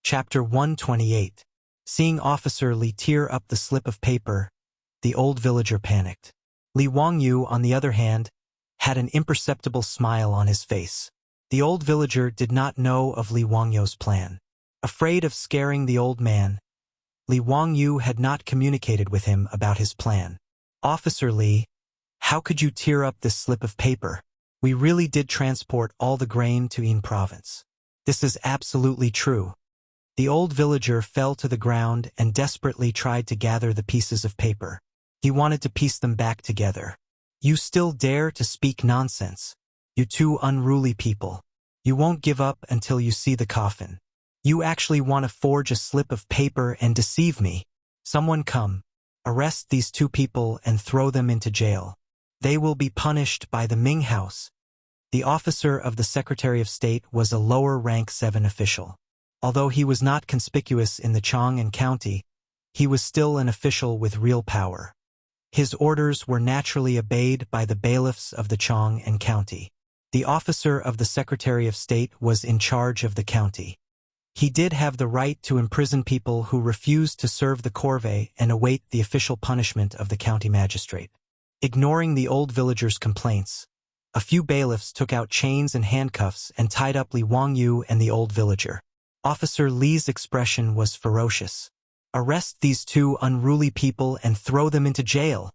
Chapter 128. Seeing Officer Li tear up the slip of paper, the old villager panicked. Li Wangyu, on the other hand, had an imperceptible smile on his face. The old villager did not know of Li Wangyu's plan. Afraid of scaring the old man, Li Wangyu had not communicated with him about his plan. Officer Li, how could you tear up this slip of paper? We really did transport all the grain to Yin province. This is absolutely true. The old villager fell to the ground and desperately tried to gather the pieces of paper. He wanted to piece them back together. You still dare to speak nonsense? You two unruly people. You won't give up until you see the coffin. You actually want to forge a slip of paper and deceive me? Someone come. Arrest these two people and throw them into jail. They will be punished by the Ming House. The officer of the Secretary of State was a lower rank 7 official. Although he was not conspicuous in the Chang'an county, he was still an official with real power. His orders were naturally obeyed by the bailiffs of the Chang'an county. The officer of the Secretary of State was in charge of the county. He did have the right to imprison people who refused to serve the corvée and await the official punishment of the county magistrate. Ignoring the old villager's complaints, a few bailiffs took out chains and handcuffs and tied up Li Wangyu and the old villager. Officer Li's expression was ferocious. Arrest these two unruly people and throw them into jail.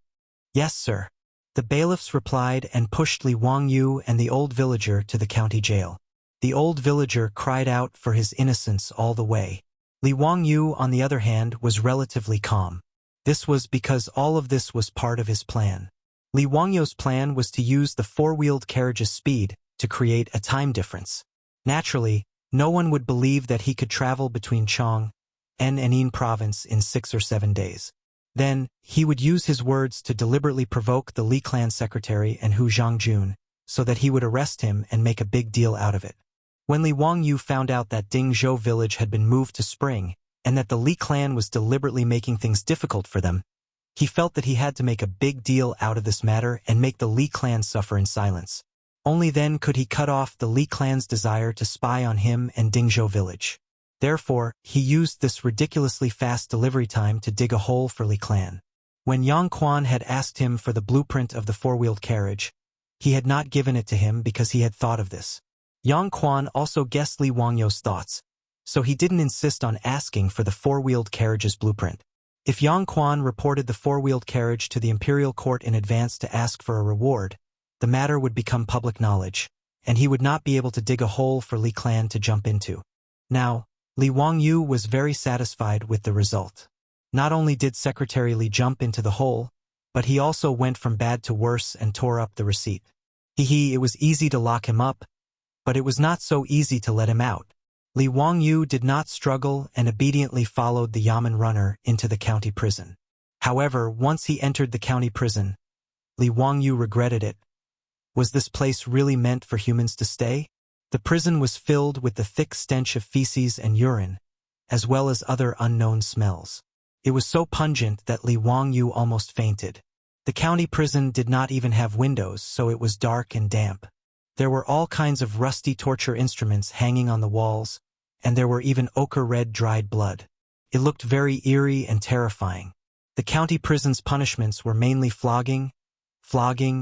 Yes, sir. The bailiffs replied and pushed Li Wangyu and the old villager to the county jail. The old villager cried out for his innocence all the way. Li Wangyu, on the other hand, was relatively calm. This was because all of this was part of his plan. Li Wangyu's plan was to use the four-wheeled carriage's speed to create a time difference. Naturally, no one would believe that he could travel between Chang'an and Yin province in 6 or 7 days. Then, he would use his words to deliberately provoke the Li clan secretary and Hu Zhangjun, so that he would arrest him and make a big deal out of it. When Li Wangyu found out that Dingzhou village had been moved to Spring, and that the Li clan was deliberately making things difficult for them, he felt that he had to make a big deal out of this matter and make the Li clan suffer in silence. Only then could he cut off the Li clan's desire to spy on him and Dingzhou village. Therefore, he used this ridiculously fast delivery time to dig a hole for Li clan. When Yang Quan had asked him for the blueprint of the four-wheeled carriage, he had not given it to him because he had thought of this. Yang Quan also guessed Li Wangyu's thoughts, so he didn't insist on asking for the four-wheeled carriage's blueprint. If Yang Quan reported the four-wheeled carriage to the imperial court in advance to ask for a reward, the matter would become public knowledge, and he would not be able to dig a hole for Li clan to jump into. Now, Li Wangyu was very satisfied with the result. Not only did Secretary Li jump into the hole, but he also went from bad to worse and tore up the receipt. It was easy to lock him up, but it was not so easy to let him out. Li Wangyu did not struggle and obediently followed the Yamen runner into the county prison. However, once he entered the county prison, Li Wangyu regretted it. Was this place really meant for humans to stay? The prison was filled with the thick stench of feces and urine, as well as other unknown smells. It was so pungent that Li Wangyu almost fainted. The county prison did not even have windows, so it was dark and damp. There were all kinds of rusty torture instruments hanging on the walls, and there were even ochre-red dried blood. It looked very eerie and terrifying. The county prison's punishments were mainly flogging,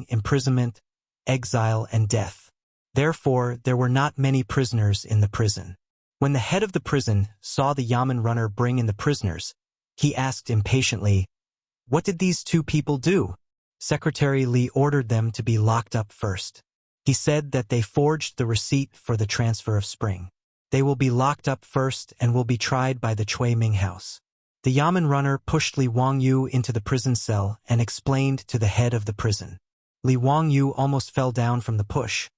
imprisonment, exile, and death. Therefore, there were not many prisoners in the prison. When the head of the prison saw the Yamen runner bring in the prisoners, he asked impatiently, "What did these two people do?" Secretary Li ordered them to be locked up first. He said that they forged the receipt for the transfer of Spring. They will be locked up first and will be tried by the Chui Ming House. The Yamen runner pushed Li Wangyu into the prison cell and explained to the head of the prison. Li Wangyu almost fell down from the push,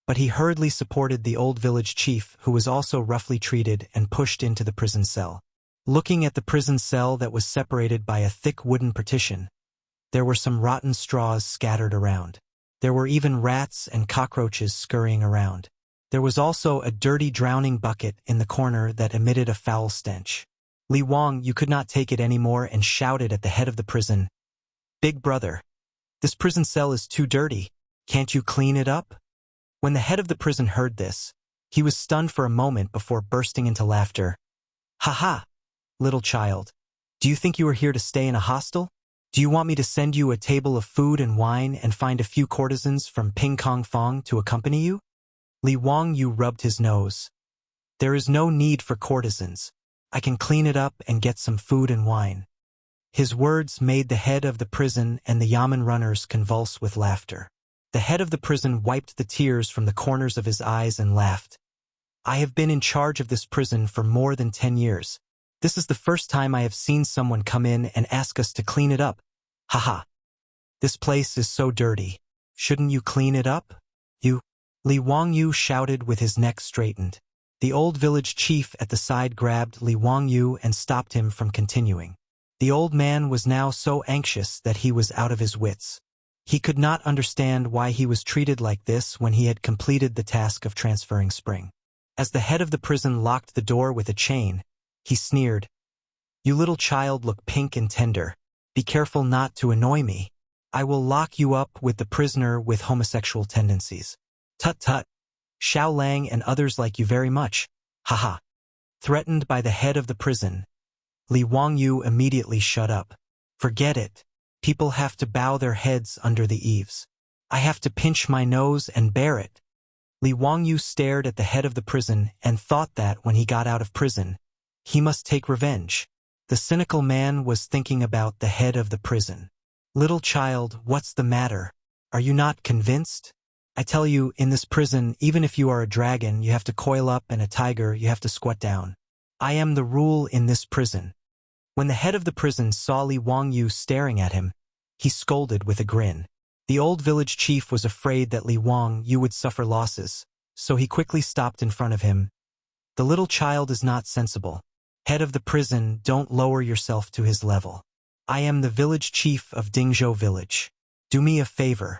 but he hurriedly supported the old village chief, who was also roughly treated and pushed into the prison cell. Looking at the prison cell that was separated by a thick wooden partition, there were some rotten straws scattered around. There were even rats and cockroaches scurrying around. There was also a dirty drowning bucket in the corner that emitted a foul stench. Li Wangyu could not take it anymore and shouted at the head of the prison, "Big brother, this prison cell is too dirty. Can't you clean it up?" When the head of the prison heard this, he was stunned for a moment before bursting into laughter. Ha, little child. Do you think you are here to stay in a hostel? Do you want me to send you a table of food and wine and find a few courtesans from Ping Kong Fong to accompany you? Li Wangyu rubbed his nose. There is no need for courtesans. I can clean it up and get some food and wine. His words made the head of the prison and the yamen runners convulse with laughter. The head of the prison wiped the tears from the corners of his eyes and laughed. I have been in charge of this prison for more than 10 years. This is the first time I have seen someone come in and ask us to clean it up. Haha. This place is so dirty. Shouldn't you clean it up? You? Li Wangyu shouted with his neck straightened. The old village chief at the side grabbed Li Wangyu and stopped him from continuing. The old man was now so anxious that he was out of his wits. He could not understand why he was treated like this when he had completed the task of transferring Spring. As the head of the prison locked the door with a chain, he sneered, "You little child look pink and tender. Be careful not to annoy me. I will lock you up with the prisoner with homosexual tendencies. Tut tut. Xiao Lang and others like you very much. Haha." Threatened by the head of the prison, Li Wangyu immediately shut up. Forget it. People have to bow their heads under the eaves. I have to pinch my nose and bear it. Li Wangyu stared at the head of the prison and thought that when he got out of prison, he must take revenge. The cynical man was thinking about the head of the prison. Little child, what's the matter? Are you not convinced? I tell you, in this prison, even if you are a dragon, you have to coil up, and a tiger, you have to squat down. I am the rule in this prison. When the head of the prison saw Li Wangyu staring at him, he scolded with a grin. The old village chief was afraid that Li Wangyu would suffer losses, so he quickly stopped in front of him. The little child is not sensible. Head of the prison, don't lower yourself to his level. I am the village chief of Dingzhou village. Do me a favor.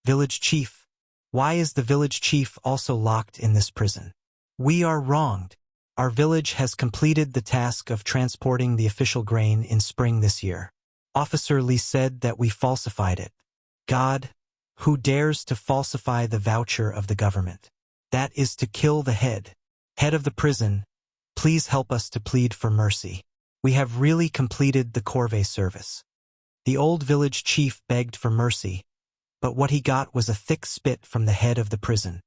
Village chief. Why is the village chief also locked in this prison? We are wronged. Our village has completed the task of transporting the official grain in spring this year. Officer Li said that we falsified it. God, who dares to falsify the voucher of the government? That is to kill the head. Head of the prison, please help us to plead for mercy. We have really completed the corvée service. The old village chief begged for mercy, but what he got was a thick spit from the head of the prison.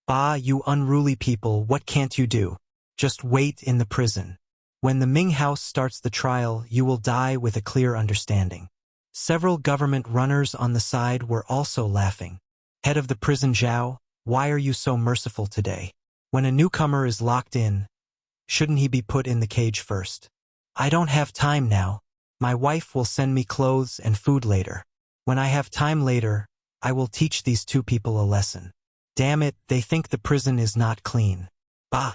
Bah, you unruly people, what can't you do? Just wait in the prison. When the Ming House starts the trial, you will die with a clear understanding. Several government runners on the side were also laughing. Head of the prison Zhao, why are you so merciful today? When a newcomer is locked in, shouldn't he be put in the cage first? I don't have time now. My wife will send me clothes and food later. When I have time later, I will teach these two people a lesson. Damn it, they think the prison is not clean. Bah!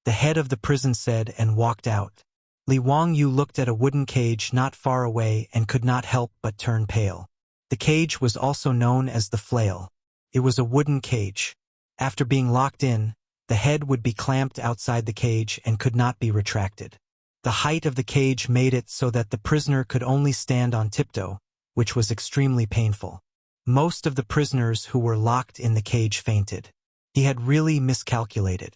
The head of the prison said and walked out. Li Wangyu looked at a wooden cage not far away and could not help but turn pale. The cage was also known as the flail. It was a wooden cage. After being locked in, the head would be clamped outside the cage and could not be retracted. The height of the cage made it so that the prisoner could only stand on tiptoe, which was extremely painful. Most of the prisoners who were locked in the cage fainted. He had really miscalculated.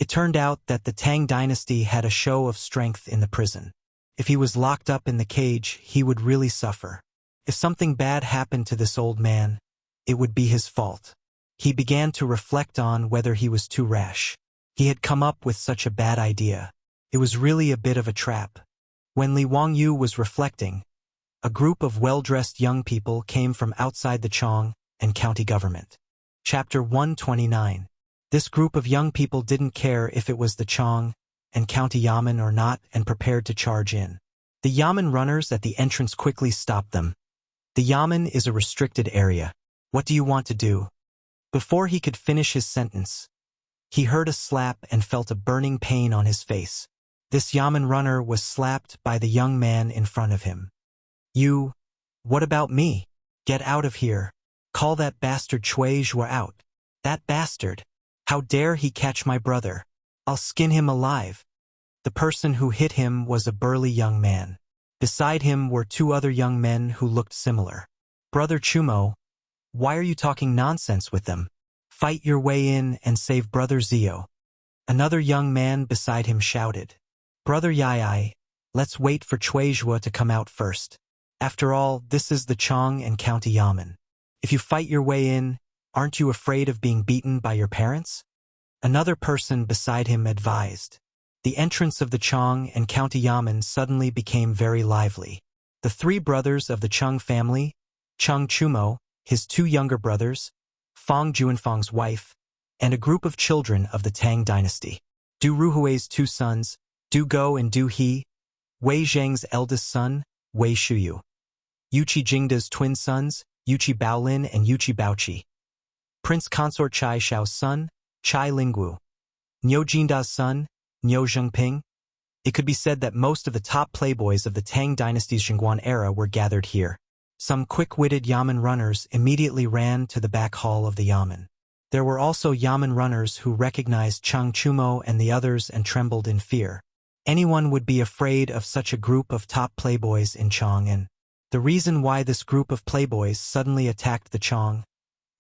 It turned out that the Tang dynasty had a show of strength in the prison. If he was locked up in the cage, he would really suffer. If something bad happened to this old man, it would be his fault. He began to reflect on whether he was too rash. He had come up with such a bad idea. It was really a bit of a trap. When Li Wangyu was reflecting, a group of well-dressed young people came from outside the Chang'an and county government. Chapter 129. This group of young people didn't care if it was the Chang'an and county yamen or not and prepared to charge in. The yamen runners at the entrance quickly stopped them. The yamen is a restricted area. What do you want to do? Before he could finish his sentence, he heard a slap and felt a burning pain on his face. This yamen runner was slapped by the young man in front of him. You, what about me? Get out of here. Call that bastard Chui Zhua out. That bastard. How dare he catch my brother? I'll skin him alive. The person who hit him was a burly young man. Beside him were two other young men who looked similar. Brother Chumo, why are you talking nonsense with them? Fight your way in and save Brother Zio. Another young man beside him shouted. Brother Yai, let's wait for Zhuizhua to come out first. After all, this is the Chang and County Yamen. If you fight your way in, aren't you afraid of being beaten by your parents? Another person beside him advised. The entrance of the Chang and County Yamen suddenly became very lively. The three brothers of the Cheng family, Cheng Chumo, his two younger brothers, Fang Juanfang's wife, and a group of children of the Tang dynasty. Du Ruhui's two sons, Du Go and Du He, Wei Zheng's eldest son, Wei Shuyu. Yuqi Jingda's twin sons, Yuqi Baolin and Yuqi Baoqi. Prince Consort Chai Xiao's son, Chai Lingwu. Niu Jinda's son, Niu Zhengping. It could be said that most of the top playboys of the Tang dynasty's Chang'an era were gathered here. Some quick-witted Yamen runners immediately ran to the back hall of the Yamen. There were also Yamen runners who recognized Cheng Chumo and the others and trembled in fear. Anyone would be afraid of such a group of top playboys in Chang'an. The reason why this group of playboys suddenly attacked the Chang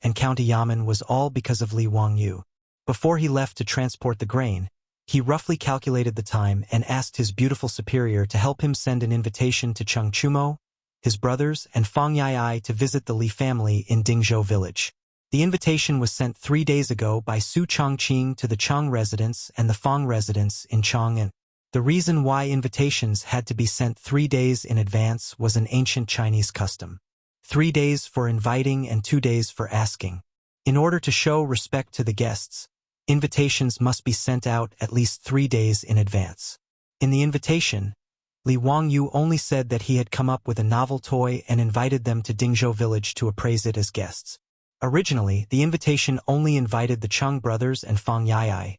and County Yamen was all because of Li Wangyu. Before he left to transport the grain, he roughly calculated the time and asked his beautiful superior to help him send an invitation to Cheng Chumo, his brothers, and Fang Yai to visit the Li family in Dingzhou village. The invitation was sent 3 days ago by Su Chongqing to the Cheng residence and the Fang residence in Chang'an. The reason why invitations had to be sent 3 days in advance was an ancient Chinese custom. 3 days for inviting and 2 days for asking. In order to show respect to the guests, invitations must be sent out at least 3 days in advance. In the invitation, Li Wangyu only said that he had come up with a novel toy and invited them to Dingzhou village to appraise it as guests. Originally, the invitation only invited the Cheng brothers and Fang Yai,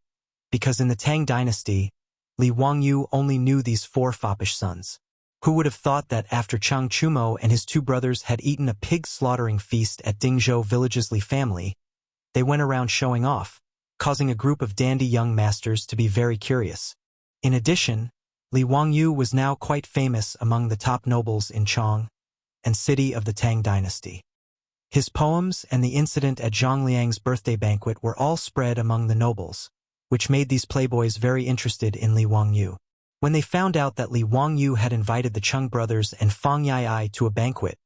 because in the Tang dynasty, Li Wangyu only knew these 4 foppish sons. Who would have thought that after Cheng Chumo and his 2 brothers had eaten a pig slaughtering feast at Dingzhou village's Li family, they went around showing off, causing a group of dandy young masters to be very curious. In addition, Li Wangyu was now quite famous among the top nobles in Chang and city of the Tang dynasty. His poems and the incident at Zhang Liang's birthday banquet were all spread among the nobles, which made these playboys very interested in Li Wangyu. When they found out that Li Wangyu had invited the Cheng brothers and Fang Yai to a banquet,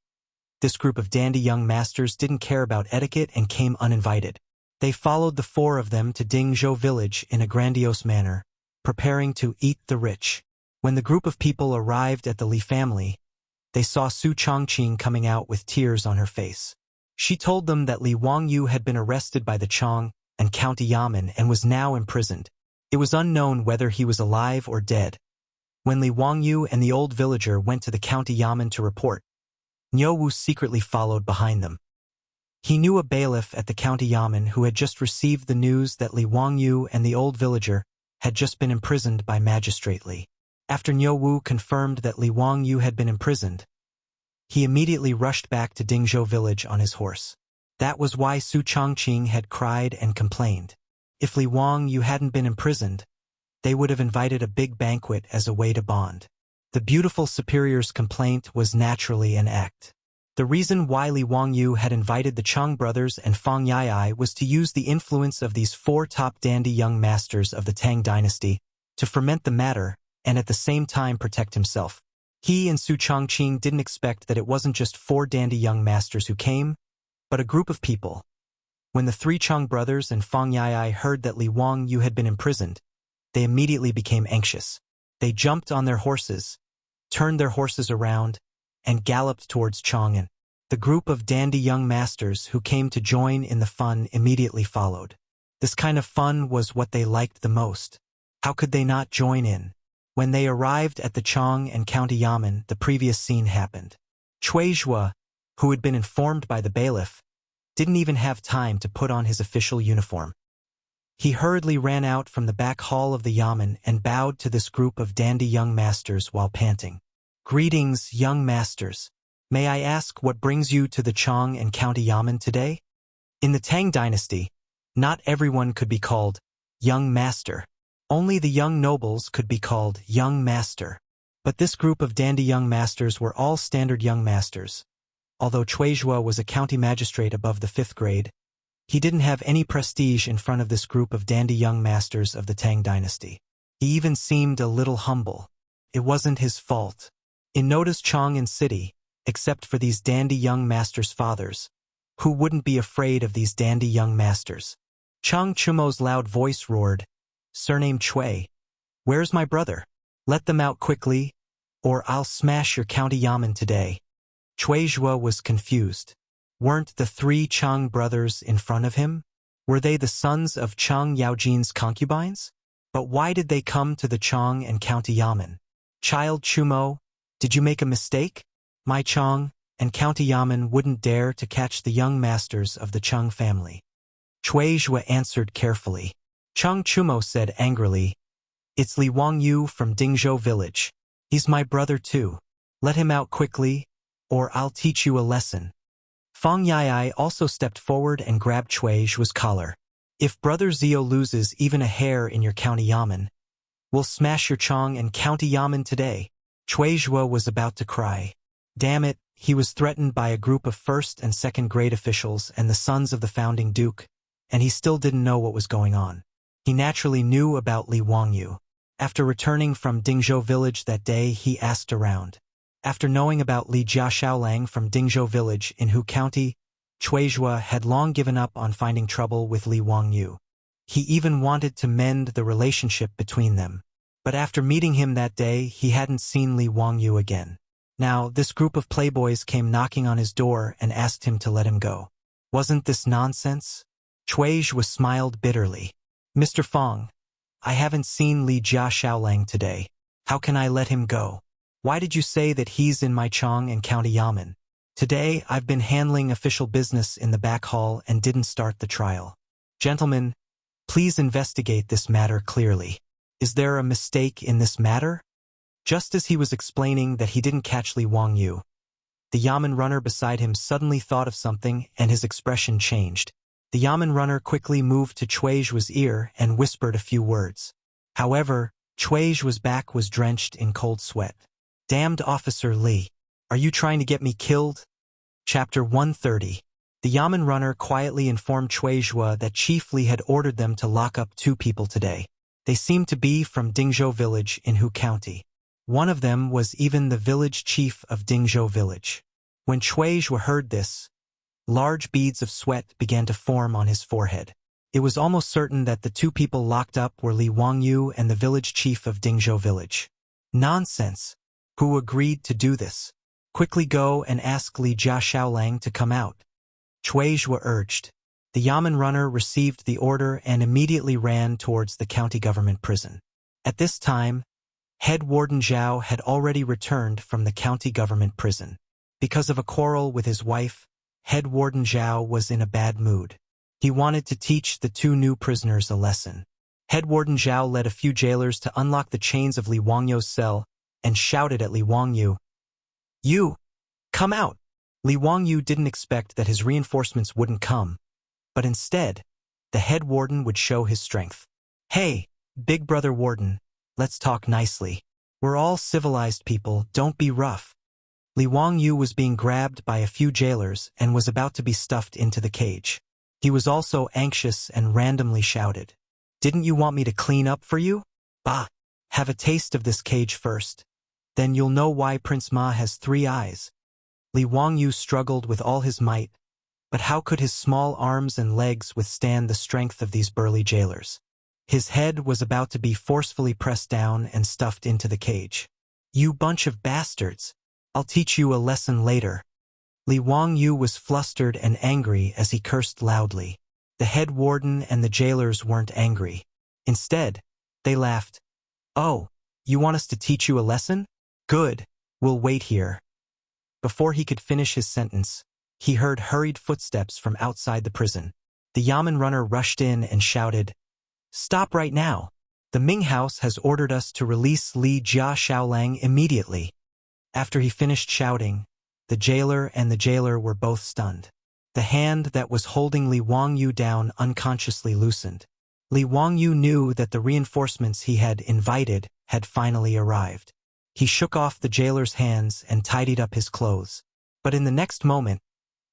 this group of dandy young masters didn't care about etiquette and came uninvited. They followed the 4 of them to Dingzhou village in a grandiose manner, preparing to eat the rich. When the group of people arrived at the Li family, they saw Su Chongqing coming out with tears on her face. She told them that Li Wangyu had been arrested by the Chang and County Yamen and was now imprisoned. It was unknown whether he was alive or dead. When Li Wangyu and the old villager went to the County Yamen to report, Niu Wu secretly followed behind them. He knew a bailiff at the County Yamen who had just received the news that Li Wangyu and the old villager had just been imprisoned by Magistrate Li. After Niu Wu confirmed that Li Wangyu had been imprisoned, he immediately rushed back to Dingzhou village on his horse. That was why Su Chongqing had cried and complained. If Li Wangyu hadn't been imprisoned, they would have invited a big banquet as a way to bond. The beautiful superior's complaint was naturally an act. The reason why Li Wangyu had invited the Cheng brothers and Fang Yai was to use the influence of these 4 top dandy young masters of the Tang dynasty to ferment the matter and at the same time protect himself. He and Su Chongqing didn't expect that it wasn't just 4 dandy young masters who came, but a group of people. When the 3 Cheng brothers and Fang Yai heard that Li Wangyu had been imprisoned, they immediately became anxious. They jumped on their horses, turned their horses around, and galloped towards Chang'an. The group of dandy young masters who came to join in the fun immediately followed. This kind of fun was what they liked the most. How could they not join in? When they arrived at the Chang and County Yamen, the previous scene happened. Zhuizhua, who had been informed by the bailiff, didn't even have time to put on his official uniform. He hurriedly ran out from the back hall of the Yamen and bowed to this group of dandy young masters while panting. "Greetings, young masters. May I ask what brings you to the Chang and County Yamen today?" In the Tang dynasty, not everyone could be called young master. Only the young nobles could be called young master. But this group of dandy young masters were all standard young masters. Although Zhuizhua was a county magistrate above the 5th grade, he didn't have any prestige in front of this group of dandy young masters of the Tang dynasty. He even seemed a little humble. It wasn't his fault. In Noda's Chang'an city, except for these dandy young masters' fathers, who wouldn't be afraid of these dandy young masters? Chang Chumo's loud voice roared, "Surname Chui, where's my brother? Let them out quickly, or I'll smash your county yamen today." Chui Zhua was confused. Weren't the three Chang brothers in front of him? Were they the sons of Chang Yaojin's concubines? But why did they come to the Chang and county yamen? "Child Chumo, did you make a mistake? My Chang and county yamen wouldn't dare to catch the young masters of the Chang family." Chui Zhua answered carefully. Chang Chumo said angrily, "It's Li Wangyu from Dingzhou village. He's my brother too. Let him out quickly, or I'll teach you a lesson." Fang Yai also stepped forward and grabbed Chui Zhua's collar. "If Brother Zio loses even a hair in your county yamen, we'll smash your Chang and county yamen today." Chui Zhua was about to cry. Damn it, he was threatened by a group of first and second grade officials and the sons of the founding duke, and he still didn't know what was going on. He naturally knew about Li Wangyu. After returning from Dingzhou village that day, he asked around. After knowing about Li Jia Shaolang from Dingzhou village in Hu County, Chui Zhua had long given up on finding trouble with Li Wangyu. He even wanted to mend the relationship between them. But after meeting him that day, he hadn't seen Li Wangyu again. Now, this group of playboys came knocking on his door and asked him to let him go. Wasn't this nonsense? Chui Zhua smiled bitterly. "Mr. Fang, I haven't seen Li Jia Shaolang today. How can I let him go? Why did you say that he's in my Chang and county yamen? Today, I've been handling official business in the back hall and didn't start the trial. Gentlemen, please investigate this matter clearly. Is there a mistake in this matter?" Just as he was explaining that he didn't catch Li Wangyu, the yamen runner beside him suddenly thought of something and his expression changed. The yamen runner quickly moved to Chui Zhua's ear and whispered a few words. However, Chui Zhua's back was drenched in cold sweat. "Damned Officer Li, are you trying to get me killed?" Chapter 130. The yamen runner quietly informed Chui Zhua that Chief Li had ordered them to lock up 2 people today. They seemed to be from Dingzhou village in Hu County. One of them was even the village chief of Dingzhou village. When Chui Zhua heard this, large beads of sweat began to form on his forehead. It was almost certain that the 2 people locked up were Li Wangyu and the village chief of Dingzhou village. Nonsense! Who agreed to do this? Quickly go and ask Li Jia Shaolang to come out, Chui Zhua urged. The yamen runner received the order and immediately ran towards the county government prison. At this time, Head Warden Zhao had already returned from the county government prison. Because of a quarrel with his wife, Head Warden Zhao was in a bad mood. He wanted to teach the 2 new prisoners a lesson. Head Warden Zhao led a few jailers to unlock the chains of Li Wangyu's cell and shouted at Li Wangyu, "You! Come out!" Li Wangyu didn't expect that his reinforcements wouldn't come, but instead, the head warden would show his strength. "Hey, big brother warden, let's talk nicely. We're all civilized people, don't be rough." Li Wangyu was being grabbed by a few jailers and was about to be stuffed into the cage. He was also anxious and randomly shouted, "Didn't you want me to clean up for you? Bah! Have a taste of this cage first. Then you'll know why Prince Ma has 3 eyes." Li Wangyu struggled with all his might, but how could his small arms and legs withstand the strength of these burly jailers? His head was about to be forcefully pressed down and stuffed into the cage. "You bunch of bastards! I'll teach you a lesson later." Li Wangyu was flustered and angry as he cursed loudly. The head warden and the jailers weren't angry. Instead, they laughed. "Oh, you want us to teach you a lesson? Good, we'll wait here." Before he could finish his sentence, he heard hurried footsteps from outside the prison. The yamen runner rushed in and shouted, "Stop right now! The Ming House has ordered us to release Li Jia Shaolang immediately." After he finished shouting, the jailer and the jailer were both stunned. The hand that was holding Li Wangyu down unconsciously loosened. Li Wangyu knew that the reinforcements he had invited had finally arrived. He shook off the jailer's hands and tidied up his clothes. But in the next moment,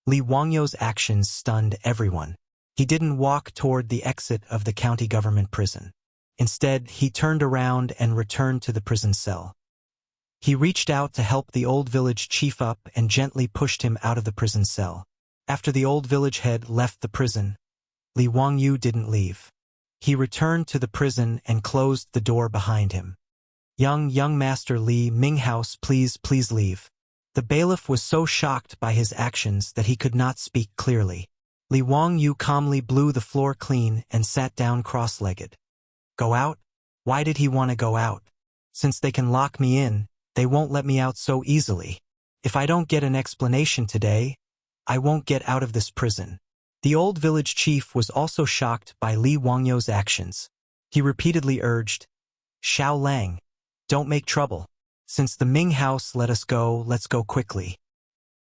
Li Wangyu's actions stunned everyone. He didn't walk toward the exit of the county government prison. Instead, he turned around and returned to the prison cell. He reached out to help the old village chief up and gently pushed him out of the prison cell. After the old village head left the prison, Li Wangyu didn't leave. He returned to the prison and closed the door behind him. Young Master Li Minghouse, please leave. The bailiff was so shocked by his actions that he could not speak clearly. Li Wangyu calmly blew the floor clean and sat down cross-legged. Go out? Why did he want to go out? Since they can lock me in, they won't let me out so easily. If I don't get an explanation today, I won't get out of this prison. The old village chief was also shocked by Li Wangyu's actions. He repeatedly urged, Xiao Lang, don't make trouble. Since the Ming house let us go, let's go quickly.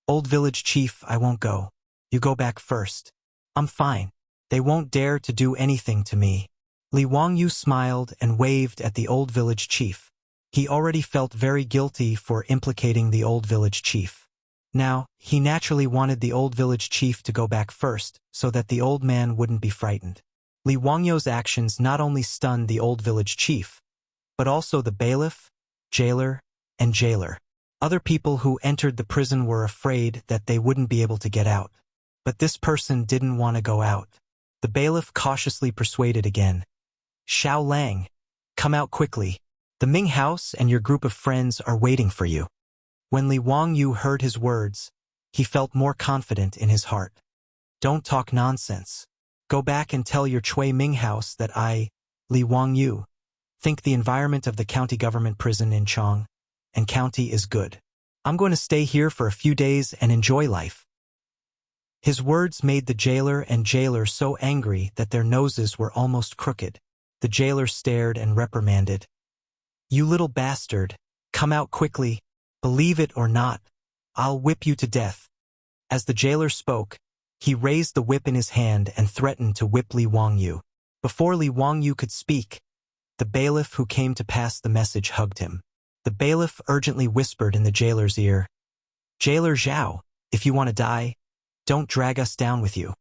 Old village chief, I won't go. You go back first. I'm fine. They won't dare to do anything to me. Li Wangyu smiled and waved at the old village chief. He already felt very guilty for implicating the old village chief. Now, he naturally wanted the old village chief to go back first, so that the old man wouldn't be frightened. Li Wangyu's actions not only stunned the old village chief, but also the bailiff, jailer, and jailer. Other people who entered the prison were afraid that they wouldn't be able to get out. But this person didn't want to go out. The bailiff cautiously persuaded again. Xiao Lang, come out quickly. The Ming house and your group of friends are waiting for you. When Li Wangyu heard his words, he felt more confident in his heart. Don't talk nonsense. Go back and tell your Chui Ming house that I, Li Wangyu, think the environment of the county government prison in Chang'an and county is good. I'm going to stay here for a few days and enjoy life. His words made the jailer and jailer so angry that their noses were almost crooked. The jailer stared and reprimanded. You little bastard, come out quickly. Believe it or not, I'll whip you to death. As the jailer spoke, he raised the whip in his hand and threatened to whip Li Wangyu. Before Li Wangyu could speak, the bailiff who came to pass the message hugged him. The bailiff urgently whispered in the jailer's ear, Jailer Zhao, if you want to die, don't drag us down with you.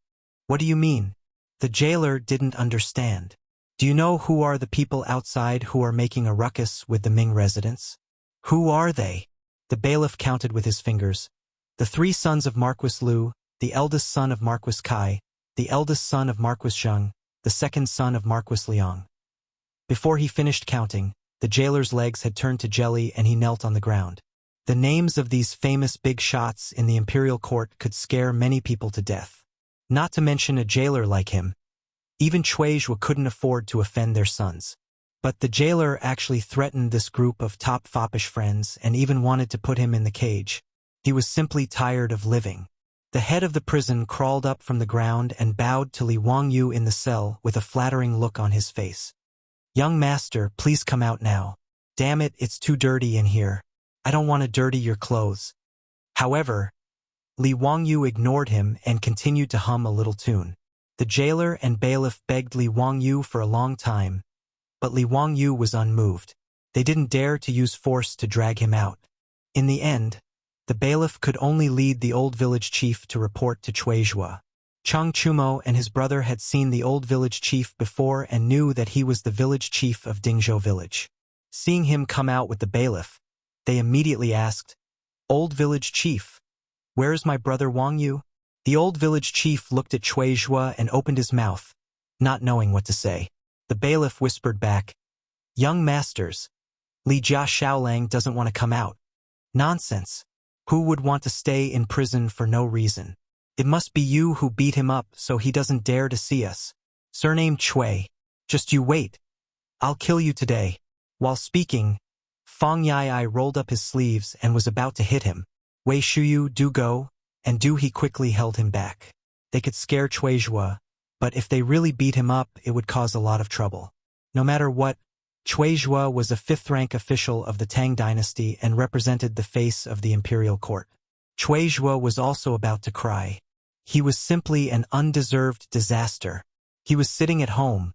What do you mean? The jailer didn't understand. Do you know who are the people outside who are making a ruckus with the Ming residents? Who are they? The bailiff counted with his fingers. The 3 sons of Marquis Lu, the eldest son of Marquis Kai, the eldest son of Marquis Zheng, the second son of Marquis Liang. Before he finished counting, the jailer's legs had turned to jelly and he knelt on the ground. The names of these famous big shots in the imperial court could scare many people to death. Not to mention a jailer like him. Even Chuizhua couldn't afford to offend their sons. But the jailer actually threatened this group of top foppish friends and even wanted to put him in the cage. He was simply tired of living. The head of the prison crawled up from the ground and bowed to Li Wangyu in the cell with a flattering look on his face. Young master, please come out now. Damn it, it's too dirty in here. I don't want to dirty your clothes. However, Li Wangyu ignored him and continued to hum a little tune. The jailer and bailiff begged Li Wangyu for a long time, but Li Wangyu was unmoved. They didn't dare to use force to drag him out. In the end, the bailiff could only lead the old village chief to report to Chuizhua. Chang Chumo and his brother had seen the old village chief before and knew that he was the village chief of Dingzhou village. Seeing him come out with the bailiff, they immediately asked, Old village chief, where is my brother Wangyu? The old village chief looked at Chuizhua and opened his mouth, not knowing what to say. The bailiff whispered back, Young masters, Li Jia Xiaolang doesn't want to come out. Nonsense. Who would want to stay in prison for no reason? It must be you who beat him up so he doesn't dare to see us. Surname Chui. Just you wait. I'll kill you today. While speaking, Fang Yai rolled up his sleeves and was about to hit him. Wei Shuyu, do go, and do he quickly held him back. They could scare Chuizhua, but if they really beat him up, it would cause a lot of trouble. No matter what, Chuizhua was a 5th-rank official of the Tang dynasty and represented the face of the imperial court. Chuizhua was also about to cry. He was simply an undeserved disaster. He was sitting at home,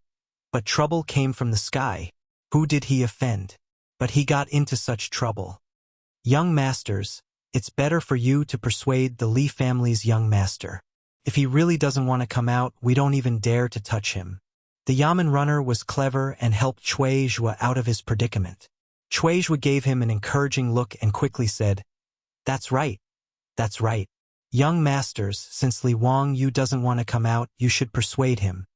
but trouble came from the sky. Who did he offend? But he got into such trouble. Young masters, it's better for you to persuade the Li family's young master. If he really doesn't want to come out, we don't even dare to touch him. The Yamen runner was clever and helped Cui Zhua out of his predicament. Cui Zhua gave him an encouraging look and quickly said, "That's right. That's right. Young masters, since Li Wangyu doesn't want to come out, you should persuade him."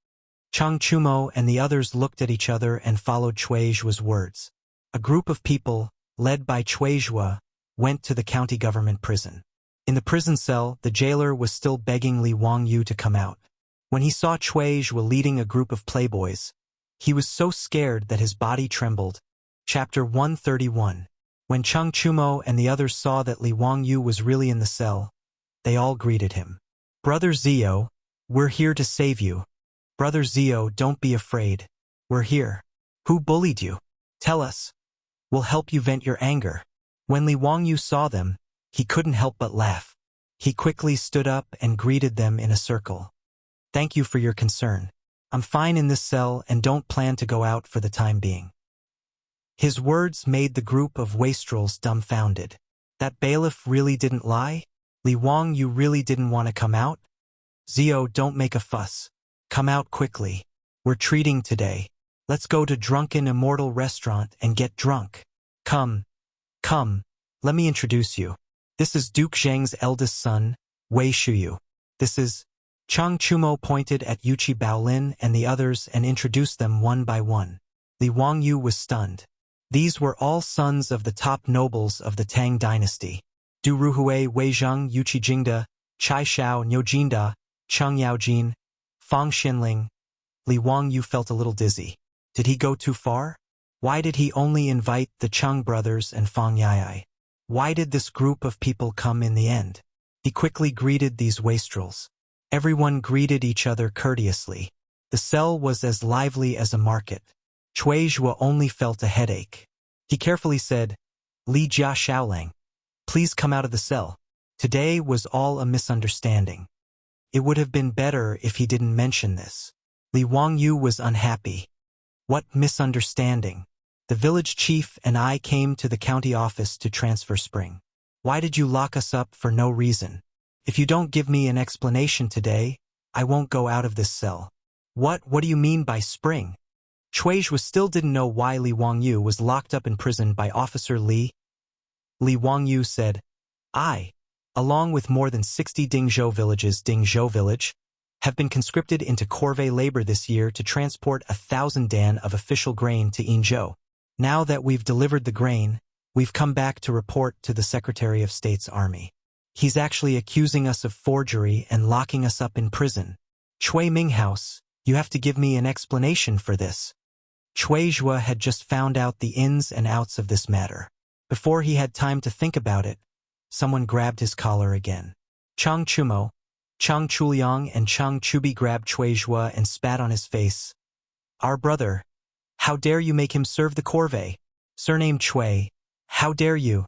Chang Chumo and the others looked at each other and followed Cui Zhua's words. A group of people, led by Cui Zhua, went to the county government prison. In the prison cell, the jailer was still begging Li Wangyu to come out. When he saw Cui Zhua leading a group of playboys, he was so scared that his body trembled. Chapter 131. When Chang Chumo and the others saw that Li Wangyu was really in the cell, they all greeted him. "Brother Zio, we're here to save you. Brother Zio, don't be afraid. We're here. Who bullied you? Tell us. We'll help you vent your anger." When Li Wangyu saw them, he couldn't help but laugh. He quickly stood up and greeted them in a circle. "Thank you for your concern. I'm fine in this cell and don't plan to go out for the time being." His words made the group of wastrels dumbfounded. That bailiff really didn't lie? Li Wangyu really didn't want to come out? "Zio, don't make a fuss. Come out quickly. We're treating today. Let's go to Drunken Immortal Restaurant and get drunk. Come. Come. Let me introduce you. This is Duke Zheng's eldest son, Wei Shuyu. This is..." Chang Chumo pointed at Yuchi Baolin and the others and introduced them one by one. Li Wangyu was stunned. These were all sons of the top nobles of the Tang dynasty. Du Ruhui, Wei Zheng, Yuchi Jingda, Chai Shao, Niu Jinda, Cheng Yaojin, Fang Xinling. Li Wangyu felt a little dizzy. Did he go too far? Why did he only invite the Cheng brothers and Fang Yai? Why did this group of people come in the end? He quickly greeted these wastrels. Everyone greeted each other courteously. The cell was as lively as a market. Cui Zhua only felt a headache. He carefully said, "Li Jia Shaolang, please come out of the cell. Today was all a misunderstanding." It would have been better if he didn't mention this. Li Wangyu was unhappy. "What misunderstanding? The village chief and I came to the county office to transfer Spring. Why did you lock us up for no reason? If you don't give me an explanation today, I won't go out of this cell." What do you mean by Spring?" Cui Zhua still didn't know why Li Wangyu was locked up in prison by Officer Li. Li Wangyu said, "I, along with more than 60 Dingzhou villages, Dingzhou village, have been conscripted into corvée labor this year to transport 1,000 dan of official grain to Yinzhou. Now that we've delivered the grain, we've come back to report to the Secretary of State's army. He's actually accusing us of forgery and locking us up in prison. Cui Minghouse, you have to give me an explanation for this." Cui Zhua had just found out the ins and outs of this matter. Before he had time to think about it, someone grabbed his collar again. Chang Chumo, Chang Chuliang and Chang Chubi grabbed Cui Zhua and spat on his face. "Our brother, how dare you make him serve the corvée? Surname Cui, how dare you?"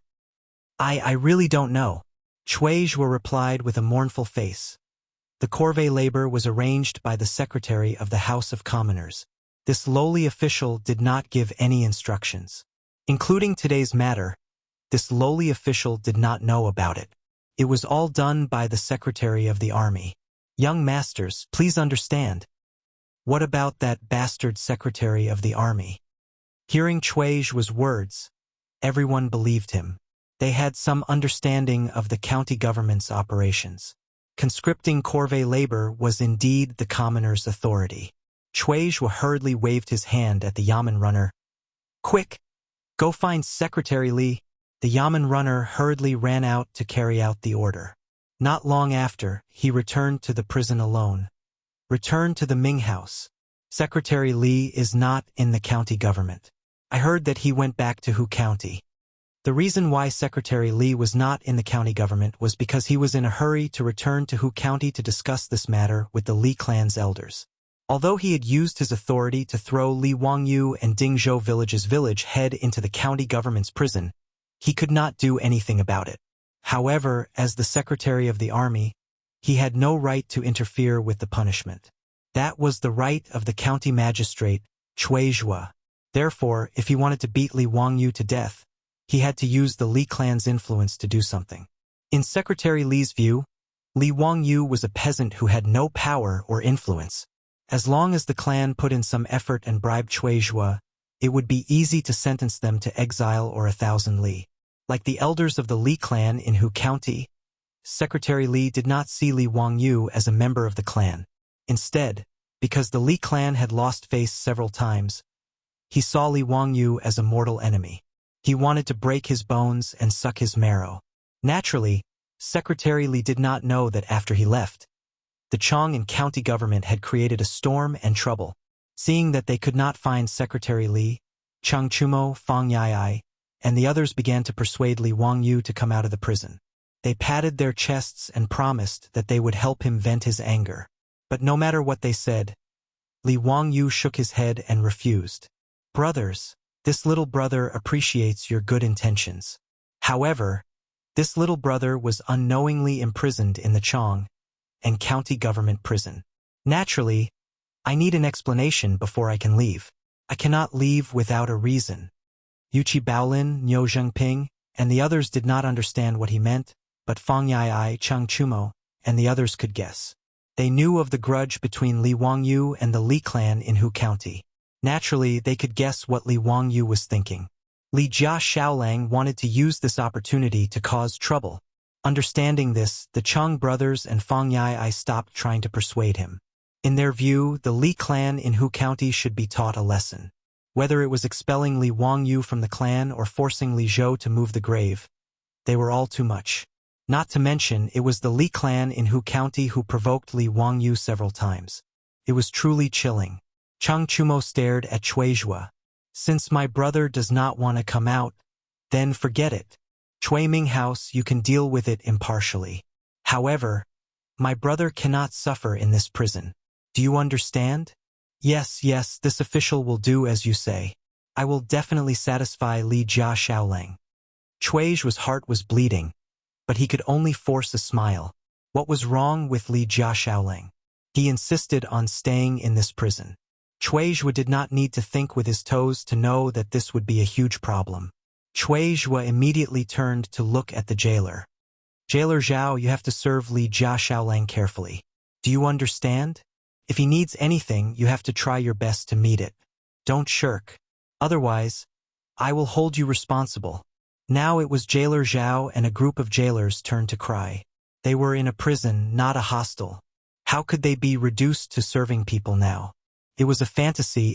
I really don't know." Cui Zhua replied with a mournful face. The corvée labor was arranged by the Secretary of the House of Commoners. This lowly official did not give any instructions. Including today's matter, this lowly official did not know about it. It was all done by the Secretary of the Army. "Young masters, please understand. What about that bastard Secretary of the Army?" Hearing Cui Zhua's words, everyone believed him. They had some understanding of the county government's operations. Conscripting corvée labor was indeed the commoners' authority. Cui Zhua hurriedly waved his hand at the Yamen runner. "Quick! Go find Secretary Li." The Yamen runner hurriedly ran out to carry out the order. Not long after, he returned to the prison alone. "Return to the Ming House. Secretary Li is not in the county government. I heard that he went back to Hu County." The reason why Secretary Li was not in the county government was because he was in a hurry to return to Hu County to discuss this matter with the Li clan's elders. Although he had used his authority to throw Li Wangyu and Dingzhou village's village head into the county government's prison, he could not do anything about it. However, as the Secretary of the Army, he had no right to interfere with the punishment. That was the right of the county magistrate, Cui Zhua. Therefore, if he wanted to beat Li Wangyu to death, he had to use the Li clan's influence to do something. In Secretary Li's view, Li Wangyu was a peasant who had no power or influence. As long as the clan put in some effort and bribed Zhuozhua, it would be easy to sentence them to exile or 1,000 li. Like the elders of the Li clan in Hu County, Secretary Li did not see Li Wangyu as a member of the clan. Instead, because the Li clan had lost face several times, he saw Li Wangyu as a mortal enemy. He wanted to break his bones and suck his marrow. Naturally, Secretary Li did not know that after he left, the Chang'an county government had created a storm and trouble. Seeing that they could not find Secretary Li, Chang Chumo, Fang Yai, and the others began to persuade Li Wangyu to come out of the prison. They patted their chests and promised that they would help him vent his anger. But no matter what they said, Li Wangyu shook his head and refused. Brothers, this little brother appreciates your good intentions. However, this little brother was unknowingly imprisoned in the Chang'an county government prison. Naturally, I need an explanation before I can leave. I cannot leave without a reason. Yuchi Baolin, Niu Zhengping, and the others did not understand what he meant, but Fang Yai, Chang Chumo, and the others could guess. They knew of the grudge between Li Wangyu and the Li clan in Hu County. Naturally, they could guess what Li Wangyu was thinking. Li Jia Shaolang wanted to use this opportunity to cause trouble. Understanding this, the Chang brothers and Fang Yai stopped trying to persuade him. In their view, the Li clan in Hu County should be taught a lesson. Whether it was expelling Li Wangyu from the clan or forcing Li Zhou to move the grave, they were all too much. Not to mention, it was the Li clan in Hu County who provoked Li Wangyu several times. It was truly chilling. Chang Chumo stared at Zhuozhua. Since my brother does not want to come out, then forget it. Chui Ming House, you can deal with it impartially. However, my brother cannot suffer in this prison. Do you understand? Yes, this official will do as you say. I will definitely satisfy Li Jia Shaolang. Zhuozhua's heart was bleeding, but he could only force a smile. What was wrong with Li Jia Shaolang? He insisted on staying in this prison. Zhuozhua did not need to think with his toes to know that this would be a huge problem. Zhuozhua immediately turned to look at the jailer. Jailer Zhao, you have to serve Li Jia Shaolang carefully. Do you understand? If he needs anything, you have to try your best to meet it. Don't shirk. Otherwise, I will hold you responsible. Now it was Jailer Zhao and a group of jailers turned to cry. They were in a prison, not a hostel. How could they be reduced to serving people now? It was a fantasy.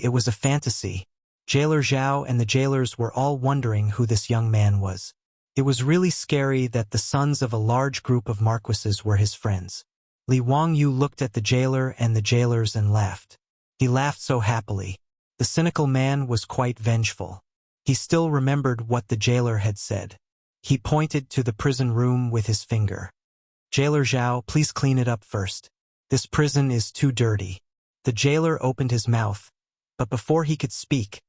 Jailer Zhao and the jailers were all wondering who this young man was. It was really scary that the sons of a large group of marquises were his friends. Li Wangyu looked at the jailer and the jailers and laughed. He laughed so happily. The cynical man was quite vengeful. He still remembered what the jailer had said. He pointed to the prison room with his finger. Jailer Zhao, please clean it up first. This prison is too dirty. The jailer opened his mouth, but before he could speak,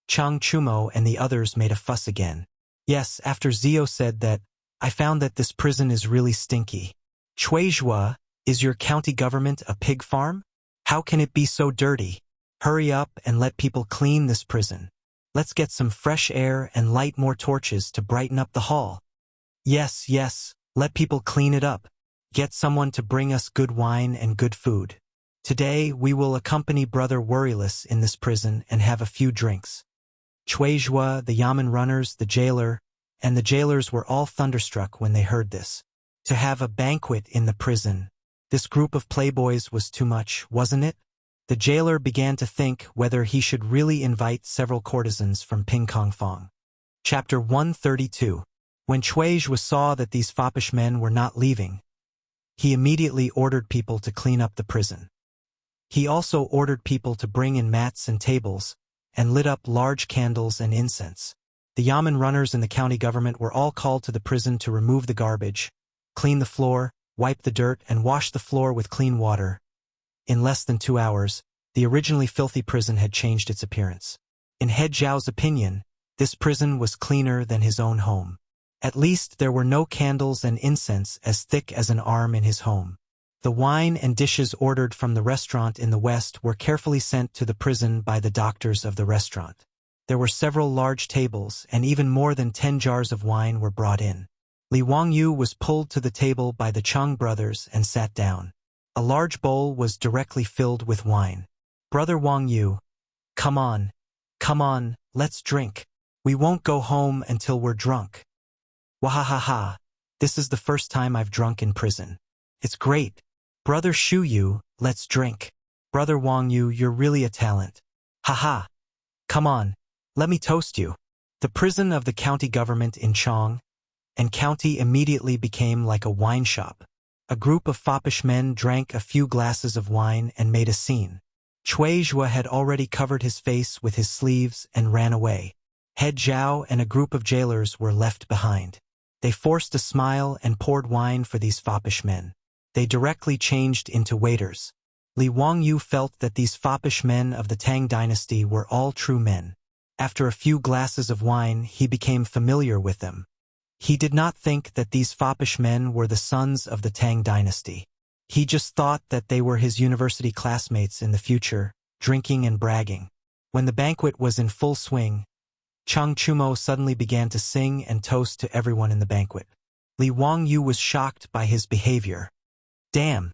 Chang Chumo and the others made a fuss again. Yes, after Zio said that, I found that this prison is really stinky. Zhuozhua, is your county government a pig farm? How can it be so dirty? Hurry up and let people clean this prison. Let's get some fresh air and light more torches to brighten up the hall. Yes, let people clean it up. Get someone to bring us good wine and good food. Today we will accompany Brother Worryless in this prison and have a few drinks. Zhuozhua, the Yamen runners, the jailer, and the jailers were all thunderstruck when they heard this. To have a banquet in the prison. This group of playboys was too much, wasn't it? The jailer began to think whether he should really invite several courtesans from Ping Kong Fong. Chapter 132. When Zhuozhua saw that these foppish men were not leaving, he immediately ordered people to clean up the prison. He also ordered people to bring in mats and tables, and lit up large candles and incense. The Yamen runners in the county government were all called to the prison to remove the garbage, clean the floor, wipe the dirt, and wash the floor with clean water. In less than 2 hours, the originally filthy prison had changed its appearance. In He Zhao's opinion, this prison was cleaner than his own home. At least there were no candles and incense as thick as an arm in his home. The wine and dishes ordered from the restaurant in the west were carefully sent to the prison by the doctors of the restaurant. There were several large tables, and even more than 10 jars of wine were brought in. Li Wangyu was pulled to the table by the Chang brothers and sat down. A large bowl was directly filled with wine. Brother Wang Yu, come on, let's drink. We won't go home until we're drunk. Wahahaha, this is the first time I've drunk in prison. It's great. Brother Shu Yu, let's drink. Brother Wang Yu, you're really a talent. Haha. Come on, let me toast you. The prison of the county government in Chang'an and county immediately became like a wine shop. A group of foppish men drank a few glasses of wine and made a scene. Cui Zhua had already covered his face with his sleeves and ran away. Head Zhao and a group of jailers were left behind. They forced a smile and poured wine for these foppish men. They directly changed into waiters. Li Wangyu felt that these foppish men of the Tang dynasty were all true men. After a few glasses of wine, he became familiar with them. He did not think that these foppish men were the sons of the Tang dynasty. He just thought that they were his university classmates in the future, drinking and bragging. When the banquet was in full swing, Chang Chumo suddenly began to sing and toast to everyone in the banquet. Li Wangyu was shocked by his behavior. Damn,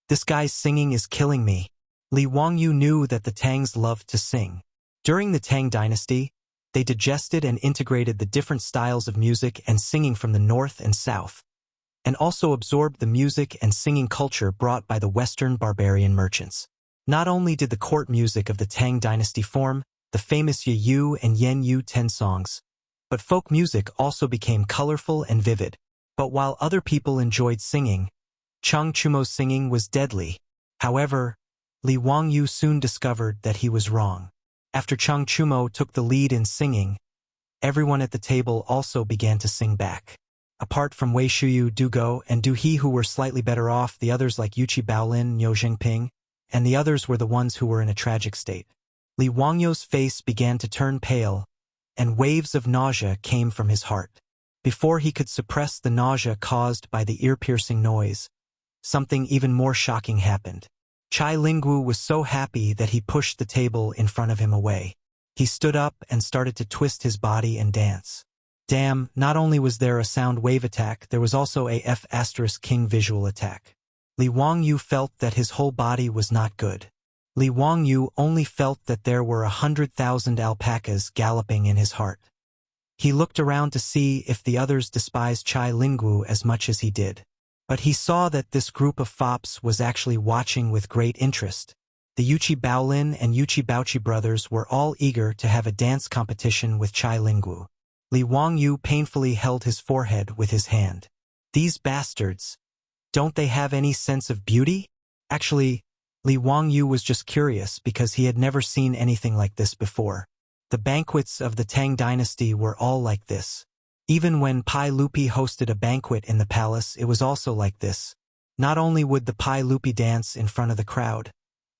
this guy's singing is killing me. Li Wangyu knew that the Tangs loved to sing. During the Tang dynasty, they digested and integrated the different styles of music and singing from the north and south, and also absorbed the music and singing culture brought by the Western barbarian merchants. Not only did the court music of the Tang dynasty form the famous Ye Yu and Yen Yu 10 songs, but folk music also became colorful and vivid. But while other people enjoyed singing, Chang Chumo's singing was deadly. However, Li Wangyu soon discovered that he was wrong. After Chang Chumo took the lead in singing, everyone at the table also began to sing back. Apart from Wei Shuyu, Dugo, and Du He who were slightly better off, the others like Yuqi Baolin, Niu Jingping, and the others were the ones who were in a tragic state. Li Wangyu's face began to turn pale, and waves of nausea came from his heart. Before he could suppress the nausea caused by the ear-piercing noise, something even more shocking happened. Chai Lingwu was so happy that he pushed the table in front of him away. He stood up and started to twist his body and dance. Damn, not only was there a sound wave attack, there was also a F*King visual attack. Li Wangyu felt that his whole body was not good. Li Wangyu only felt that there were 100,000 alpacas galloping in his heart. He looked around to see if the others despised Chai Lingwu as much as he did. But he saw that this group of fops was actually watching with great interest. The Yuqi Baolin and Yuqi Baoqi brothers were all eager to have a dance competition with Chai Lingwu. Li Wangyu painfully held his forehead with his hand. These bastards, don't they have any sense of beauty? Actually, Li Wangyu was just curious because he had never seen anything like this before. The banquets of the Tang dynasty were all like this. Even when Pai Lupi hosted a banquet in the palace, it was also like this. Not only would the Pai Lupi dance in front of the crowd,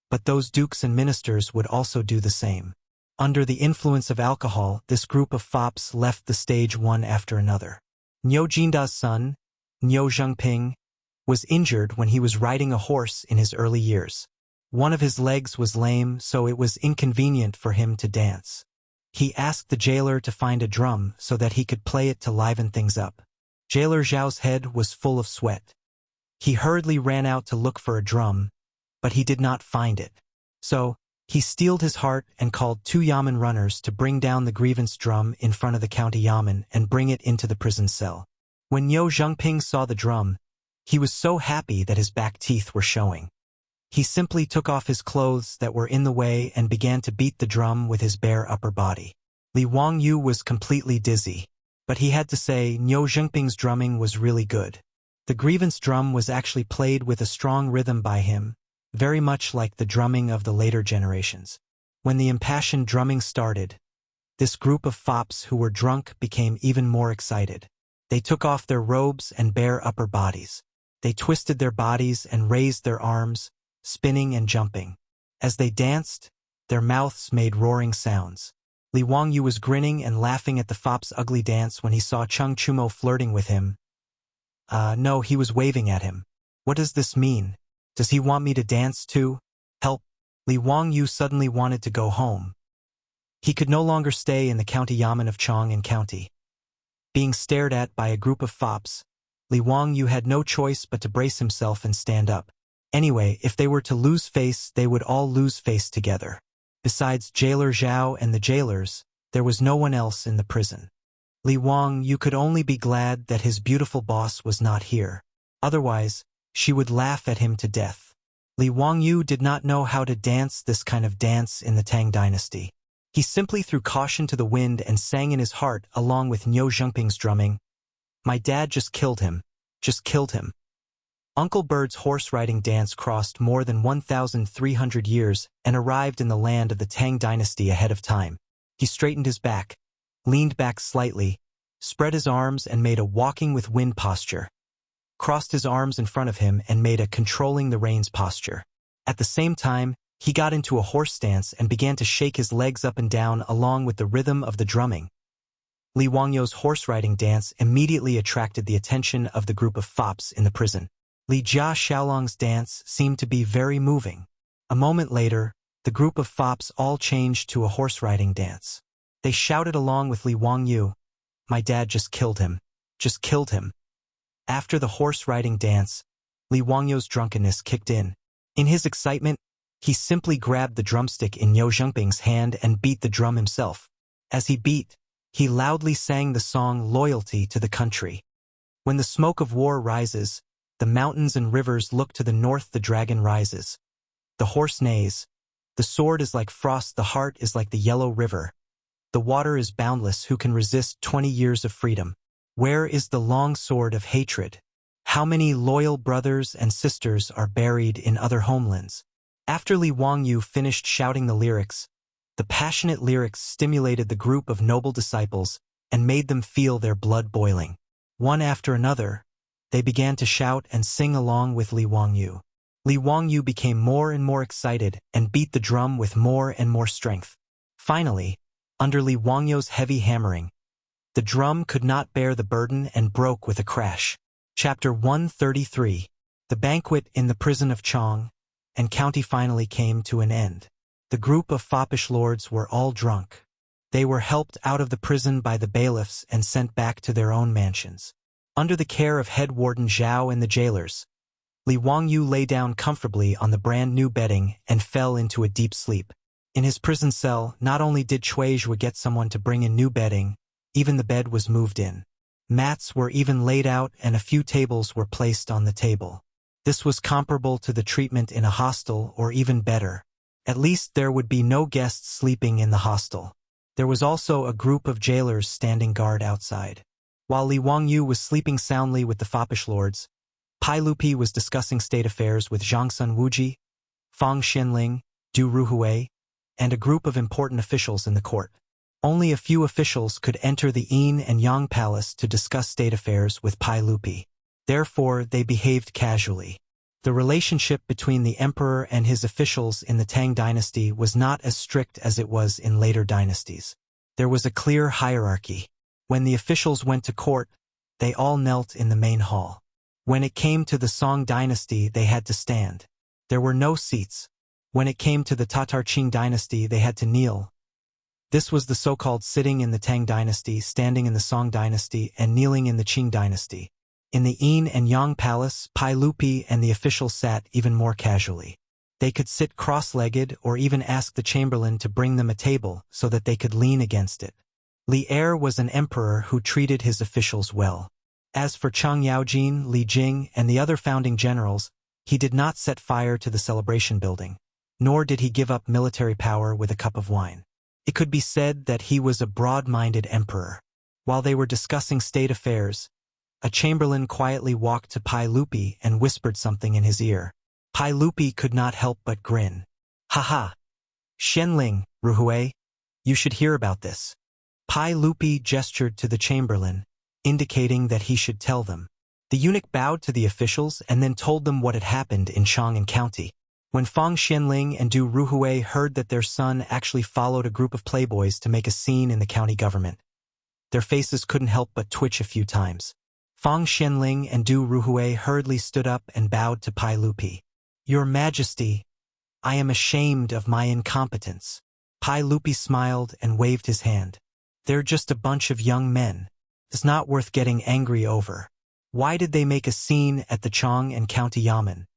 but those dukes and ministers would also do the same. Under the influence of alcohol, this group of fops left the stage one after another. Niu Jinda's son, Niu Zhengping, was injured when he was riding a horse in his early years. One of his legs was lame, so it was inconvenient for him to dance. He asked the jailer to find a drum so that he could play it to liven things up. Jailer Zhao's head was full of sweat. He hurriedly ran out to look for a drum, but he did not find it. So, he steeled his heart and called 2 yamen runners to bring down the grievance drum in front of the county yamen and bring it into the prison cell. When Niu Zhengping saw the drum, he was so happy that his back teeth were showing. He simply took off his clothes that were in the way and began to beat the drum with his bare upper body. Li Wangyu was completely dizzy, but he had to say Niu Zhengping's drumming was really good. The grievance drum was actually played with a strong rhythm by him, very much like the drumming of the later generations. When the impassioned drumming started, this group of fops who were drunk became even more excited. They took off their robes and bare upper bodies. They twisted their bodies and raised their arms, spinning and jumping. As they danced, their mouths made roaring sounds. Li Wangyu was grinning and laughing at the fop's ugly dance when he saw Chang Chumo flirting with him. No, he was waving at him. What does this mean? Does he want me to dance too? Help! Li Wangyu suddenly wanted to go home. He could no longer stay in the county yamen of Chang'an County. Being stared at by a group of fops, Li Wangyu had no choice but to brace himself and stand up. Anyway, if they were to lose face, they would all lose face together. Besides Jailer Zhao and the jailers, there was no one else in the prison. Li Wangyu could only be glad that his beautiful boss was not here. Otherwise, she would laugh at him to death. Li Wangyu did not know how to dance this kind of dance in the Tang dynasty. He simply threw caution to the wind and sang in his heart along with Niu Zhengping's drumming. My dad just killed him. Just killed him. Uncle Bird's horse-riding dance crossed more than 1,300 years and arrived in the land of the Tang dynasty ahead of time. He straightened his back, leaned back slightly, spread his arms and made a walking with wind posture, crossed his arms in front of him and made a controlling the reins posture. At the same time, he got into a horse stance and began to shake his legs up and down along with the rhythm of the drumming. Li Wangyu's horse-riding dance immediately attracted the attention of the group of fops in the prison. Li Jia Xiaolong's dance seemed to be very moving. A moment later, the group of fops all changed to a horse-riding dance. They shouted along with Li Wangyu, my dad just killed him. Just killed him. After the horse-riding dance, Li Wangyu's drunkenness kicked in. In his excitement, he simply grabbed the drumstick in Niu Zhengping's hand and beat the drum himself. As he beat, he loudly sang the song Loyalty to the Country. When the smoke of war rises, the mountains and rivers look to the north, the dragon rises. The horse neighs. The sword is like frost, the heart is like the yellow river. The water is boundless, who can resist 20 years of freedom? Where is the long sword of hatred? How many loyal brothers and sisters are buried in other homelands? After Li Wangyu finished shouting the lyrics, the passionate lyrics stimulated the group of noble disciples and made them feel their blood boiling. One after another, they began to shout and sing along with Li Wangyu. Li Wangyu became more and more excited and beat the drum with more and more strength. Finally, under Li Wangyu's heavy hammering, the drum could not bear the burden and broke with a crash. Chapter 133. The banquet in the prison of Chang'an and county finally came to an end. The group of foppish lords were all drunk. They were helped out of the prison by the bailiffs and sent back to their own mansions. Under the care of head warden Zhao and the jailers, Li Wangyu lay down comfortably on the brand new bedding and fell into a deep sleep. In his prison cell, not only did Cui Zhui get someone to bring in new bedding, even the bed was moved in. Mats were even laid out and a few tables were placed on the table. This was comparable to the treatment in a hostel, or even better. At least there would be no guests sleeping in the hostel. There was also a group of jailers standing guard outside. While Li Wangyu was sleeping soundly with the foppish lords, Pai Lupi was discussing state affairs with Zhangsun Wuji, Fang Xianling, Du Ruhui, and a group of important officials in the court. Only a few officials could enter the Yin and Yang Palace to discuss state affairs with Pai Lupi. Therefore, they behaved casually. The relationship between the emperor and his officials in the Tang dynasty was not as strict as it was in later dynasties. There was a clear hierarchy. When the officials went to court, they all knelt in the main hall. When it came to the Song dynasty, they had to stand. There were no seats. When it came to the Tatar Qing dynasty, they had to kneel. This was the so-called sitting in the Tang dynasty, standing in the Song dynasty, and kneeling in the Qing dynasty. In the Yin and Yang Palace, Pai Lupi and the officials sat even more casually. They could sit cross-legged or even ask the chamberlain to bring them a table so that they could lean against it. Li Er was an emperor who treated his officials well. As for Chang Yaojin, Li Jing, and the other founding generals, he did not set fire to the celebration building, nor did he give up military power with a cup of wine. It could be said that he was a broad-minded emperor. While they were discussing state affairs, a chamberlain quietly walked to Pai Lupi and whispered something in his ear. Pai Lupi could not help but grin. Ha ha! Xianling, Ruhui, you should hear about this. Pai Lupi gestured to the chamberlain, indicating that he should tell them. The eunuch bowed to the officials and then told them what had happened in Chang'an County. When Fang Xianling and Du Ruhui heard that their son actually followed a group of playboys to make a scene in the county government, their faces couldn't help but twitch a few times. Fang Xianling and Du Ruhui hurriedly stood up and bowed to Pai Lupi. Your Majesty, I am ashamed of my incompetence. Pai Lupi smiled and waved his hand. They're just a bunch of young men. It's not worth getting angry over. Why did they make a scene at the Chang'an County Yamen?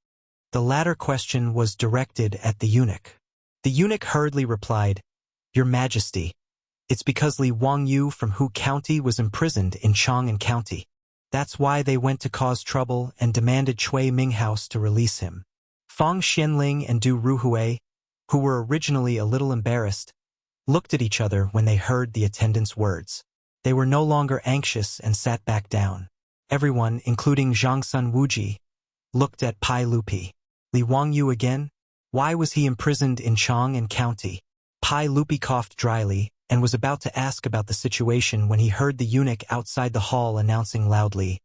The latter question was directed at the eunuch. The eunuch hurriedly replied, "Your Majesty, it's because Li Wangyu from Hu County was imprisoned in Chang'an County. That's why they went to cause trouble and demanded Chui Ming House to release him." Fang Xianling and Du Ruhui, who were originally a little embarrassed, looked at each other when they heard the attendant's words. They were no longer anxious and sat back down. Everyone, including Zhangsun Wuji, looked at Pai Lupi. Li Wangyu again? Why was he imprisoned in Chang'an County? Pai Lupi coughed dryly and was about to ask about the situation when he heard the eunuch outside the hall announcing loudly,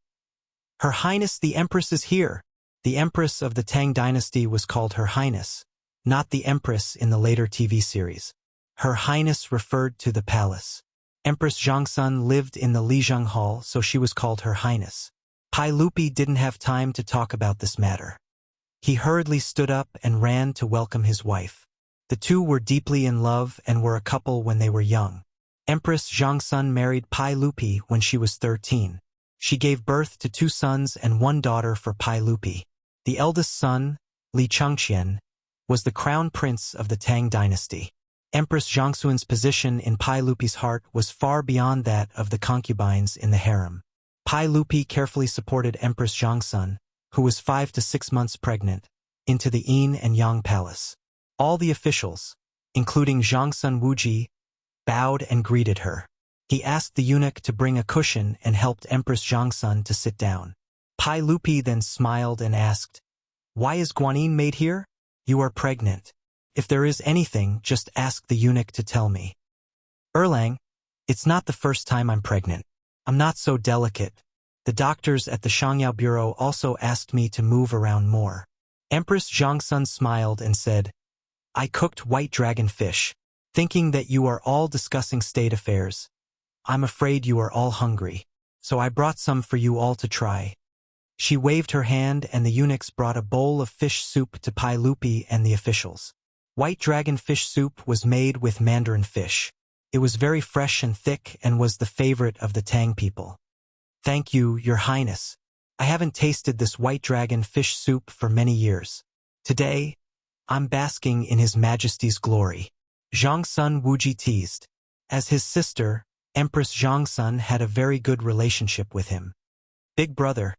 "Her Highness the Empress is here." The Empress of the Tang Dynasty was called Her Highness, not the Empress in the later TV series. Her Highness referred to the palace. Empress Zhangsun lived in the Lijiang Hall, so she was called Her Highness. Pai Lupi didn't have time to talk about this matter. He hurriedly stood up and ran to welcome his wife. The two were deeply in love and were a couple when they were young. Empress Zhangsun married Pai Lupi when she was 13. She gave birth to 2 sons and 1 daughter for Pai Lupi. The eldest son, Li Changqian, was the crown prince of the Tang dynasty. Empress Zhangsun's position in Pai Lupi's heart was far beyond that of the concubines in the harem. Pai Lupi carefully supported Empress Zhangsun, who was 5 to 6 months pregnant, into the Yin and Yang palace. All the officials, including Zhangsun Wuji, bowed and greeted her. He asked the eunuch to bring a cushion and helped Empress Zhangsun to sit down. Pai Lupi then smiled and asked, "Why is Guanyin maid here? You are pregnant. If there is anything, just ask the eunuch to tell me." "Erlang, it's not the first time I'm pregnant. I'm not so delicate. The doctors at the Shangyao Bureau also asked me to move around more." Empress Zhangsun smiled and said, "I cooked white dragon fish, thinking that you are all discussing state affairs. I'm afraid you are all hungry, so I brought some for you all to try." She waved her hand and the eunuchs brought a bowl of fish soup to Pai Lupi and the officials. White dragon fish soup was made with mandarin fish. It was very fresh and thick and was the favorite of the Tang people. "Thank you, Your Highness. I haven't tasted this white dragon fish soup for many years. Today, I'm basking in His Majesty's glory." Zhangsun Wuji teased. As his sister, Empress Zhangsun had a very good relationship with him. "Big brother,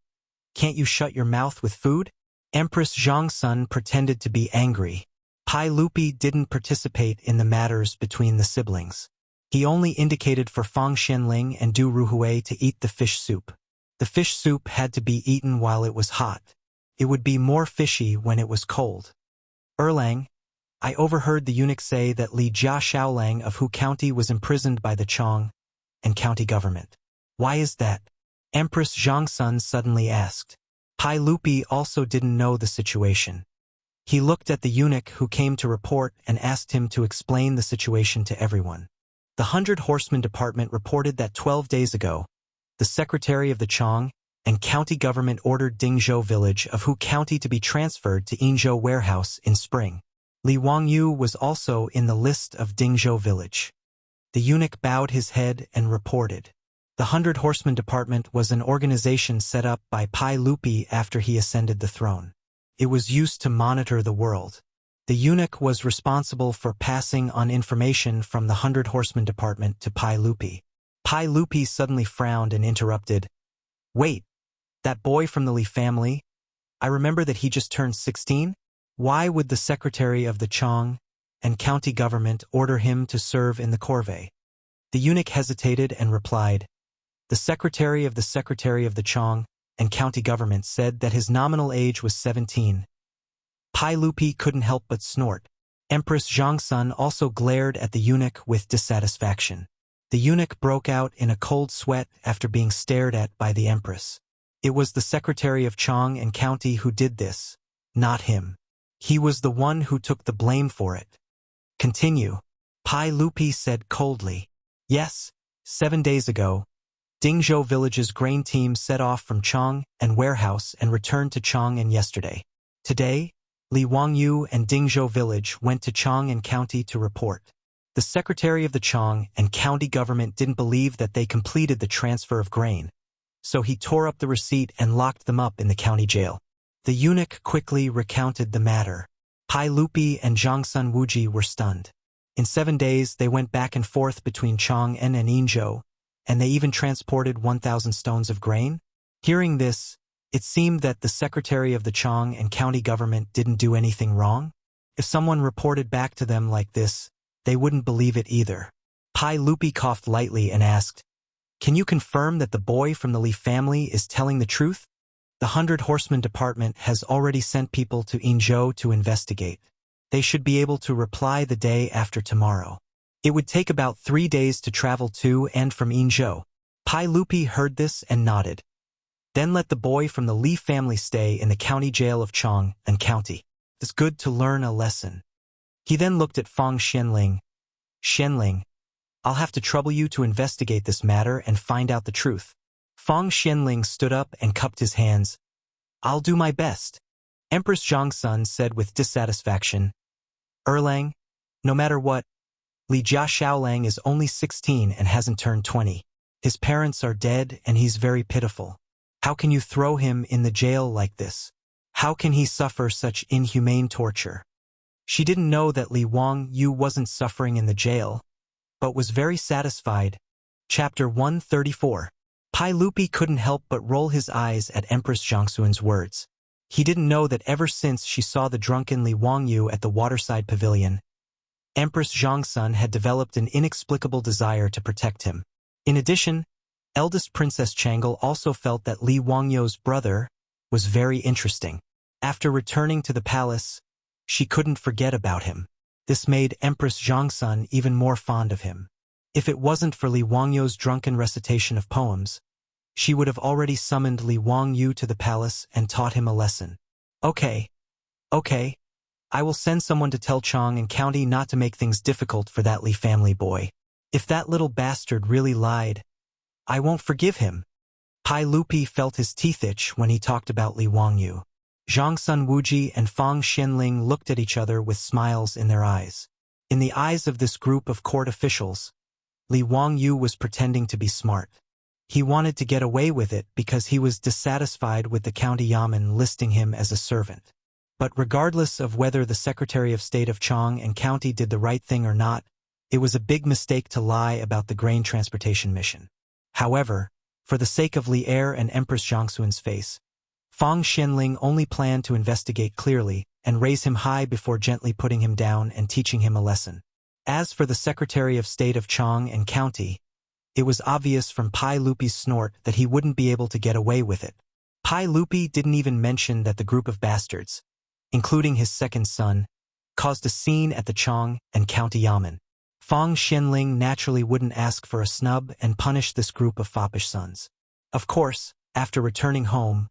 can't you shut your mouth with food?" Empress Zhangsun pretended to be angry. Pai Lupi didn't participate in the matters between the siblings. He only indicated for Fang Xianling and Du Ruhui to eat the fish soup. The fish soup had to be eaten while it was hot. It would be more fishy when it was cold. "Erlang, I overheard the eunuch say that Li Jia Shaolang of Hu County was imprisoned by the Chang and county government. Why is that?" Empress Zhangsun suddenly asked. Pai Lupi also didn't know the situation. He looked at the eunuch who came to report and asked him to explain the situation to everyone. The 100 Horsemen Department reported that 12 days ago, the Secretary of the Chang and county government ordered Dingzhou village of Hu County to be transferred to Yinzhou warehouse in spring. Li Wangyu was also in the list of Dingzhou village. The eunuch bowed his head and reported. The 100 Horsemen Department was an organization set up by Pai Lupi after he ascended the throne. It was used to monitor the world. The eunuch was responsible for passing on information from the 100 Horsemen Department to Pai Lupi. Pai Lupi suddenly frowned and interrupted. "Wait, that boy from the Li family? I remember that he just turned 16? Why would the Secretary of the Chang and county government order him to serve in the corvée?" The eunuch hesitated and replied, "The Secretary of the Chang and county government said that his nominal age was 17. Pai Lupi couldn't help but snort. Empress Zhangsun also glared at the eunuch with dissatisfaction. The eunuch broke out in a cold sweat after being stared at by the empress. It was the Secretary of Chang and county who did this, not him. He was the one who took the blame for it. "Continue," Pai Lupi said coldly. "Yes, 7 days ago, Dingzhou village's grain team set off from Chang and warehouse and returned to Chang and yesterday. Today, Li Wangyu and Dingzhou village went to Chang and county to report. The Secretary of the Chang and county government didn't believe that they completed the transfer of grain, so he tore up the receipt and locked them up in the county jail. The eunuch quickly recounted the matter. Pai Lupi and Zhangsun Wuji were stunned. In 7 days they went back and forth between Chang'an and Yinzhou, and they even transported 1,000 stones of grain? Hearing this, it seemed that the secretary of the Chang'an county government didn't do anything wrong. If someone reported back to them like this, they wouldn't believe it either. Pai Lupi coughed lightly and asked, "Can you confirm that the boy from the Li family is telling the truth?" The 100 Horsemen Department has already sent people to Yinzhou to investigate. They should be able to reply the day after tomorrow. It would take about 3 days to travel to and from Yinzhou. Pai Lupi heard this and nodded. Then let the boy from the Li family stay in the county jail of Chang'an County. It's good to learn a lesson. He then looked at Fang Xianling. "Xianling, I'll have to trouble you to investigate this matter and find out the truth." Fang Xianling stood up and cupped his hands. "I'll do my best." Empress Zhangsun said with dissatisfaction, "Erlang, no matter what, Li Jia Shaolang is only 16 and hasn't turned 20. His parents are dead and he's very pitiful. How can you throw him in the jail like this? How can he suffer such inhumane torture?" She didn't know that Li Wangyu wasn't suffering in the jail, but was very satisfied. Chapter 134. Pai Lupi couldn't help but roll his eyes at Empress Zhangsun's words. He didn't know that ever since she saw the drunken Li Wangyu at the waterside pavilion, Empress Zhangsun had developed an inexplicable desire to protect him. In addition, eldest Princess Chang'an also felt that Li Wangyu's brother was very interesting. After returning to the palace, she couldn't forget about him. This made Empress Zhangsun even more fond of him. If it wasn't for Li Wangyu's drunken recitation of poems, she would have already summoned Li Wangyu to the palace and taught him a lesson. Okay, I will send someone to tell Chang'an County not to make things difficult for that Li family boy. If that little bastard really lied, I won't forgive him." Pai Lupi felt his teeth itch when he talked about Li Wangyu. Zhangsun Wuji and Fang Xianling looked at each other with smiles in their eyes. In the eyes of this group of court officials, Li Wangyu was pretending to be smart. He wanted to get away with it because he was dissatisfied with the county yamen listing him as a servant. But regardless of whether the Secretary of State of Chang'an County did the right thing or not, it was a big mistake to lie about the grain transportation mission. However, for the sake of Li Er and Empress Zhangsun's face, Fang Xianling only planned to investigate clearly and raise him high before gently putting him down and teaching him a lesson. As for the Secretary of State of Chang'an County, it was obvious from Pai Lupi's snort that he wouldn't be able to get away with it. Pai Lupi didn't even mention that the group of bastards, including his second son, caused a scene at the Chang'an County Yamen. Fang Xianling naturally wouldn't ask for a snub and punish this group of foppish sons. Of course, after returning home,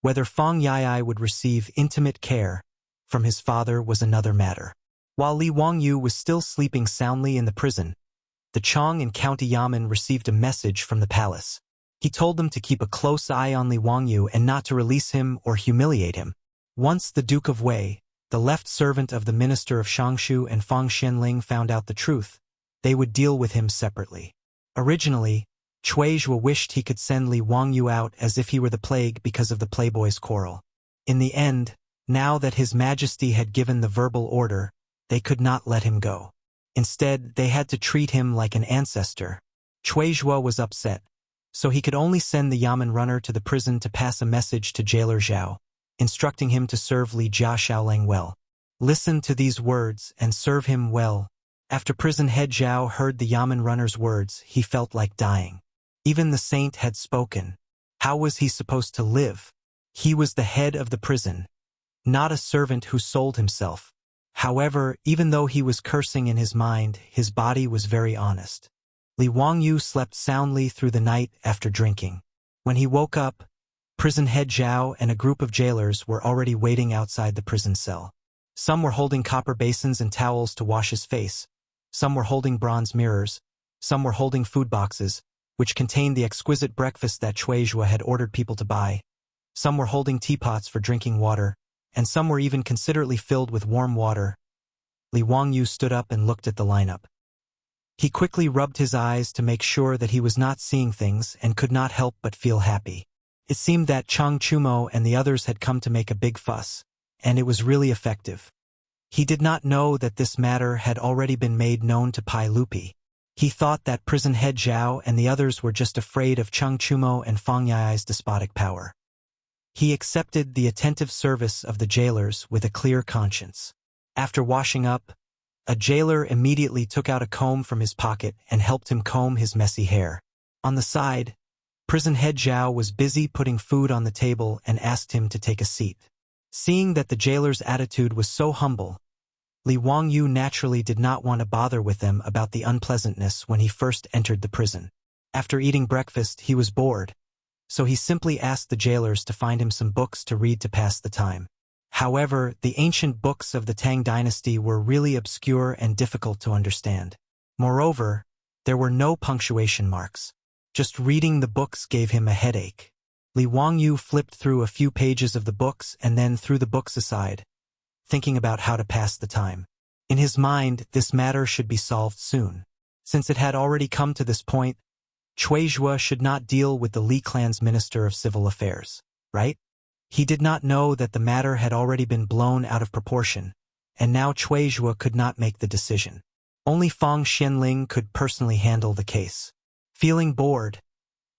whether Fang Yai would receive intimate care from his father was another matter. While Li Wangyu was still sleeping soundly in the prison, the Chang'an County Yamen received a message from the palace. He told them to keep a close eye on Li Wangyu and not to release him or humiliate him. Once the Duke of Wei, the left servant of the minister of Shangshu, and Fang Xianling found out the truth, they would deal with him separately. Originally, Zhuozhua wished he could send Li Wangyu out as if he were the plague because of the playboys' quarrel. In the end, now that His Majesty had given the verbal order, they could not let him go. Instead, they had to treat him like an ancestor. Zhuozhua was upset, so he could only send the Yamen runner to the prison to pass a message to jailer Zhao, instructing him to serve Li Jia Shaolang well. Listen to these words and serve him well. After prison head Zhao heard the Yamen runner's words, he felt like dying. Even the saint had spoken. How was he supposed to live? He was the head of the prison, not a servant who sold himself. However, even though he was cursing in his mind, his body was very honest. Li Wangyu slept soundly through the night after drinking. When he woke up, prison head Zhao and a group of jailers were already waiting outside the prison cell. Some were holding copper basins and towels to wash his face. Some were holding bronze mirrors. Some were holding food boxes, which contained the exquisite breakfast that Zhuozhua had ordered people to buy. Some were holding teapots for drinking water, and some were even considerately filled with warm water. Li Wangyu stood up and looked at the lineup. He quickly rubbed his eyes to make sure that he was not seeing things and could not help but feel happy. It seemed that Chang Chumo and the others had come to make a big fuss, and it was really effective. He did not know that this matter had already been made known to Pai Lupi. He thought that prison head Zhao and the others were just afraid of Chang Chumo and Fang Yai's despotic power. He accepted the attentive service of the jailers with a clear conscience. After washing up, a jailer immediately took out a comb from his pocket and helped him comb his messy hair. On the side, prison head Zhao was busy putting food on the table and asked him to take a seat. Seeing that the jailer's attitude was so humble, Li Wangyu naturally did not want to bother with them about the unpleasantness when he first entered the prison. After eating breakfast, he was bored, so he simply asked the jailers to find him some books to read to pass the time. However, the ancient books of the Tang dynasty were really obscure and difficult to understand. Moreover, there were no punctuation marks. Just reading the books gave him a headache. Li Wangyu flipped through a few pages of the books and then threw the books aside, thinking about how to pass the time. In his mind, this matter should be solved soon. Since it had already come to this point, Cui Zhuo should not deal with the Li clan's Minister of Civil Affairs, right? He did not know that the matter had already been blown out of proportion, and now Cui Zhuo could not make the decision. Only Fang Xianling could personally handle the case. Feeling bored,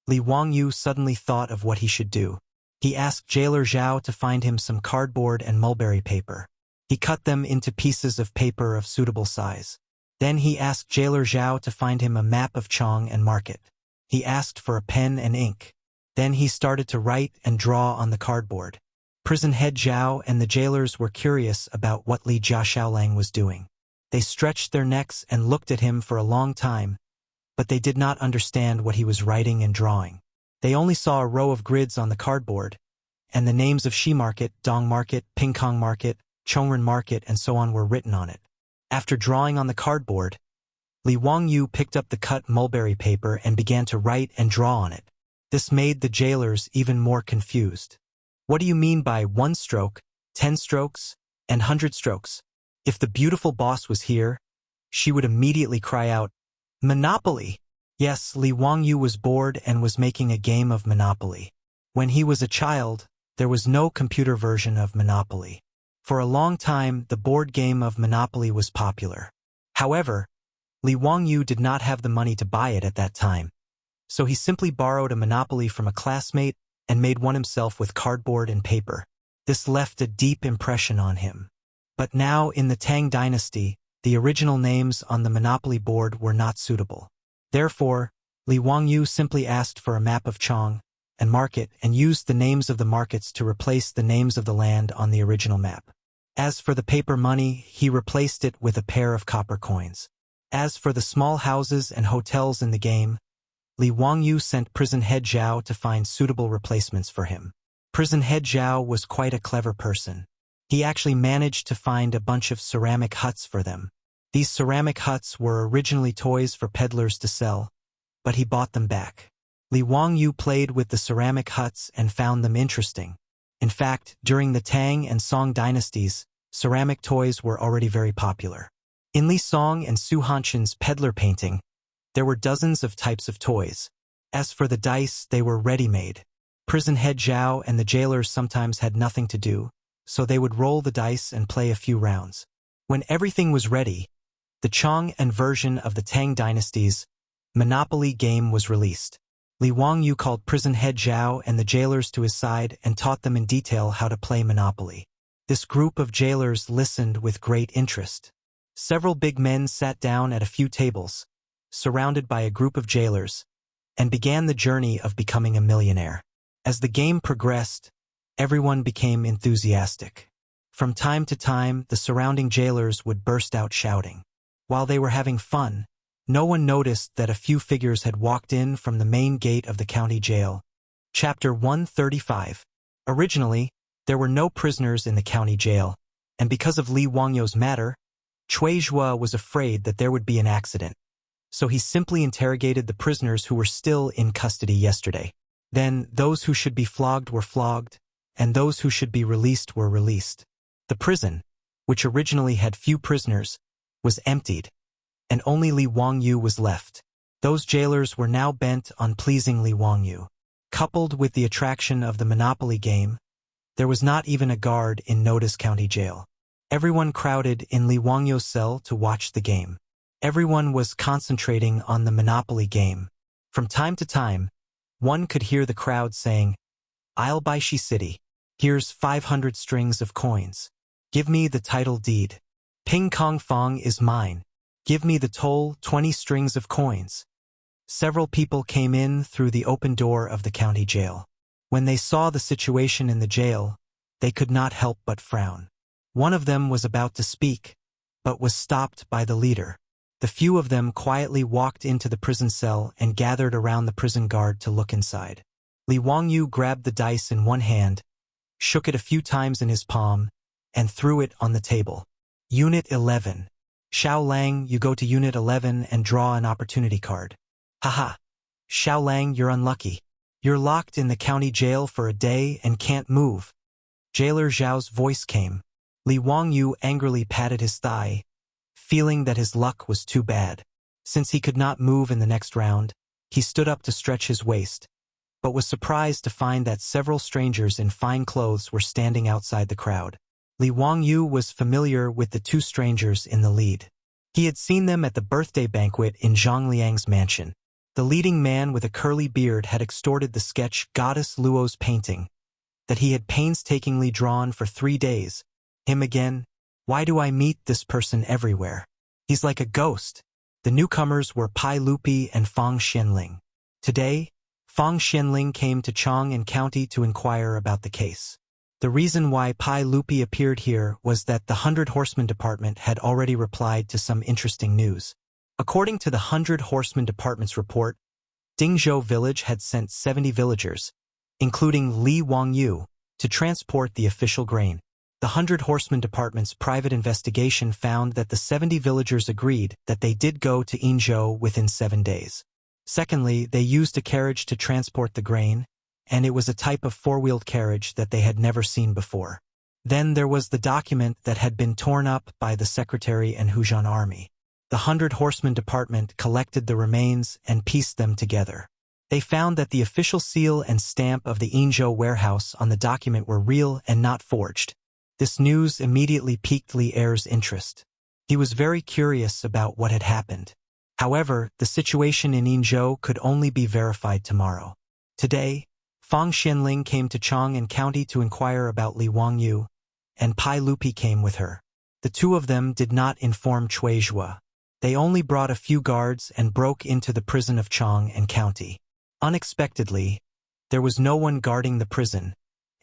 Li Wangyu suddenly thought of what he should do. He asked jailer Zhao to find him some cardboard and mulberry paper. He cut them into pieces of paper of suitable size. Then he asked jailer Zhao to find him a map of Chang'an and mark it. He asked for a pen and ink. Then he started to write and draw on the cardboard. Prison head Zhao and the jailers were curious about what Li Jiaxiaolang was doing. They stretched their necks and looked at him for a long time, but they did not understand what he was writing and drawing. They only saw a row of grids on the cardboard, and the names of Shi Market, Dong Market, Pingkong Market, Chongren Market, and so on were written on it. After drawing on the cardboard, Li Wangyu picked up the cut mulberry paper and began to write and draw on it. This made the jailers even more confused. What do you mean by 1 stroke, 10 strokes, and 100 strokes? If the beautiful boss was here, she would immediately cry out, Monopoly! Yes, Li Wangyu was bored and was making a game of Monopoly. When he was a child, there was no computer version of Monopoly. For a long time, the board game of Monopoly was popular. However, Li Wangyu did not have the money to buy it at that time, so he simply borrowed a Monopoly from a classmate and made one himself with cardboard and paper. This left a deep impression on him. But now, in the Tang dynasty, the original names on the Monopoly board were not suitable. Therefore, Li Wangyu simply asked for a map of Chang and market and used the names of the markets to replace the names of the land on the original map. As for the paper money, he replaced it with a pair of copper coins. As for the small houses and hotels in the game, Li Wangyu sent prison head Zhao to find suitable replacements for him. Prison head Zhao was quite a clever person. He actually managed to find a bunch of ceramic huts for them. These ceramic huts were originally toys for peddlers to sell, but he bought them back. Li Wangyu played with the ceramic huts and found them interesting. In fact, during the Tang and Song dynasties, ceramic toys were already very popular. In Li Song and Su Hanshin's peddler painting, there were dozens of types of toys. As for the dice, they were ready-made. Prison head Zhao and the jailers sometimes had nothing to do, so they would roll the dice and play a few rounds. When everything was ready, the Chang'an version of the Tang dynasty's Monopoly game was released. Li Wangyu called prison head Zhao and the jailers to his side and taught them in detail how to play Monopoly. This group of jailers listened with great interest. Several big men sat down at a few tables, surrounded by a group of jailers, and began the journey of becoming a millionaire. As the game progressed, everyone became enthusiastic. From time to time, the surrounding jailers would burst out shouting. While they were having fun, no one noticed that a few figures had walked in from the main gate of the county jail. Chapter 135. Originally, there were no prisoners in the county jail, and because of Li Wangyu's matter, Cui Zhuo was afraid that there would be an accident. So he simply interrogated the prisoners who were still in custody yesterday. Then, those who should be flogged were flogged, and those who should be released were released. The prison, which originally had few prisoners, was emptied, and only Li Wangyu was left. Those jailers were now bent on pleasing Li Wangyu. Coupled with the attraction of the Monopoly game, there was not even a guard in Noda's county jail. Everyone crowded in Li Wangyu's cell to watch the game. Everyone was concentrating on the Monopoly game. From time to time, one could hear the crowd saying, "I'll buy Shi City. Here's 500 strings of coins. Give me the title deed. Ping Kong Fong is mine. Give me the toll 20 strings of coins." Several people came in through the open door of the county jail. When they saw the situation in the jail, they could not help but frown. One of them was about to speak, but was stopped by the leader. The few of them quietly walked into the prison cell and gathered around the prison guard to look inside. Li Wangyu grabbed the dice in one hand, shook it a few times in his palm, and threw it on the table. Unit 11. Xiao Lang, you go to Unit 11 and draw an opportunity card. Haha. Xiao Lang, you're unlucky. You're locked in the county jail for a day and can't move. Jailer Zhao's voice came. Li Wangyu angrily patted his thigh, feeling that his luck was too bad. Since he could not move in the next round, he stood up to stretch his waist, but was surprised to find that several strangers in fine clothes were standing outside the crowd. Li Wangyu was familiar with the two strangers in the lead. He had seen them at the birthday banquet in Zhang Liang's mansion. The leading man with a curly beard had extorted the sketch Goddess Luo's painting that he had painstakingly drawn for 3 days. Him again? Why do I meet this person everywhere? He's like a ghost. The newcomers were Pai Lupi and Fang Xianling. Today, Fang Xianling came to Chang'an County to inquire about the case. The reason why Pai Lupi appeared here was that the 100 Horsemen Department had already replied to some interesting news. According to the 100 Horsemen Department's report, Dingzhou village had sent 70 villagers, including Li Wangyu, to transport the official grain. The 100 Horsemen Department's private investigation found that the 70 villagers agreed that they did go to Yinzhou within 7 days. Secondly, they used a carriage to transport the grain, and it was a type of four-wheeled carriage that they had never seen before. Then there was the document that had been torn up by the Secretary and Huzhan Army. The 100 Horsemen Department collected the remains and pieced them together. They found that the official seal and stamp of the Yinzhou warehouse on the document were real and not forged. This news immediately piqued Li Er's interest. He was very curious about what had happened. However, the situation in Yinzhou could only be verified tomorrow. Today, Fang Xianling came to Chang'an County to inquire about Li Wangyu, and Pai Lupi came with her. The two of them did not inform Cui Zhua. They only brought a few guards and broke into the prison of Chang'an County. Unexpectedly, there was no one guarding the prison,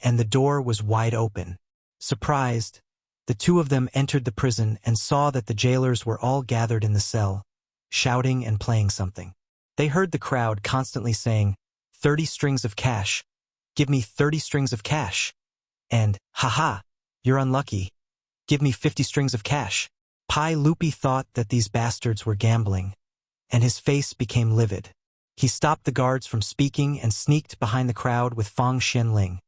and the door was wide open. Surprised, the two of them entered the prison and saw that the jailers were all gathered in the cell, shouting and playing something. They heard the crowd constantly saying, 30 strings of cash. Give me 30 strings of cash. And, haha, you're unlucky. Give me 50 strings of cash. Pai Lupi thought that these bastards were gambling, and his face became livid. He stopped the guards from speaking and sneaked behind the crowd with Fang Xianling,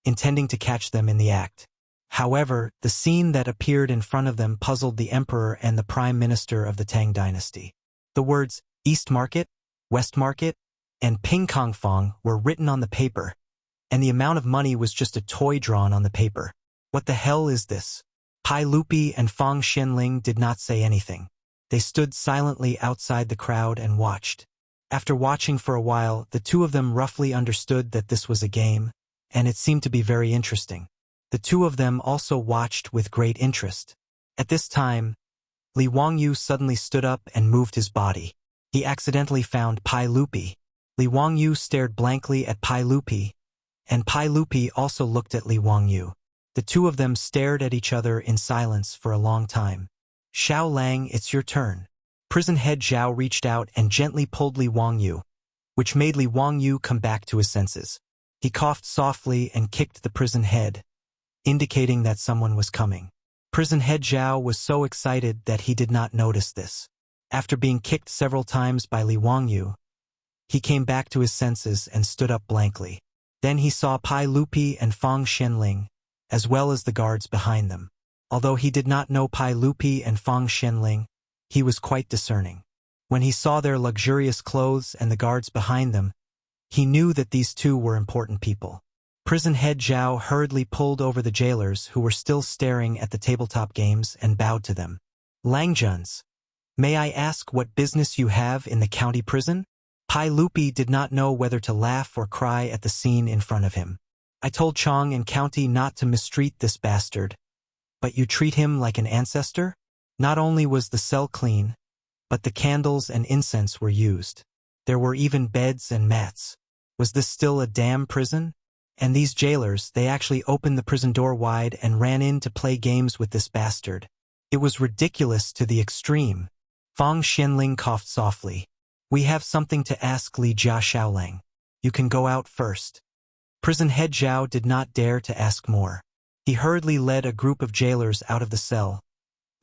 intending to catch them in the act. However, the scene that appeared in front of them puzzled the emperor and the prime minister of the Tang dynasty. The words, East Market, West Market, and Ping Kong Fong were written on the paper, and the amount of money was just a toy drawn on the paper. What the hell is this? Pai Lupi and Fang Xianling did not say anything. They stood silently outside the crowd and watched. After watching for a while, the two of them roughly understood that this was a game, and it seemed to be very interesting. The two of them also watched with great interest. At this time, Li Wangyu suddenly stood up and moved his body. He accidentally found Pai Lupi. Li Wangyu stared blankly at Pai Lupi, and Pai Lupi also looked at Li Wangyu. The two of them stared at each other in silence for a long time. Xiao Lang, it's your turn. Prison head Zhao reached out and gently pulled Li Wangyu, which made Li Wangyu come back to his senses. He coughed softly and kicked the prison head, indicating that someone was coming. Prison head Zhao was so excited that he did not notice this. After being kicked several times by Li Wangyu, he came back to his senses and stood up blankly. Then he saw Pai Lupi and Fang Xianling, as well as the guards behind them. Although he did not know Pai Lupi and Fang Xianling, he was quite discerning. When he saw their luxurious clothes and the guards behind them, He knew that these two were important people. Prison head Zhao hurriedly pulled over the jailers who were still staring at the tabletop games and bowed to them. Langjuns, may I ask what business you have in the county prison? Pai Lupi did not know whether to laugh or cry at the scene in front of him. I told Chang'an County not to mistreat this bastard. But you treat him like an ancestor? Not only was the cell clean, but the candles and incense were used. There were even beds and mats. Was this still a damn prison? And these jailers, they actually opened the prison door wide and ran in to play games with this bastard. It was ridiculous to the extreme. Fang Xianling coughed softly. We have something to ask Li Jia Xiaolang. You can go out first. Prison head Zhao did not dare to ask more. He hurriedly led a group of jailers out of the cell,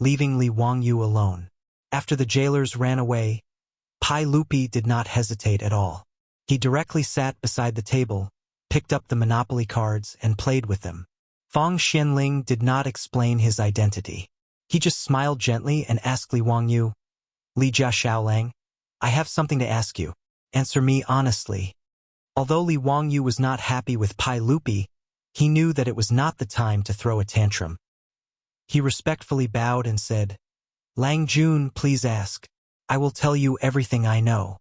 leaving Li Wangyu alone. After the jailers ran away, Pai Lupi did not hesitate at all. He directly sat beside the table, picked up the Monopoly cards, and played with them. Fang Xianling did not explain his identity. He just smiled gently and asked Li Wangyu, Li Jia Xiaolang, I have something to ask you. Answer me honestly. Although Li Wangyu was not happy with Pai Lupi, he knew that it was not the time to throw a tantrum. He respectfully bowed and said, Lang Jun, please ask. I will tell you everything I know.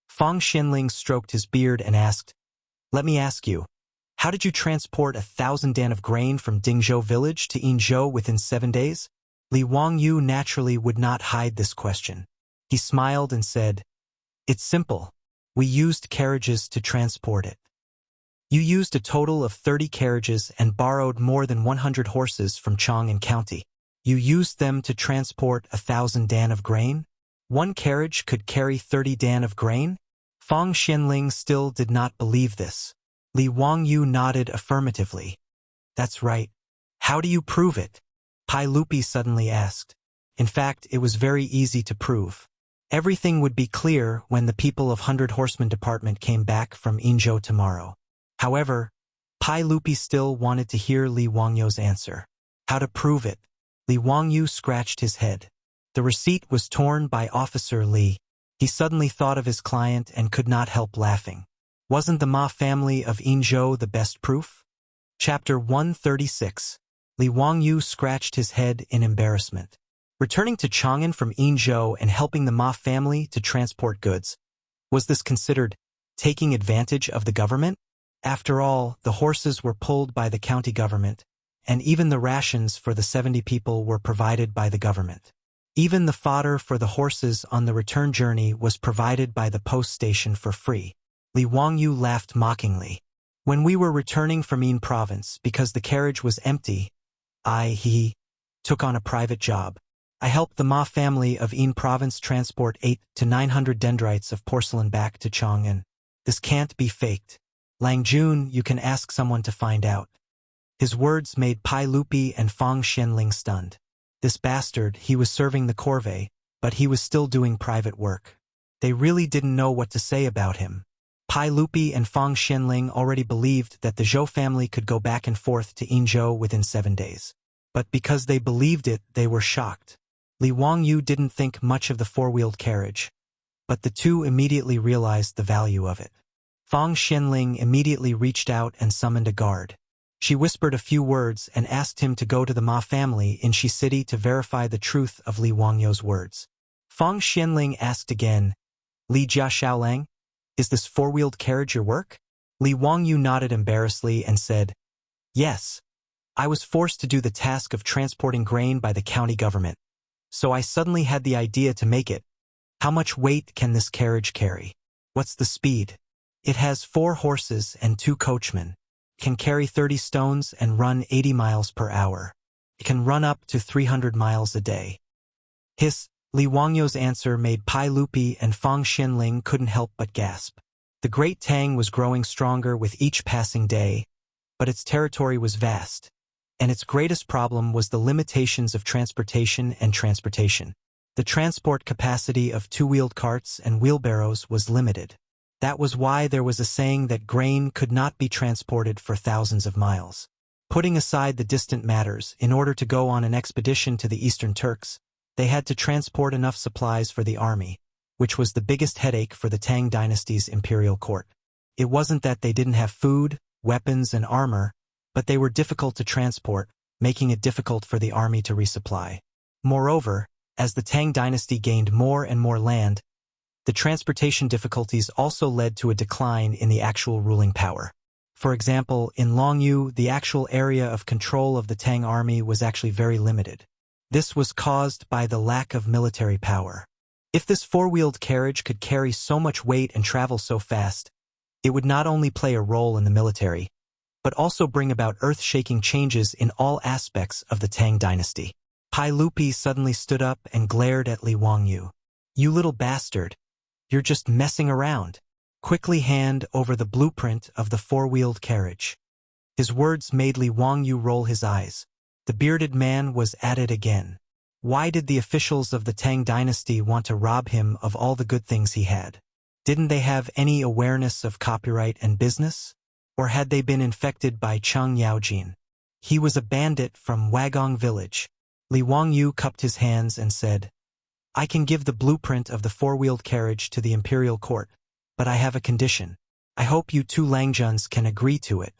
Fang Xianling stroked his beard and asked, Let me ask you, how did you transport 1,000 dan of grain from Dingzhou village to Yinzhou within 7 days? Li Wangyu naturally would not hide this question. He smiled and said, It's simple. We used carriages to transport it. You used a total of 30 carriages and borrowed more than 100 horses from Chang'an County. You used them to transport 1,000 dan of grain? One carriage could carry 30 dan of grain? Fang Xianling still did not believe this. Li Wangyu nodded affirmatively. That's right. How do you prove it? Pai Lupi suddenly asked. In fact, it was very easy to prove. Everything would be clear when the people of 100 Horsemen Department came back from Yinzhou tomorrow. However, Pai Lupi still wanted to hear Li Wangyu's answer. How to prove it? Li Wangyu scratched his head. The receipt was torn by Officer Li. He suddenly thought of his client and could not help laughing. Wasn't the Ma family of Yinzhou the best proof? Chapter 136. Li Wangyu scratched his head in embarrassment. Returning to Chang'an from Yinzhou and helping the Ma family to transport goods, was this considered taking advantage of the government? After all, the horses were pulled by the county government, and even the rations for the 70 people were provided by the government. Even the fodder for the horses on the return journey was provided by the post station for free. Li Wangyu laughed mockingly. When we were returning from Yin province because the carriage was empty, I took on a private job. I helped the Ma family of Yin province transport 800 to 900 dendrites of porcelain back to Chang'an. This can't be faked. Lang Jun, you can ask someone to find out. His words made Pai Lupi and Fang Xianling stunned. This bastard, he was serving the corvée, but he was still doing private work. They really didn't know what to say about him. Pai Lupi and Fang Xianling already believed that the Zhou family could go back and forth to Yinzhou within 7 days. But because they believed it, they were shocked. Li Wangyu didn't think much of the four-wheeled carriage, but the two immediately realized the value of it. Fang Xianling immediately reached out and summoned a guard. She whispered a few words and asked him to go to the Ma family in Shi City to verify the truth of Li Wangyu's words. Fang Xianling asked again, Li Jia Xiaolang, is this four-wheeled carriage your work? Li Wangyu nodded embarrassedly and said, Yes. I was forced to do the task of transporting grain by the county government. So I suddenly had the idea to make it. How much weight can this carriage carry? What's the speed? It has 4 horses and 2 coachmen. It can carry 30 stones and run 80 miles per hour. It can run up to 300 miles a day. Li Wangyu's answer made Pai Lupi and Fang Xianling couldn't help but gasp. The Great Tang was growing stronger with each passing day, but its territory was vast, and its greatest problem was the limitations of transportation and transportation. The transport capacity of 2-wheeled carts and wheelbarrows was limited. That was why there was a saying that grain could not be transported for thousands of miles. Putting aside the distant matters, in order to go on an expedition to the Eastern Turks, they had to transport enough supplies for the army, which was the biggest headache for the Tang dynasty's imperial court. It wasn't that they didn't have food, weapons, and armor, but they were difficult to transport, making it difficult for the army to resupply. Moreover, as the Tang dynasty gained more and more land, the transportation difficulties also led to a decline in the actual ruling power. For example, in Longyu, the actual area of control of the Tang army was actually very limited. This was caused by the lack of military power. If this four-wheeled carriage could carry so much weight and travel so fast, it would not only play a role in the military, but also bring about earth-shaking changes in all aspects of the Tang dynasty. Pai Lupi suddenly stood up and glared at Li Wangyu. "You little bastard. You're just messing around. Quickly hand over the blueprint of the four-wheeled carriage." His words made Li Wangyu roll his eyes. The bearded man was at it again. Why did the officials of the Tang dynasty want to rob him of all the good things he had? Didn't they have any awareness of copyright and business? Or had they been infected by Cheng Yaojin? He was a bandit from Wagong village. Li Wangyu cupped his hands and said, "I can give the blueprint of the four-wheeled carriage to the imperial court, but I have a condition. I hope you two Langjuns can agree to it."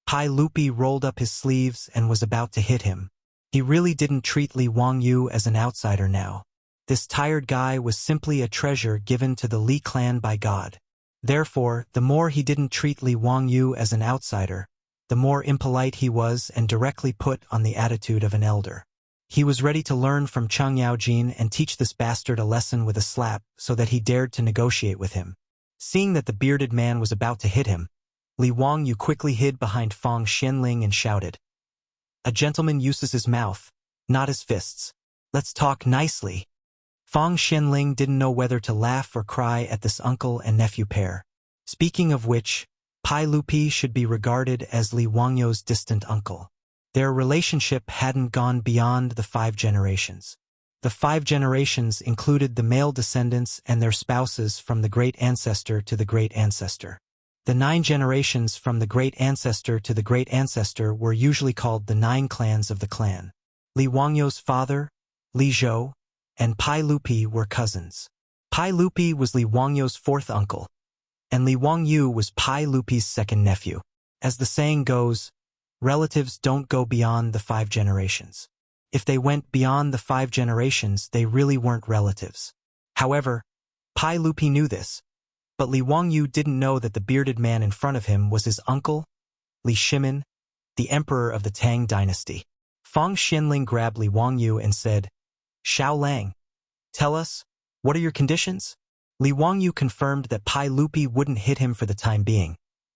Pai Lupi rolled up his sleeves and was about to hit him. He really didn't treat Li Wangyu as an outsider now. This tired guy was simply a treasure given to the Li clan by God. Therefore, the more he didn't treat Li Wangyu as an outsider, the more impolite he was and directly put on the attitude of an elder. He was ready to learn from Cheng Yaojin and teach this bastard a lesson with a slap so that he dared to negotiate with him. Seeing that the bearded man was about to hit him, Li Wangyu quickly hid behind Fang Xianling and shouted, "A gentleman uses his mouth, not his fists. Let's talk nicely." Fang Xianling didn't know whether to laugh or cry at this uncle and nephew pair. Speaking of which, Pai Lupi should be regarded as Li Wangyu's distant uncle. Their relationship hadn't gone beyond the 5 generations. The 5 generations included the male descendants and their spouses from the great ancestor to the great ancestor. The 9 generations from the great ancestor to the great ancestor were usually called the 9 clans of the clan. Li Wangyu's father, Li Zhou, and Pai Lupi were cousins. Pai Lupi was Li Wangyu's 4th uncle, and Li Wangyu was Pai Lupi's 2nd nephew. As the saying goes, relatives don't go beyond the 5 generations. If they went beyond the 5 generations, they really weren't relatives. However, Pai Lupi knew this, but Li Wangyu didn't know that the bearded man in front of him was his uncle, Li Shimin, the emperor of the Tang dynasty. Fang Xianling grabbed Li Wangyu and said, "Xiao Lang, tell us, what are your conditions?" Li Wangyu confirmed that Pai Lupi wouldn't hit him for the time being,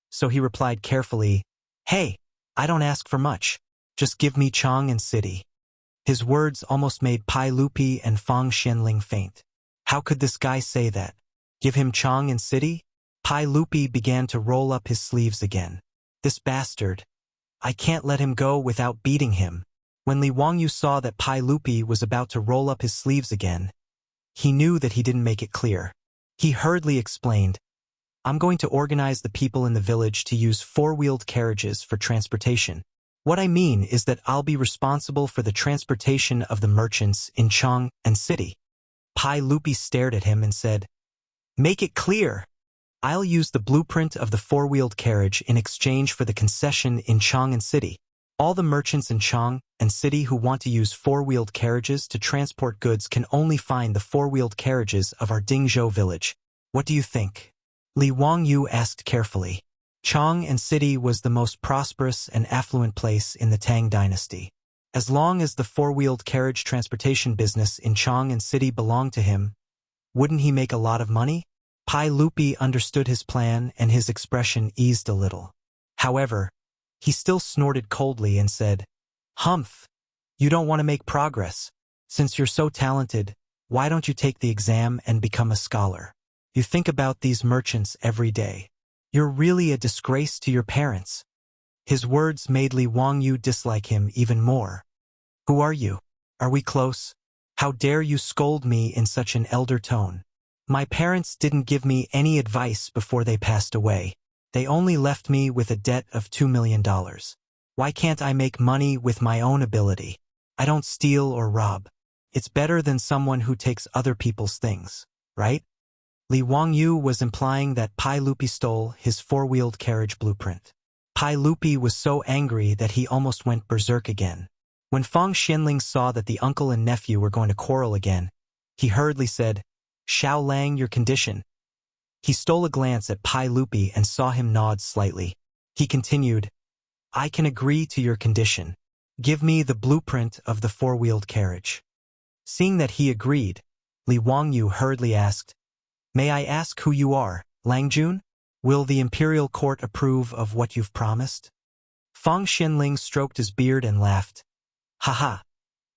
so he replied carefully, "Hey, I don't ask for much. Just give me Chang'an city." His words almost made Pai Lupi and Fang Xianling faint. How could this guy say that? Give him Chang'an city? Pai Lupi began to roll up his sleeves again. This bastard. I can't let him go without beating him. When Li Wangyu saw that Pai Lupi was about to roll up his sleeves again, he knew that he didn't make it clear. He hurriedly explained, "I'm going to organize the people in the village to use 4-wheeled carriages for transportation. What I mean is that I'll be responsible for the transportation of the merchants in Chang'an city." Pai Lupi stared at him and said, "Make it clear. I'll use the blueprint of the 4-wheeled carriage in exchange for the concession in Chang'an city. All the merchants in Chang'an city who want to use 4-wheeled carriages to transport goods can only find the 4-wheeled carriages of our Dingzhou village. What do you think?" Li Wangyu asked carefully. Chang'an city was the most prosperous and affluent place in the Tang dynasty. As long as the 4-wheeled carriage transportation business in Chang'an city belonged to him, wouldn't he make a lot of money? Pai Lupi understood his plan and his expression eased a little. However, he still snorted coldly and said, "Humph, you don't want to make progress. Since you're so talented, why don't you take the exam and become a scholar? You think about these merchants every day. You're really a disgrace to your parents." His words made Li Wangyu dislike him even more. "Who are you? Are we close? How dare you scold me in such an elder tone? My parents didn't give me any advice before they passed away. They only left me with a debt of $2 million. Why can't I make money with my own ability? I don't steal or rob. It's better than someone who takes other people's things, right?" Li Wangyu was implying that Pai Lupi stole his four-wheeled carriage blueprint. Pai Lupi was so angry that he almost went berserk again. When Fang Xianling saw that the uncle and nephew were going to quarrel again, he hurriedly said, "Xiao Lang, your condition." He stole a glance at Pai Lupi and saw him nod slightly. He continued, "I can agree to your condition. Give me the blueprint of the four-wheeled carriage." Seeing that he agreed, Li Wangyu hurriedly asked, "May I ask who you are, Lang Jun? Will the imperial court approve of what you've promised?" Fang Xianling stroked his beard and laughed. "Haha.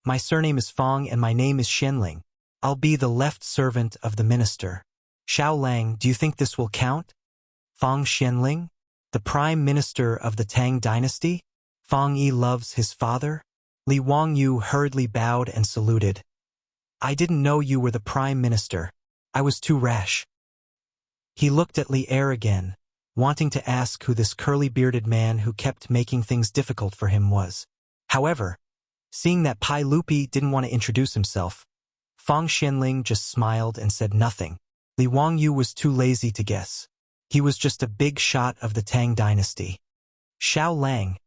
My surname is Fang and my name is Xianling. I'll be the left servant of the minister. Xiao Lang, do you think this will count?" Fang Xianling? The prime minister of the Tang dynasty? Fang Yi loves his father? Li Wangyu hurriedly bowed and saluted. "I didn't know you were the prime minister. I was too rash." He looked at Li Er again, wanting to ask who this curly-bearded man who kept making things difficult for him was. However, seeing that Pai Lupi didn't want to introduce himself, Fang Xianling just smiled and said nothing. Li Wangyu was too lazy to guess. He was just a big shot of the Tang dynasty. "Xiao Lang,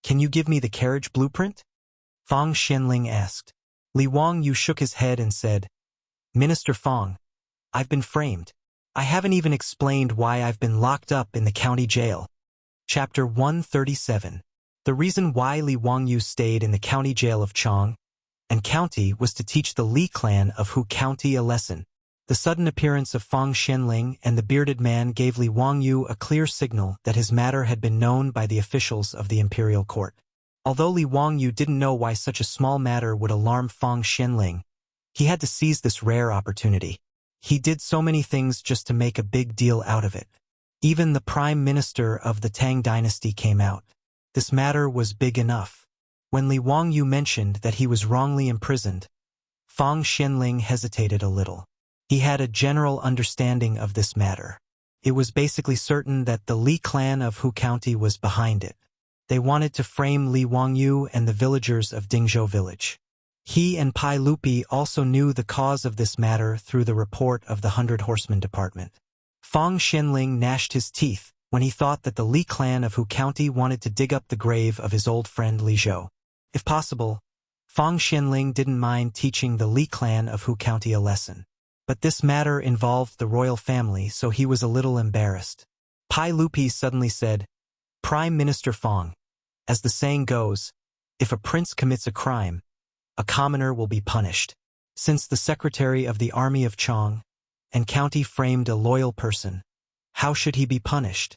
can you give me the carriage blueprint?" Fang Xianling asked. Li Wangyu shook his head and said, "Minister Fang, I've been framed. I haven't even explained why I've been locked up in the county jail." Chapter 137. The reason why Li Wangyu stayed in the county jail of Chang'an County was to teach the Li clan of Hu County a lesson. The sudden appearance of Fang Xianling and the bearded man gave Li Wangyu a clear signal that his matter had been known by the officials of the imperial court. Although Li Wangyu didn't know why such a small matter would alarm Fang Xianling, he had to seize this rare opportunity. He did so many things just to make a big deal out of it. Even the prime minister of the Tang dynasty came out. This matter was big enough. When Li Wangyu mentioned that he was wrongly imprisoned, Fang Xianling hesitated a little. He had a general understanding of this matter. It was basically certain that the Li clan of Hu County was behind it. They wanted to frame Li Wangyu and the villagers of Dingzhou village. He and Pai Lupi also knew the cause of this matter through the report of the 100 Horsemen Department. Fang Xianling gnashed his teeth when he thought that the Li clan of Hu County wanted to dig up the grave of his old friend Li Zhou. If possible, Fang Xianling didn't mind teaching the Li clan of Hu County a lesson. But this matter involved the royal family, so he was a little embarrassed. Pai Lupi suddenly said, "Prime Minister Fang, as the saying goes, if a prince commits a crime, a commoner will be punished. Since the secretary of the army of Chang'an County framed a loyal person, how should he be punished?"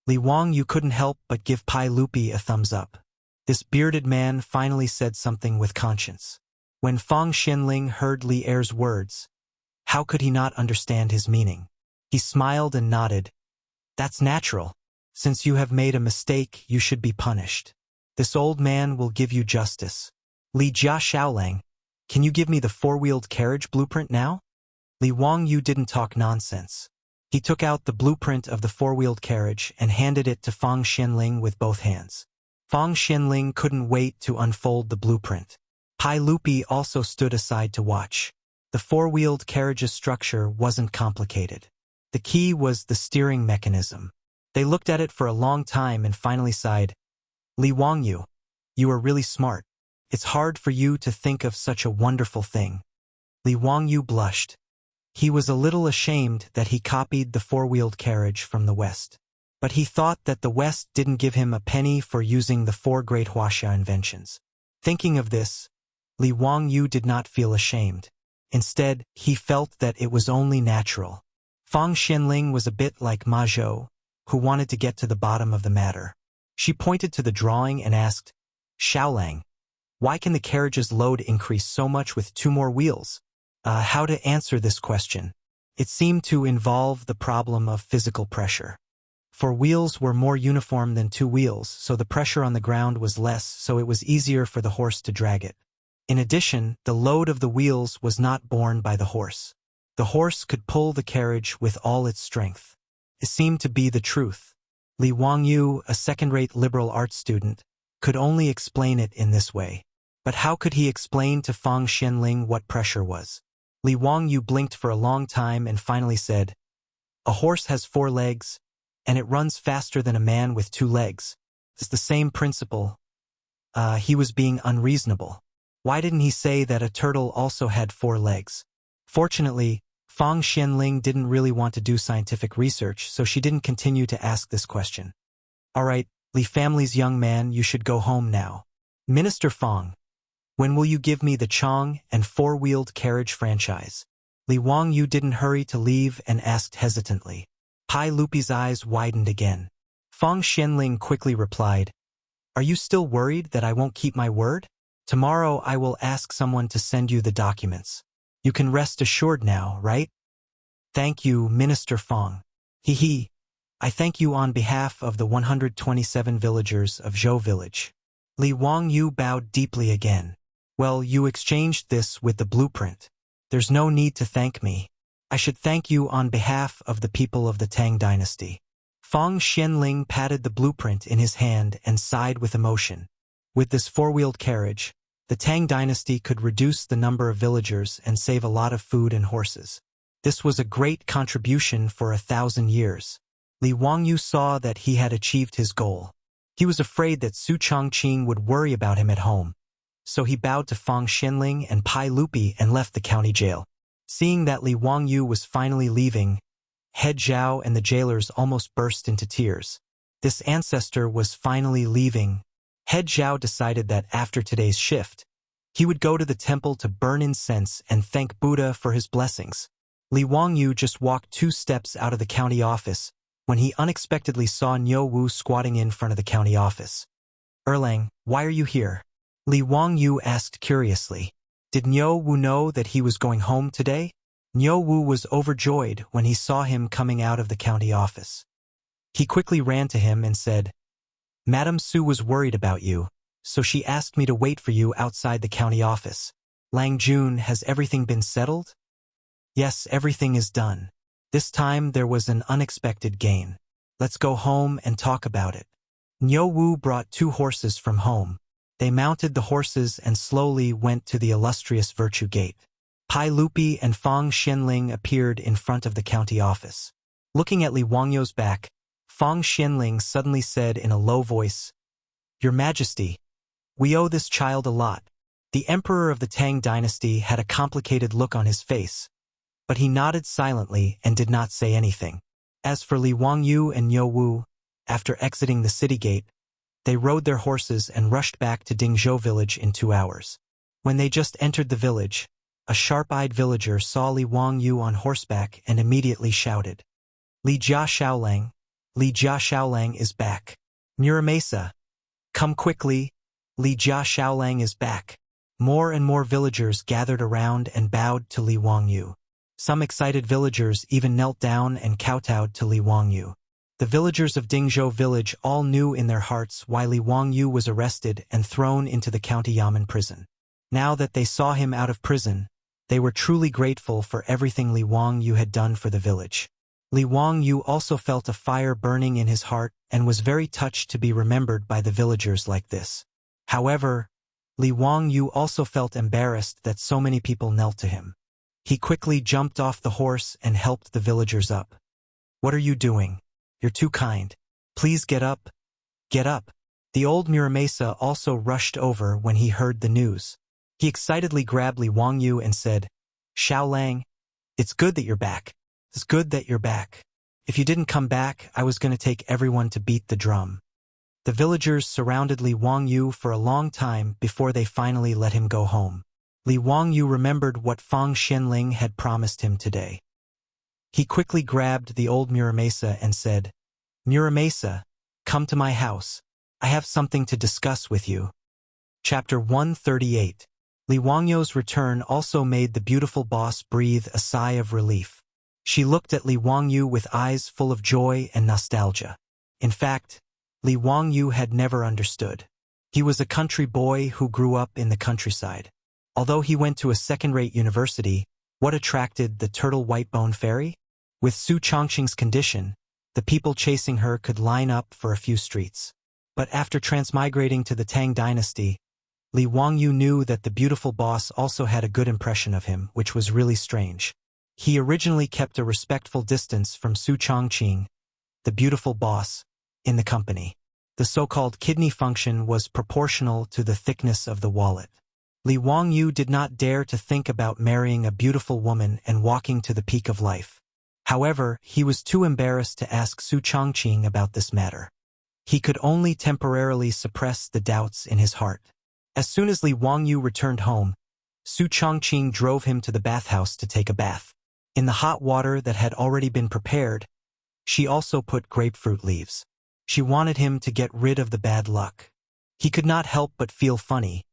Li Wangyu couldn't help but give Pai Lupi a thumbs up. This bearded man finally said something with conscience. When Fang Xianling heard Li Er's words, how could he not understand his meaning? He smiled and nodded. "That's natural. Since you have made a mistake, you should be punished. This old man will give you justice. Li Jia Xiaolang, can you give me the four-wheeled carriage blueprint now?" Li Wangyu didn't talk nonsense. He took out the blueprint of the four-wheeled carriage and handed it to Fang Xianling with both hands. Fang Xianling couldn't wait to unfold the blueprint. Pai Lupi also stood aside to watch. The four-wheeled carriage's structure wasn't complicated. The key was the steering mechanism. They looked at it for a long time and finally sighed. "Li Wangyu, you are really smart. It's hard for you to think of such a wonderful thing." Li Wangyu blushed. He was a little ashamed that he copied the four-wheeled carriage from the West. But he thought that the West didn't give him a penny for using the four great Wuxia inventions. Thinking of this, Li Wangyu did not feel ashamed. Instead, he felt that it was only natural. Fang Xianling was a bit like Ma Zhou, who wanted to get to the bottom of the matter. She pointed to the drawing and asked, "Xiaolang, why can the carriage's load increase so much with two more wheels?" How to answer this question? It seemed to involve the problem of physical pressure. Four wheels were more uniform than two wheels, so the pressure on the ground was less, so it was easier for the horse to drag it. In addition, the load of the wheels was not borne by the horse. The horse could pull the carriage with all its strength. It seemed to be the truth. Li Wangyu, a second-rate liberal arts student, could only explain it in this way. But how could he explain to Fang Xianling what pressure was? Li Wangyu blinked for a long time and finally said, A horse has 4 legs, and it runs faster than a man with 2 legs. It's the same principle. He was being unreasonable. Why didn't he say that a turtle also had 4 legs? Fortunately, Fang Xianling didn't really want to do scientific research, so she didn't continue to ask this question. All right, Li family's young man, you should go home now. Minister Fang, when will you give me the Chang'an and 4-wheeled carriage franchise? Li Wangyu didn't hurry to leave and asked hesitantly. Pai Lupi's eyes widened again. Fang Xianling quickly replied, Are you still worried that I won't keep my word? Tomorrow I will ask someone to send you the documents. You can rest assured now, right? Thank you, Minister Fang. Hee. I thank you on behalf of the 127 villagers of Zhou village. Li Wangyu bowed deeply again. Well, you exchanged this with the blueprint. There's no need to thank me. I should thank you on behalf of the people of the Tang dynasty. Fang Xianling patted the blueprint in his hand and sighed with emotion. With this 4-wheeled carriage, the Tang dynasty could reduce the number of villagers and save a lot of food and horses. This was a great contribution for 1,000 years. Li Wangyu saw that he had achieved his goal. He was afraid that Su Chongqing would worry about him at home. So he bowed to Fang Xianling and Pai Lupi and left the county jail. Seeing that Li Wangyu was finally leaving, Head Zhao and the jailers almost burst into tears. This ancestor was finally leaving. Head Zhao decided that after today's shift, he would go to the temple to burn incense and thank Buddha for his blessings. Li Wangyu just walked 2 steps out of the county office when he unexpectedly saw Niu Wu squatting in front of the county office. Erlang, why are you here? Li Wangyu asked curiously. Did Niu Wu know that he was going home today? Niu Wu was overjoyed when he saw him coming out of the county office. He quickly ran to him and said, Madam Su was worried about you, so she asked me to wait for you outside the county office. Lang Jun, has everything been settled? Yes, everything is done. This time there was an unexpected gain. Let's go home and talk about it. Niu Wu brought 2 horses from home. They mounted the horses and slowly went to the illustrious Virtue Gate. Pai Lupi and Fang Xianling appeared in front of the county office. Looking at Li Wangyu's back, Fang Xianling suddenly said in a low voice, Your Majesty, we owe this child a lot. The emperor of the Tang dynasty had a complicated look on his face, but he nodded silently and did not say anything. As for Li Wangyu and Niu Wu, after exiting the city gate, they rode their horses and rushed back to Dingzhou village in 2 hours. When they just entered the village, a sharp-eyed villager saw Li Wangyu on horseback and immediately shouted, Li Jia Shaolang is back. Muramesa, come quickly, Li Jia Shaolang is back. More and more villagers gathered around and bowed to Li Wangyu. Some excited villagers even knelt down and kowtowed to Li Wangyu. The villagers of Dingzhou village all knew in their hearts why Li Wangyu was arrested and thrown into the county Yamen prison. Now that they saw him out of prison, they were truly grateful for everything Li Wangyu had done for the village. Li Wangyu also felt a fire burning in his heart and was very touched to be remembered by the villagers like this. However, Li Wangyu also felt embarrassed that so many people knelt to him. He quickly jumped off the horse and helped the villagers up. What are you doing? You're too kind. Please get up. Get up. The old Muramesa also rushed over when he heard the news. He excitedly grabbed Li Wangyu and said, Shaolang, it's good that you're back. It's good that you're back. If you didn't come back, I was going to take everyone to beat the drum. The villagers surrounded Li Wangyu for a long time before they finally let him go home. Li Wangyu remembered what Fang Xianling had promised him today. He quickly grabbed the old Muramesa and said, Muramesa, come to my house. I have something to discuss with you. Chapter 138. Li Wangyu's return also made the beautiful boss breathe a sigh of relief. She looked at Li Wangyu with eyes full of joy and nostalgia. In fact, Li Wangyu had never understood. He was a country boy who grew up in the countryside. Although he went to a second-rate university, what attracted the turtle white-bone fairy? With Su Chongqing's condition, the people chasing her could line up for a few streets. But after transmigrating to the Tang dynasty, Li Wangyu knew that the beautiful boss also had a good impression of him, which was really strange. He originally kept a respectful distance from Su Changqing, the beautiful boss, in the company. The so-called kidney function was proportional to the thickness of the wallet. Li Wangyu did not dare to think about marrying a beautiful woman and walking to the peak of life. However, he was too embarrassed to ask Su Changqing about this matter. He could only temporarily suppress the doubts in his heart. As soon as Li Wangyu returned home, Su Changqing drove him to the bathhouse to take a bath. In the hot water that had already been prepared, she also put grapefruit leaves. She wanted him to get rid of the bad luck. He could not help but feel funny,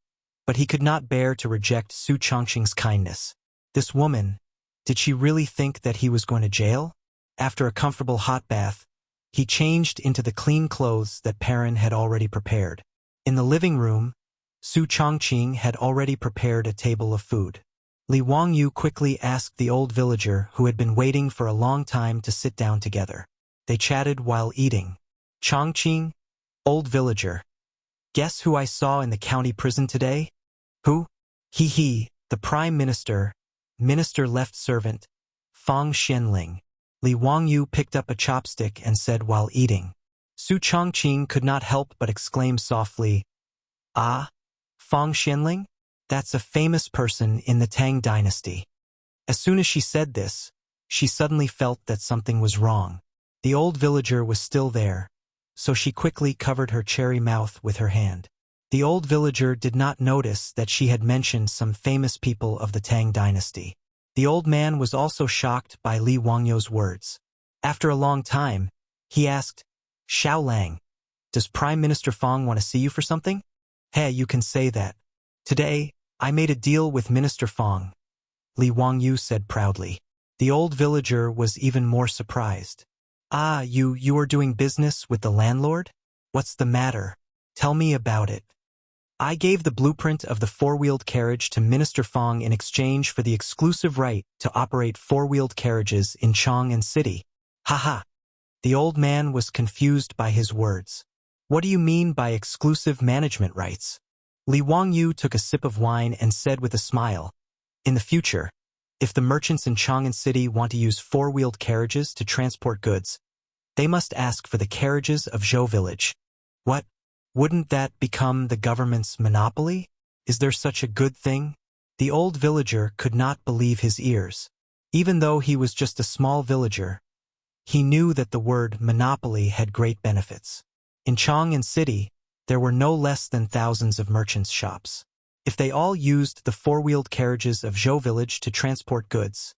but he could not bear to reject Su Changqing's kindness. This woman, did she really think that he was going to jail? After a comfortable hot bath, he changed into the clean clothes that Perrin had already prepared. In the living room, Su Changqing had already prepared a table of food. Li Wangyu quickly asked the old villager who had been waiting for a long time to sit down together. They chatted while eating. Changqing, old villager. Guess who I saw in the county prison today? Who? He, the Prime Minister, Minister left servant, Fang Xianling. Li Wangyu picked up a chopstick and said while eating. Su Changqing could not help but exclaim softly, "Ah, Fang Xianling? That's a famous person in the Tang dynasty." As soon as she said this, she suddenly felt that something was wrong. The old villager was still there, so she quickly covered her cherry mouth with her hand. The old villager did not notice that she had mentioned some famous people of the Tang dynasty. The old man was also shocked by Li Wangyu's words. After a long time, he asked, "Xiao Lang, does Prime Minister Fang want to see you for something?" "Hey, you can say that. Today, I made a deal with Minister Fang," Li Wangyu said proudly. The old villager was even more surprised. "Ah, you are doing business with the landlord? What's the matter? Tell me about it." "I gave the blueprint of the four-wheeled carriage to Minister Fang in exchange for the exclusive right to operate four-wheeled carriages in Chang'an City." "Haha." The old man was confused by his words. "What do you mean by exclusive management rights?" Li Wangyu took a sip of wine and said with a smile, "In the future, if the merchants in Chang'an City want to use four-wheeled carriages to transport goods, they must ask for the carriages of Zhou Village." "What? Wouldn't that become the government's monopoly? Is there such a good thing?" The old villager could not believe his ears. Even though he was just a small villager, he knew that the word monopoly had great benefits. In Chang'an City, there were no less than thousands of merchants' shops. If they all used the four-wheeled carriages of Zhou Village to transport goods,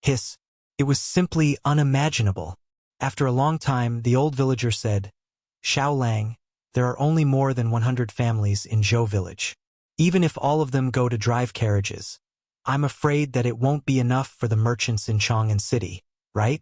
it was simply unimaginable. After a long time, the old villager said, "Xiao Lang, there are only more than 100 families in Zhou Village. Even if all of them go to drive carriages, I'm afraid that it won't be enough for the merchants in Chang'an City, right?"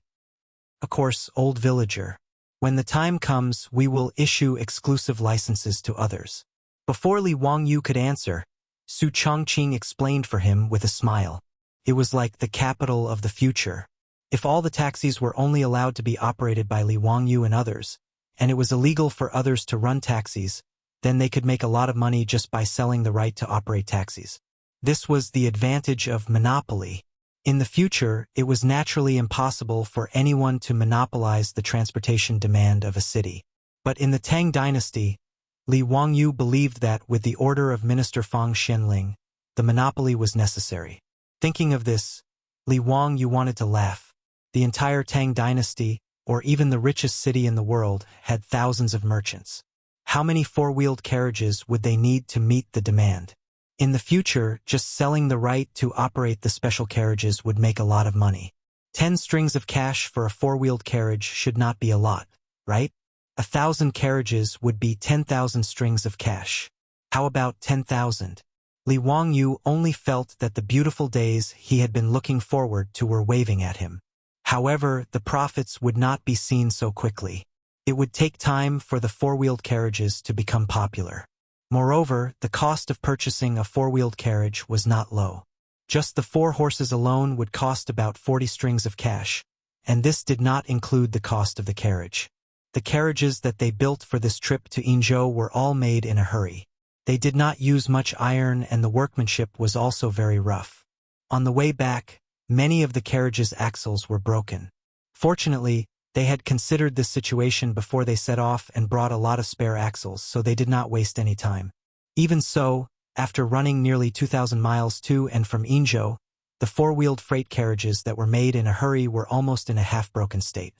"Of course, old villager. When the time comes, we will issue exclusive licenses to others." Before Li Wangyu could answer, Su Changqing explained for him with a smile. It was like the capital of the future. If all the taxis were only allowed to be operated by Li Wangyu and others, and it was illegal for others to run taxis, then they could make a lot of money just by selling the right to operate taxis. This was the advantage of monopoly. In the future, it was naturally impossible for anyone to monopolize the transportation demand of a city. But in the Tang dynasty, Li Wangyu believed that with the order of Minister Fang Xianling, the monopoly was necessary. Thinking of this, Li Wangyu wanted to laugh. The entire Tang dynasty, or even the richest city in the world, had thousands of merchants. How many four-wheeled carriages would they need to meet the demand? In the future, just selling the right to operate the special carriages would make a lot of money. 10 strings of cash for a four-wheeled carriage should not be a lot, right? 1,000 carriages would be 10,000 strings of cash. How about 10,000? Li Wangyu only felt that the beautiful days he had been looking forward to were waving at him. However, the profits would not be seen so quickly. It would take time for the four-wheeled carriages to become popular. Moreover, the cost of purchasing a four-wheeled carriage was not low. Just the 4 horses alone would cost about 40 strings of cash, and this did not include the cost of the carriage. The carriages that they built for this trip to Yinzhou were all made in a hurry. They did not use much iron and the workmanship was also very rough. On the way back, Many of the carriage's axles were broken. Fortunately, they had considered this situation before they set off and brought a lot of spare axles, so they did not waste any time. Even so, after running nearly 2,000 miles to and from Inzhou, the four-wheeled freight carriages that were made in a hurry were almost in a half-broken state.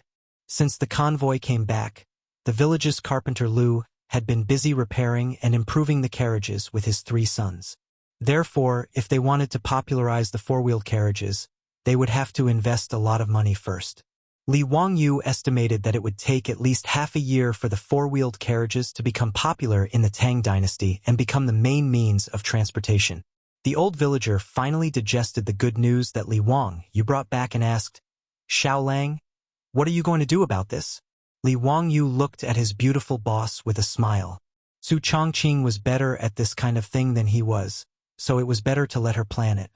Since the convoy came back, the village's carpenter Lu had been busy repairing and improving the carriages with his 3 sons. Therefore, if they wanted to popularize the four-wheeled carriages, they would have to invest a lot of money first. Li Wangyu estimated that it would take at least half a year for the four-wheeled carriages to become popular in the Tang dynasty and become the main means of transportation. The old villager finally digested the good news that Li Wangyu brought back and asked, "Xiao Lang, what are you going to do about this?" Li Wangyu looked at his beautiful boss with a smile. Su Chongqing was better at this kind of thing than he was, so it was better to let her plan it.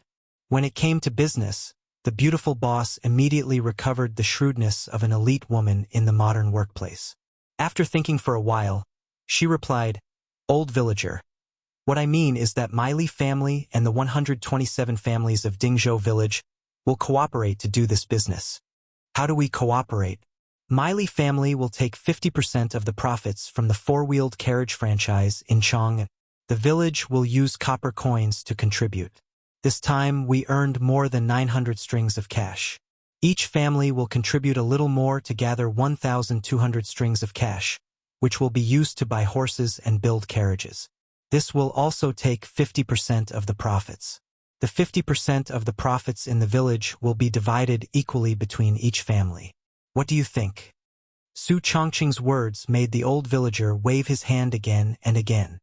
When it came to business, the beautiful boss immediately recovered the shrewdness of an elite woman in the modern workplace. After thinking for a while, she replied, "Old villager, what I mean is that my Li family and the 127 families of Dingzhou village will cooperate to do this business." "How do we cooperate?" "My Li family will take 50% of the profits from the four-wheeled carriage franchise in Chang'an. The village will use copper coins to contribute. This time we earned more than 900 strings of cash. Each family will contribute a little more to gather 1,200 strings of cash, which will be used to buy horses and build carriages. This will also take 50% of the profits. The 50% of the profits in the village will be divided equally between each family. What do you think?" Su Chongqing's words made the old villager wave his hand again and again.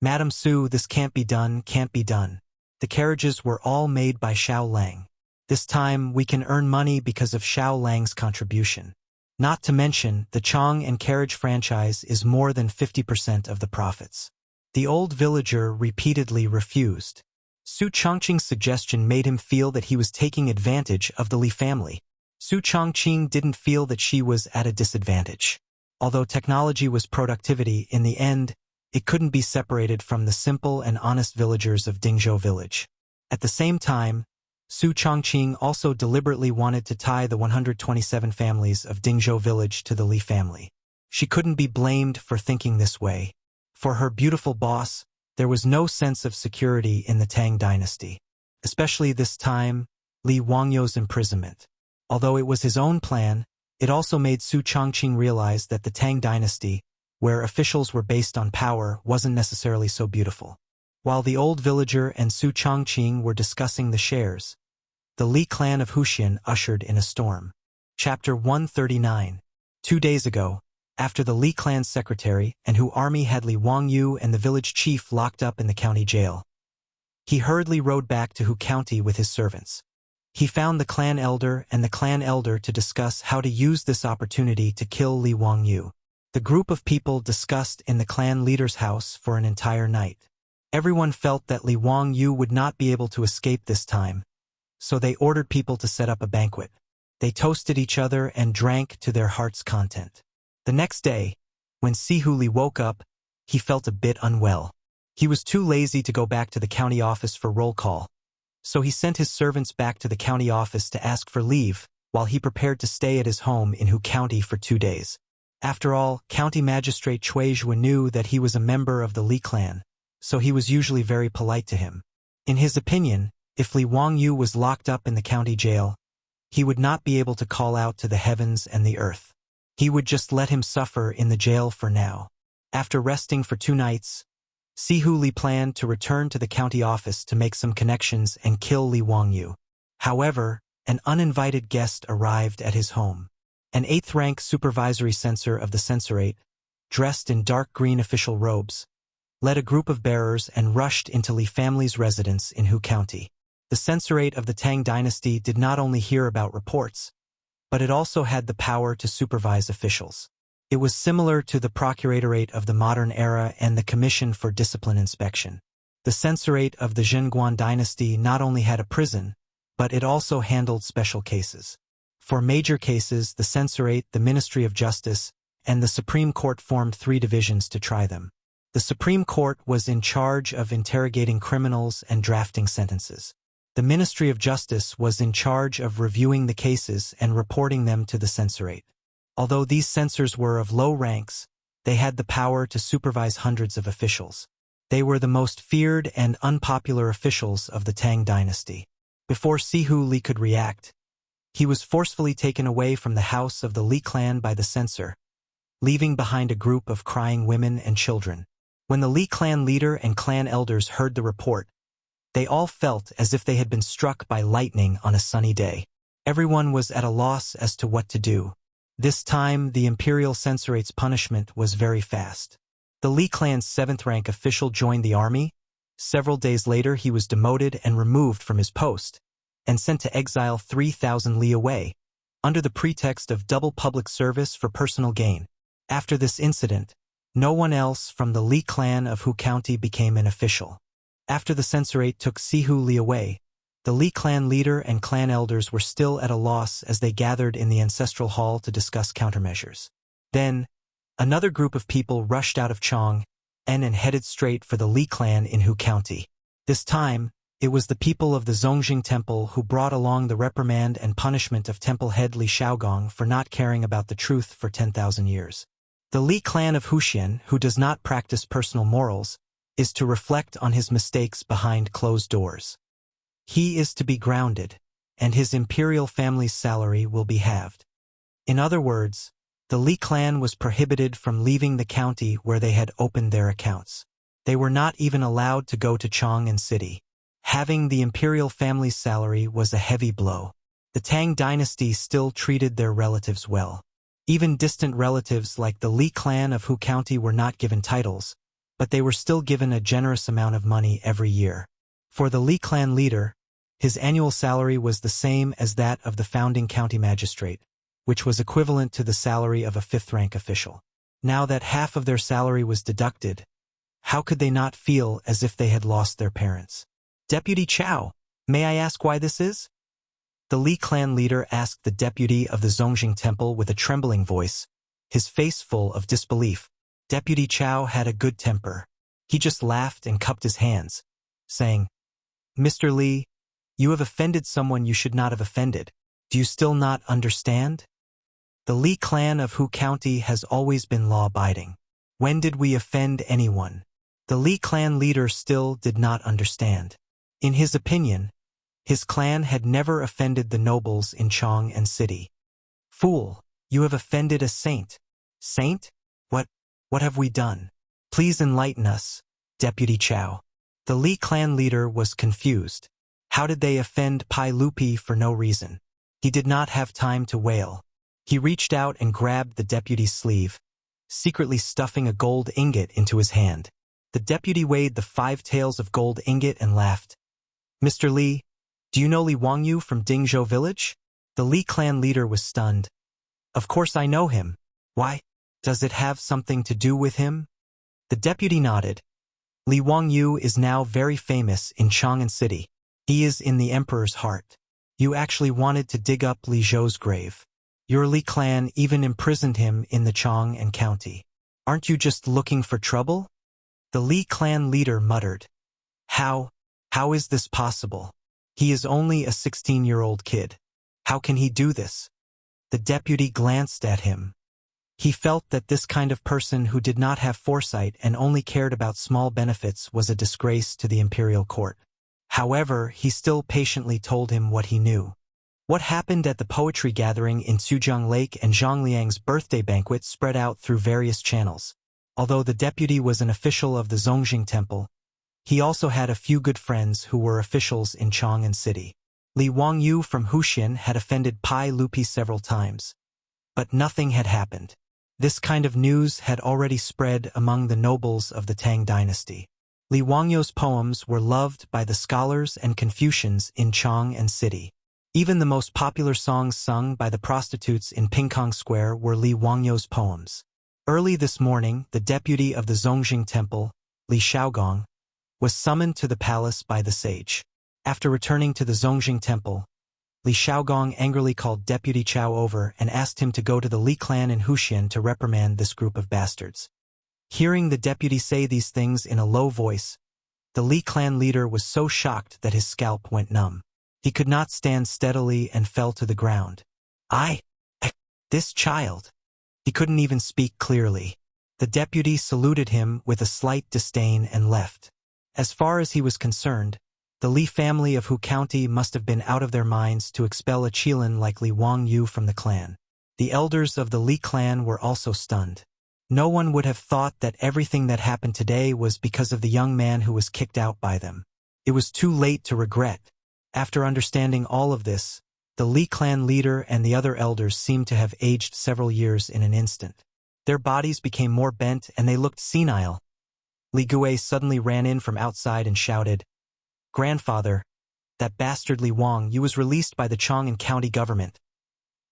"Madam Su, this can't be done, can't be done. The carriages were all made by Xiao Lang. This time we can earn money because of Xiao Lang's contribution. Not to mention, the Chang'an carriage franchise is more than 50% of the profits." The old villager repeatedly refused. Su Chongqing's suggestion made him feel that he was taking advantage of the Li family. Su Chongqing didn't feel that she was at a disadvantage. Although technology was productivity, in the end, it couldn't be separated from the simple and honest villagers of Dingzhou village. At the same time, Su Chongqing also deliberately wanted to tie the 127 families of Dingzhou village to the Li family. She couldn't be blamed for thinking this way. For her beautiful boss, there was no sense of security in the Tang dynasty. Especially this time, Li Wangyu's imprisonment. Although it was his own plan, it also made Su Chongqing realize that the Tang dynasty, where officials were based on power, wasn't necessarily so beautiful. While the old villager and Su Chongqing were discussing the shares, the Li clan of Wuxia ushered in a storm. Chapter 139. 2 days ago, after the Li clan's secretary and Hu army had Li Wangyu and the village chief locked up in the county jail, he hurriedly rode back to Hu County with his servants. He found the clan elder and the clan elder to discuss how to use this opportunity to kill Li Wangyu. The group of people discussed in the clan leader's house for an entire night. Everyone felt that Li Wangyu would not be able to escape this time, so they ordered people to set up a banquet. They toasted each other and drank to their heart's content. The next day, when Sihu Li woke up, he felt a bit unwell. He was too lazy to go back to the county office for roll call, so he sent his servants back to the county office to ask for leave while he prepared to stay at his home in Hu County for 2 days. After all, County Magistrate Cui Zhuo knew that he was a member of the Li clan, so he was usually very polite to him. In his opinion, if Li Wangyu was locked up in the county jail, he would not be able to call out to the heavens and the earth. He would just let him suffer in the jail for now. After resting for 2 nights, Sihu Li planned to return to the county office to make some connections and kill Li Wangyu. However, an uninvited guest arrived at his home. An 8th-rank supervisory censor of the censorate, dressed in dark green official robes, led a group of bearers and rushed into Li family's residence in Hu County. The censorate of the Tang dynasty did not only hear about reports, but it also had the power to supervise officials. It was similar to the procuratorate of the modern era and the Commission for Discipline Inspection. The censorate of the Zhenguan dynasty not only had a prison, but it also handled special cases. For major cases, the censorate, the Ministry of Justice, and the Supreme Court formed 3 divisions to try them. The Supreme Court was in charge of interrogating criminals and drafting sentences. The Ministry of Justice was in charge of reviewing the cases and reporting them to the censorate. Although these censors were of low ranks, they had the power to supervise hundreds of officials. They were the most feared and unpopular officials of the Tang dynasty. Before Sihu Li could react, he was forcefully taken away from the house of the Li clan by the censor, leaving behind a group of crying women and children. When the Li clan leader and clan elders heard the report, they all felt as if they had been struck by lightning on a sunny day. Everyone was at a loss as to what to do. This time, the imperial censorate's punishment was very fast. The Li clan's 7th-rank official joined the army. Several days later, he was demoted and removed from his post, and sent to exile 3,000 li away, under the pretext of double public service for personal gain. After this incident, no one else from the Li clan of Hu County became an official. After the censorate took Sihu Li away, the Li clan leader and clan elders were still at a loss as they gathered in the ancestral hall to discuss countermeasures. Then, another group of people rushed out of Chang'an and headed straight for the Li clan in Hu County. This time, it was the people of the Zongjing Temple who brought along the reprimand and punishment of temple head Li Shaogong for not caring about the truth for 10,000 years. The Li clan of Wuxia, who does not practice personal morals, is to reflect on his mistakes behind closed doors. He is to be grounded, and his imperial family's salary will be halved. In other words, the Li clan was prohibited from leaving the county where they had opened their accounts. They were not even allowed to go to Chang'an City. Having the imperial family's salary was a heavy blow. The Tang dynasty still treated their relatives well. Even distant relatives like the Li clan of Hu County were not given titles, but they were still given a generous amount of money every year. For the Li clan leader, his annual salary was the same as that of the founding county magistrate, which was equivalent to the salary of a 5th-rank official. Now that half of their salary was deducted, how could they not feel as if they had lost their parents? Deputy Chow, may I ask why this is? The Li clan leader asked the deputy of the Zongjing Temple with a trembling voice, his face full of disbelief. Deputy Chow had a good temper. He just laughed and cupped his hands, saying, "Mr. Li, you have offended someone you should not have offended. Do you still not understand? The Li clan of Hu County has always been law-abiding. When did we offend anyone?" The Li clan leader still did not understand. In his opinion, his clan had never offended the nobles in Chang'an City. "Fool, you have offended a saint." "Saint? What have we done? Please enlighten us, Deputy Chow." The Li clan leader was confused. How did they offend Pai Lupi for no reason? He did not have time to wail. He reached out and grabbed the deputy's sleeve, secretly stuffing a gold ingot into his hand. The deputy weighed the 5 taels of gold ingot and laughed. "Mr. Li, do you know Li Wangyu from Dingzhou village?" The Li clan leader was stunned. "Of course I know him. Why? Does it have something to do with him?" The deputy nodded. "Li Wangyu is now very famous in Chang'an City. He is in the emperor's heart. You actually wanted to dig up Li Zhou's grave. Your Li clan even imprisoned him in the Chang'an County. Aren't you just looking for trouble?" The Li clan leader muttered. How is this possible? He is only a 16-year-old kid. How can he do this?" The deputy glanced at him. He felt that this kind of person who did not have foresight and only cared about small benefits was a disgrace to the imperial court. However, he still patiently told him what he knew. What happened at the poetry gathering in Sujiang Lake and Zhang Liang's birthday banquet spread out through various channels. Although the deputy was an official of the Zongjing Temple, he also had a few good friends who were officials in Chang'an City. Li Wangyu from Wuxia had offended Pai Lupi several times, but nothing had happened. This kind of news had already spread among the nobles of the Tang dynasty. Li Wangyu's poems were loved by the scholars and Confucians in Chang'an City. Even the most popular songs sung by the prostitutes in Pingkong Square were Li Wangyu's poems. Early this morning, the deputy of the Zongjing Temple, Li Shaogong, was summoned to the palace by the sage. After returning to the Zongjing Temple, Li Shaogong angrily called Deputy Chow over and asked him to go to the Li clan in Wuxia to reprimand this group of bastards. Hearing the deputy say these things in a low voice, the Li clan leader was so shocked that his scalp went numb. He could not stand steadily and fell to the ground. I, this child. He couldn't even speak clearly. The deputy saluted him with a slight disdain and left. As far as he was concerned, the Li family of Hu County must have been out of their minds to expel a Qilin like Li Wangyu from the clan. The elders of the Li clan were also stunned. No one would have thought that everything that happened today was because of the young man who was kicked out by them. It was too late to regret. After understanding all of this, the Li clan leader and the other elders seemed to have aged several years in an instant. Their bodies became more bent and they looked senile. Li Gui suddenly ran in from outside and shouted, "Grandfather, that bastard Li Wangyu was released by the Chang'an county government."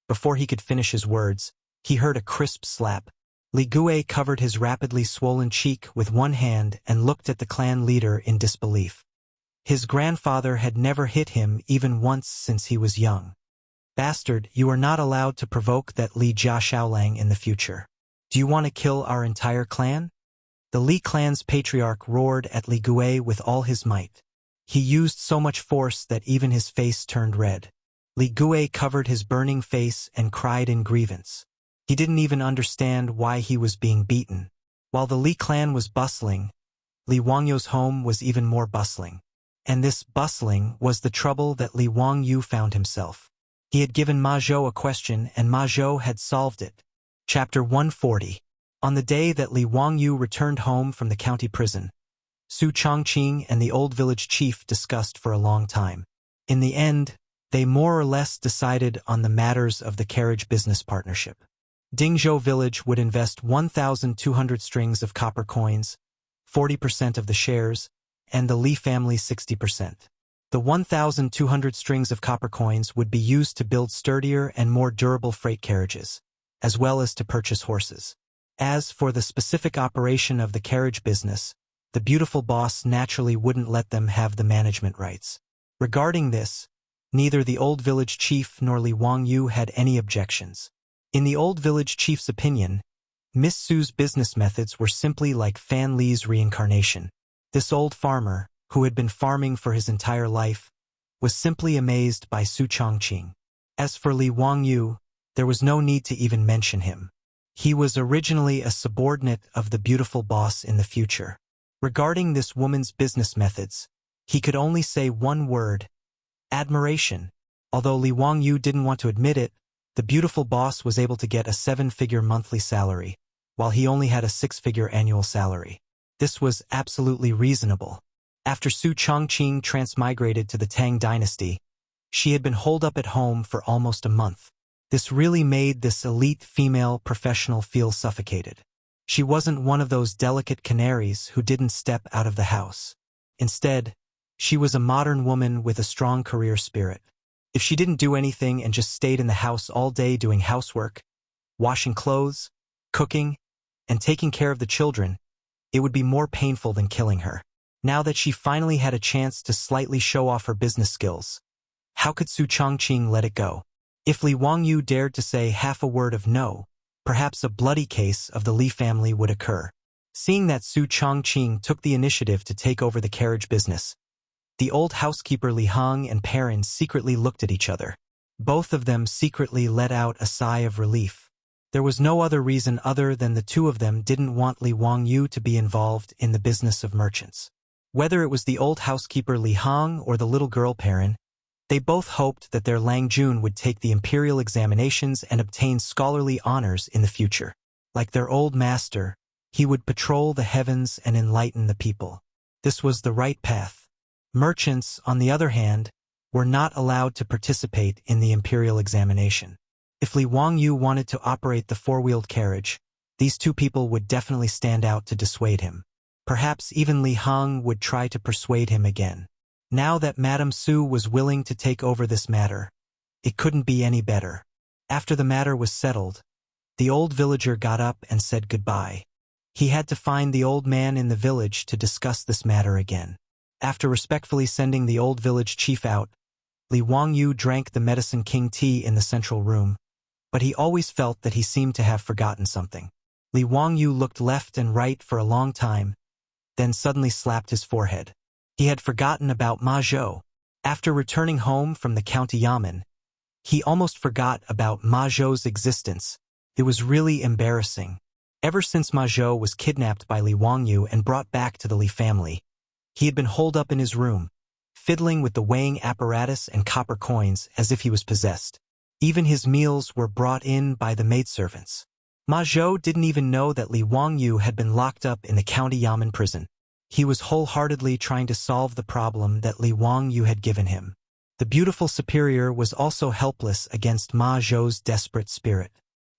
Before he could finish his words, he heard a crisp slap. Li Gui covered his rapidly swollen cheek with one hand and looked at the clan leader in disbelief. His grandfather had never hit him even once since he was young. "Bastard, you are not allowed to provoke that Li Jia Shaolang in the future. Do you want to kill our entire clan?" The Li clan's patriarch roared at Li Gui with all his might. He used so much force that even his face turned red. Li Gui covered his burning face and cried in grievance. He didn't even understand why he was being beaten. While the Li clan was bustling, Li Wangyu's home was even more bustling. And this bustling was the trouble that Li Wangyu found himself. He had given Ma Zhou a question and Ma Zhou had solved it. Chapter 140. On the day that Li Wangyu returned home from the county prison, Su Changqing and the old village chief discussed for a long time. In the end, they more or less decided on the matters of the carriage business partnership. Dingzhou village would invest 1,200 strings of copper coins, 40% of the shares, and the Li family 60%. The 1,200 strings of copper coins would be used to build sturdier and more durable freight carriages, as well as to purchase horses. As for the specific operation of the carriage business, the beautiful boss naturally wouldn't let them have the management rights. Regarding this, neither the old village chief nor Li Wangyu had any objections. In the old village chief's opinion, Miss Su's business methods were simply like Fan Li's reincarnation. This old farmer, who had been farming for his entire life, was simply amazed by Su Changqing. As for Li Wangyu, there was no need to even mention him. He was originally a subordinate of the beautiful boss in the future. Regarding this woman's business methods, he could only say one word: admiration. Although Li Wangyu didn't want to admit it, the beautiful boss was able to get a 7-figure monthly salary, while he only had a 6-figure annual salary. This was absolutely reasonable. After Su Changqing transmigrated to the Tang dynasty, she had been holed up at home for almost a month. This really made this elite female professional feel suffocated. She wasn't one of those delicate canaries who didn't step out of the house. Instead, she was a modern woman with a strong career spirit. If she didn't do anything and just stayed in the house all day doing housework, washing clothes, cooking, and taking care of the children, it would be more painful than killing her. Now that she finally had a chance to slightly show off her business skills, how could Su Changqing let it go? If Li Wangyu dared to say half a word of no, perhaps a bloody case of the Li family would occur. Seeing that Su Changqing took the initiative to take over the carriage business, the old housekeeper Li Heng and Perrin secretly looked at each other. Both of them secretly let out a sigh of relief. There was no other reason other than the two of them didn't want Li Wangyu to be involved in the business of merchants. Whether it was the old housekeeper Li Heng or the little girl Perrin, they both hoped that their Lang Jun would take the imperial examinations and obtain scholarly honors in the future. Like their old master, he would patrol the heavens and enlighten the people. This was the right path. Merchants, on the other hand, were not allowed to participate in the imperial examination. If Li Wangyu wanted to operate the four-wheeled carriage, these two people would definitely stand out to dissuade him. Perhaps even Li Heng would try to persuade him again. Now that Madame Su was willing to take over this matter, it couldn't be any better. After the matter was settled, the old villager got up and said goodbye. He had to find the old man in the village to discuss this matter again. After respectfully sending the old village chief out, Li Wangyu drank the Medicine King tea in the central room, but he always felt that he seemed to have forgotten something. Li Wangyu looked left and right for a long time, then suddenly slapped his forehead. He had forgotten about Ma Zhou. After returning home from the county yamen, he almost forgot about Ma Zhou's existence. It was really embarrassing. Ever since Ma Zhou was kidnapped by Li Wangyu and brought back to the Li family, he had been holed up in his room, fiddling with the weighing apparatus and copper coins as if he was possessed. Even his meals were brought in by the maidservants. Ma Zhou didn't even know that Li Wangyu had been locked up in the county yamen prison. He was wholeheartedly trying to solve the problem that Li Wangyu had given him. The beautiful superior was also helpless against Ma Zhou's desperate spirit.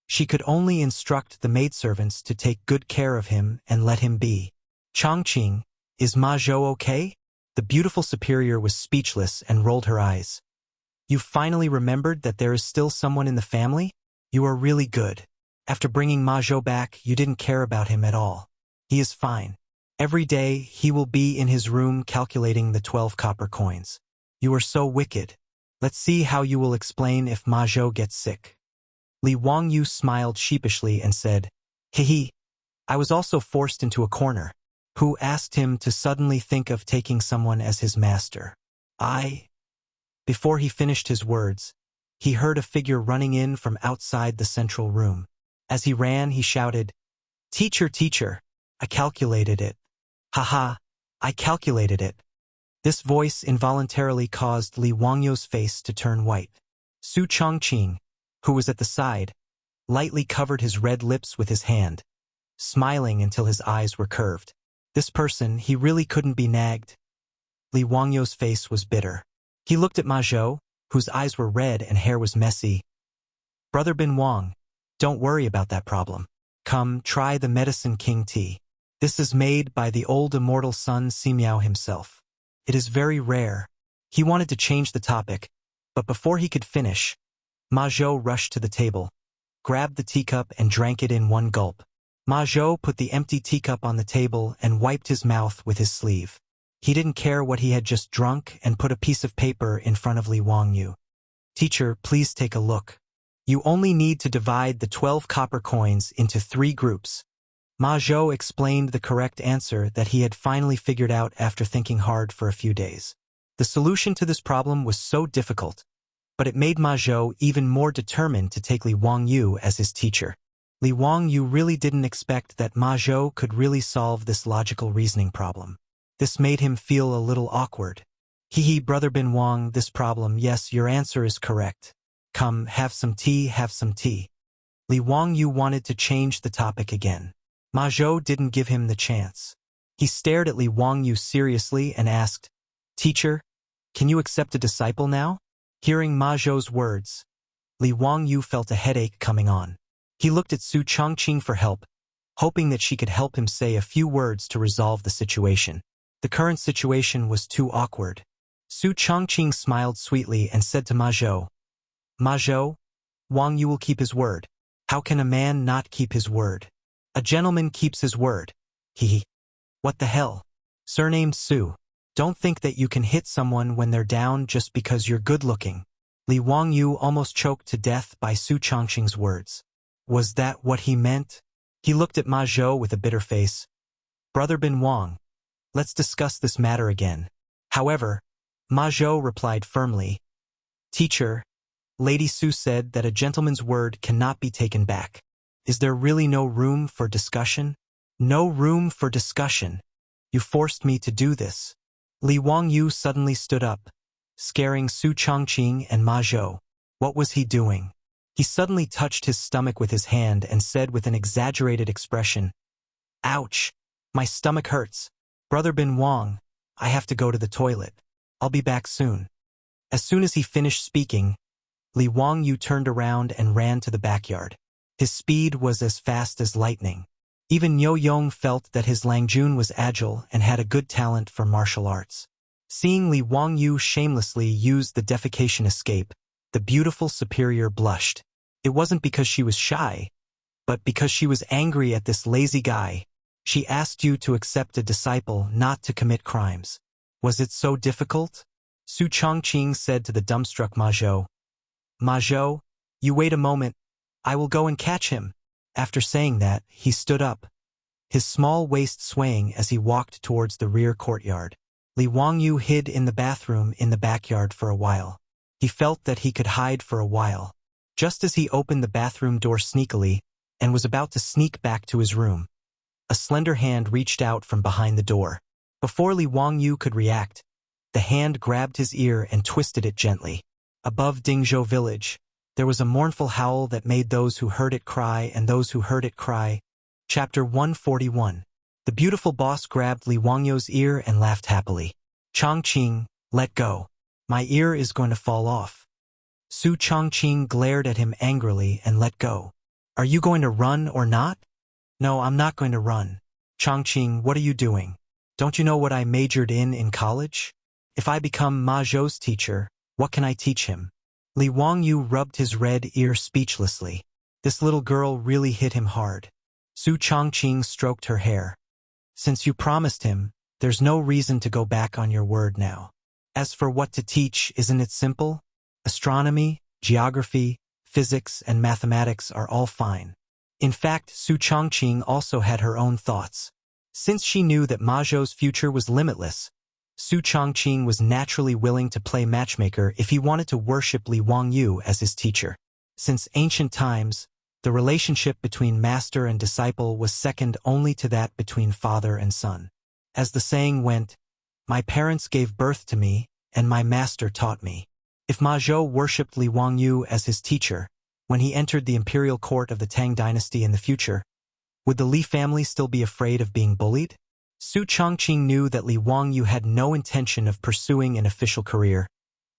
She could only instruct the maidservants to take good care of him and let him be. Changqing, is Ma Zhou okay? The beautiful superior was speechless and rolled her eyes. You finally remembered that there is still someone in the family? You are really good. After bringing Ma Zhou back, you didn't care about him at all. He is fine. Every day, he will be in his room calculating the 12 copper coins. You are so wicked. Let's see how you will explain if Ma Zhou gets sick. Li Wangyu smiled sheepishly and said, "Hehe, I was also forced into a corner. Who asked him to suddenly think of taking someone as his master? I..." Before he finished his words, he heard a figure running in from outside the central room. As he ran, he shouted, "Teacher, teacher, I calculated it. Haha, I calculated it." This voice involuntarily caused Li Wangyu's face to turn white. Su Chongqing, who was at the side, lightly covered his red lips with his hand, smiling until his eyes were curved. This person, he really couldn't be nagged. Li Wangyu's face was bitter. He looked at Ma Zhou, whose eyes were red and hair was messy. "Brother Bin Wang, don't worry about that problem. Come, try the Medicine King tea. This is made by the old immortal Sun Simiao himself. It is very rare." He wanted to change the topic, but before he could finish, Ma Zhou rushed to the table, grabbed the teacup and drank it in one gulp. Ma Zhou put the empty teacup on the table and wiped his mouth with his sleeve. He didn't care what he had just drunk and put a piece of paper in front of Li Wangyu. "Teacher, please take a look. You only need to divide the 12 copper coins into 3 groups. Ma Zhou explained the correct answer that he had finally figured out after thinking hard for a few days. The solution to this problem was so difficult, but it made Ma Zhou even more determined to take Li Wangyu as his teacher. Li Wangyu really didn't expect that Ma Zhou could really solve this logical reasoning problem. This made him feel a little awkward. "Hehe, Brother Bin Wang, this problem, yes, your answer is correct. Come, have some tea, have some tea." Li Wangyu wanted to change the topic again. Ma Zhou didn't give him the chance. He stared at Li Wangyu seriously and asked, "Teacher, can you accept a disciple now?" Hearing Ma Zhou's words, Li Wangyu felt a headache coming on. He looked at Su Chongqing for help, hoping that she could help him say a few words to resolve the situation. The current situation was too awkward. Su Chongqing smiled sweetly and said to Ma Zhou, "Ma Zhou, Wang Yu will keep his word. How can a man not keep his word? A gentleman keeps his word. Hehe. What the hell? Surnamed Su. Don't think that you can hit someone when they're down just because you're good-looking." Li Wangyu almost choked to death by Su Chongqing's words. Was that what he meant? He looked at Ma Zhou with a bitter face. "Brother Bin Wang, let's discuss this matter again." However, Ma Zhou replied firmly, "Teacher, Lady Su said that a gentleman's word cannot be taken back. Is there really no room for discussion?" "No room for discussion. You forced me to do this." Li Wangyu suddenly stood up, scaring Su Chongqing and Ma Zhou. What was he doing? He suddenly touched his stomach with his hand and said with an exaggerated expression, "Ouch! My stomach hurts. Brother Bin Wang, I have to go to the toilet. I'll be back soon." As soon as he finished speaking, Li Wangyu turned around and ran to the backyard. His speed was as fast as lightning. Even Yo Yong felt that his Langjun was agile and had a good talent for martial arts. Seeing Li Wangyu shamelessly use the defecation escape, the beautiful superior blushed. It wasn't because she was shy, but because she was angry at this lazy guy. She asked you to accept a disciple, not to commit crimes. Was it so difficult? Su Chongqing said to the dumbstruck Ma Zhou. "Ma Zhou, you wait a moment. I will go and catch him." After saying that, he stood up, his small waist swaying as he walked towards the rear courtyard. Li Wangyu hid in the bathroom in the backyard for a while. He felt that he could hide for a while. Just as he opened the bathroom door sneakily and was about to sneak back to his room, a slender hand reached out from behind the door. Before Li Wangyu could react, the hand grabbed his ear and twisted it gently. Above Dingzhou village, there was a mournful howl that made those who heard it cry and those who heard it cry. Chapter 141. The beautiful boss grabbed Li Wangyu's ear and laughed happily. Chang'an, let go. My ear is going to fall off. Su Chang'an glared at him angrily and let go. Are you going to run or not? No, I'm not going to run. Chang'an, what are you doing? Don't you know what I majored in college? If I become Ma Zhou's teacher, what can I teach him? Li Wangyu rubbed his red ear speechlessly. This little girl really hit him hard. Su Chang'an stroked her hair. Since you promised him, there's no reason to go back on your word now. As for what to teach, isn't it simple? Astronomy, geography, physics, and mathematics are all fine. In fact, Su Chang'an also had her own thoughts. Since she knew that Ma Zhou's future was limitless, Su Chang'an was naturally willing to play matchmaker if he wanted to worship Li Wangyu as his teacher. Since ancient times, the relationship between master and disciple was second only to that between father and son. As the saying went, my parents gave birth to me, and my master taught me. If Ma Zhou worshipped Li Wangyu as his teacher, when he entered the imperial court of the Tang dynasty in the future, would the Li family still be afraid of being bullied? Su Chang'an knew that Li Wangyu had no intention of pursuing an official career,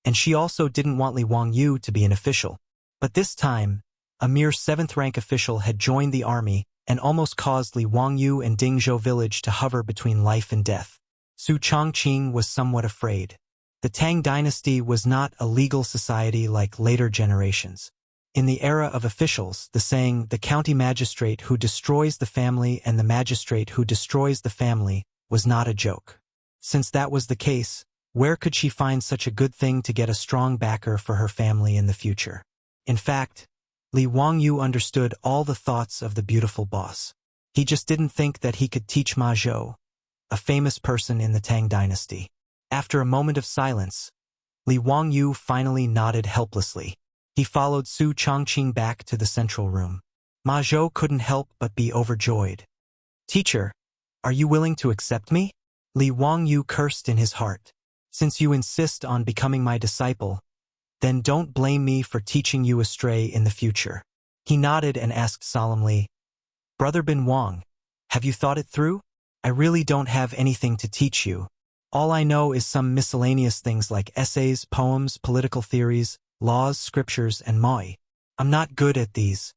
and she also didn't want Li Wangyu to be an official. But this time, a mere 7th-rank official had joined the army and almost caused Li Wangyu and Dingzhou village to hover between life and death. Su Chang'an was somewhat afraid. The Tang dynasty was not a legal society like later generations. In the era of officials, the saying, the county magistrate who destroys the family and the magistrate who destroys the family, was not a joke. Since that was the case, where could she find such a good thing to get a strong backer for her family in the future? In fact, Li Wangyu understood all the thoughts of the beautiful boss. He just didn't think that he could teach Ma Zhou, a famous person in the Tang dynasty. After a moment of silence, Li Wangyu finally nodded helplessly. He followed Su Chang'an back to the central room. Ma Zhou couldn't help but be overjoyed. Teacher, are you willing to accept me? Li Wangyu cursed in his heart. Since you insist on becoming my disciple, then don't blame me for teaching you astray in the future. He nodded and asked solemnly, Brother Bin Wang, have you thought it through? I really don't have anything to teach you. All I know is some miscellaneous things like essays, poems, political theories, laws, scriptures, and moi. I'm not good at these.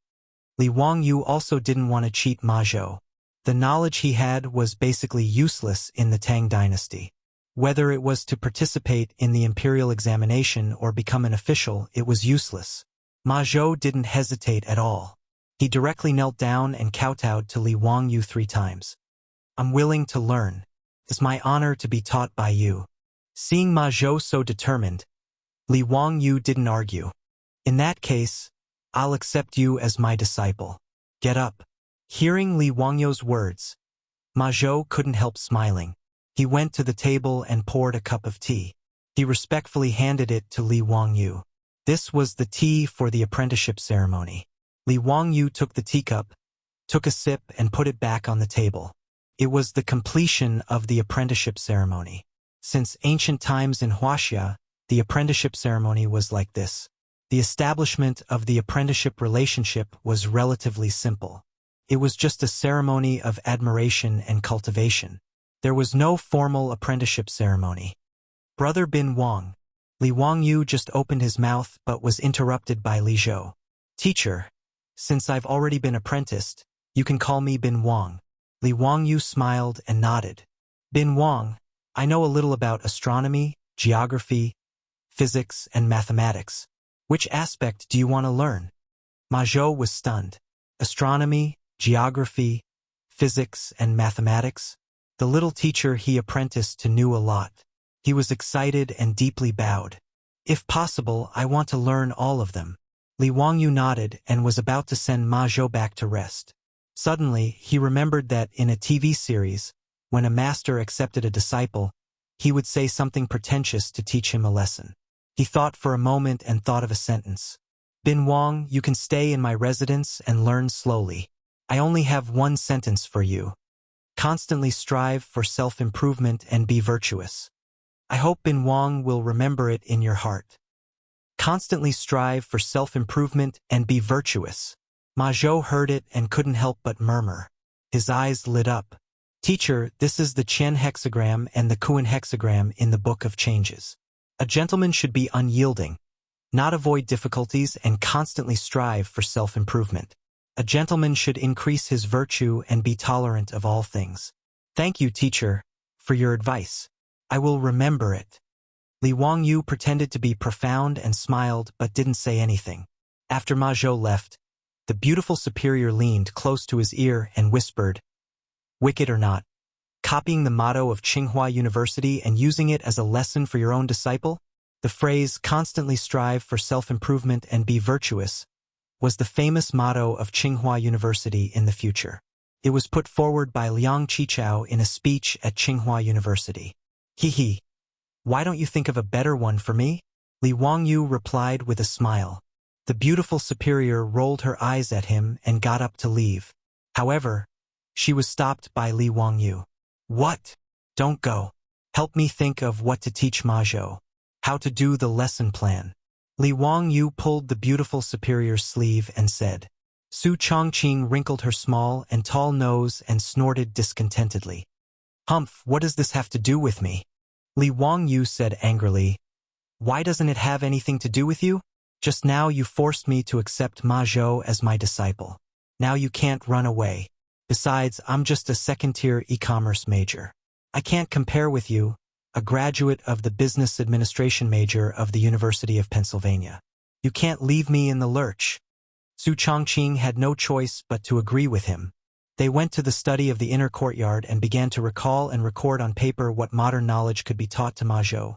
Li Wangyu also didn't want to cheat Ma Zhou. The knowledge he had was basically useless in the Tang dynasty. Whether it was to participate in the imperial examination or become an official, it was useless. Ma Zhou didn't hesitate at all. He directly knelt down and kowtowed to Li Wangyu 3 times. I'm willing to learn. It's my honor to be taught by you. Seeing Ma Zhou so determined, Li Wangyu didn't argue. In that case, I'll accept you as my disciple. Get up. Hearing Li Wangyu's words, Ma Zhou couldn't help smiling. He went to the table and poured a cup of tea. He respectfully handed it to Li Wangyu. This was the tea for the apprenticeship ceremony. Li Wangyu took the teacup, took a sip and put it back on the table. It was the completion of the apprenticeship ceremony. Since ancient times in Wuxia, the apprenticeship ceremony was like this. The establishment of the apprenticeship relationship was relatively simple. It was just a ceremony of admiration and cultivation. There was no formal apprenticeship ceremony. Brother Bin Wang. Li Wangyu just opened his mouth but was interrupted by Li Zhou. Teacher, since I've already been apprenticed, you can call me Bin Wang. Li Wangyu smiled and nodded. Bin Wang, I know a little about astronomy, geography, physics, and mathematics. Which aspect do you want to learn? Ma Zhou was stunned. Astronomy, geography, physics, and mathematics? The little teacher he apprenticed to knew a lot. He was excited and deeply bowed. If possible, I want to learn all of them. Li Wangyu nodded and was about to send Ma Zhou back to rest. Suddenly, he remembered that in a TV series, when a master accepted a disciple, he would say something pretentious to teach him a lesson. He thought for a moment and thought of a sentence. Bin Wang, you can stay in my residence and learn slowly. I only have one sentence for you. Constantly strive for self-improvement and be virtuous. I hope Bin Wang will remember it in your heart. Constantly strive for self-improvement and be virtuous. Ma Zhou heard it and couldn't help but murmur. His eyes lit up. Teacher, this is the Qian hexagram and the Kuan hexagram in the Book of Changes. A gentleman should be unyielding, not avoid difficulties and constantly strive for self-improvement. A gentleman should increase his virtue and be tolerant of all things. Thank you, teacher, for your advice. I will remember it. Li Wangyu pretended to be profound and smiled but didn't say anything. After Ma Zhou left, the beautiful superior leaned close to his ear and whispered, "Wicked or not, copying the motto of Tsinghua University and using it as a lesson for your own disciple?" The phrase, constantly strive for self-improvement and be virtuous, was the famous motto of Tsinghua University in the future. It was put forward by Liang Qichao in a speech at Tsinghua University. Hee. Why don't you think of a better one for me? Li Wangyu replied with a smile. The beautiful superior rolled her eyes at him and got up to leave. However, she was stopped by Li Wangyu. What? Don't go. Help me think of what to teach Ma Zhou. How to do the lesson plan. Li Wangyu pulled the beautiful superior's sleeve and said. Su Chongqing wrinkled her small and tall nose and snorted discontentedly. Humph, what does this have to do with me? Li Wangyu said angrily. Why doesn't it have anything to do with you? Just now you forced me to accept Ma Zhou as my disciple. Now you can't run away. Besides, I'm just a second-tier e-commerce major. I can't compare with you, a graduate of the business administration major of the University of Pennsylvania. You can't leave me in the lurch. Su Chongqing had no choice but to agree with him. They went to the study of the inner courtyard and began to recall and record on paper what modern knowledge could be taught to Ma Zhou.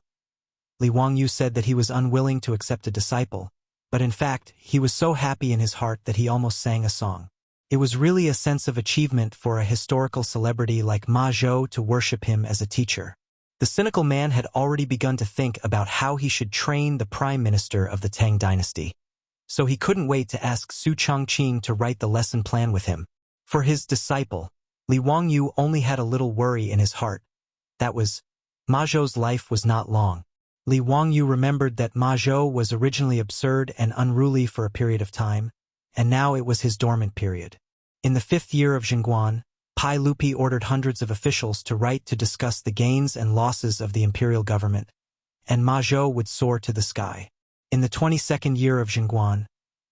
Li Wangyu said that he was unwilling to accept a disciple, but in fact, he was so happy in his heart that he almost sang a song. It was really a sense of achievement for a historical celebrity like Ma Zhou to worship him as a teacher. The cynical man had already begun to think about how he should train the prime minister of the Tang dynasty. So he couldn't wait to ask Su Chongqing to write the lesson plan with him. For his disciple, Li Wangyu only had a little worry in his heart. That was, Ma Zhou's life was not long. Li Wangyu remembered that Ma Zhou was originally absurd and unruly for a period of time, and now it was his dormant period. In the 5th year of Zhengguan, Pai Lupi ordered hundreds of officials to write to discuss the gains and losses of the imperial government, and Ma Zhou would soar to the sky. In the 22nd year of Zhengguan,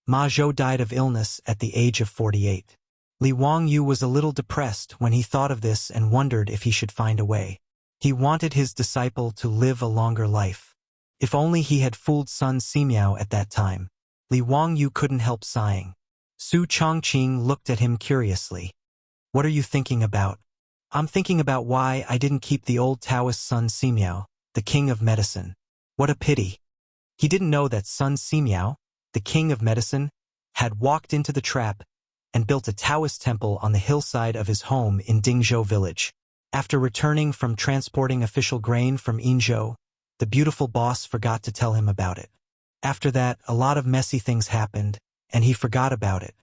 Ma Zhou died of illness at the age of 48. Li Wangyu was a little depressed when he thought of this and wondered if he should find a way. He wanted his disciple to live a longer life. If only he had fooled Sun Simiao at that time. Li Wangyu couldn't help sighing. Su Chongqing looked at him curiously. What are you thinking about? I'm thinking about why I didn't keep the old Taoist Sun Simiao, the king of medicine. What a pity. He didn't know that Sun Simiao, the king of medicine, had walked into the trap and built a Taoist temple on the hillside of his home in Dingzhou village. After returning from transporting official grain from Yinzhou, the beautiful boss forgot to tell him about it. After that, a lot of messy things happened, and he forgot about it.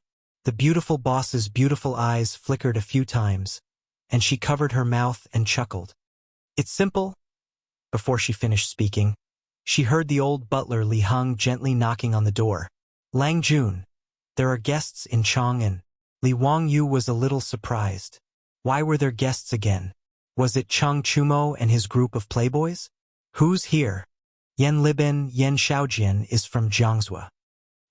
The beautiful boss's beautiful eyes flickered a few times, and she covered her mouth and chuckled. It's simple. Before she finished speaking, she heard the old butler Li Heng gently knocking on the door. Lang Jun, there are guests in Chang'an. Li Wangyu was a little surprised. Why were there guests again? Was it Cheng Chumo and his group of playboys? Who's here? Yan Liben Yan Shaojian is from Jiangsu.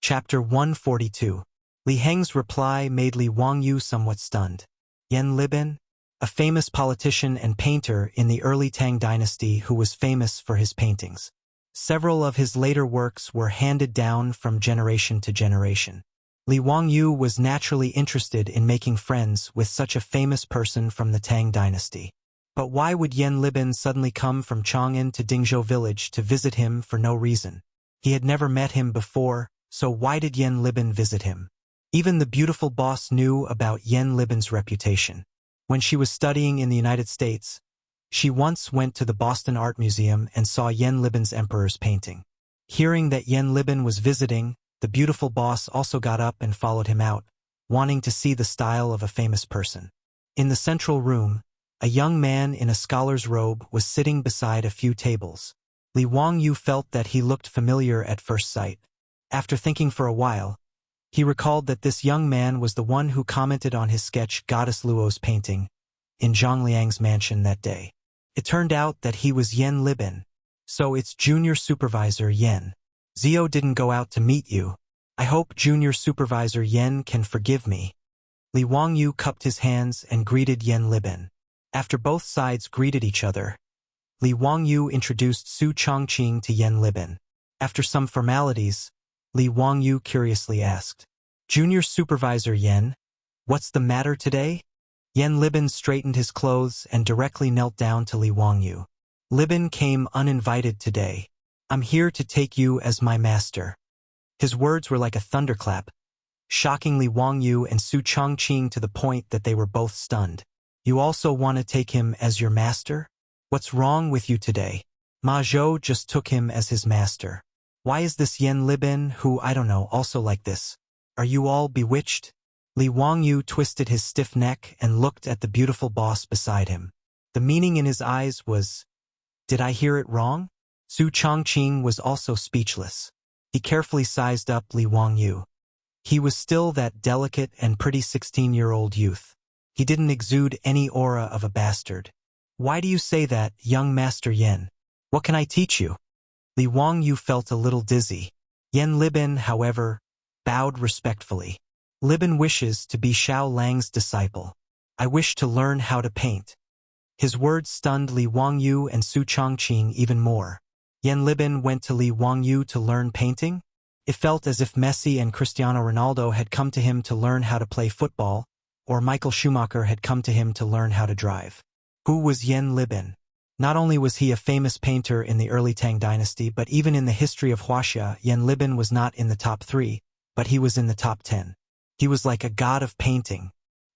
Chapter 142. Li Heng's reply made Li Wangyu somewhat stunned. Yan Liben? A famous politician and painter in the early Tang dynasty who was famous for his paintings. Several of his later works were handed down from generation to generation. Li Wangyu was naturally interested in making friends with such a famous person from the Tang dynasty. But why would Yan Liben suddenly come from Chang'an to Dingzhou village to visit him for no reason? He had never met him before, so why did Yan Liben visit him? Even the beautiful boss knew about Yan Liben's reputation. When she was studying in the United States, She once went to the Boston Art Museum and saw Yen Libin's Emperor's painting. Hearing that Yen Libin was visiting, the beautiful boss also got up and followed him out, wanting to see the style of a famous person. In the central room, a young man in a scholar's robe was sitting beside a few tables. Li Wangyu felt that he looked familiar at first sight. After thinking for a while, he recalled that this young man was the one who commented on his sketch Goddess Luo's painting in Zhang Liang's mansion that day. It turned out that he was Yen Libin. So it's Junior Supervisor Yen. Zio didn't go out to meet you. I hope Junior Supervisor Yen can forgive me. Li Wangyu cupped his hands and greeted Yen Libin. After both sides greeted each other, Li Wangyu introduced Su Chongqing to Yen Libin. After some formalities, Li Wangyu curiously asked, Junior Supervisor Yen, what's the matter today? Yen Libin straightened his clothes and directly knelt down to Li Wangyu. Libin came uninvited today. I'm here to take you as my master. His words were like a thunderclap, shocking Li Wangyu and Su Chongqing to the point that they were both stunned. You also want to take him as your master? What's wrong with you today? Ma Zhou just took him as his master. Why is this Yen Libin, who I don't know, also like this? Are you all bewitched? Li Wangyu twisted his stiff neck and looked at the beautiful boss beside him. The meaning in his eyes was, did I hear it wrong? Su Chongqing was also speechless. He carefully sized up Li Wangyu. He was still that delicate and pretty 16-year-old youth. He didn't exude any aura of a bastard. Why do you say that, young Master Yen? What can I teach you? Li Wangyu felt a little dizzy. Yen Libin, however, bowed respectfully. Libin wishes to be Xiao Lang's disciple. I wish to learn how to paint. His words stunned Li Wangyu and Su Chongqing even more. Yen Libin went to Li Wangyu to learn painting? It felt as if Messi and Cristiano Ronaldo had come to him to learn how to play football, or Michael Schumacher had come to him to learn how to drive. Who was Yen Libin? Not only was he a famous painter in the early Tang dynasty, but even in the history of Wuxia, Yen Libin was not in the top 3, but he was in the top 10. He was like a god of painting.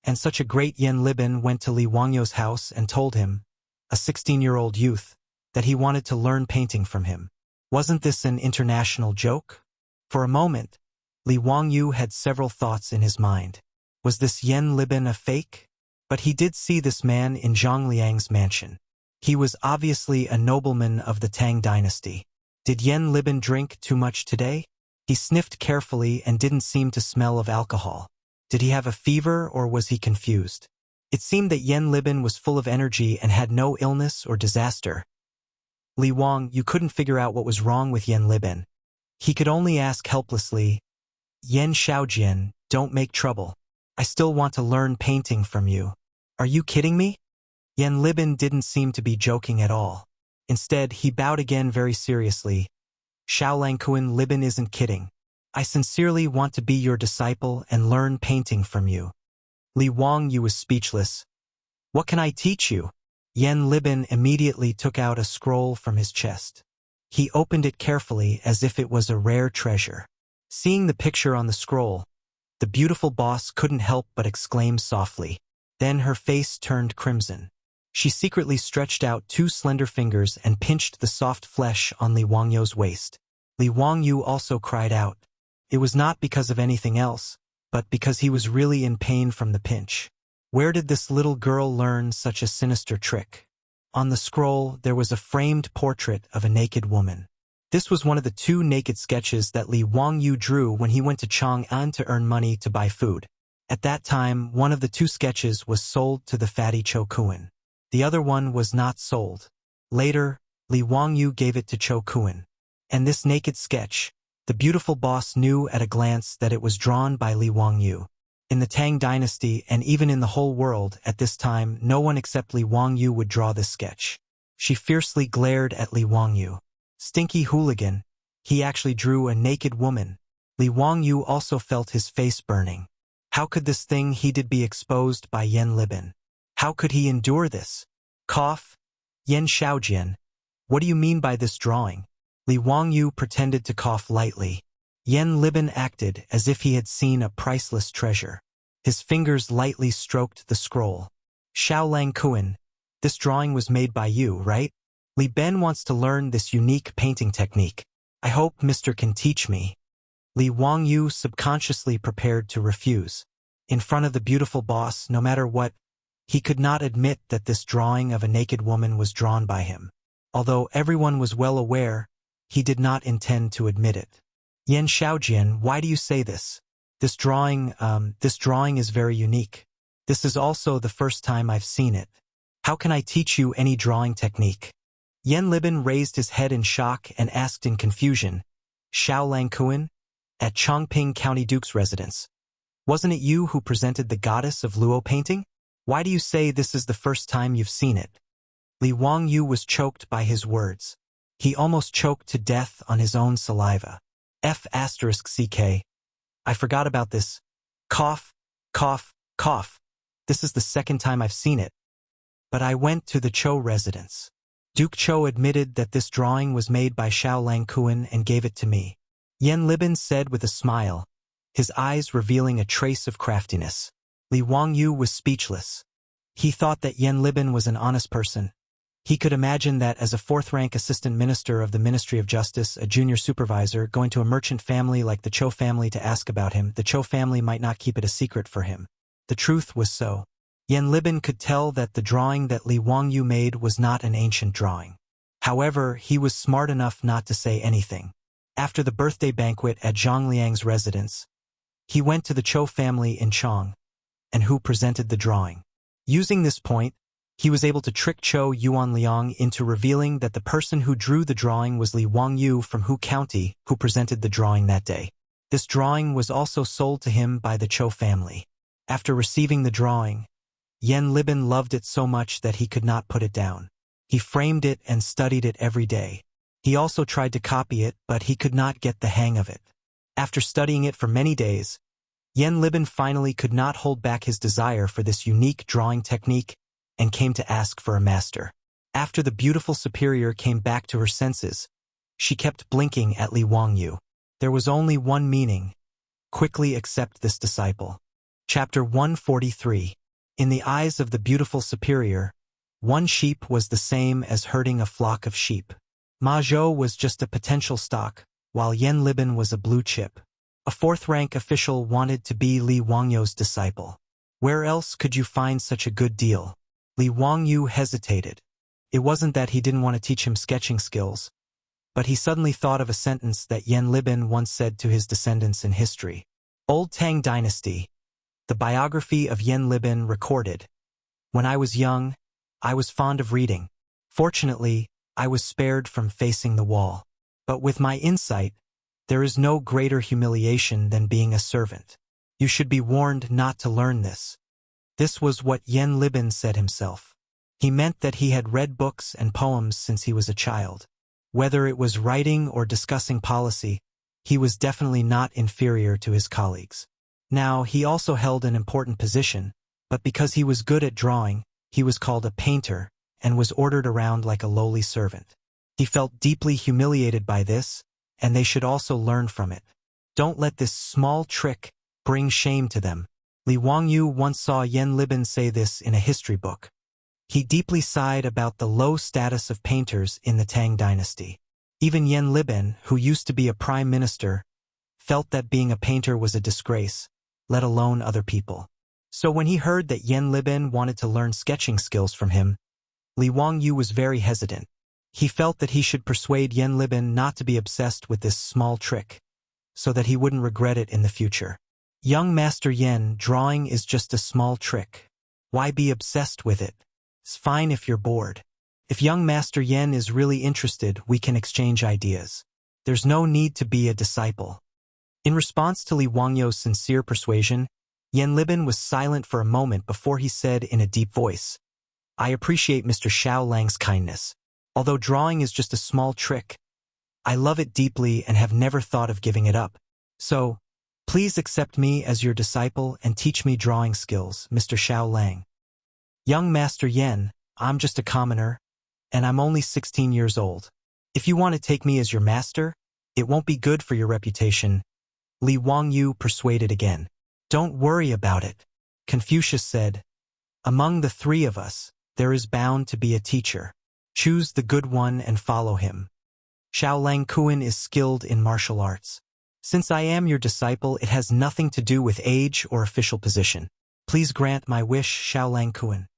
And such a great Yen Libin went to Li Wangyu's house and told him, a 16-year-old youth, that he wanted to learn painting from him. Wasn't this an international joke? For a moment, Li Wangyu had several thoughts in his mind. Was this Yen Libin a fake? But he did see this man in Zhang Liang's mansion. He was obviously a nobleman of the Tang dynasty. Did Yen Libin drink too much today? He sniffed carefully and didn't seem to smell of alcohol. Did he have a fever or was he confused? It seemed that Yen Libin was full of energy and had no illness or disaster. Li Wang, you couldn't figure out what was wrong with Yen Libin. He could only ask helplessly, Yen Xiaojian, don't make trouble. I still want to learn painting from you. Are you kidding me? Yen Libin didn't seem to be joking at all. Instead, he bowed again very seriously. Xiaolangkuan, Libin isn't kidding. I sincerely want to be your disciple and learn painting from you. Li Wangyu was speechless. What can I teach you? Yen Libin immediately took out a scroll from his chest. He opened it carefully as if it was a rare treasure. Seeing the picture on the scroll, the beautiful boss couldn't help but exclaim softly. Then her face turned crimson. She secretly stretched out 2 slender fingers and pinched the soft flesh on Li Wangyu's waist. Li Wangyu also cried out. It was not because of anything else, but because he was really in pain from the pinch. Where did this little girl learn such a sinister trick? On the scroll, there was a framed portrait of a naked woman. This was one of the 2 naked sketches that Li Wangyu drew when he went to Chang'an to earn money to buy food. At that time, one of the 2 sketches was sold to the fatty Cho Kuan. The other one was not sold. Later, Li Wangyu gave it to Cho Kuan. And this naked sketch, the beautiful boss knew at a glance that it was drawn by Li Wangyu. In the Tang dynasty and even in the whole world at this time, no one except Li Wangyu would draw this sketch. She fiercely glared at Li Wangyu. Stinky hooligan, he actually drew a naked woman. Li Wangyu also felt his face burning. How could this thing he did be exposed by Yen Libin? How could he endure this? Cough? Yen Xiaojian, what do you mean by this drawing? Li Wangyu pretended to cough lightly. Yen Libin acted as if he had seen a priceless treasure. His fingers lightly stroked the scroll. Xiaolangkuan, This drawing was made by you, right? Li Ben wants to learn this unique painting technique. I hope Mr. can teach me. Li Wangyu subconsciously prepared to refuse. In front of the beautiful boss, no matter what, he could not admit that this drawing of a naked woman was drawn by him. Although everyone was well aware, he did not intend to admit it. Yan Xiaojian, why do you say this? This drawing is very unique. This is also the first time I've seen it. How can I teach you any drawing technique? Yan Libin raised his head in shock and asked in confusion, Xiao Langkuan? At Chongping County Duke's residence. Wasn't it you who presented the goddess of Luo painting? Why do you say this is the first time you've seen it? Li Wangyu was choked by his words. He almost choked to death on his own saliva. F***CK. I forgot about this. Cough, cough, cough. This is the second time I've seen it. But I went to the Chou residence. Duke Chou admitted that this drawing was made by Xiao Langkuan and gave it to me. Yan Libin said with a smile, his eyes revealing a trace of craftiness. Li Wangyu was speechless. He thought that Yan Libin was an honest person. He could imagine that as a fourth-rank assistant minister of the Ministry of Justice, a junior supervisor, going to a merchant family like the Chou family to ask about him, the Chou family might not keep it a secret for him. The truth was so. Yan Libin could tell that the drawing that Li Wangyu made was not an ancient drawing. However, he was smart enough not to say anything. After the birthday banquet at Zhang Liang's residence, he went to the Chou family in Chang, and who presented the drawing. Using this point, he was able to trick Chou Yuanliang into revealing that the person who drew the drawing was Li Wangyu from Hu County, who presented the drawing that day. This drawing was also sold to him by the Chou family. After receiving the drawing, Yan Libin loved it so much that he could not put it down. He framed it and studied it every day. He also tried to copy it, but he could not get the hang of it. After studying it for many days, Yan Libin finally could not hold back his desire for this unique drawing technique and came to ask for a master. After the beautiful superior came back to her senses, she kept blinking at Li Wangyu. There was only one meaning: quickly accept this disciple. Chapter 143. In the eyes of the beautiful superior, one sheep was the same as herding a flock of sheep. Ma Zhou was just a potential stock, while Yan Libin was a blue chip. A fourth-rank official wanted to be Li Wangyu's disciple. Where else could you find such a good deal? Li Wangyu hesitated. It wasn't that he didn't want to teach him sketching skills, but he suddenly thought of a sentence that Yan Libin once said to his descendants in history. Old Tang Dynasty. The biography of Yan Libin recorded, "When I was young, I was fond of reading. Fortunately, I was spared from facing the wall. But with my insight, there is no greater humiliation than being a servant. You should be warned not to learn this." This was what Yan Libin said himself. He meant that he had read books and poems since he was a child. Whether it was writing or discussing policy, he was definitely not inferior to his colleagues. Now, he also held an important position, but because he was good at drawing, he was called a painter and was ordered around like a lowly servant. He felt deeply humiliated by this, and they should also learn from it. Don't let this small trick bring shame to them. Li Wangyu once saw Yan Libin say this in a history book. He deeply sighed about the low status of painters in the Tang dynasty. Even Yan Libin, who used to be a prime minister, felt that being a painter was a disgrace, let alone other people. So when he heard that Yan Libin wanted to learn sketching skills from him, Li Wangyu was very hesitant. He felt that he should persuade Yan Libin not to be obsessed with this small trick, so that he wouldn't regret it in the future. Young Master Yan, drawing is just a small trick. Why be obsessed with it? It's fine if you're bored. If young Master Yan is really interested, we can exchange ideas. There's no need to be a disciple. In response to Li Wangyu's sincere persuasion, Yan Libin was silent for a moment before he said in a deep voice, "I appreciate Mr. Xiao Lang's kindness. Although drawing is just a small trick, I love it deeply and have never thought of giving it up. So, please accept me as your disciple and teach me drawing skills, Mr. Xiao Lang." "Young Master Yan, I'm just a commoner, and I'm only 16 years old. If you want to take me as your master, it won't be good for your reputation," Li Wangyu persuaded again. "Don't worry about it," Confucius said. "Among the three of us, there is bound to be a teacher. Choose the good one and follow him. Xiaolang Kuan is skilled in martial arts. Since I am your disciple, it has nothing to do with age or official position. Please grant my wish, Xiaolang Kuan.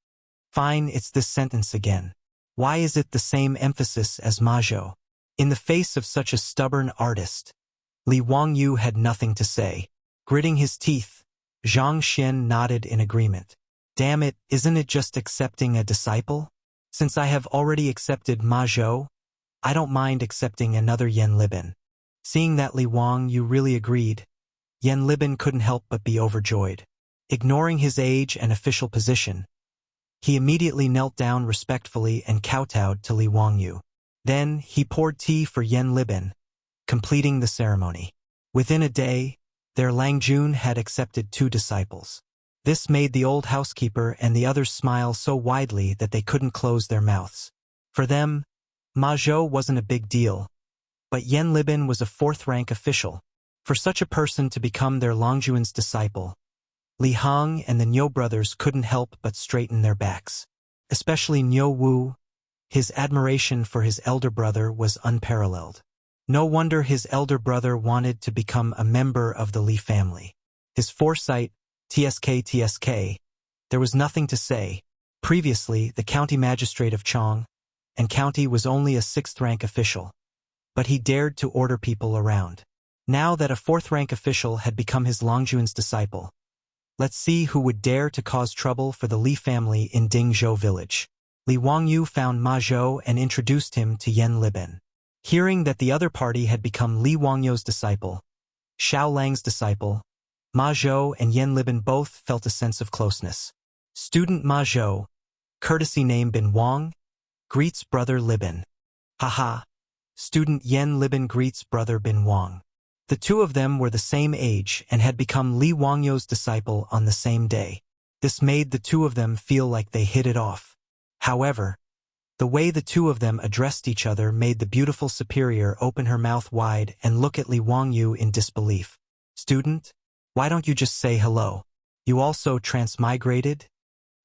Fine, it's this sentence again. Why is it the same emphasis as Ma Zhou? In the face of such a stubborn artist, Li Wangyu had nothing to say. Gritting his teeth, Zhang Xian nodded in agreement. Damn it, isn't it just accepting a disciple? Since I have already accepted Ma Zhou, I don't mind accepting another Yan Libin. Seeing that Li Wangyu really agreed, Yan Libin couldn't help but be overjoyed. Ignoring his age and official position, he immediately knelt down respectfully and kowtowed to Li Wangyu. Then he poured tea for Yan Libin, completing the ceremony. Within a day, their Langjun had accepted 2 disciples. This made the old housekeeper and the others smile so widely that they couldn't close their mouths. For them, Ma Zhou wasn't a big deal, but Yan Libin was a 4th-rank official. For such a person to become their Longjuan's disciple, Li Hong and the Niu brothers couldn't help but straighten their backs. Especially Niu Wu, his admiration for his elder brother was unparalleled. No wonder his elder brother wanted to become a member of the Li family. His foresight, TSK, there was nothing to say. Previously, the county magistrate of Chang'an County was only a 6th-rank official, but he dared to order people around. Now that a 4th-rank official had become his Longjuan's disciple, let's see who would dare to cause trouble for the Li family in Dingzhou village. Li Wangyu found Ma Zhou and introduced him to Yan Libin. Hearing that the other party had become Li Wangyu's disciple, Xiaolang's disciple, Ma Zhou and Yan Libin both felt a sense of closeness. Student Ma Zhou, courtesy name Bin Wang, greets brother Libin. Haha. Student Yan Libin greets brother Bin Wang. The 2 of them were the same age and had become Li Wangyu's disciple on the same day. This made the 2 of them feel like they hit it off. However, the way the 2 of them addressed each other made the beautiful superior open her mouth wide and look at Li Wangyu in disbelief. Student, why don't you just say hello? You also transmigrated?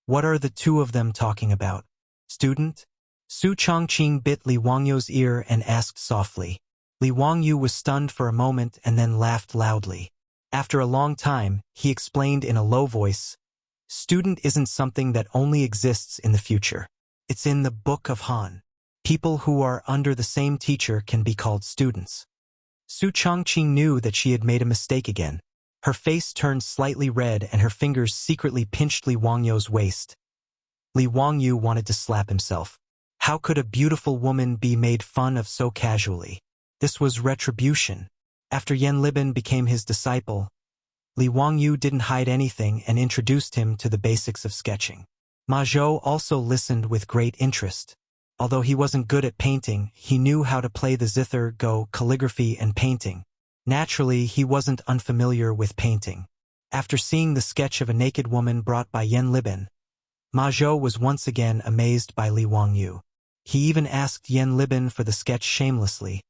What are the 2 of them talking about? Student? Su Chongqing bit Li Wangyu's ear and asked softly. Li Wangyu was stunned for a moment and then laughed loudly. After a long time, he explained in a low voice, Student isn't something that only exists in the future. It's in the Book of Han. People who are under the same teacher can be called students. Su Chongqing knew that she had made a mistake again. Her face turned slightly red and her fingers secretly pinched Li Wangyu's waist. Li Wangyu wanted to slap himself. How could a beautiful woman be made fun of so casually? This was retribution. After Yan Libin became his disciple, Li Wangyu didn't hide anything and introduced him to the basics of sketching. Ma Zhou also listened with great interest. Although he wasn't good at painting, he knew how to play the zither, go, calligraphy and painting. Naturally, he wasn't unfamiliar with painting. After seeing the sketch of a naked woman brought by Yan Libin, Ma Zhou was once again amazed by Li Wangyu. He even asked Yan Libin for the sketch shamelessly,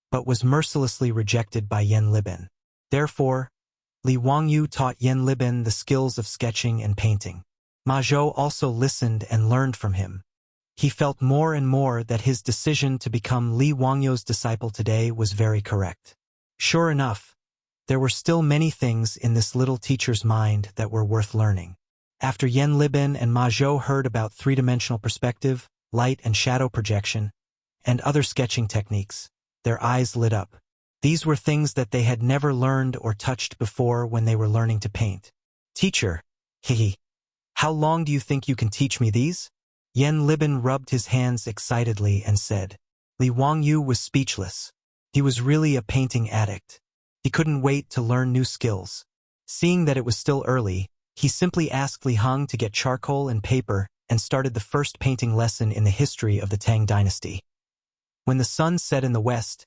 but was mercilessly rejected by Yan Libin. Therefore, Li Wangyu taught Yan Libin the skills of sketching and painting. Ma Zhou also listened and learned from him. He felt more and more that his decision to become Li Wangyu's disciple today was very correct. Sure enough, there were still many things in this little teacher's mind that were worth learning. After Yan Libin and Ma Zhou heard about 3-dimensional perspective, light and shadow projection, and other sketching techniques, their eyes lit up. These were things that they had never learned or touched before when they were learning to paint. Teacher, hehe. How long do you think you can teach me these? Yan Libin rubbed his hands excitedly and said. Li Wangyu was speechless. He was really a painting addict. He couldn't wait to learn new skills. Seeing that it was still early, he simply asked Li Hong to get charcoal and paper and started the first painting lesson in the history of the Tang dynasty. When the sun set in the west,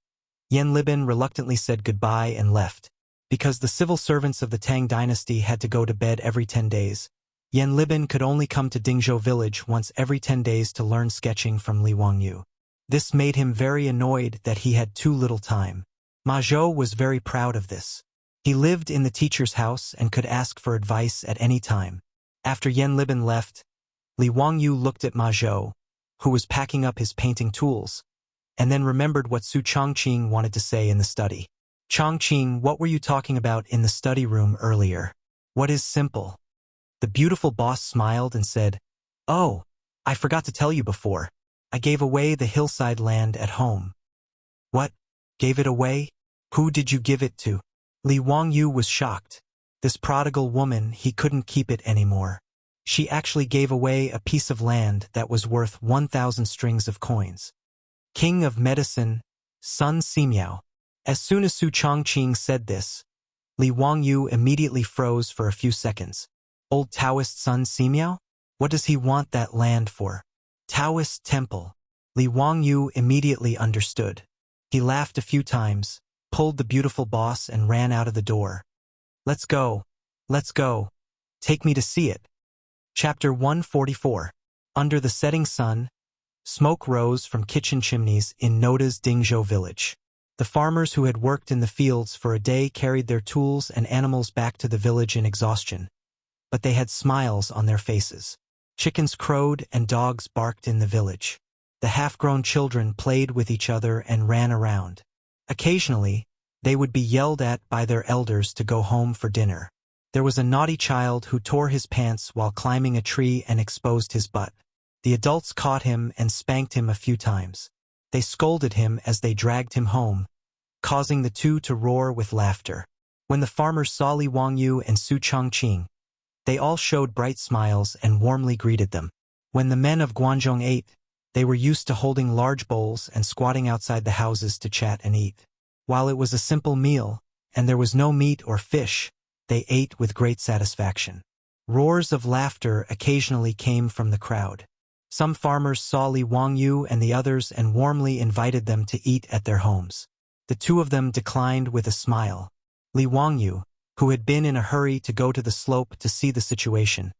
Yan Libin reluctantly said goodbye and left. Because the civil servants of the Tang dynasty had to go to bed every 10 days, Yan Libin could only come to Dingzhou village once every 10 days to learn sketching from Li Wangyu. This made him very annoyed that he had too little time. Ma Zhou was very proud of this. He lived in the teacher's house and could ask for advice at any time. After Yan Libin left, Li Wangyu looked at Ma Zhou, who was packing up his painting tools, and then remembered what Su Changqing wanted to say in the study. Changqing, what were you talking about in the study room earlier? What is simple? The beautiful boss smiled and said, Oh, I forgot to tell you before. I gave away the hillside land at home. What? Gave it away? Who did you give it to? Li Wangyu was shocked. This prodigal woman, he couldn't keep it anymore. She actually gave away a piece of land that was worth 1,000 strings of coins. King of Medicine, Sun Simiao. As soon as Su Changqing said this, Li Wangyu immediately froze for a few seconds. Old Taoist Sun Simiao? What does he want that land for? Taoist temple. Li Wangyu immediately understood. He laughed a few times, pulled the beautiful boss and ran out of the door. Let's go. Let's go. Take me to see it. Chapter 144. Under the setting sun, smoke rose from kitchen chimneys in Noda's Dingzhou village. The farmers who had worked in the fields for a day carried their tools and animals back to the village in exhaustion, but they had smiles on their faces. Chickens crowed and dogs barked in the village. The half-grown children played with each other and ran around. Occasionally, they would be yelled at by their elders to go home for dinner. There was a naughty child who tore his pants while climbing a tree and exposed his butt. The adults caught him and spanked him a few times. They scolded him as they dragged him home, causing the two to roar with laughter. When the farmers saw Li Wangyu and Su Changqing, they all showed bright smiles and warmly greeted them. When the men of Guangzhong ate, they were used to holding large bowls and squatting outside the houses to chat and eat. While it was a simple meal, and there was no meat or fish, they ate with great satisfaction. Roars of laughter occasionally came from the crowd. Some farmers saw Li Wangyu and the others and warmly invited them to eat at their homes. The two of them declined with a smile. Li Wangyu, who had been in a hurry to go to the slope to see the situation,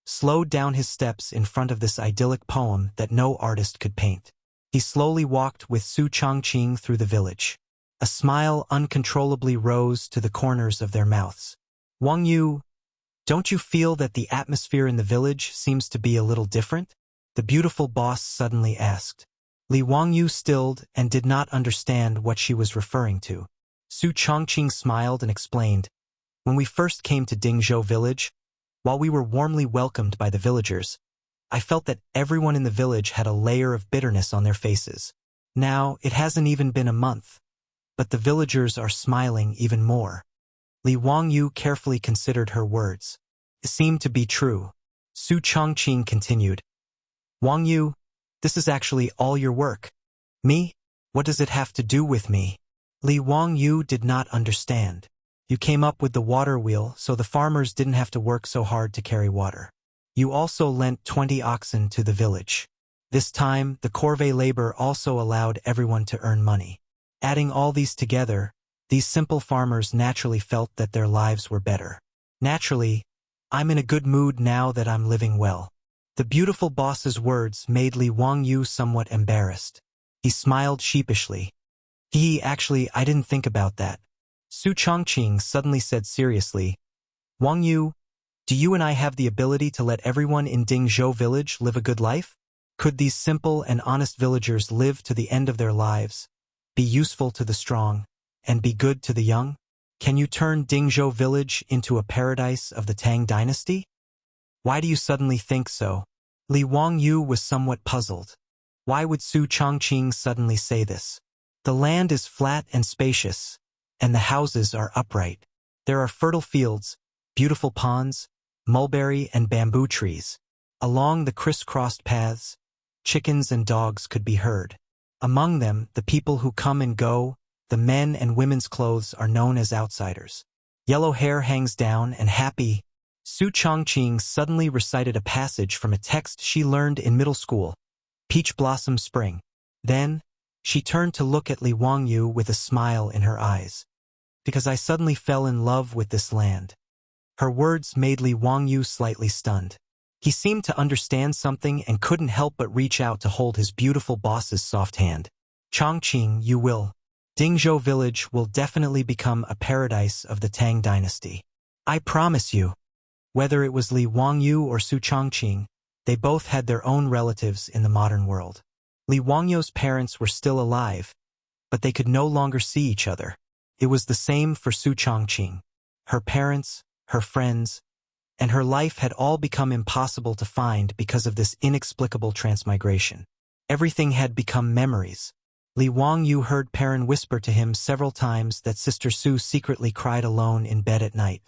slowed down his steps in front of this idyllic poem that no artist could paint. He slowly walked with Su Changqing through the village. A smile uncontrollably rose to the corners of their mouths. Wangyu, don't you feel that the atmosphere in the village seems to be a little different? The beautiful boss suddenly asked. Li Wangyu stilled and did not understand what she was referring to. Su Changqing smiled and explained, When we first came to Dingzhou village, while we were warmly welcomed by the villagers, I felt that everyone in the village had a layer of bitterness on their faces. Now, it hasn't even been a month, but the villagers are smiling even more. Li Wangyu carefully considered her words. It seemed to be true. Su Changqing continued, Wangyu, this is actually all your work. Me? What does it have to do with me? Li Wangyu did not understand. You came up with the water wheel so the farmers didn't have to work so hard to carry water. You also lent 20 oxen to the village. This time, the corvée labor also allowed everyone to earn money. Adding all these together, these simple farmers naturally felt that their lives were better. Naturally, I'm in a good mood now that I'm living well. The beautiful boss's words made Li Wangyu somewhat embarrassed. He smiled sheepishly. Actually, I didn't think about that. Su Changqing suddenly said seriously, Wangyu, do you and I have the ability to let everyone in Dingzhou village live a good life? Could these simple and honest villagers live to the end of their lives, be useful to the strong, and be good to the young? Can you turn Dingzhou village into a paradise of the Tang dynasty? Why do you suddenly think so? Li Wangyu was somewhat puzzled. Why would Su Changqing suddenly say this? The land is flat and spacious, and the houses are upright. There are fertile fields, beautiful ponds, mulberry and bamboo trees. Along the crisscrossed paths, chickens and dogs could be heard. Among them, the people who come and go, the men and women's clothes are known as outsiders. Yellow hair hangs down and happy. Su Changqing suddenly recited a passage from a text she learned in middle school, Peach Blossom Spring. Then, she turned to look at Li Wangyu with a smile in her eyes. Because I suddenly fell in love with this land. Her words made Li Wangyu slightly stunned. He seemed to understand something and couldn't help but reach out to hold his beautiful boss's soft hand. Changqing, you will. Dingzhou village will definitely become a paradise of the Tang dynasty. I promise you. Whether it was Li Wangyu or Su Changqing, They both had their own relatives in the modern world. Li Wangyu's parents were still alive, but they could no longer see each other. It was the same for Su Changqing. Her parents, her friends, and her life had all become impossible to find because of this inexplicable transmigration. Everything had become memories. Li Wangyu heard Perrin whisper to him several times that Sister Su secretly cried alone in bed at night.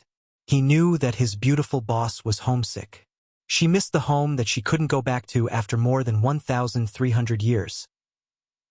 He knew that his beautiful boss was homesick. She missed the home that she couldn't go back to after more than 1,300 years.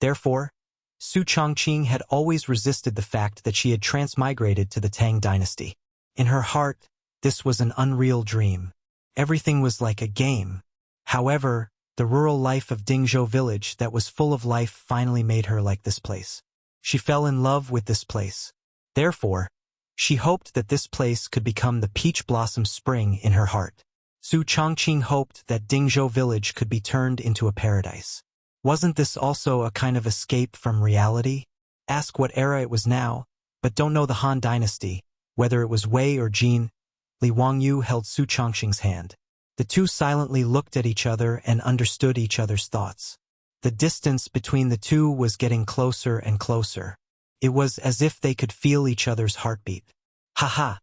Therefore, Su Changqing had always resisted the fact that she had transmigrated to the Tang dynasty. In her heart, this was an unreal dream. Everything was like a game. However, the rural life of Dingzhou village that was full of life finally made her like this place. She fell in love with this place. Therefore, she hoped that this place could become the peach blossom spring in her heart. Su Changqing hoped that Dingzhou village could be turned into a paradise. Wasn't this also a kind of escape from reality? Ask what era it was now, but don't know the Han dynasty, whether it was Wei or Jin. Li Wangyu held Su Changqing's hand. The two silently looked at each other and understood each other's thoughts. The distance between the two was getting closer and closer. It was as if they could feel each other's heartbeat. Ha!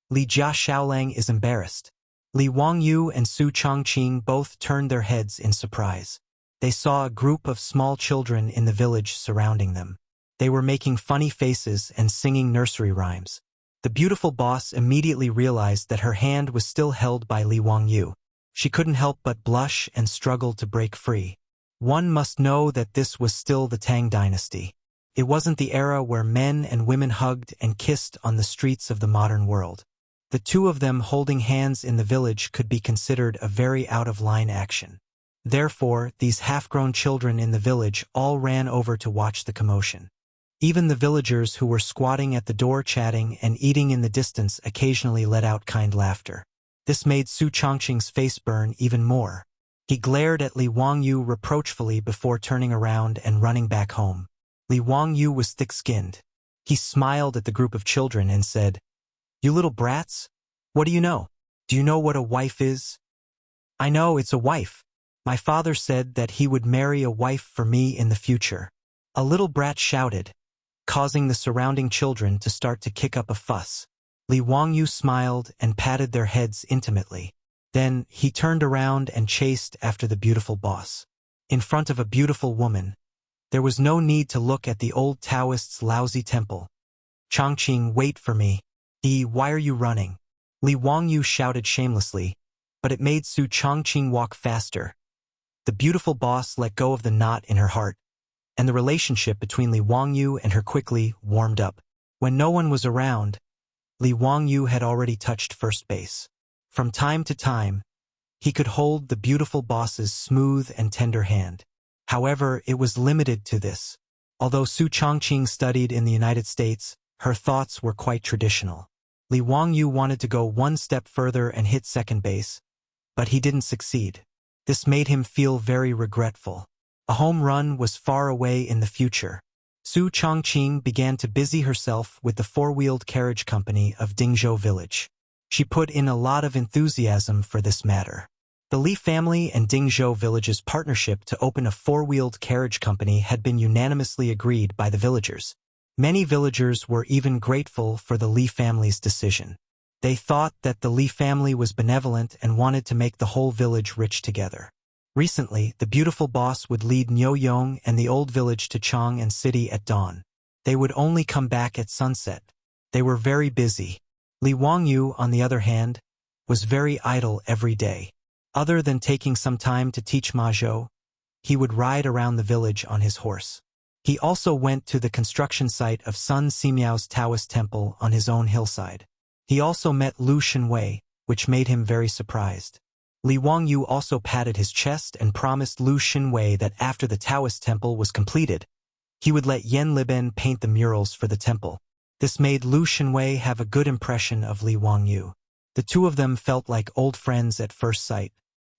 Li Jia Shaolang is embarrassed. Li Wangyu and Su Changqing both turned their heads in surprise. They saw a group of small children in the village surrounding them. They were making funny faces and singing nursery rhymes. The beautiful boss immediately realized that her hand was still held by Li Wangyu. She couldn't help but blush and struggle to break free. One must know that this was still the Tang dynasty. It wasn't the era where men and women hugged and kissed on the streets of the modern world. The two of them holding hands in the village could be considered a very out-of-line action. Therefore, these half-grown children in the village all ran over to watch the commotion. Even the villagers who were squatting at the door chatting and eating in the distance occasionally let out kind laughter. This made Su Changqing's face burn even more. He glared at Li Wangyu reproachfully before turning around and running back home. Li Wangyu was thick-skinned. He smiled at the group of children and said, "You little brats? What do you know? Do you know what a wife is?" "I know it's a wife. My father said that he would marry a wife for me in the future." A little brat shouted, causing the surrounding children to start to kick up a fuss. Li Wangyu smiled and patted their heads intimately. Then he turned around and chased after the beautiful boss. In front of a beautiful woman, there was no need to look at the old Taoist's lousy temple. "Changqing, wait for me." Why are you running?" Li Wangyu shouted shamelessly, but it made Su Changqing walk faster. The beautiful boss let go of the knot in her heart, and the relationship between Li Wangyu and her quickly warmed up. When no one was around, Li Wangyu had already touched first base. From time to time, he could hold the beautiful boss's smooth and tender hand. However, it was limited to this. Although Su Changqing studied in the United States, her thoughts were quite traditional. Li Wangyu wanted to go one step further and hit second base, but he didn't succeed. This made him feel very regretful. A home run was far away in the future. Su Changqing began to busy herself with the four-wheeled carriage company of Dingzhou village. She put in a lot of enthusiasm for this matter. The Li family and Dingzhou village's partnership to open a four-wheeled carriage company had been unanimously agreed by the villagers. Many villagers were even grateful for the Li family's decision. They thought that the Li family was benevolent and wanted to make the whole village rich together. Recently, the beautiful boss would lead Niu Yong and the old village to Chang'an city at dawn. They would only come back at sunset. They were very busy. Li Wangyu, on the other hand, was very idle every day. Other than taking some time to teach Mahjong, he would ride around the village on his horse. He also went to the construction site of Sun Simiao's Taoist temple on his own hillside. He also met Lu Shenwei, which made him very surprised. Li Wangyu also patted his chest and promised Lu Shenwei that after the Taoist temple was completed, he would let Yan Liben paint the murals for the temple. This made Lu Shenwei have a good impression of Li Wangyu. The two of them felt like old friends at first sight.